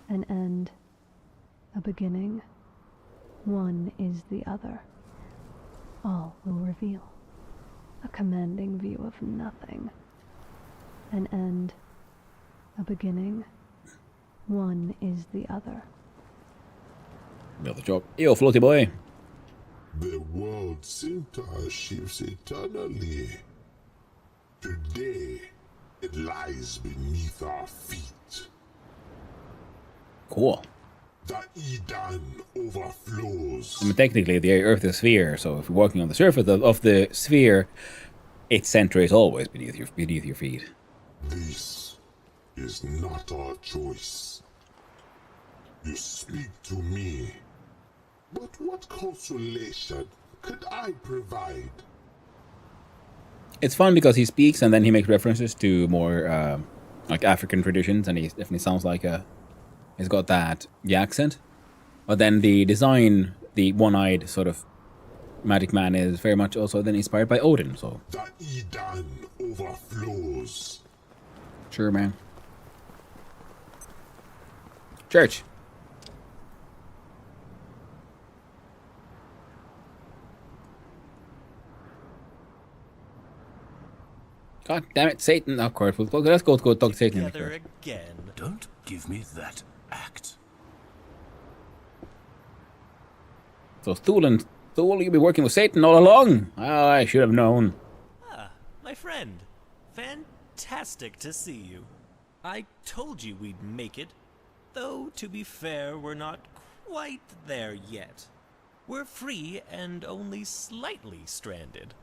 An end, a beginning. One is the other. All will reveal. A commanding view of nothing. An end, a beginning. One is the other. Another job. Yo, floaty boy. The world centaur shifts eternally. Today, it lies beneath our feet. Cool. The Eden overflows. I mean, technically, the Earth is a sphere, so if you're walking on the surface of the sphere, its center is always beneath your feet. This is not our choice. You speak to me, but what consolation could I provide? It's fun because he speaks and then he makes references to more like African traditions, and he definitely sounds like he's got the accent. But then the design, the one-eyed sort of magic man, is very much also then inspired by Odin. So the Eden overflows. Sure, man. Church. God damn it, Satan! Of course, let's go talk to Satan. Together again. Don't give me that act. So Thul, you've been working with Satan all along. Oh, I should have known. Ah, my friend. Fantastic to see you. I told you we'd make it. Though, to be fair, we're not quite there yet. We're free and only slightly stranded.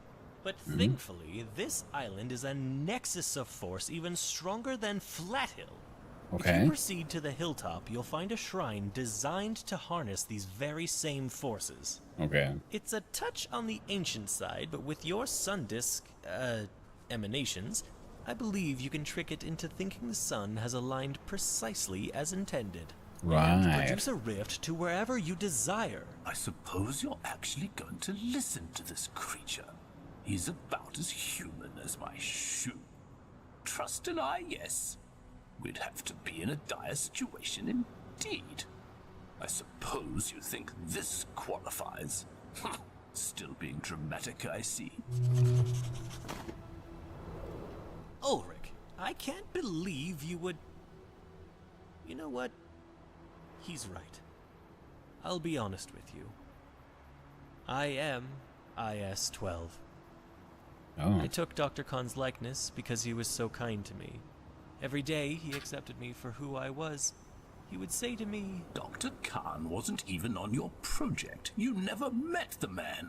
But thankfully, this island is a nexus of force even stronger than Flathill. Okay. If you proceed to the hilltop, you'll find a shrine designed to harness these very same forces. Okay. It's a touch on the ancient side, but with your sun disk, emanations, I believe you can trick it into thinking the sun has aligned precisely as intended. Right. And produce a rift to wherever you desire. I suppose you're actually going to listen to this creature. He's about as human as my shoe. Trust an eye, yes. We'd have to be in a dire situation indeed. I suppose you think this qualifies. Still being dramatic, I see. Ulrich, I can't believe you would... You know what? He's right. I'll be honest with you. I am IS-12. Oh. I took Dr. Khan's likeness because he was so kind to me. Every day he accepted me for who I was. He would say to me, Dr. Khan wasn't even on your project. You never met the man.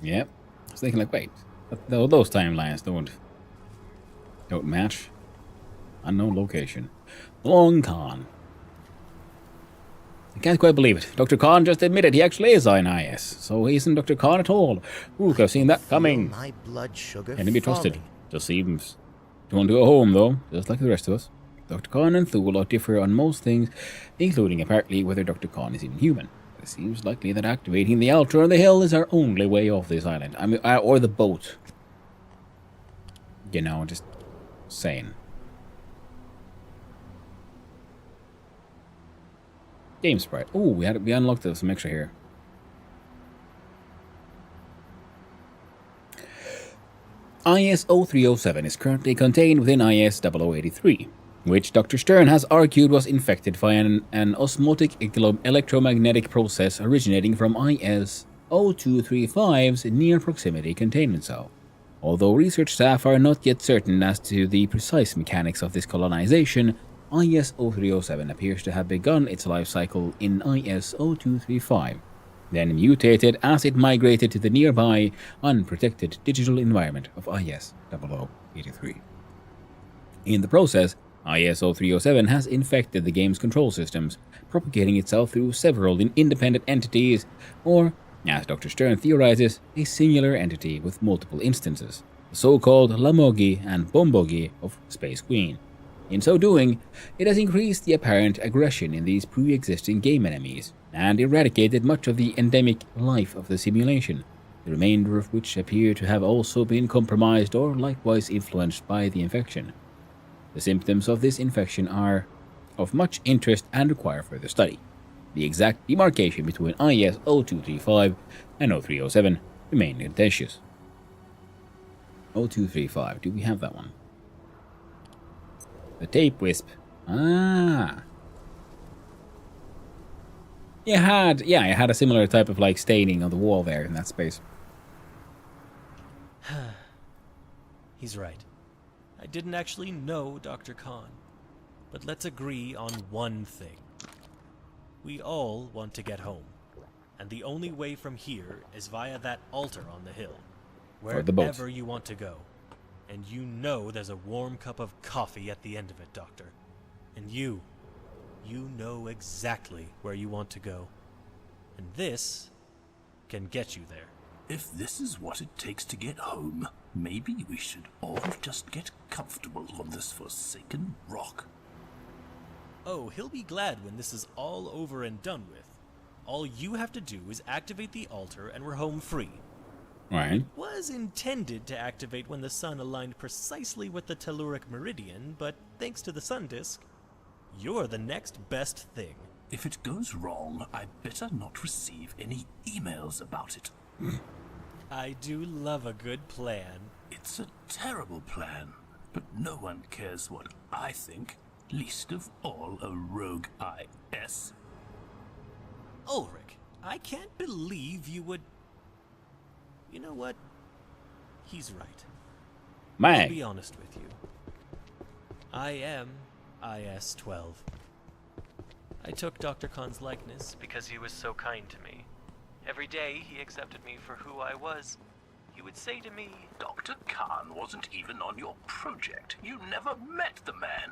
Yep. I was thinking like, wait, those timelines don't match. Unknown location. Long Khan. I can't quite believe it. Dr. Khan just admitted he actually is INIS, so he isn't Dr. Khan at all. Ooh, could have seen that coming. My blood sugar Can't be trusted. falling. Just seems to want to go home, though, just like the rest of us. Dr. Khan and Thul differ on most things, including apparently whether Dr. Khan is even human. It seems likely that activating the altar on the hill is our only way off this island. I mean, or the boat. You know, just saying. Game sprite. Oh, we unlocked some extra here. IS-0307 is currently contained within IS-0083, which Dr. Stern has argued was infected by an osmotic electromagnetic process originating from IS-0235's near proximity containment cell. Although research staff are not yet certain as to the precise mechanics of this colonization, IS-0307 appears to have begun its life cycle in IS-0235, then mutated as it migrated to the nearby, unprotected digital environment of IS-0083. In the process, IS-0307 has infected the game's control systems, propagating itself through several independent entities, or, as Dr. Stern theorizes, a singular entity with multiple instances, the so-called Lamogi and Bombogi of Space Queen. In so doing, it has increased the apparent aggression in these pre-existing game enemies, and eradicated much of the endemic life of the simulation, the remainder of which appear to have also been compromised or likewise influenced by the infection. The symptoms of this infection are of much interest and require further study. The exact demarcation between IS 0235 and 0307 remain contentious. 0235, do we have that one? The tape wisp. Ah. It had a similar type of like staining on the wall there in that space. He's right. I didn't actually know Dr. Khan. But let's agree on one thing. We all want to get home. And the only way from here is via that altar on the hill. Wherever you want to go. And you know there's a warm cup of coffee at the end of it, Doctor. And you know exactly where you want to go. And this can get you there. If this is what it takes to get home, maybe we should all just get comfortable on this forsaken rock. Oh, he'll be glad when this is all over and done with. All you have to do is activate the altar and we're home free. Right. It was intended to activate when the sun aligned precisely with the telluric meridian, but thanks to the sun disk, you're the next best thing. If it goes wrong, I better not receive any emails about it. I do love a good plan. It's a terrible plan, but no one cares what I think, least of all a rogue IS. Ulrich, I can't believe you would... You know what? He's right. I'll be honest with you. I am IS-12. I took Dr. Khan's likeness because he was so kind to me. Every day he accepted me for who I was. He would say to me, Dr. Khan wasn't even on your project. You never met the man.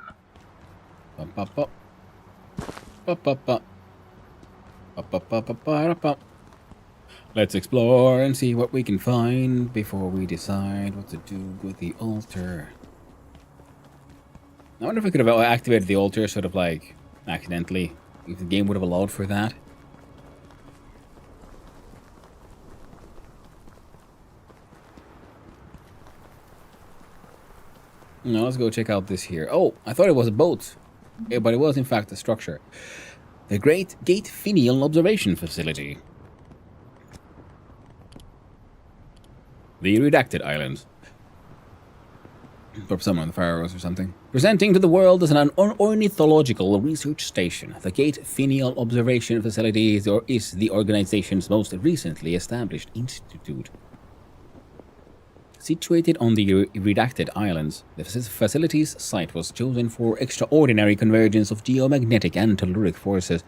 Let's explore and see what we can find before we decide what to do with the altar. I wonder if I could have activated the altar sort of like accidentally, if the game would have allowed for that. Now let's go check out this here. Oh, I thought it was a boat, but it was in fact a structure. The Great Gate Finial Observation Facility. The Redacted Islands. From somewhere in the Faroes or something. Presenting to the world as an ornithological research station, the Gate Finial Observation Facility is the organization's most recently established institute. Situated on the Redacted Islands, the facility's site was chosen for extraordinary convergence of geomagnetic and telluric forces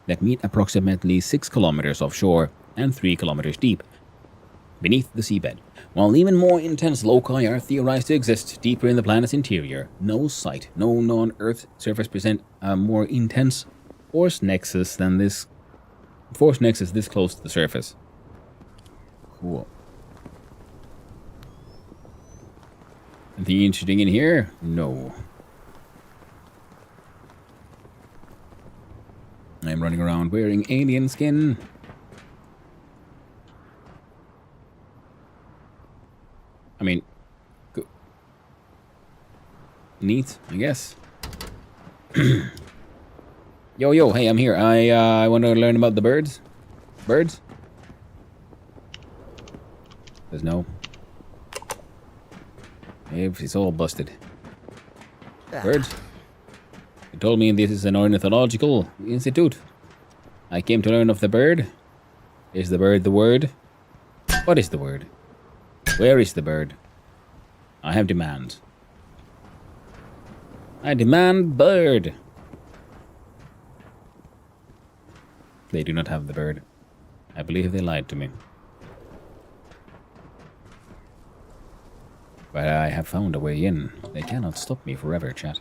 that meet approximately 6 kilometers offshore and 3 kilometers deep beneath the seabed. While even more intense loci are theorized to exist deeper in the planet's interior, no site, no non-Earth surface present a more intense force nexus this close to the surface. Cool. Anything interesting in here? No. I'm running around wearing alien skin. I mean, neat, I guess. Yo, hey, I'm here. I want to learn about the birds. Birds? Says no. It's all busted. Birds? You told me this is an ornithological institute. I came to learn of the bird. Is the bird the word? What is the word? Where is the bird? I have demands. I demand bird. They do not have the bird. I believe they lied to me. But I have found a way in. They cannot stop me forever, chat.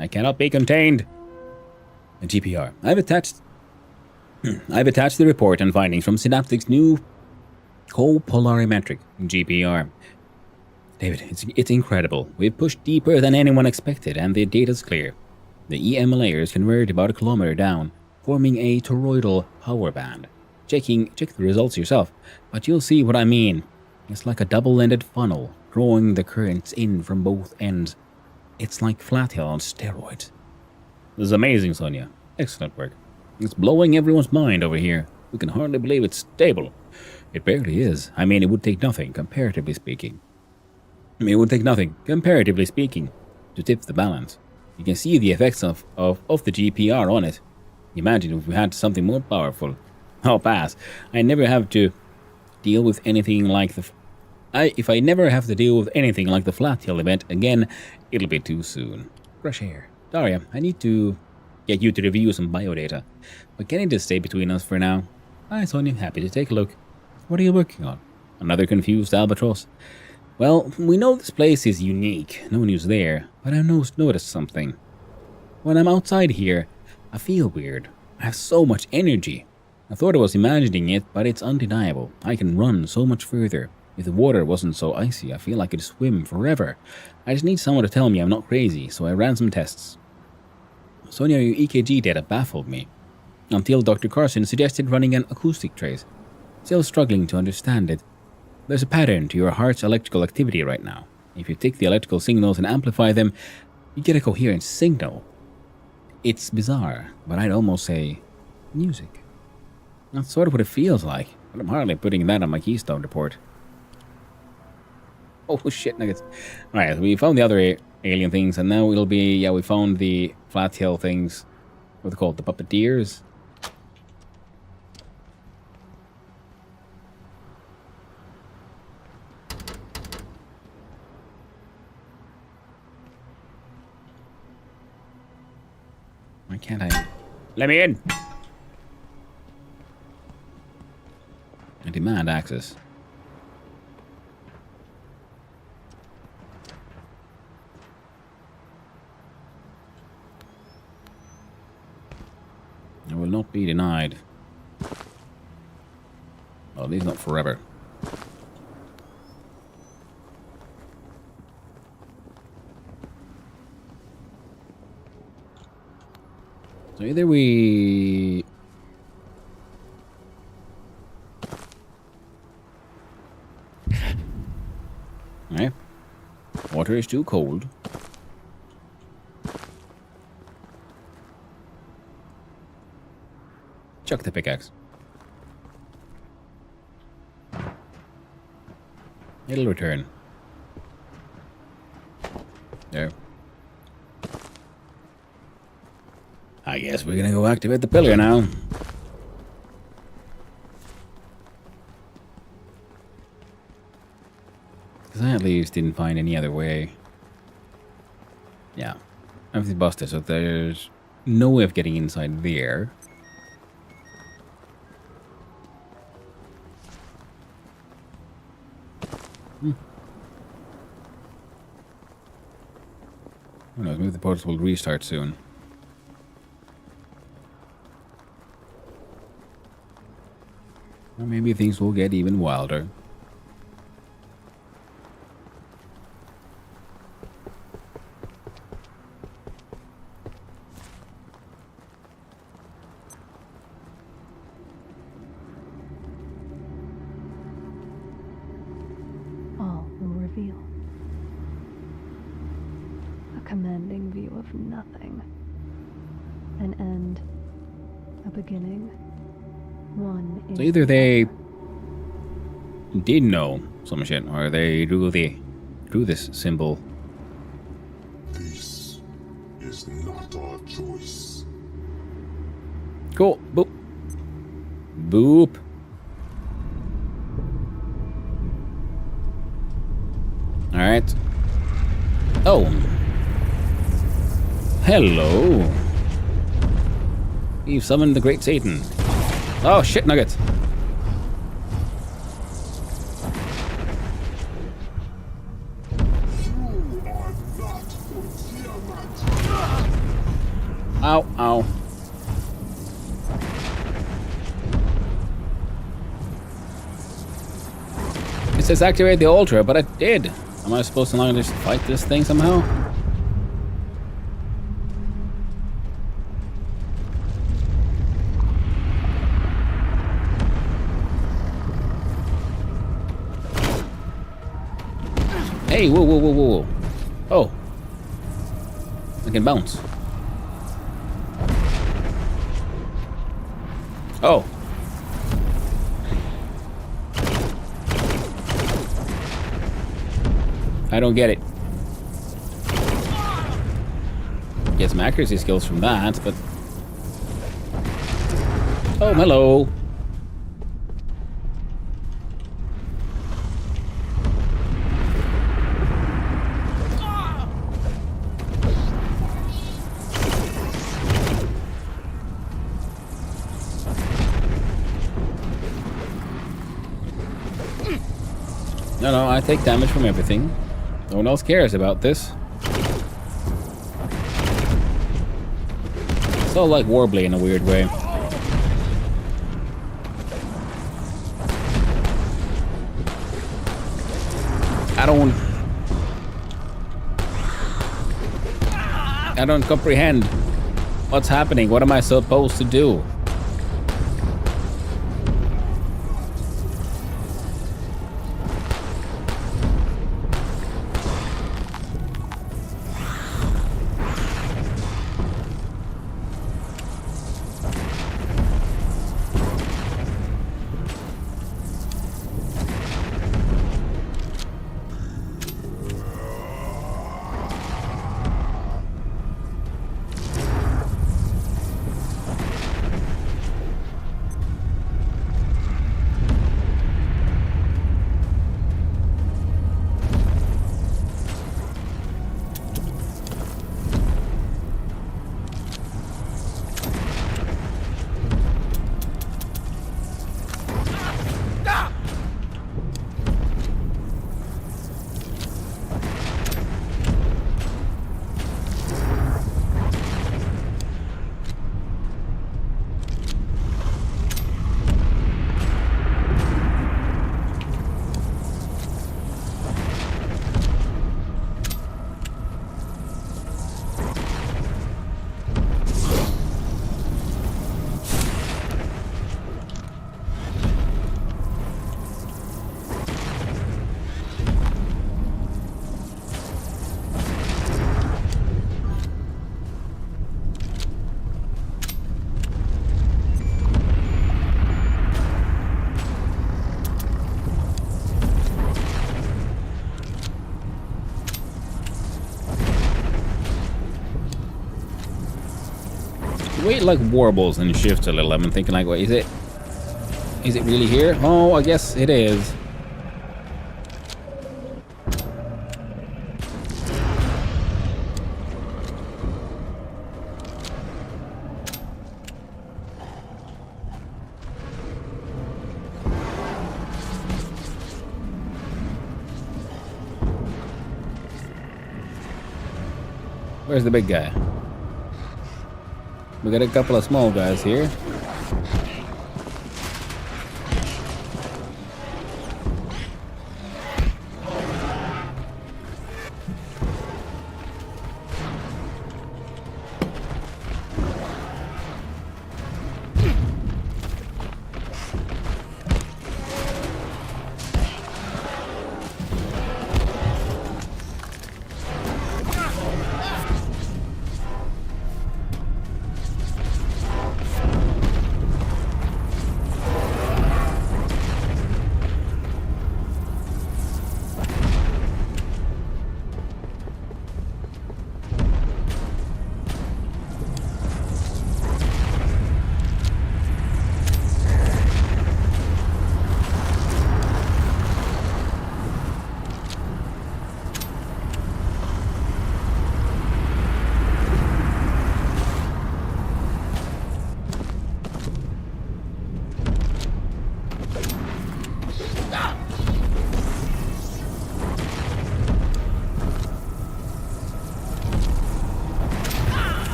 I cannot be contained. A GPR. I've attached the report and findings from Synaptic's new copolarimetric GPR. David, it's incredible. We've pushed deeper than anyone expected, and the data's clear. The EM layers converge about a kilometer down, forming a toroidal power band. Check the results yourself, but you'll see what I mean. It's like a double-ended funnel, drawing the currents in from both ends. It's like Flat Hill on steroids. This is amazing, Sonia. Excellent work. It's blowing everyone's mind over here. We can hardly believe it's stable. It barely is. I mean, it would take nothing, comparatively speaking. to tip the balance. You can see the effects of the GPR on it. Imagine if we had something more powerful. I'll pass. I never have to deal with anything like if I never have to deal with anything like the Flat Hill event again, it'll be too soon. Fresh air. Daria, I need to get you to review some biodata. But can it just stay between us for now? Hi, Sonia. Happy to take a look. What are you working on? Another confused albatross? Well, we know this place is unique. No one is there, but I noticed something. When I'm outside here, I feel weird. I have so much energy. I thought I was imagining it, but it's undeniable. I can run so much further. If the water wasn't so icy, I feel I could swim forever. I just need someone to tell me I'm not crazy, so I ran some tests. Sonia, your EKG data baffled me, until Dr. Carson suggested running an acoustic trace. Still struggling to understand it. There's a pattern to your heart's electrical activity right now. If you take the electrical signals and amplify them, you get a coherent signal. It's bizarre, but I'd almost say music. That's sort of what it feels like, but I'm hardly putting that on my Keystone report. Oh shit, nuggets. Alright, we found the other alien things, and now it'll be, we found the Flat Hill things. What are they called? The puppeteers? Why can't I? Let me in! I demand access. I will not be denied. Well, at least not forever. So either we... Alright. Water is too cold. Chuck the pickaxe. It'll return. There. I guess we're gonna go activate the pillar now. Because I at least didn't find any other way. Yeah. Everything's busted, so there's no way of getting inside there. Who knows, maybe the portals will restart soon. Or maybe things will get even wilder. All will reveal. A commanding view of nothing. An end. A beginning. One is... So either they did know some shit, or they drew this symbol. This is not our choice. Cool. Boop. Boop. Alright. Oh. Hello. You've summoned the Great Satan. Oh shit, nuggets. Ow, ow. says activate the altar, but I did. Am I supposed to now just fight this thing somehow? Hey, whoa, whoa, whoa, whoa, whoa. Oh. I can bounce. Oh. I don't get it. Get some accuracy skills from that, but... Oh, hello. No, I take damage from everything. No one else cares about this. It's all like Warbly in a weird way. I don't comprehend what's happening. What am I supposed to do? Wait, like warbles and shifts a little. I'm thinking like, wait, is it really here? Oh, I guess it is. Where's the big guy? We got a couple of small guys here.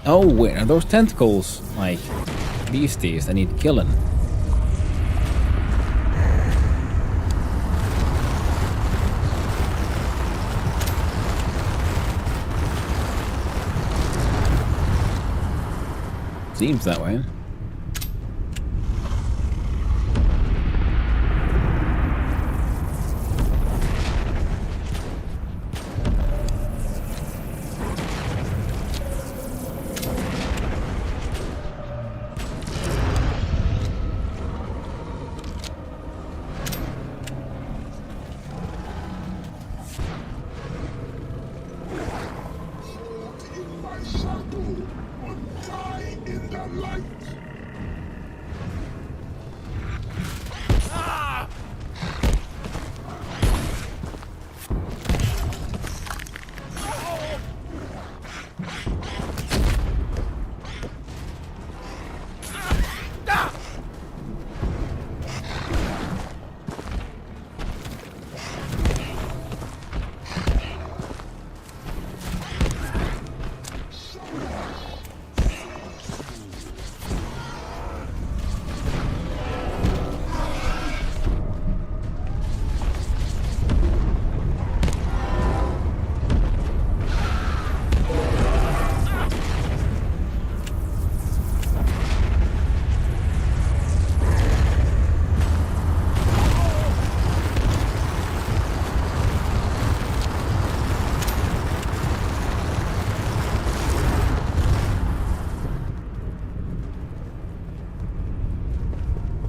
Oh, wait, are those tentacles like beasties that need killing? Seems that way.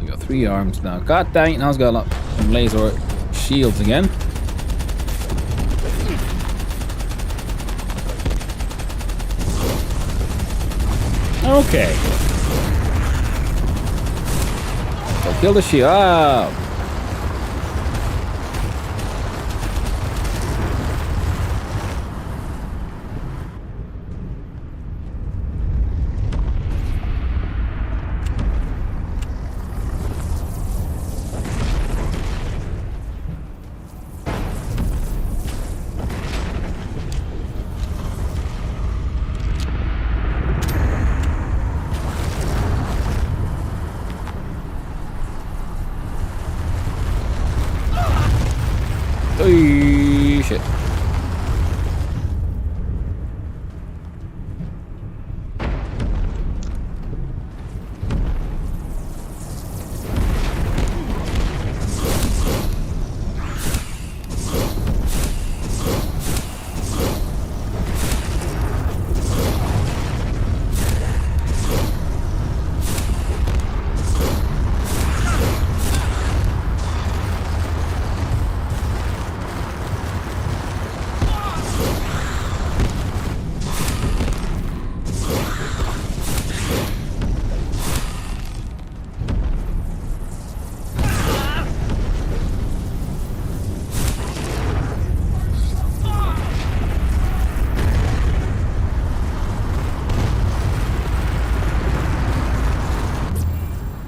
We got 3 arms now. God dang it, now it's got a lot of laser shields again. Okay. So kill the shield. Ah! Oy, shit.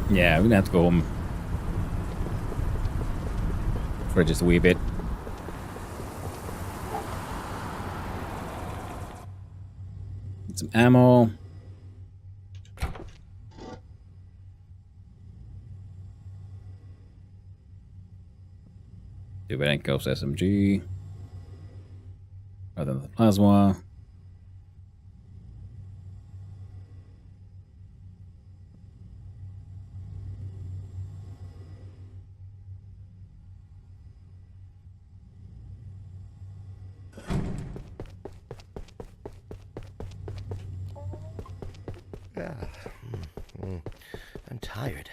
Yeah, we're gonna have to go home for just a wee bit. Need some ammo. Dubenko's SMG. Rather than the plasma. I'm tired.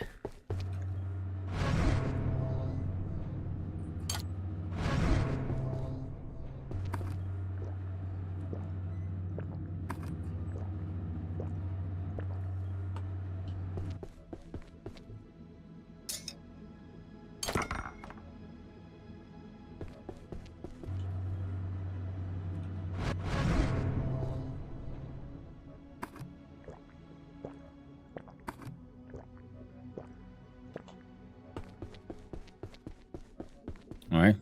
Alright.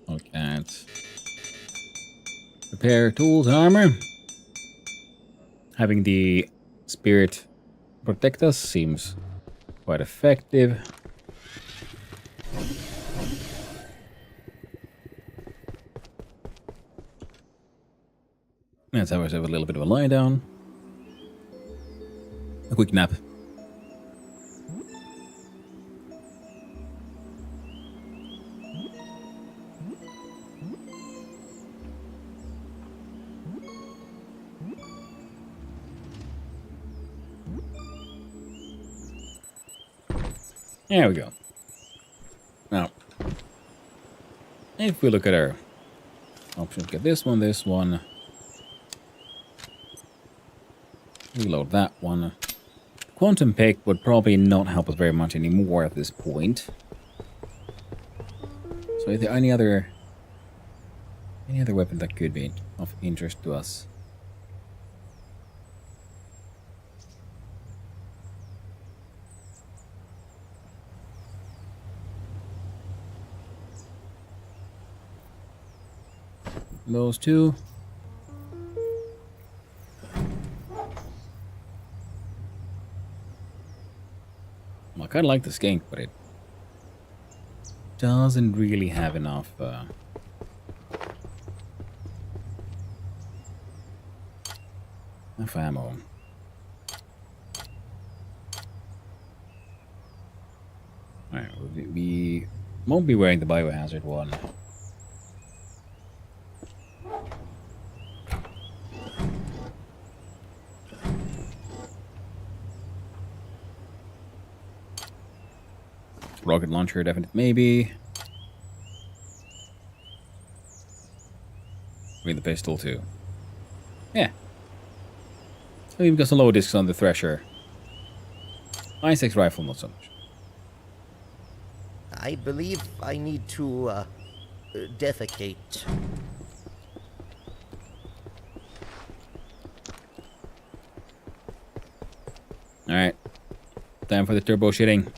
Look at repair tools and armor. Having the spirit protect us seems quite effective. Let's have ourselves a little bit of a lie down. A quick nap. There we go. Now, if we look at our options, get this one, reload that one. Quantum pick would probably not help us very much anymore at this point. So is there any other weapon that could be of interest to us? Those two. I kind of like the skink, but it doesn't really have enough ammo. Alright, we won't be wearing the biohazard one. Rocket launcher, definite maybe. With the pistol too. Yeah. We've got some low discs on the Thresher. I6 rifle, not so much. I believe I need to, defecate. Alright. Time for the turbo shitting.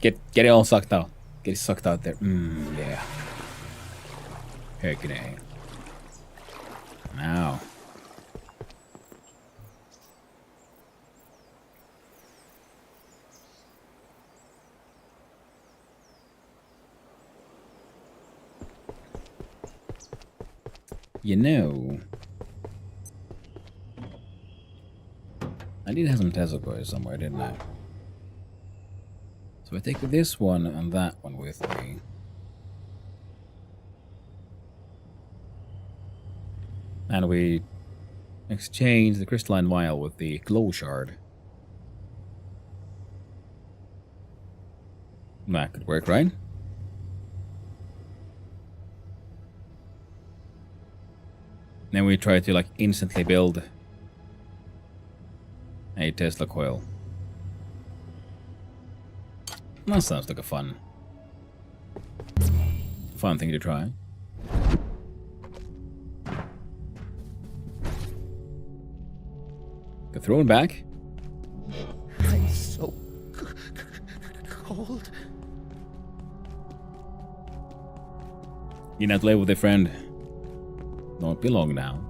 Get it all sucked out. Get it sucked out there. Yeah. Heck yeah. Now. You know, I did have some Tesla coils somewhere, didn't I? So I take this one and that one with me. And we exchange the crystalline vial with the glow shard. That could work, right? Then we try to like instantly build a Tesla coil. That sounds like a fun thing to try. Get thrown back. I'm so cold. You're not live with a friend. Won't be long now.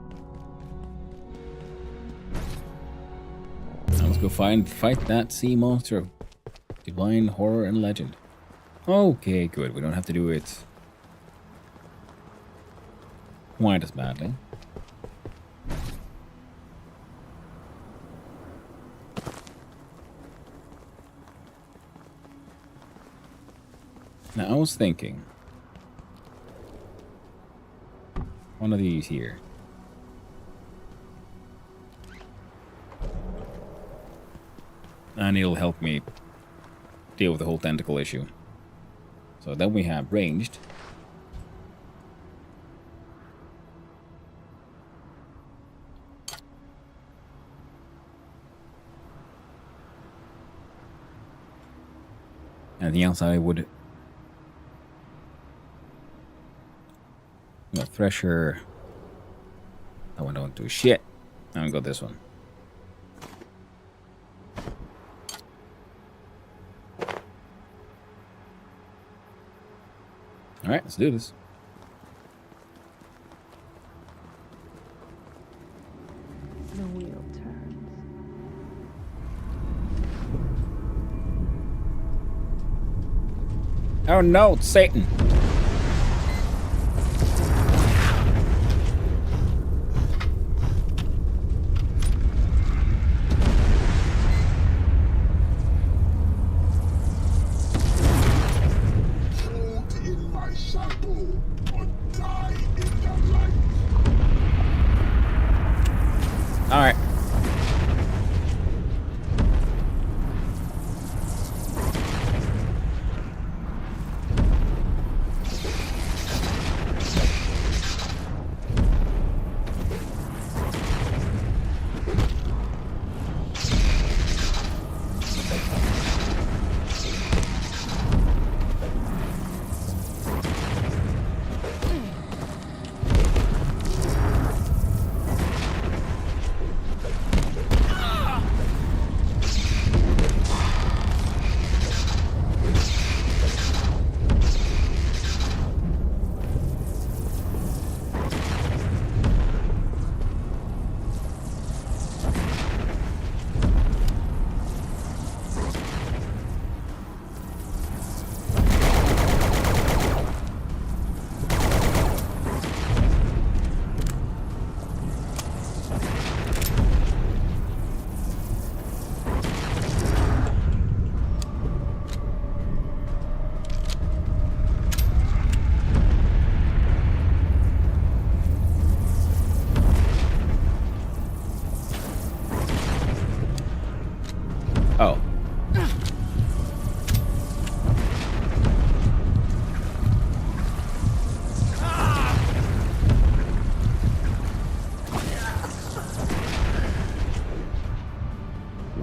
Now let's go fight that sea monster of divine horror and legend. Okay, good. We don't have to do it quite as badly. Now I was thinking one of these here. And it'll help me deal with the whole tentacle issue. So then we have ranged. Anything else I would... No, Thresher. That one don't do shit. I'm gonna go this one. Alright, let's do this. The wheel turns. Oh no, it's Satan. Alright. Oh.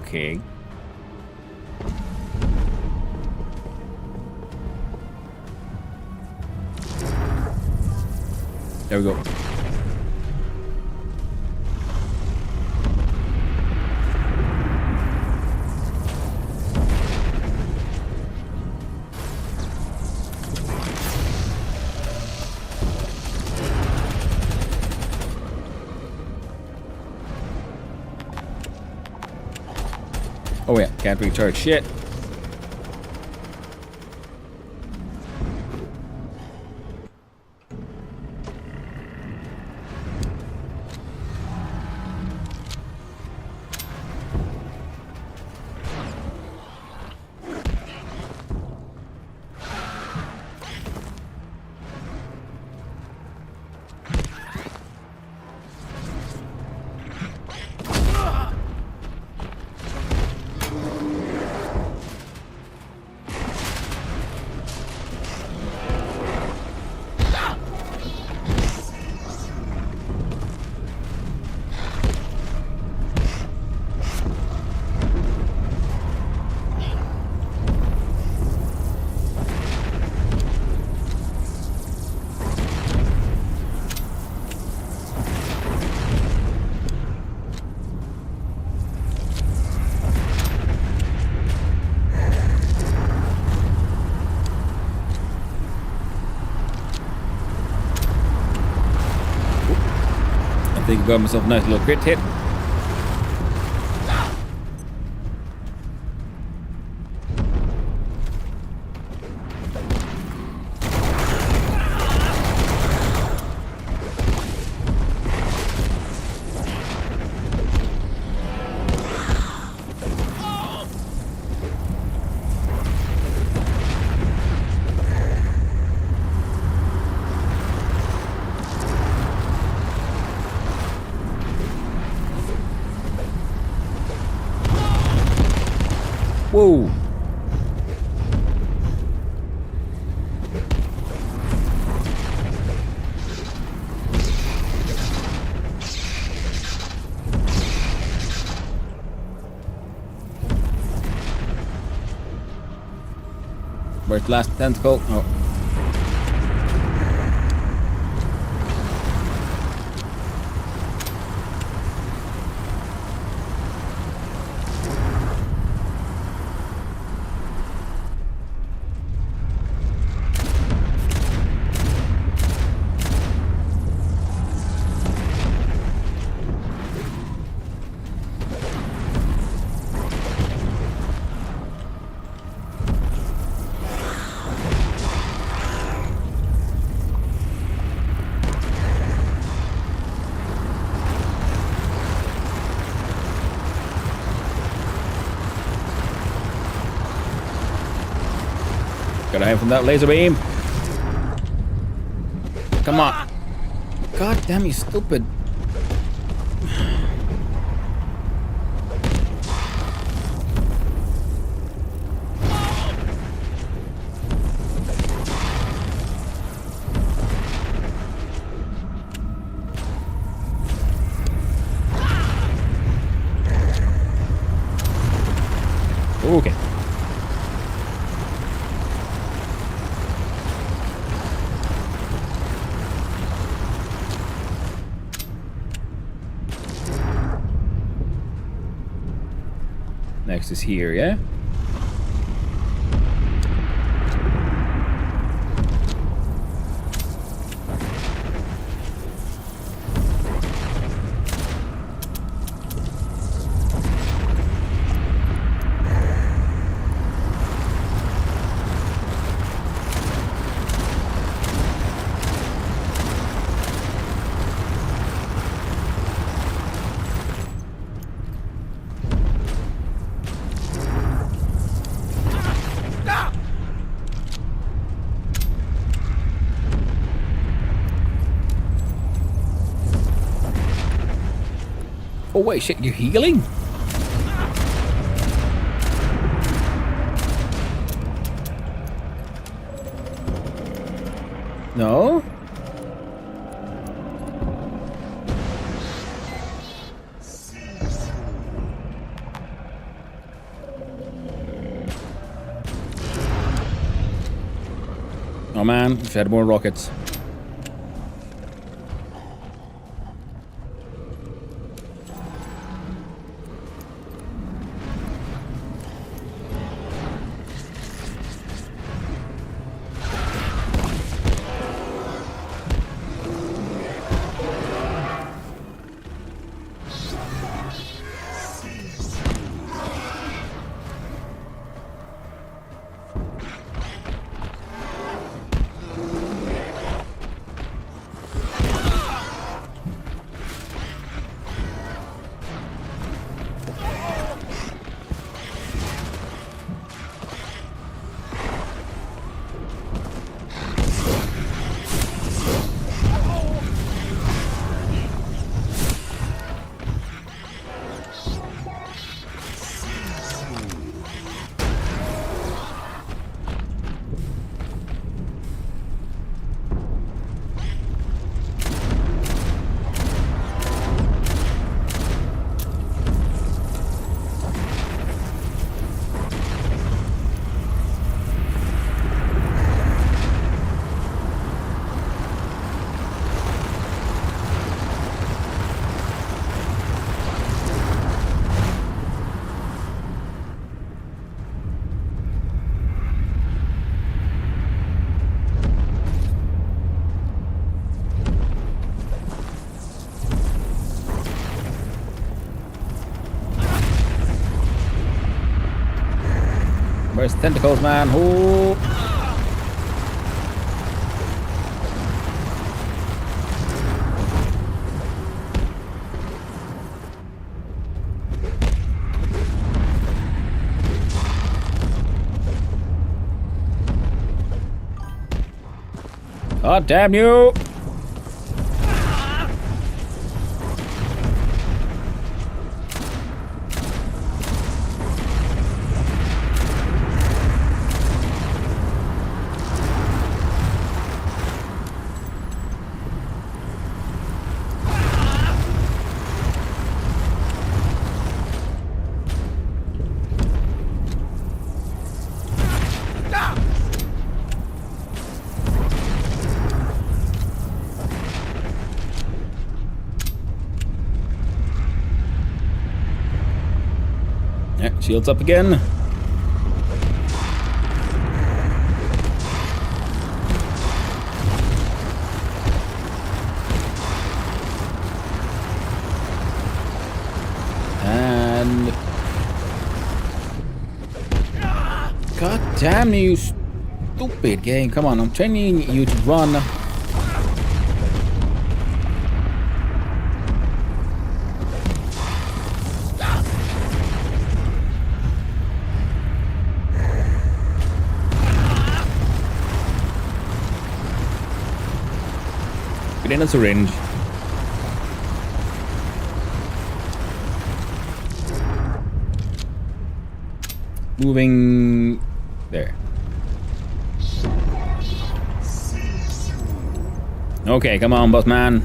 Okay. There we go. Oh yeah, can't recharge shit. think I got myself a nice little crit hit. Whoa! Where's the last tentacle? Oh. Gotta hide from that laser beam. Come on. God damn you, stupid. Okay. Next is here, yeah? Oh wait, shit, you're healing? No? Oh man, if I had more rockets. tentacles, man. Oh. God damn you! Yeah, shields up again. And God damn you, stupid game. Come on, I'm training you to run. Get in a syringe. Moving there. Okay, come on, boss man.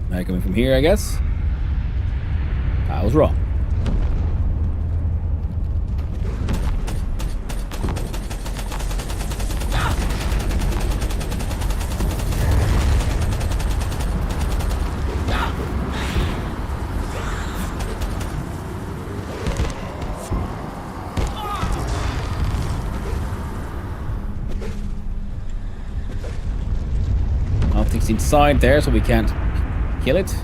Now coming from here, I guess. I was wrong. Nothing's inside there, so we can't kill it.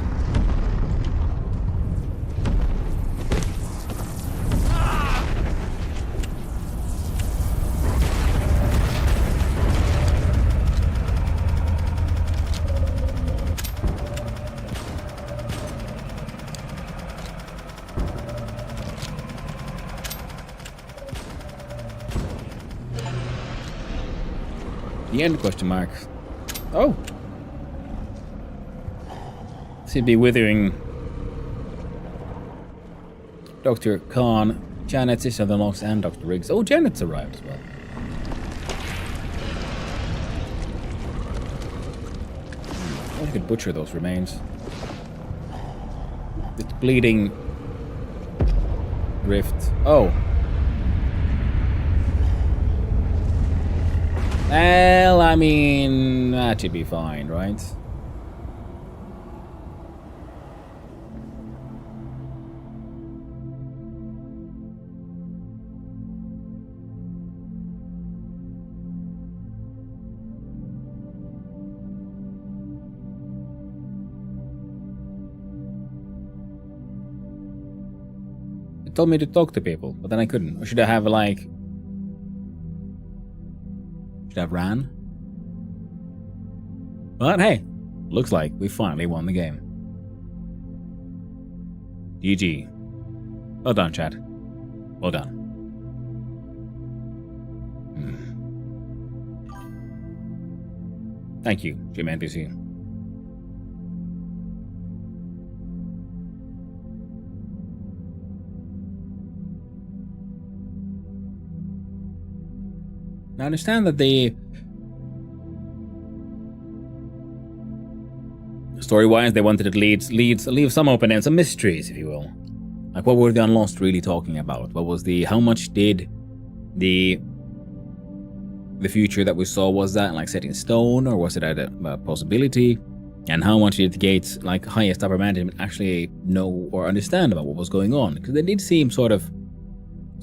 The end question mark. Oh. Seem to be withering. Dr. Khan, Janet, Sister of the Monks, and Dr. Riggs. Oh, Janet's arrived as well. I could butcher those remains. It's bleeding. Rift. Oh. Well, I mean, that should be fine, right? It told me to talk to people, but then I couldn't. Or should I have, like... should I have ran? But hey, looks like we finally won the game. GG. Well done, chat. Well done. Thank you, Jim NPC. Now, I understand that the story-wise, they wanted to leave some open ends, some mysteries, if you will. Like, what were the Unlost really talking about? What was the? How much did the future that we saw, was that like set in stone, or was it a possibility? And how much did the Gates, like highest upper management, actually know or understand about what was going on? Because they did seem sort of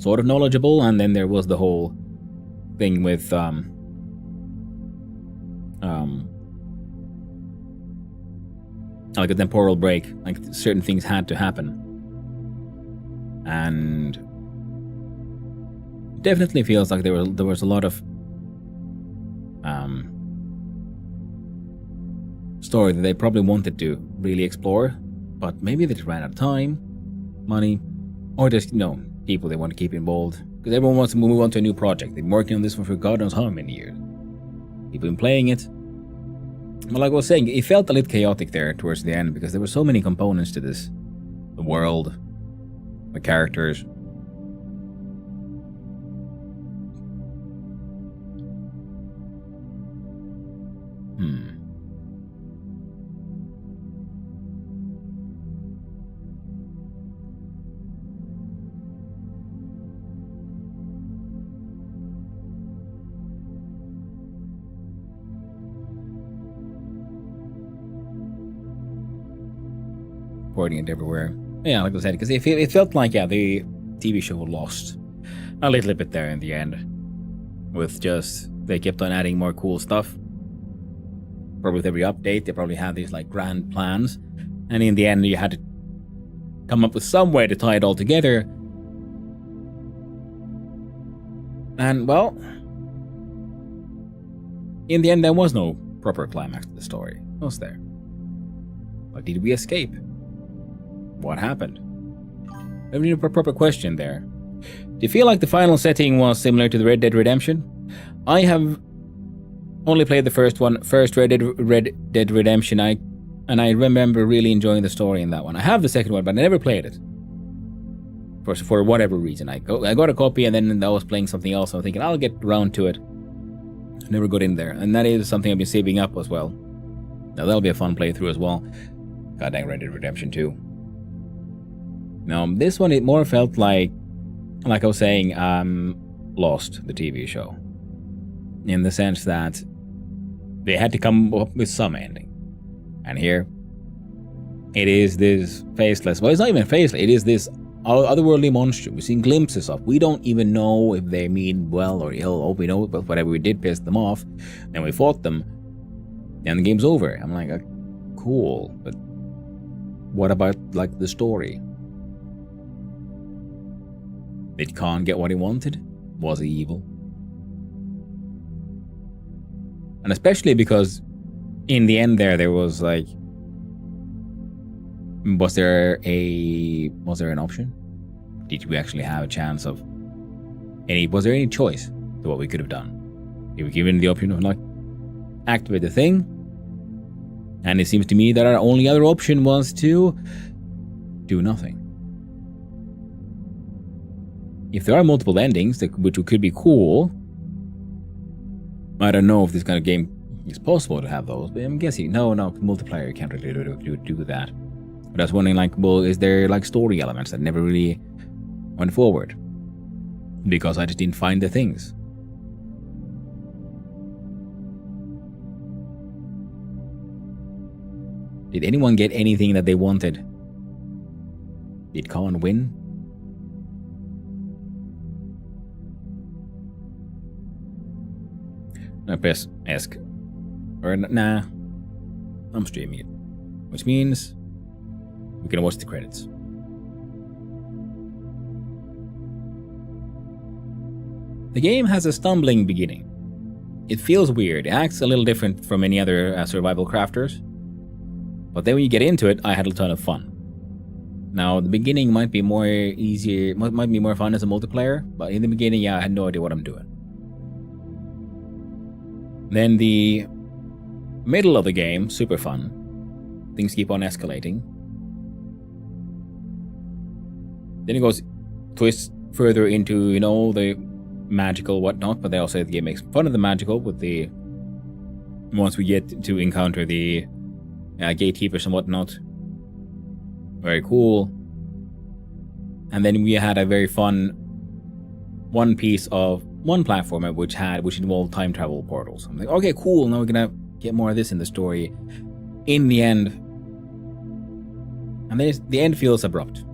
knowledgeable, and then there was the whole thing with like a temporal break, like certain things had to happen. And definitely feels like there was a lot of story that they probably wanted to really explore, but maybe they just ran out of time, money, or just, people they want to keep involved. Because everyone wants to move on to a new project. They've been working on this one for God knows how many years. People been playing it. But like I was saying, it felt a little chaotic there towards the end because there were so many components to this. The world, the characters. Porting it everywhere. Yeah, like I said, because it felt like, the TV show lost a little bit there in the end. With just, they kept on adding more cool stuff. Probably with every update, they probably had these like grand plans. And in the end, you had to come up with some way to tie it all together. And, well, in the end, there was no proper climax to the story, was there? But did we escape? What happened? I need a proper question there. Do you feel like the final setting was similar to the Red Dead Redemption? I have only played the first Red Dead Redemption, and I remember really enjoying the story in that one. I have the second one, but I never played it. For whatever reason. I got a copy, and then I was playing something else, so I'm thinking, I'll get around to it. Never got in there, and that is something I've been saving up as well. Now that'll be a fun playthrough as well. God dang Red Dead Redemption 2. Now, this one, it more felt like I was saying, Lost, the TV show. In the sense that they had to come up with some ending. And here, it is this faceless, well, it's not even faceless, it is this otherworldly monster we've seen glimpses of. We don't even know if they mean well or ill. All we know, but whatever we did pissed them off, then we fought them, and the game's over. I'm like, cool, but what about, like, the story? Did Khan get what he wanted? Was he evil? And especially because in the end there was like, was there an option? Did we actually have a chance of was there any choice to what we could have done? We were given the option of like activate the thing, and it seems to me that our only other option was to do nothing. If there are multiple endings, which could be cool, I don't know if this kind of game is possible to have those, but I'm guessing, no, multiplayer, you can't really do that. But I was wondering, like, well, is there, like, story elements that never really went forward? Because I just didn't find the things. Did anyone get anything that they wanted? Did Khan win? I press ask. Or nah. I'm streaming it. Which means we can watch the credits. The game has a stumbling beginning. It feels weird. It acts a little different from any other survival crafters. But then when you get into it, I had a ton of fun. Now, the beginning might be more easier, might be more fun as a multiplayer, but in the beginning, yeah, I had no idea what I'm doing. Then the middle of the game, super fun. Things keep on escalating. Then it goes, twists further into, you know, the magical whatnot, but they also say the game makes fun of the magical with the, once we get to encounter the gatekeepers and whatnot. Very cool. And then we had a very fun one platformer which involved time travel portals. I'm like, okay, cool, now we're gonna get more of this in the story. in the end, and the end feels abrupt.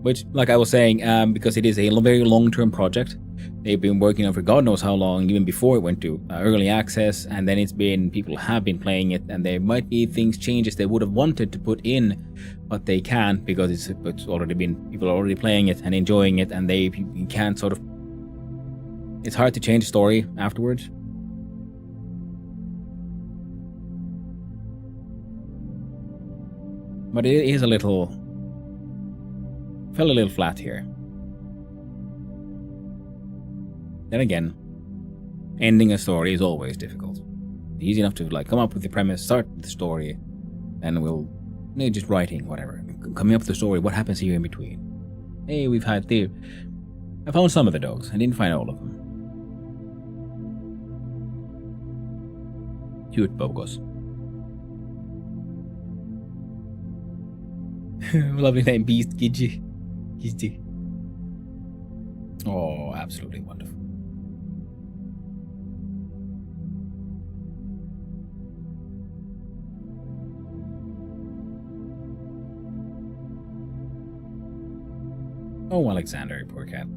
Which, like I was saying, because it is a very long-term project, they've been working on for God knows how long, even before it went to early access, and then people have been playing it, and there might be changes they would have wanted to put in, but they can't because it's already been, people are already playing it and enjoying it, and you can't sort of, it's hard to change the story afterwards. But it is fell a little flat here. Then again, ending a story is always difficult. It's easy enough to come up with the premise, start the story, and just writing, whatever. Coming up with the story, what happens here in between. Hey, I found some of the dogs. I didn't find all of them. Cute bogos. Lovely name, Beast Gidgy. Gidgy. Oh, absolutely wonderful. Oh, Alexander, poor cat.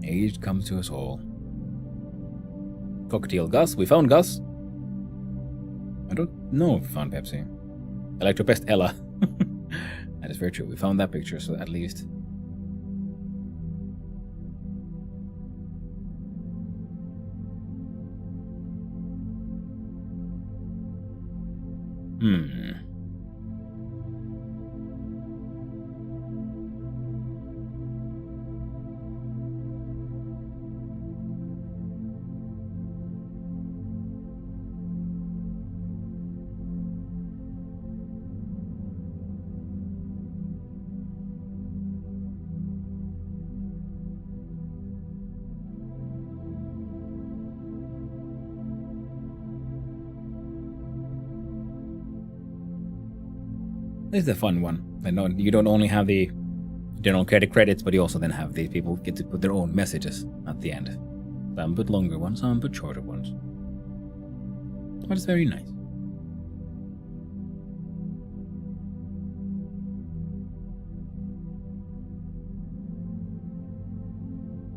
Age comes to us all. Cockatiel Gus. We found Gus. I don't know if we found Pepsi. Electropest Ella. That is very true. We found that picture, so at least. This is a fun one. You don't only have the general credits, but you also then have these people get to put their own messages at the end. Some put longer ones, some put shorter ones. But it's very nice.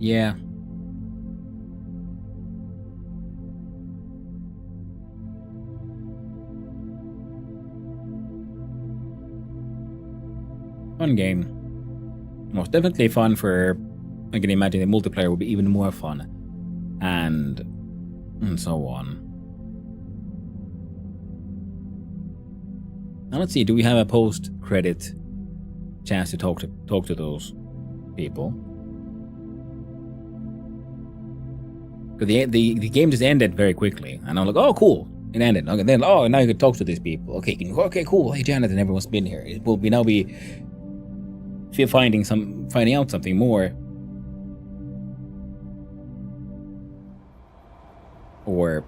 Yeah. Fun game. Most definitely fun for, I can imagine the multiplayer will be even more fun. And so on. Now let's see, do we have a post-credit chance to talk to those people? Because the game just ended very quickly. And I'm like, oh cool. It ended. Okay, then now you can talk to these people. Okay, cool. Hey Janet, and everyone's been here. It will now be finding out something more, or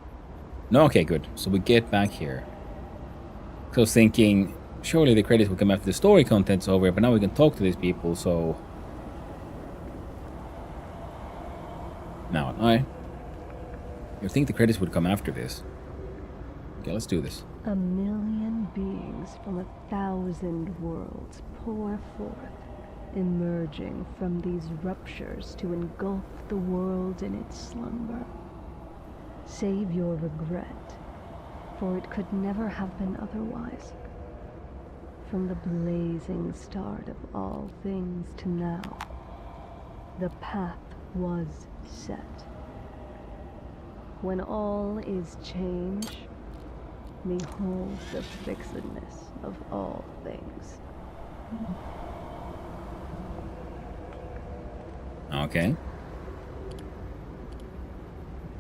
no. Okay, good. So we get back here. So I was thinking, surely the credits will come after the story content's over, but now we can talk to these people. So now, you think the credits would come after this? Okay, let's do this. 1,000,000 beings from 1,000 worlds pour forth, emerging from these ruptures to engulf the world in its slumber. Save your regret, for it could never have been otherwise. From the blazing start of all things to now, the path was set. When all is change, behold the fixedness of all things. Okay.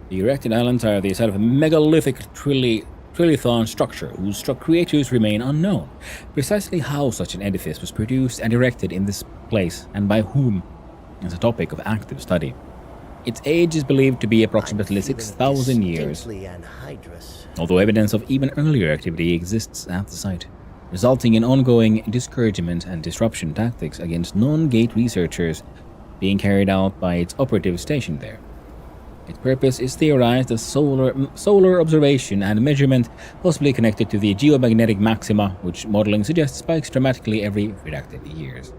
The erected islands are the site of a megalithic trilithon structure whose creators remain unknown. Precisely how such an edifice was produced and erected in this place, and by whom, is a topic of active study. Its age is believed to be approximately 6,000 years, although evidence of even earlier activity exists at the site, resulting in ongoing discouragement and disruption tactics against non-gate researchers being carried out by its operatives stationed there. Its purpose is theorized as solar observation and measurement, possibly connected to the geomagnetic maxima, which modeling suggests spikes dramatically every redacted years.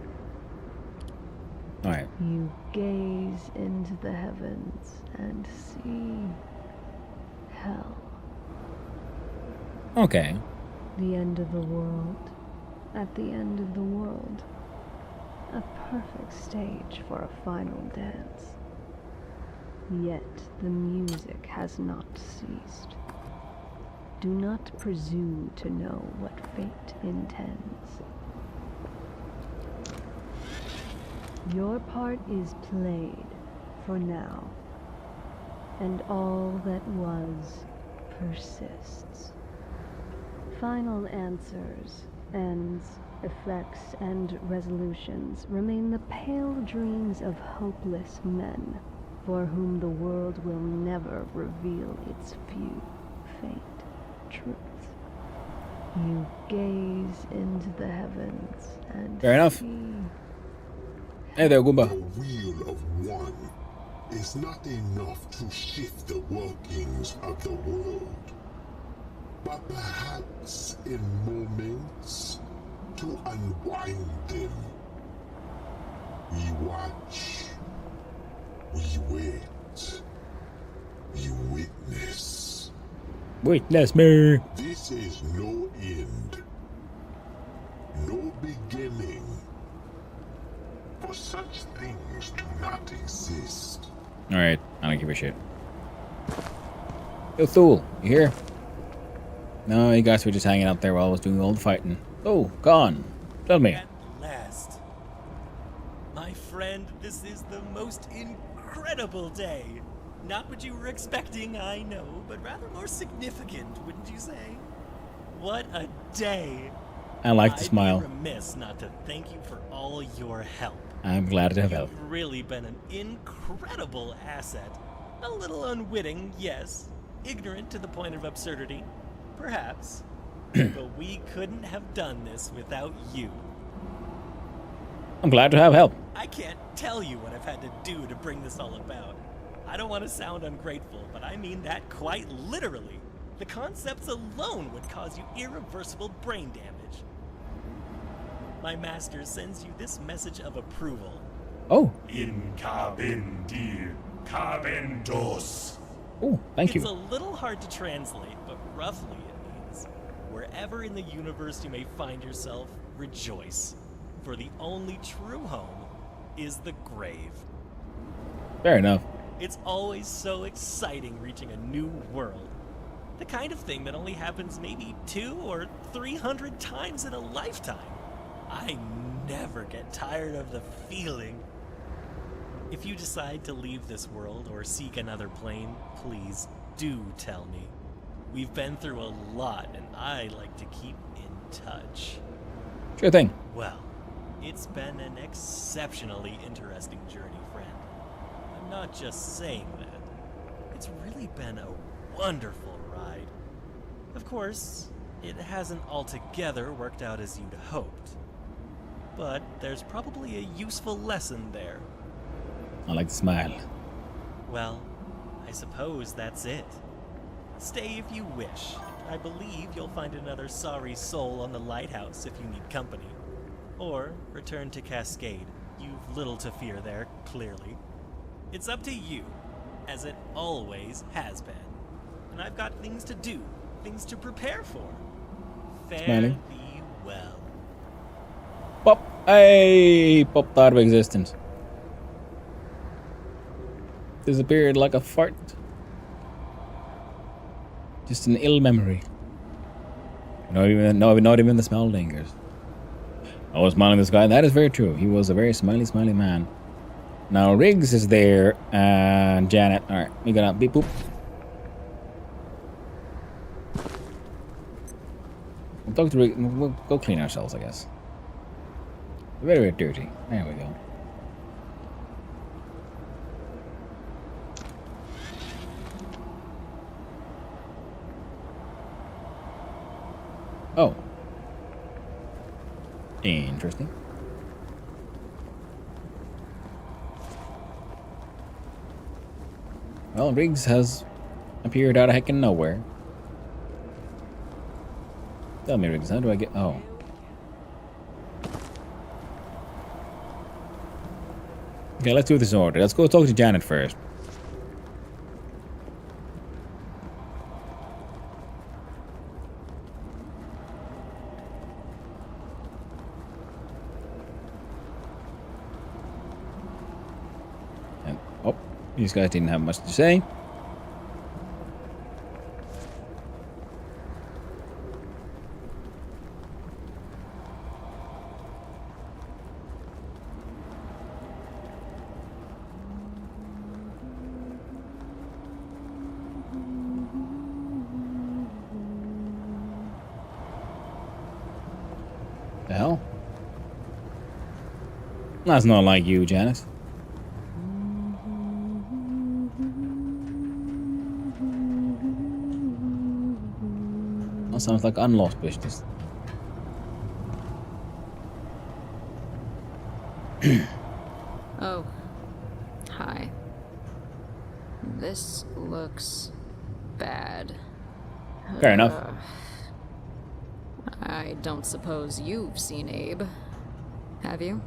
Alright. You gaze into the heavens and see hell. Okay. The end of the world. At the end of the world. A perfect stage for a final dance. Yet the music has not ceased. Do not presume to know what fate intends. Your part is played for now, and all that was persists. Final answers, ends, effects, and resolutions remain the pale dreams of hopeless men, for whom the world will never reveal its few, faint truths. You gaze into the heavens and Fair enough. see. Hey there, Goomba. The will of one is not enough to shift the workings of the world, but perhaps in moments to unwind them. We watch, we wait, we witness. Witness me. This is no end, no beginning, for such things do not exist. Alright, I don't give a shit. Yo, Thule, you here? No, you guys were just hanging out there while I was doing all the fighting. Oh, gone. Tell me. At last. My friend, this is the most incredible day. Not what you were expecting, I know, but rather more significant, wouldn't you say? What a day. I like the smile. I'd be remiss not to thank you for all your help. I'm glad to have help. You've really been an incredible asset. A little unwitting, yes. Ignorant to the point of absurdity, perhaps. But we couldn't have done this without you. I'm glad to have help. I can't tell you what I've had to do to bring this all about. I don't want to sound ungrateful, but I mean that quite literally. The concepts alone would cause you irreversible brain damage. My master sends you this message of approval. Oh. In cabin dir, cabin dos. Oh, thank you. It's a little hard to translate, but roughly it means, wherever in the universe you may find yourself, rejoice. For the only true home is the grave. Fair enough. It's always so exciting reaching a new world. The kind of thing that only happens maybe 200 or 300 times in a lifetime. I never get tired of the feeling. If you decide to leave this world or seek another plane, please do tell me. We've been through a lot and I like to keep in touch. Sure thing. Well, it's been an exceptionally interesting journey, friend. I'm not just saying that. It's really been a wonderful ride. Of course, it hasn't altogether worked out as you'd hoped. But there's probably a useful lesson there. I like the smile. Well, I suppose that's it. Stay if you wish. I believe you'll find another sorry soul on the lighthouse if you need company. Or return to Cascade. You've little to fear there, clearly. It's up to you, as it always has been. And I've got things to do, things to prepare for. Fare thee well. Pop! Hey! Popped out of existence. Disappeared like a fart. Just an ill memory. Not even the smell lingers. I was smiling this guy. That is very true. He was a very smiley man. Now Riggs is there and Janet. All right, we gotta beep boop. We'll talk to Riggs. We'll go clean ourselves, I guess. Very, very dirty. There we go. Oh. Interesting. Well, Riggs has appeared out of heckin' nowhere. Tell me, Riggs, how do I get... Oh. Okay, let's do this in order. Let's go talk to Janet first. And, oh, these guys didn't have much to say. The hell? That's not like you, Janice. That sounds like unlost business. Oh. Hi. This looks bad. Fair enough. I don't suppose you've seen Abe, have you?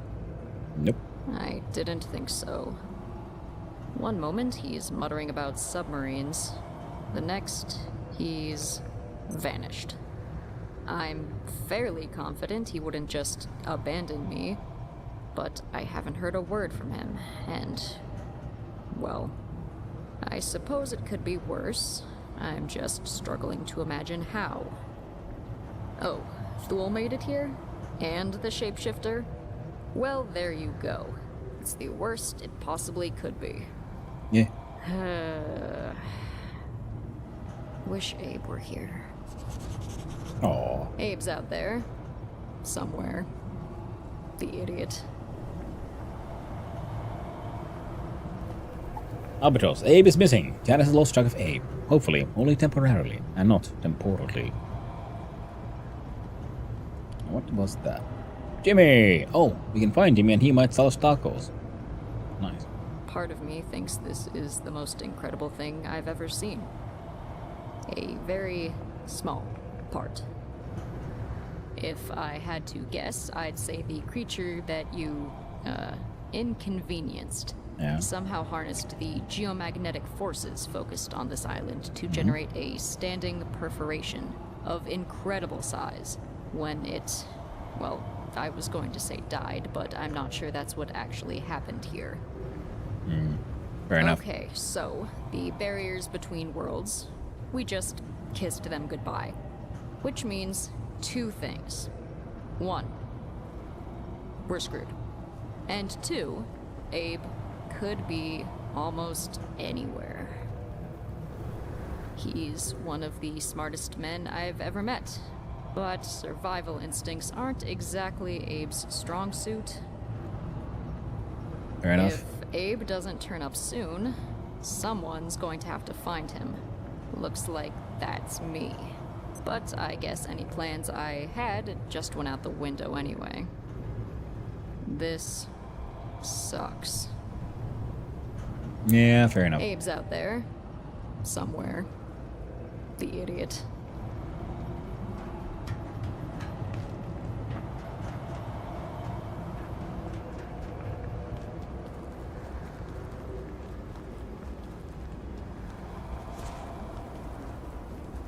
Nope. I didn't think so. One moment he's muttering about submarines. The next, he's vanished. I'm fairly confident he wouldn't just abandon me, but I haven't heard a word from him, and, well, I suppose it could be worse. I'm just struggling to imagine how. Oh, Thule made it here? And the shapeshifter? Well, there you go. It's the worst it possibly could be. Yeah. Wish Abe were here. Aww. Abe's out there. Somewhere. The idiot. Albatross, Abe is missing. Janice has lost track of Abe. Hopefully, only temporarily, and not temporally. What was that? Jimmy! Oh, we can find Jimmy and he might sell us tacos. Nice. Part of me thinks this is the most incredible thing I've ever seen. A very small part. If I had to guess, I'd say the creature that you, inconvenienced somehow harnessed the geomagnetic forces focused on this island to generate a standing perforation of incredible size when it, well, I was going to say died, but I'm not sure that's what actually happened here. Fair enough. Okay, so the barriers between worlds, we just kissed them goodbye. Which means two things. One, we're screwed. And two, Abe could be almost anywhere. He's one of the smartest men I've ever met, but survival instincts aren't exactly Abe's strong suit. Fair enough. If Abe doesn't turn up soon, someone's going to have to find him. Looks like that's me. But I guess any plans I had just went out the window anyway. This sucks. Yeah, fair enough. Abe's out there. Somewhere. The idiot.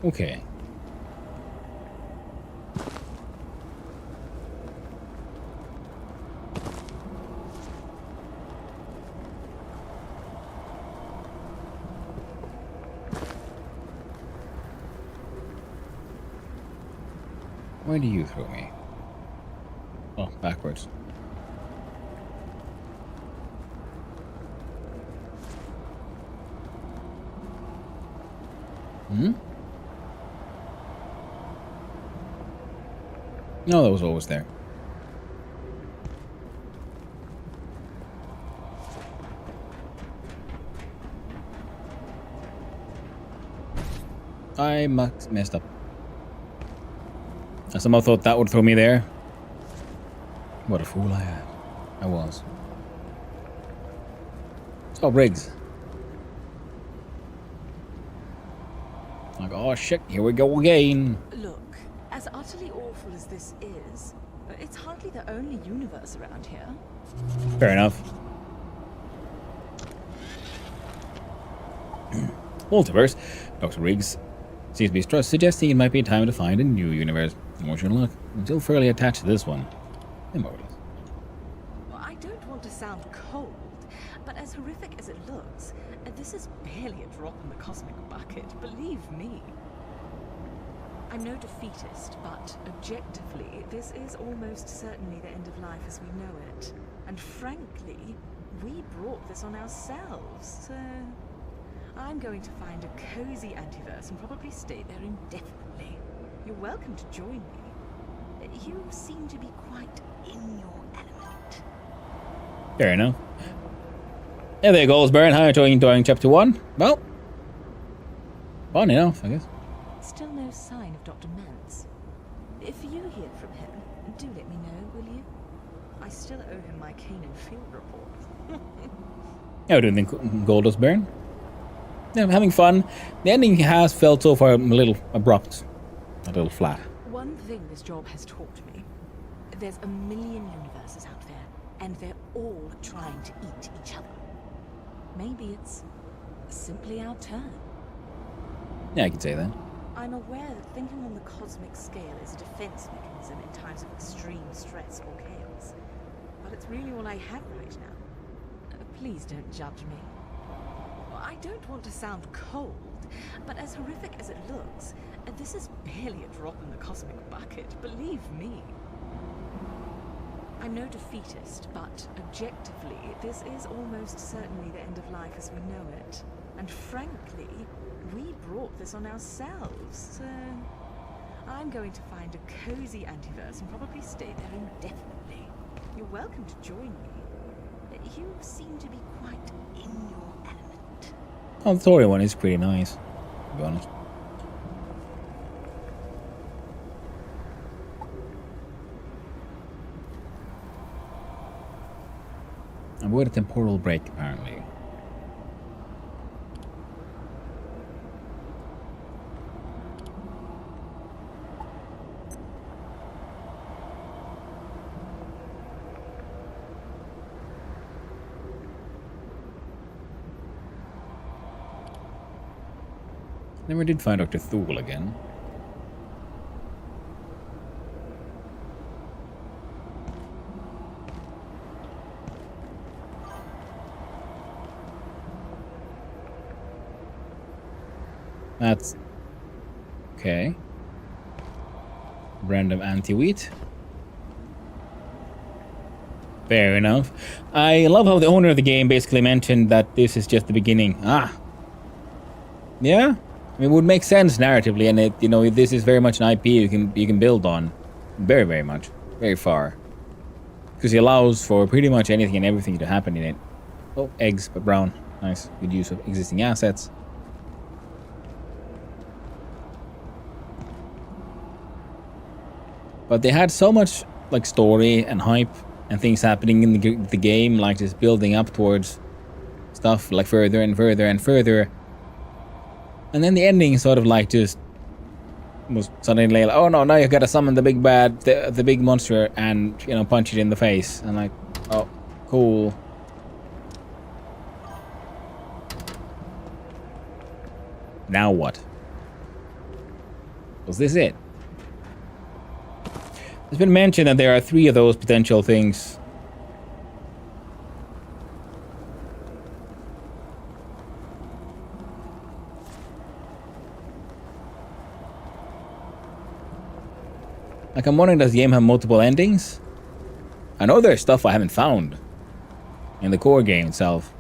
Okay. Where do you throw me? Oh, backwards. No, that was always there. I messed up. I somehow thought that would throw me there. What a fool I was. Oh, Briggs. Like, oh shit, here we go again. Look, as utterly awful as this is, it's hardly the only universe around here. Fair enough. Multiverse. Dr. Riggs seems to be suggesting it might be time to find a new universe. Wish you luck. I'm still fairly attached to this one. Immortal. Well, I don't want to sound cold, but as horrific as it looks, this is barely a drop in the cosmic bucket, believe me. I'm no defeatist, but objectively, this is almost certainly the end of life as we know it. And frankly, we brought this on ourselves, so I'm going to find a cozy antiverse and probably stay there indefinitely. You're welcome to join me. You seem to be quite in your element. Fair enough. Yeah, there goes Baron. How are you enjoying chapter 1? Well, fun enough, I guess. Still no sign of Dr. Mance. If you hear from him, do let me know, will you? I still owe him my Canaan field report. How do you think Goldust Baron? Yeah, I'm having fun. The ending has felt so far a little abrupt. A little flat. One thing this job has taught me. There's a million universes out there, and they're all trying to eat each other. Maybe it's simply our turn. Yeah, I can say that. I'm aware that thinking on the cosmic scale is a defense mechanism in times of extreme stress or chaos. But it's really all I have right now. Please don't judge me. I don't want to sound cold, but as horrific as it looks, this is barely a drop in the cosmic bucket, believe me. I'm no defeatist, but objectively, this is almost certainly the end of life as we know it. And frankly, we brought this on ourselves, so I'm going to find a cozy antiverse and probably stay there indefinitely. You're welcome to join me. You seem to be quite in your element. Oh, the story one is pretty nice, to be honest. Avoid a temporal break, apparently. Never did find Dr. Thule again. That's okay. Random anti-wheat. Fair enough. I love how the owner of the game basically mentioned that this is just the beginning. Ah. Yeah. I mean, it would make sense narratively, and it, you know, this is very much an IP you can build on, very, very much, very far, because he allows for pretty much anything and everything to happen in it. Oh, eggs, but brown, nice, good use of existing assets. But they had so much like story and hype and things happening in the game, like just building up towards stuff like further and further and further. And then the ending sort of like just was suddenly like, oh no, now you gotta summon the big bad, the big monster, and you know, punch it in the face. And like, oh, cool. Now what? Was this it? It's been mentioned that there are 3 of those potential things. Like, I'm wondering, does the game have multiple endings? I know there's stuff I haven't found in the core game itself.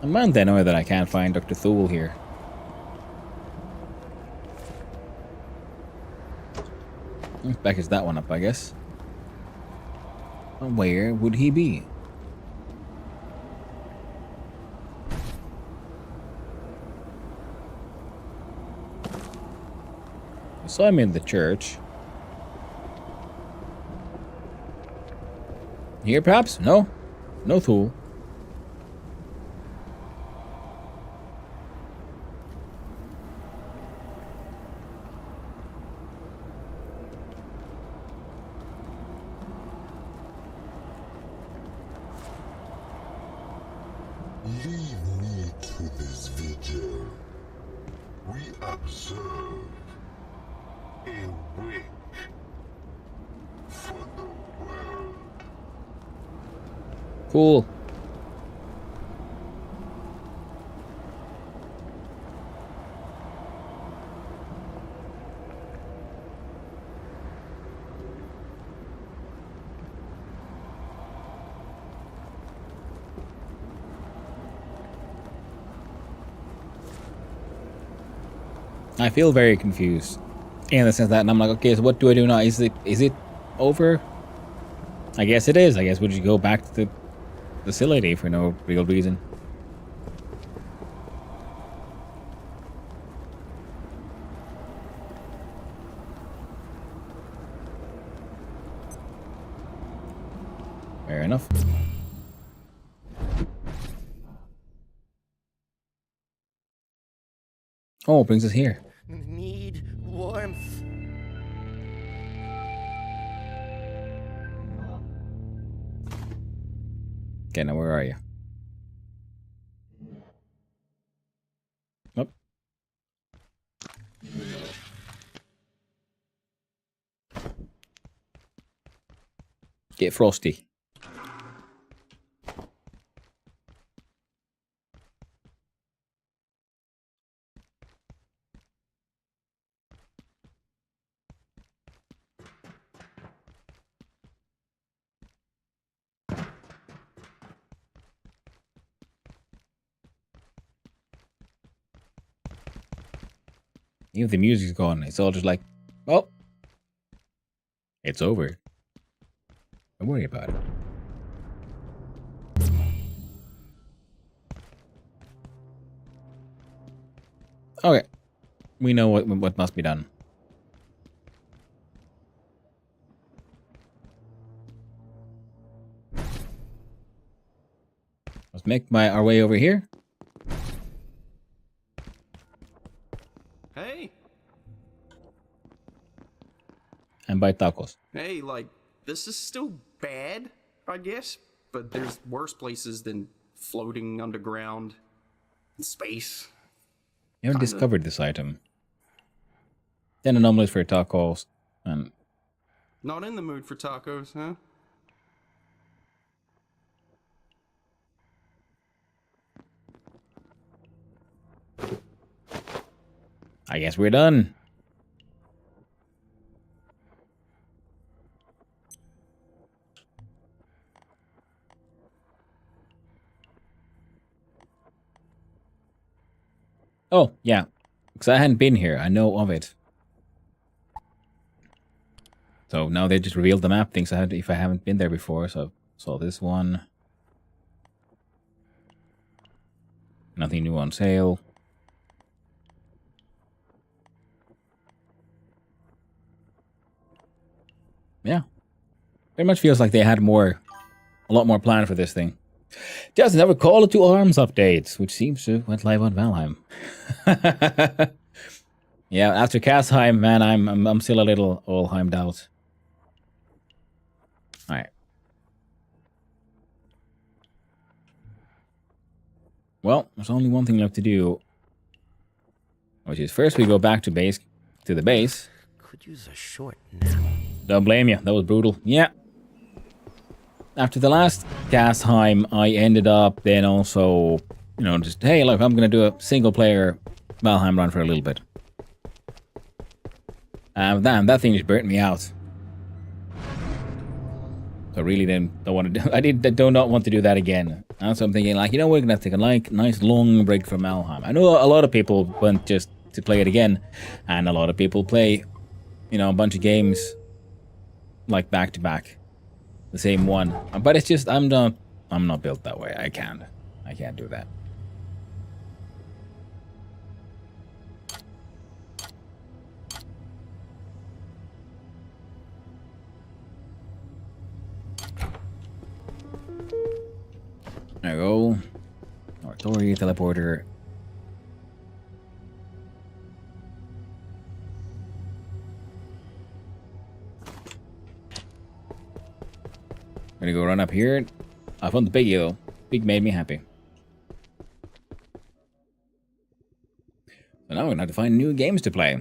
I'm annoyed that I can't find Dr. Thule here. Package that one up, I guess. Where would he be? So I'm in the church. Here, perhaps? No. No fool. Leave me to this vigil. We observe a wake for the world. Cool. I feel very confused in the sense that I'm like, okay, so what do I do now? Is it over? I guess it is. I guess we'll just go back to the facility for no real reason. Fair enough. Oh, it brings us here. Need warmth. Okay, now where are you? Oh. Get frosty. Even if the music's gone, it's all just like, oh, it's over. Don't worry about it. Okay, we know what must be done. Let's make our way over here. Hey. And buy tacos. Hey, like, this is still bad, I guess, but there's worse places than floating underground in space. You haven't discovered this item. Then anomalies for tacos and Not in the mood for tacos, huh? I guess we're done. Oh, yeah. Because I hadn't been here. I know of it. So now they just revealed the map things if I haven't been there before. So saw this one. Nothing new on sale. Yeah. Very much feels like they had a lot more planned for this thing. Just never call it to arms updates, which seems to went live on Valheim. Yeah, after Kasheim, man, I'm still a little all heimed out. All right. Well, there's only one thing left to do, which is first we go back to the base. Could use a short nap. Don't blame you. That was brutal. Yeah. After the last Kasheim, I ended up then also, just, hey, look, I'm going to do a single-player Valheim run for a little bit. Damn, that thing just burnt me out. So I really don't want to do... I do not want to do that again. And so I'm thinking, like, we're going to take a nice long break from Valheim. I know a lot of people went just to play it again, and a lot of people play, a bunch of games like back to back, the same one. But it's just I'm not built that way. I can't do that. There we go. Authority teleporter. I'm gonna go run up here. I found the piggy though. Pig made me happy. So now we're gonna have to find new games to play.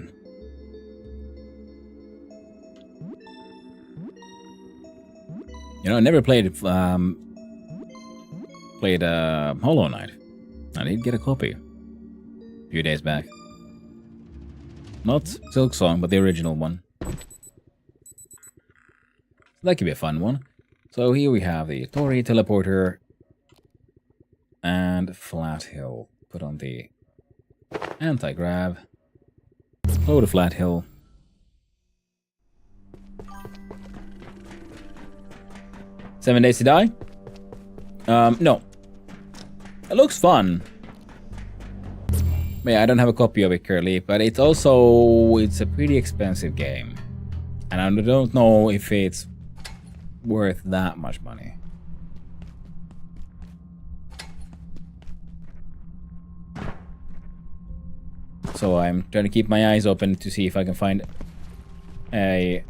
You know, I never played Hollow Knight. I did get a copy a few days back. Not Silk Song, but the original one. That could be a fun one. So here we have the Tori teleporter and Flat Hill. Put on the anti-grav. Go to Flat Hill. "7 Days to Die"? No. It looks fun. But yeah, I don't have a copy of it currently, but it's a pretty expensive game. And I don't know if it's worth that much money. So I'm trying to keep my eyes open to see if I can find a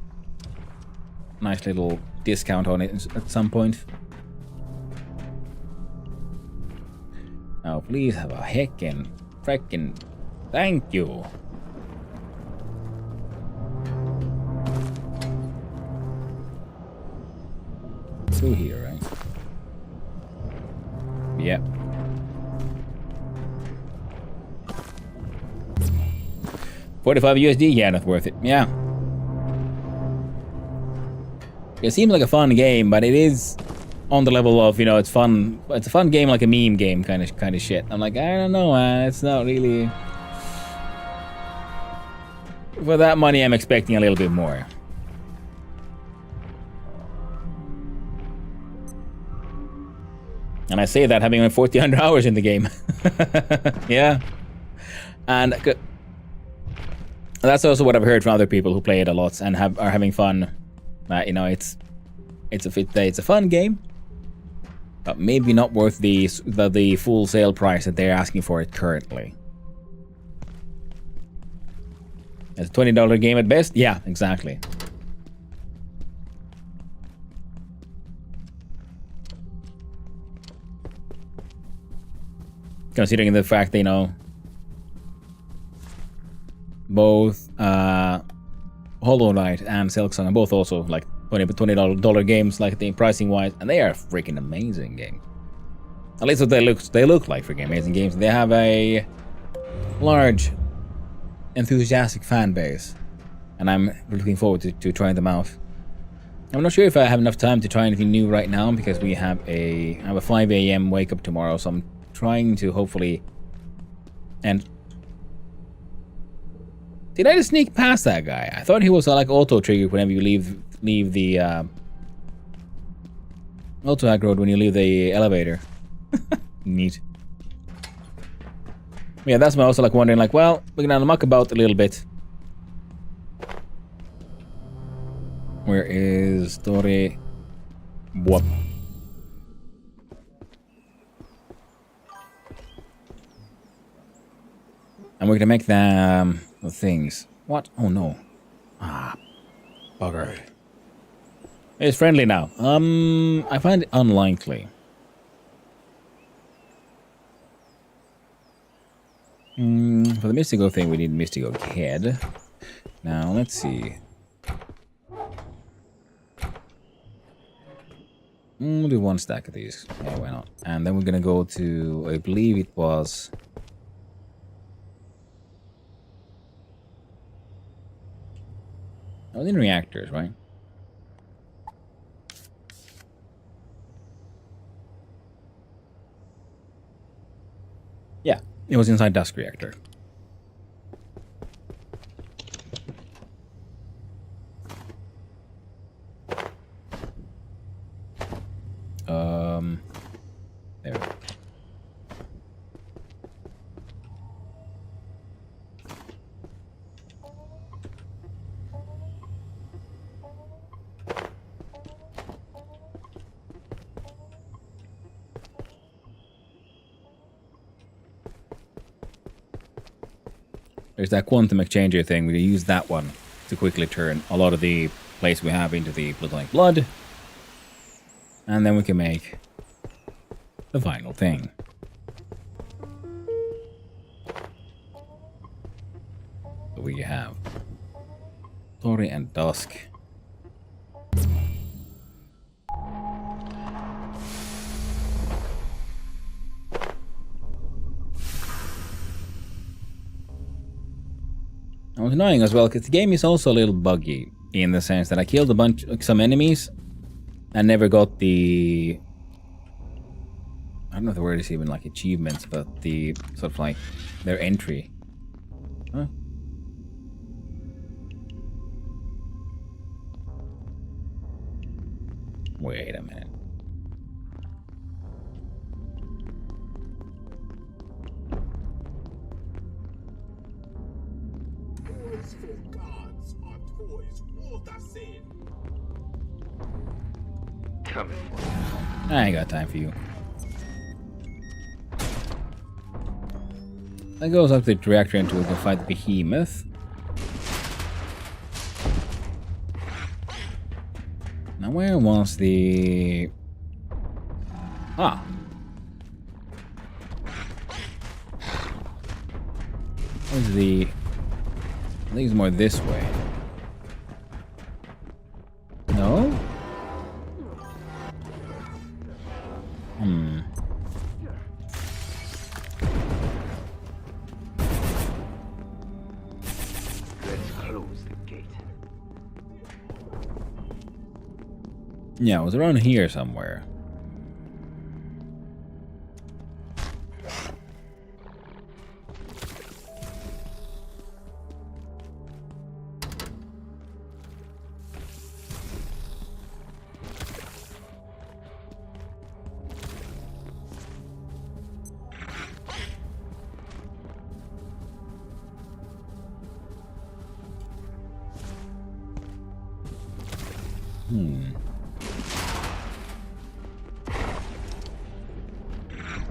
nice little discount on it at some point. Now please have a heckin' frickin' thank you. Through here, right? Yep. $45 USD, yeah, not worth it. Yeah. It seems like a fun game, but it is on the level of, you know, it's fun. It's a fun game, like a meme game kind of shit. I'm like, I don't know, it's not really. For that money, I'm expecting a little bit more. And I say that having 1,400 hours in the game. Yeah. And that's also what I've heard from other people who play it a lot and are having fun. You know, it's a fun game, but maybe not worth the full sale price that they're asking for it currently. It's a $20 game at best? Yeah, exactly. Considering the fact that, you know, both Hollow Knight and Silksong are both also like $20 games, like the pricing wise, and they are freaking amazing games. At least what they look like freaking amazing games. They have a large, enthusiastic fan base, and I'm looking forward to trying them out. I'm not sure if I have enough time to try anything new right now because I have a 5 a.m. wake up tomorrow, so I'm trying to hopefully. And did I just sneak past that guy? I thought he was like auto trigger whenever you leave the auto aggro when you leave the elevator. Neat. Yeah, that's why I also like wondering, like, well, we're gonna muck about a little bit. Where is Tori? What? And we're gonna make them the things. What? Oh no. Ah, bugger. It's friendly now. I find it unlikely. For the Mystico thing, we need Mystico Head. Now, let's see. We'll do one stack of these. Yeah, why not? And then we're gonna go to, I believe it was... I was in reactors, right? Yeah, it was inside Dusk Reactor. There's that quantum exchanger thing. We use that one to quickly turn a lot of the place we have into the plutonic blood. And then we can make the final thing. So we have Tori and Dusk. It was annoying as well because the game is also a little buggy in the sense that I killed some enemies and never got the, I don't know if the word is even like achievements, but the sort of like their entry. Huh? Wait a minute. I ain't got time for you. That goes up to the reactor and we can fight the behemoth. Now where was the... Ah. Where's the... I think it's more this way. No? Let's close the gate. Yeah, it was around here somewhere.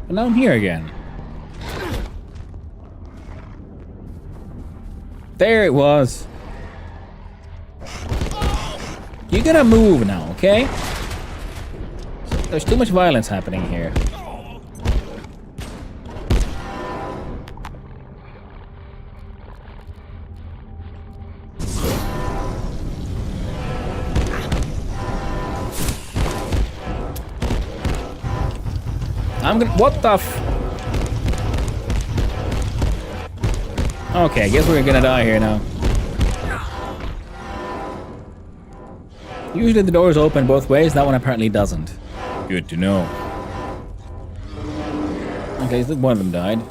But now I'm here again. There it was. You gotta move now, okay? There's too much violence happening here. I'm gonna... What the f... Okay, I guess we're gonna die here now. Usually the doors open both ways, that one apparently doesn't. Good to know. Okay, so one of them died.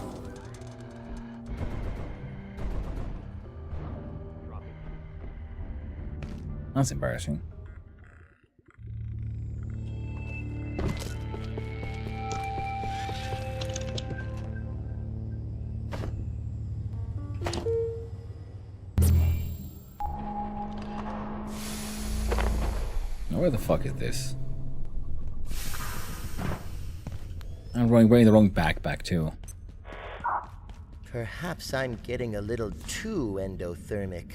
That's embarrassing. Where the fuck is this? I'm wearing the wrong backpack too. Perhaps I'm getting a little too endothermic.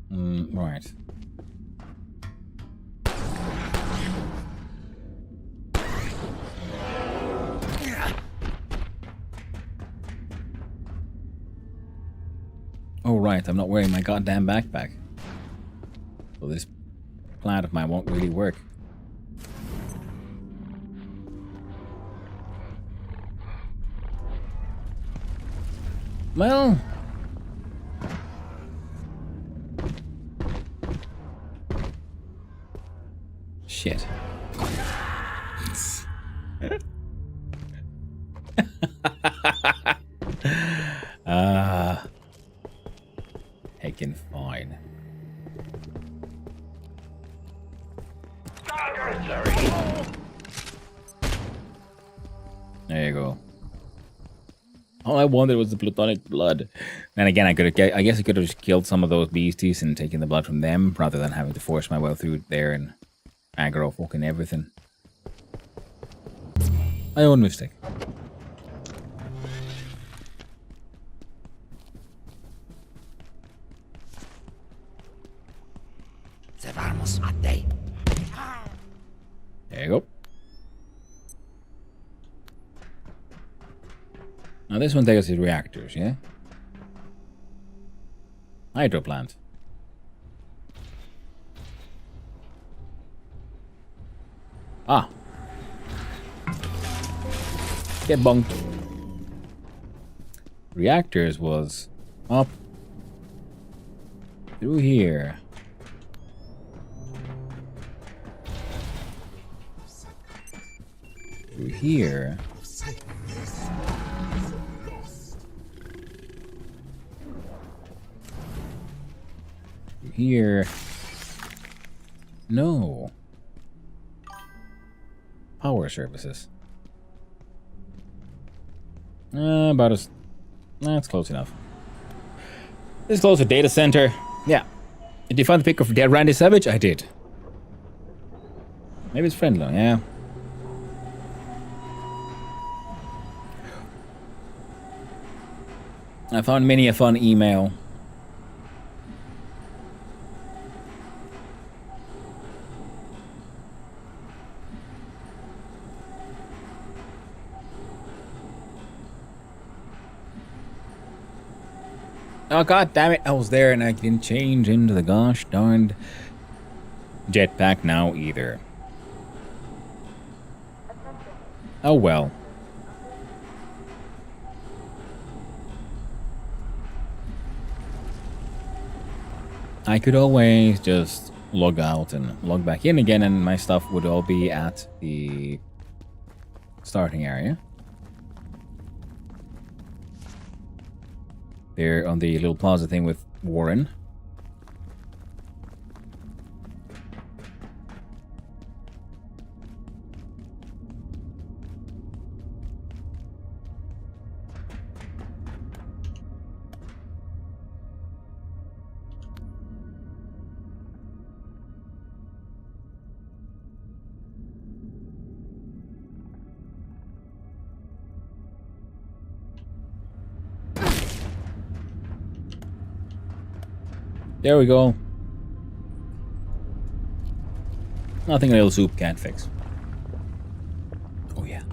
Right. Oh right, I'm not wearing my goddamn backpack. So this plan of mine won't really work. Well... Shit. Heckin' fine. There you go. All I wanted was the plutonic blood. And again, I guess I could have just killed some of those beasties and taken the blood from them rather than having to force my way through there and aggro fucking everything. My own mistake. There you go. Now this one takes us to reactors, yeah? Hydro plant. Ah. Get bunked. Reactors was up through here. Through here. Through here. No. Power services. About as... That's close enough. This is close to data center. Yeah. Did you find the pic of dead Randy Savage? I did. Maybe it's friendly, yeah. I found many a fun email. Oh god damn it, I was there and I didn't change into the gosh darned jetpack now either. Oh well. I could always just log out and log back in again and my stuff would all be at the starting area. There on the little plaza thing with Warren. There we go. Nothing a little soup can't fix. Oh yeah.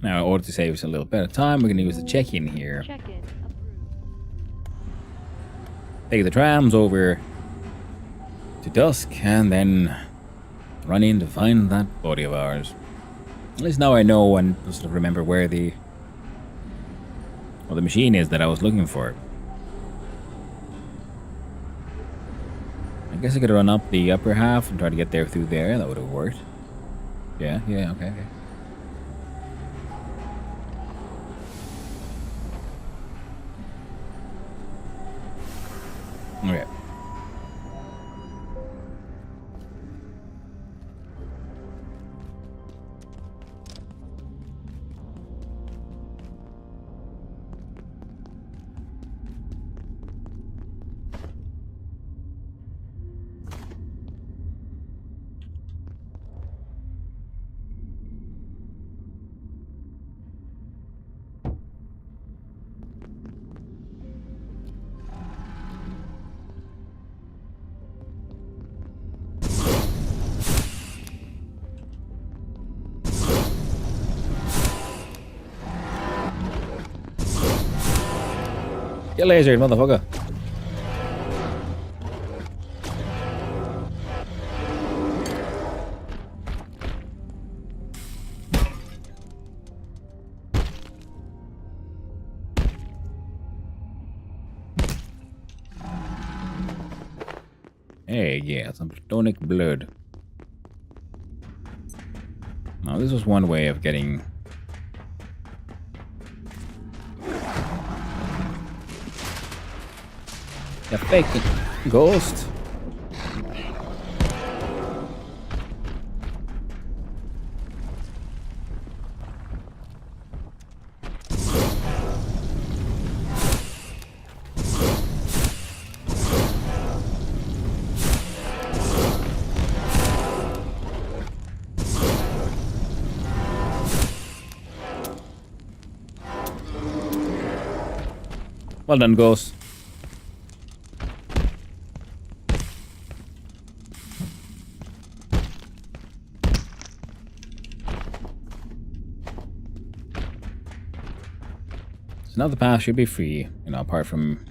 Now, in order to save us a little bit of time, we're going to use the check-in here. Check-in. Take the trams over to Dusk and then run in to find that body of ours. At least now I know and just remember where the machine is that I was looking for. I guess I could run up the upper half and try to get there through there. That would have worked. Yeah, okay. Okay. Get lasered, motherfucker. Hey, yeah, some platonic blood. Now, this was one way of getting... a fake ghost. Well done, Ghost. So now the path should be free, you know, apart from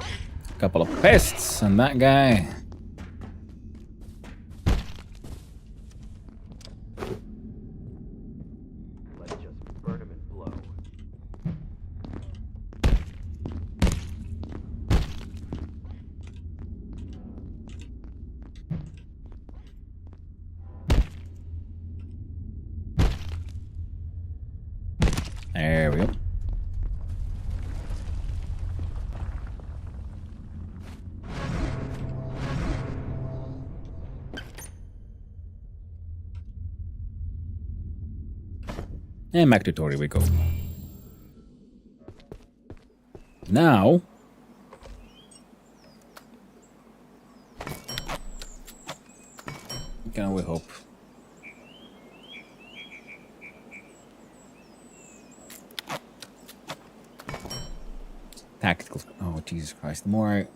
a couple of pests and that guy. Let's just burn him and blow. There we go. And back to Tori we go. Now, can we hope? Tactical. Oh, Jesus Christ. The more I...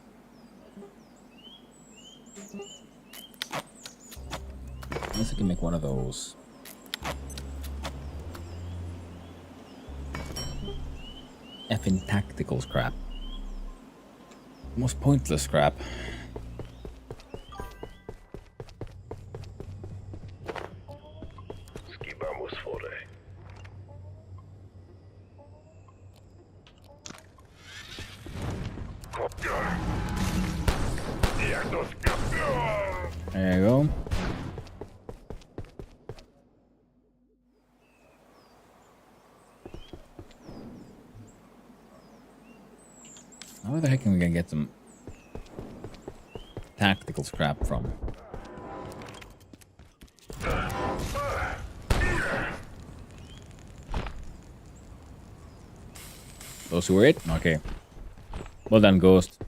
Unless I can make one of those. Effing tactical scrap. Most pointless scrap. There you go. Where the heck am we gonna get some tactical scrap from? Those who were it? Okay. Well done, Ghost.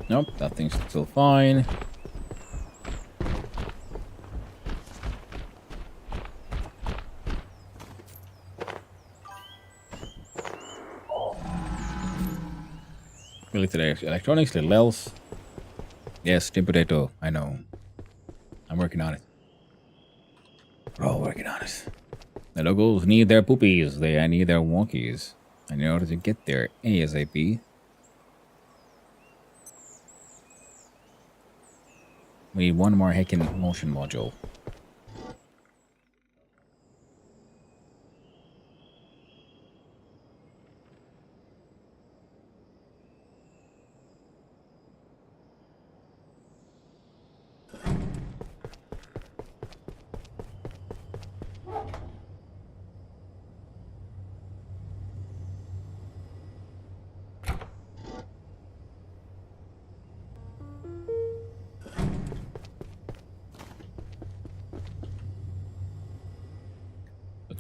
Nope, that thing's still fine. Really today, electronics, little else. Yes, Tim Potato, I know. I'm working on it. We're all working on it. The locals need their poopies, they need their wonkies. And in order to get there ASAP, we need one more heckin' motion module.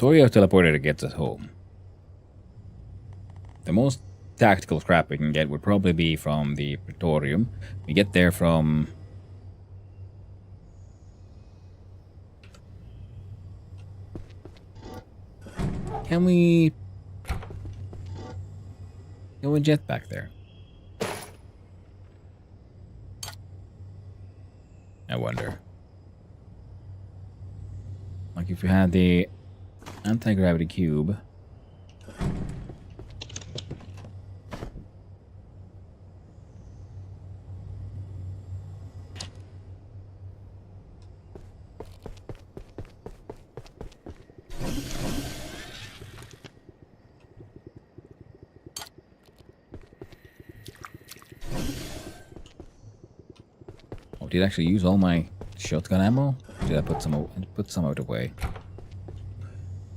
Torio teleporter gets us home. The most tactical scrap we can get would probably be from the Praetorium. We get there from... Can we jet back there? I wonder. Like if you had the anti-gravity cube. Oh, did I actually use all my shotgun ammo? Did I put some out away?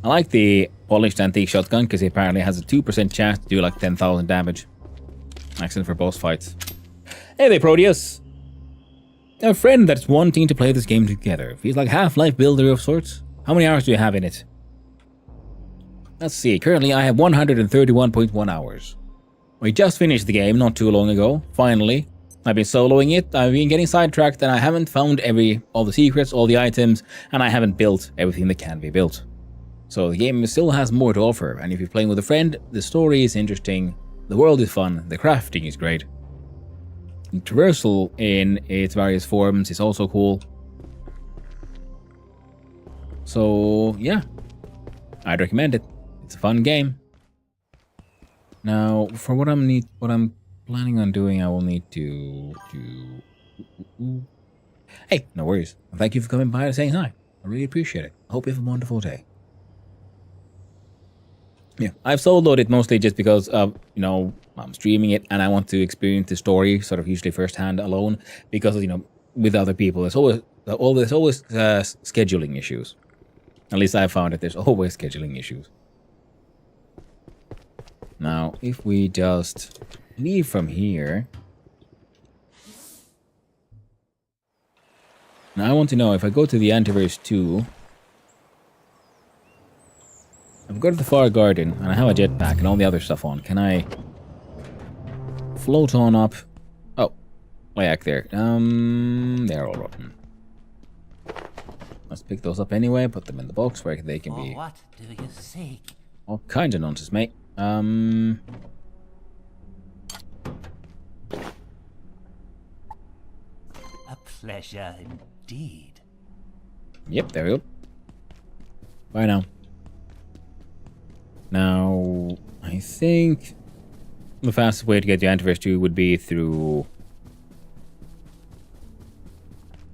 I like the polished antique shotgun because it apparently has a 2% chance to do like 10,000 damage. Excellent for boss fights. Hey there, Proteus! A friend that's wanting to play this game together. Feels like Half-Life builder of sorts. How many hours do you have in it? Let's see. Currently, I have 131.1 hours. We just finished the game not too long ago. Finally. I've been soloing it. I've been getting sidetracked and I haven't found all the secrets, all the items, and I haven't built everything that can be built. So the game still has more to offer, and if you're playing with a friend, the story is interesting, the world is fun, the crafting is great. And traversal in its various forms is also cool. So yeah, I'd recommend it. It's a fun game. Now, for what I'm planning on doing, I will need to Hey, no worries. Thank you for coming by and saying hi. I really appreciate it. I hope you have a wonderful day. Yeah, I've soloed it mostly just because of, I'm streaming it and I want to experience the story sort of usually firsthand alone because, with other people, there's always scheduling issues. At least I found that there's always scheduling issues. Now, if we just leave from here. Now I want to know if I go to the Antiverse 2. If I go to the Far Garden and I have a jetpack and all the other stuff on, can I float on up? Oh, way back there. They're all rotten. Let's pick those up anyway, put them in the box where they can be. What do you seek? All kinds of nonsense, mate. A pleasure indeed. Yep, there we go. Bye now. Now, I think the fastest way to get to Antiverse 2 would be through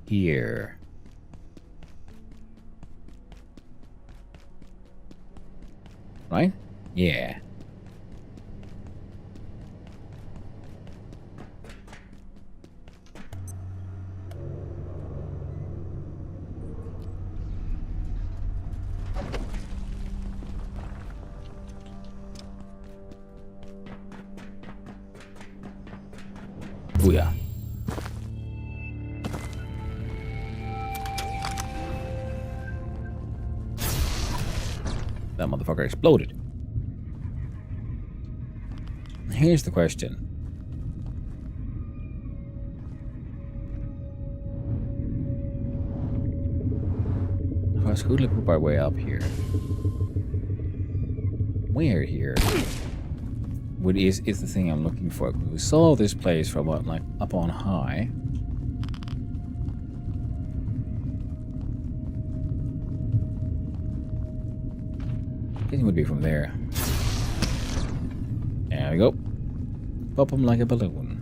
here. Right? Yeah. Booyah. That motherfucker exploded. Here's the question. If I was to look our way up here. Where here? What is the thing I'm looking for? We saw this place from what, like up on high. I think it would be from there. There we go. Pop them like a balloon.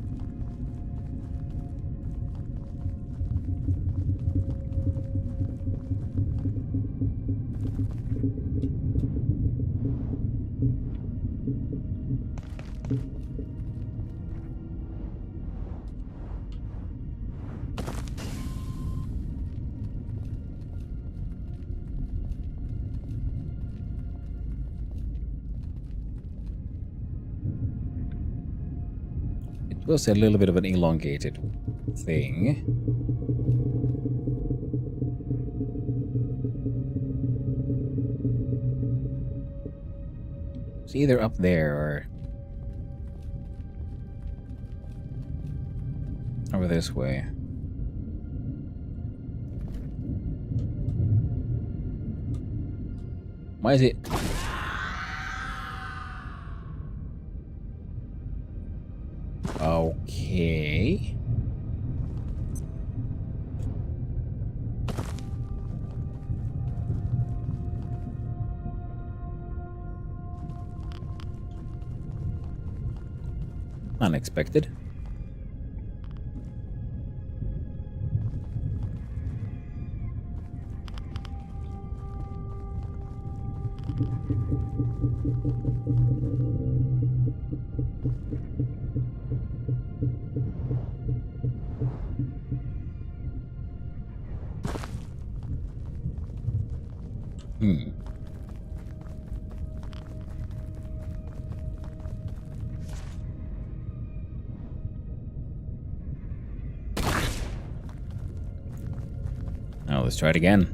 Was a little bit of an elongated thing. It's either up there or over this way. Why is it? Okay. Unexpected. Now let's try it again.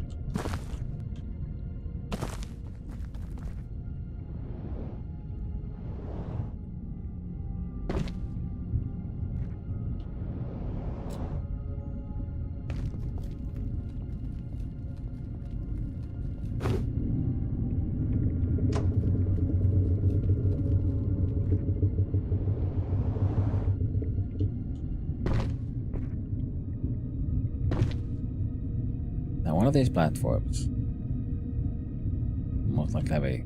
Now, one of these platforms most likely have a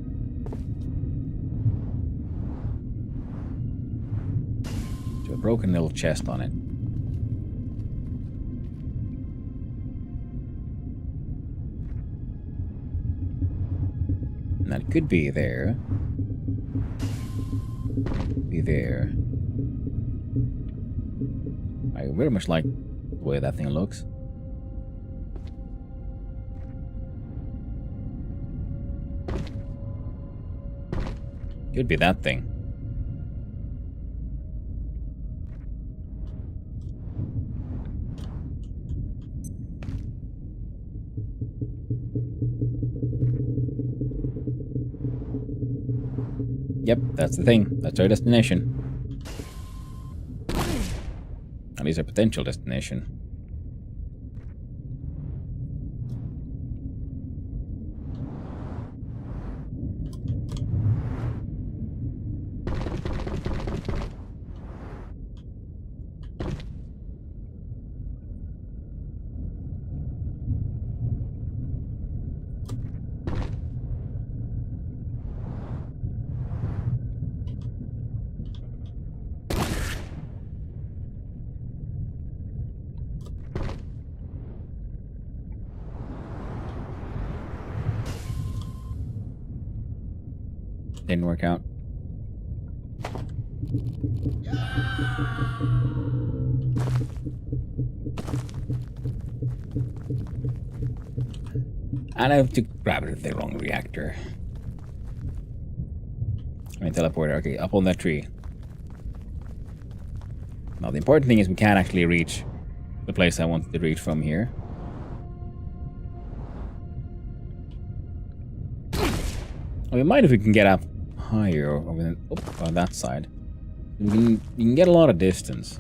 broken little chest on it. And that could be there. Be there. I very much like the way that thing looks. Could be that thing. Yep, that's the thing. That's our destination. At least our potential destination. Didn't work out. And I have to grab it with the wrong reactor. I mean, teleporter. Okay, up on that tree. Now, the important thing is we can't actually reach the place I wanted to reach from here. Well, we might if we can get up higher over on that side. You can get a lot of distance.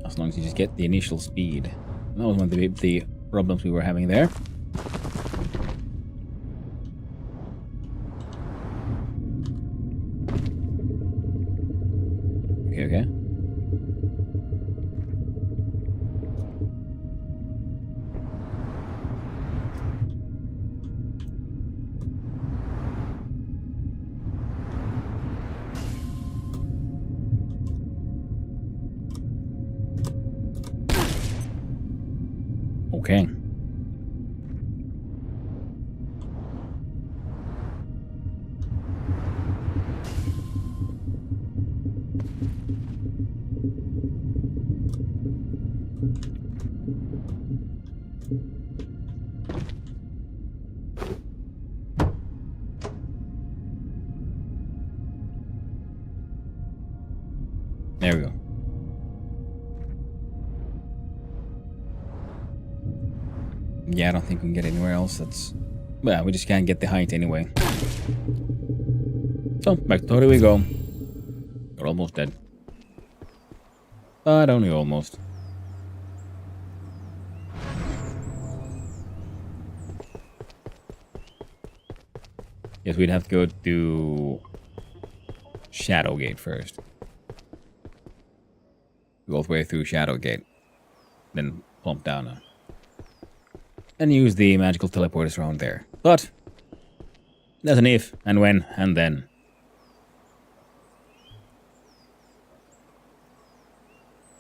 As long as you just get the initial speed. That was one of the problems we were having there. Okay. Okay. There we go. Yeah, I don't think we can get anywhere else. That's... Well, we just can't get the height anyway. So, back to where we go. We're almost dead. But only almost. Guess we'd have to go to Shadowgate first. Go all the way through Shadowgate. Then plump down and use the magical teleporters around there. But there's an if, and when, and then.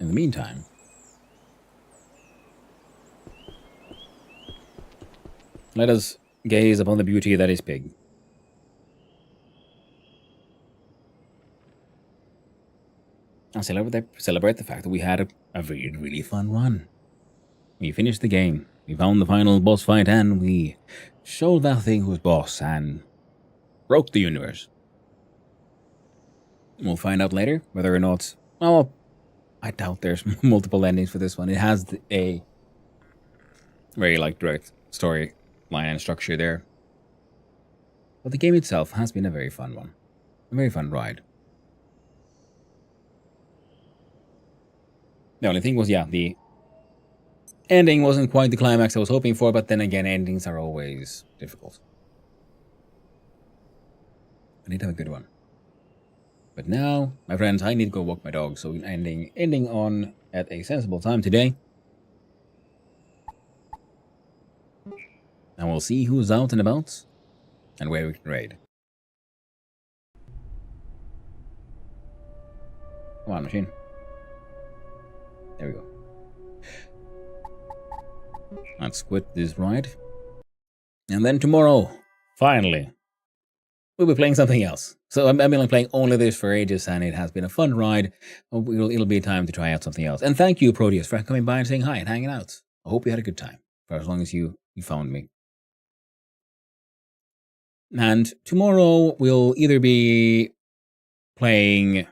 In the meantime, let us gaze upon the beauty that is Pig. And celebrate the fact that we had a really, really fun run. We finished the game. We found the final boss fight and we showed that thing who's boss and broke the universe. We'll find out later whether or not... Well, I doubt there's multiple endings for this one. It has a Very like direct story line and structure there. But the game itself has been a very fun one. A very fun ride. The only thing was, yeah, the ending wasn't quite the climax I was hoping for, but then again, endings are always difficult. I did have a good one. But now, my friends, I need to go walk my dog, so ending on at a sensible time today. And we'll see who's out and about, and where we can raid. Come on, machine. There we go. Let's quit this ride. And then tomorrow, finally, we'll be playing something else. So I've been playing only this for ages, and it has been a fun ride. It'll be time to try out something else. And thank you, Proteus, for coming by and saying hi and hanging out. I hope you had a good time, for as long as you found me. And tomorrow we'll either be playing...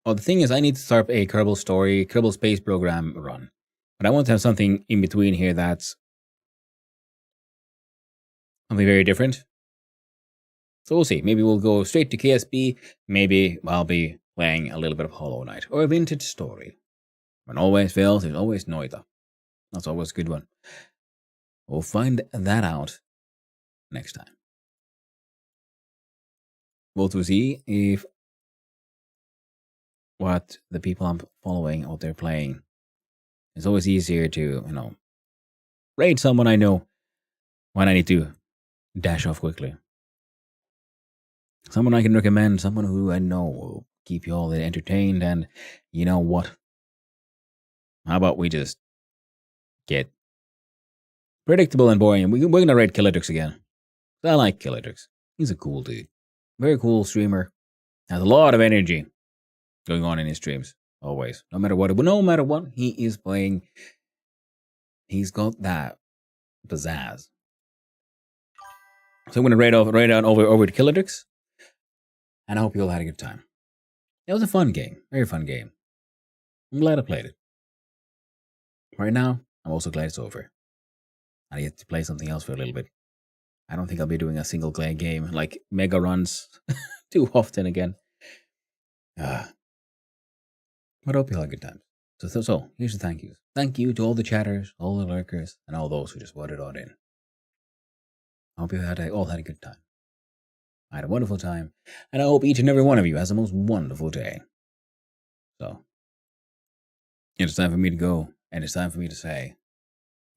Well, the thing is, I need to start a Kerbal Space Program run. But I want to have something in between here that's something very different. So we'll see. Maybe we'll go straight to KSB. Maybe I'll be playing a little bit of Hollow Knight. Or a vintage story. When always fails, there's always Noita. That's always a good one. We'll find that out next time. We'll to see if what the people I'm following, what they're playing. It's always easier to, raid someone I know when I need to dash off quickly. Someone I can recommend, someone who I know will keep you all entertained, and you know what? How about we just get predictable and boring? We're going to raid Killadrix again. I like Killadrix. He's a cool dude. Very cool streamer. Has a lot of energy going on in his streams. Always. No matter what he is playing, he's got that pizzazz. So I'm going to raid on over to Killadrix. And I hope you all had a good time. It was a fun game. Very fun game. I'm glad I played it. Right now, I'm also glad it's over. I get to play something else for a little bit. I don't think I'll be doing a single player game like mega runs too often again. But I hope you all had a good time. So here's the thank yous. Thank you to all the chatters, all the lurkers, and all those who just voted on in. I hope you all had a good time. I had a wonderful time, and I hope each and every one of you has the most wonderful day. So, it's time for me to go, and it's time for me to say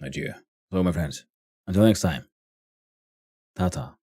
adieu. So, my friends, until next time, ta-ta.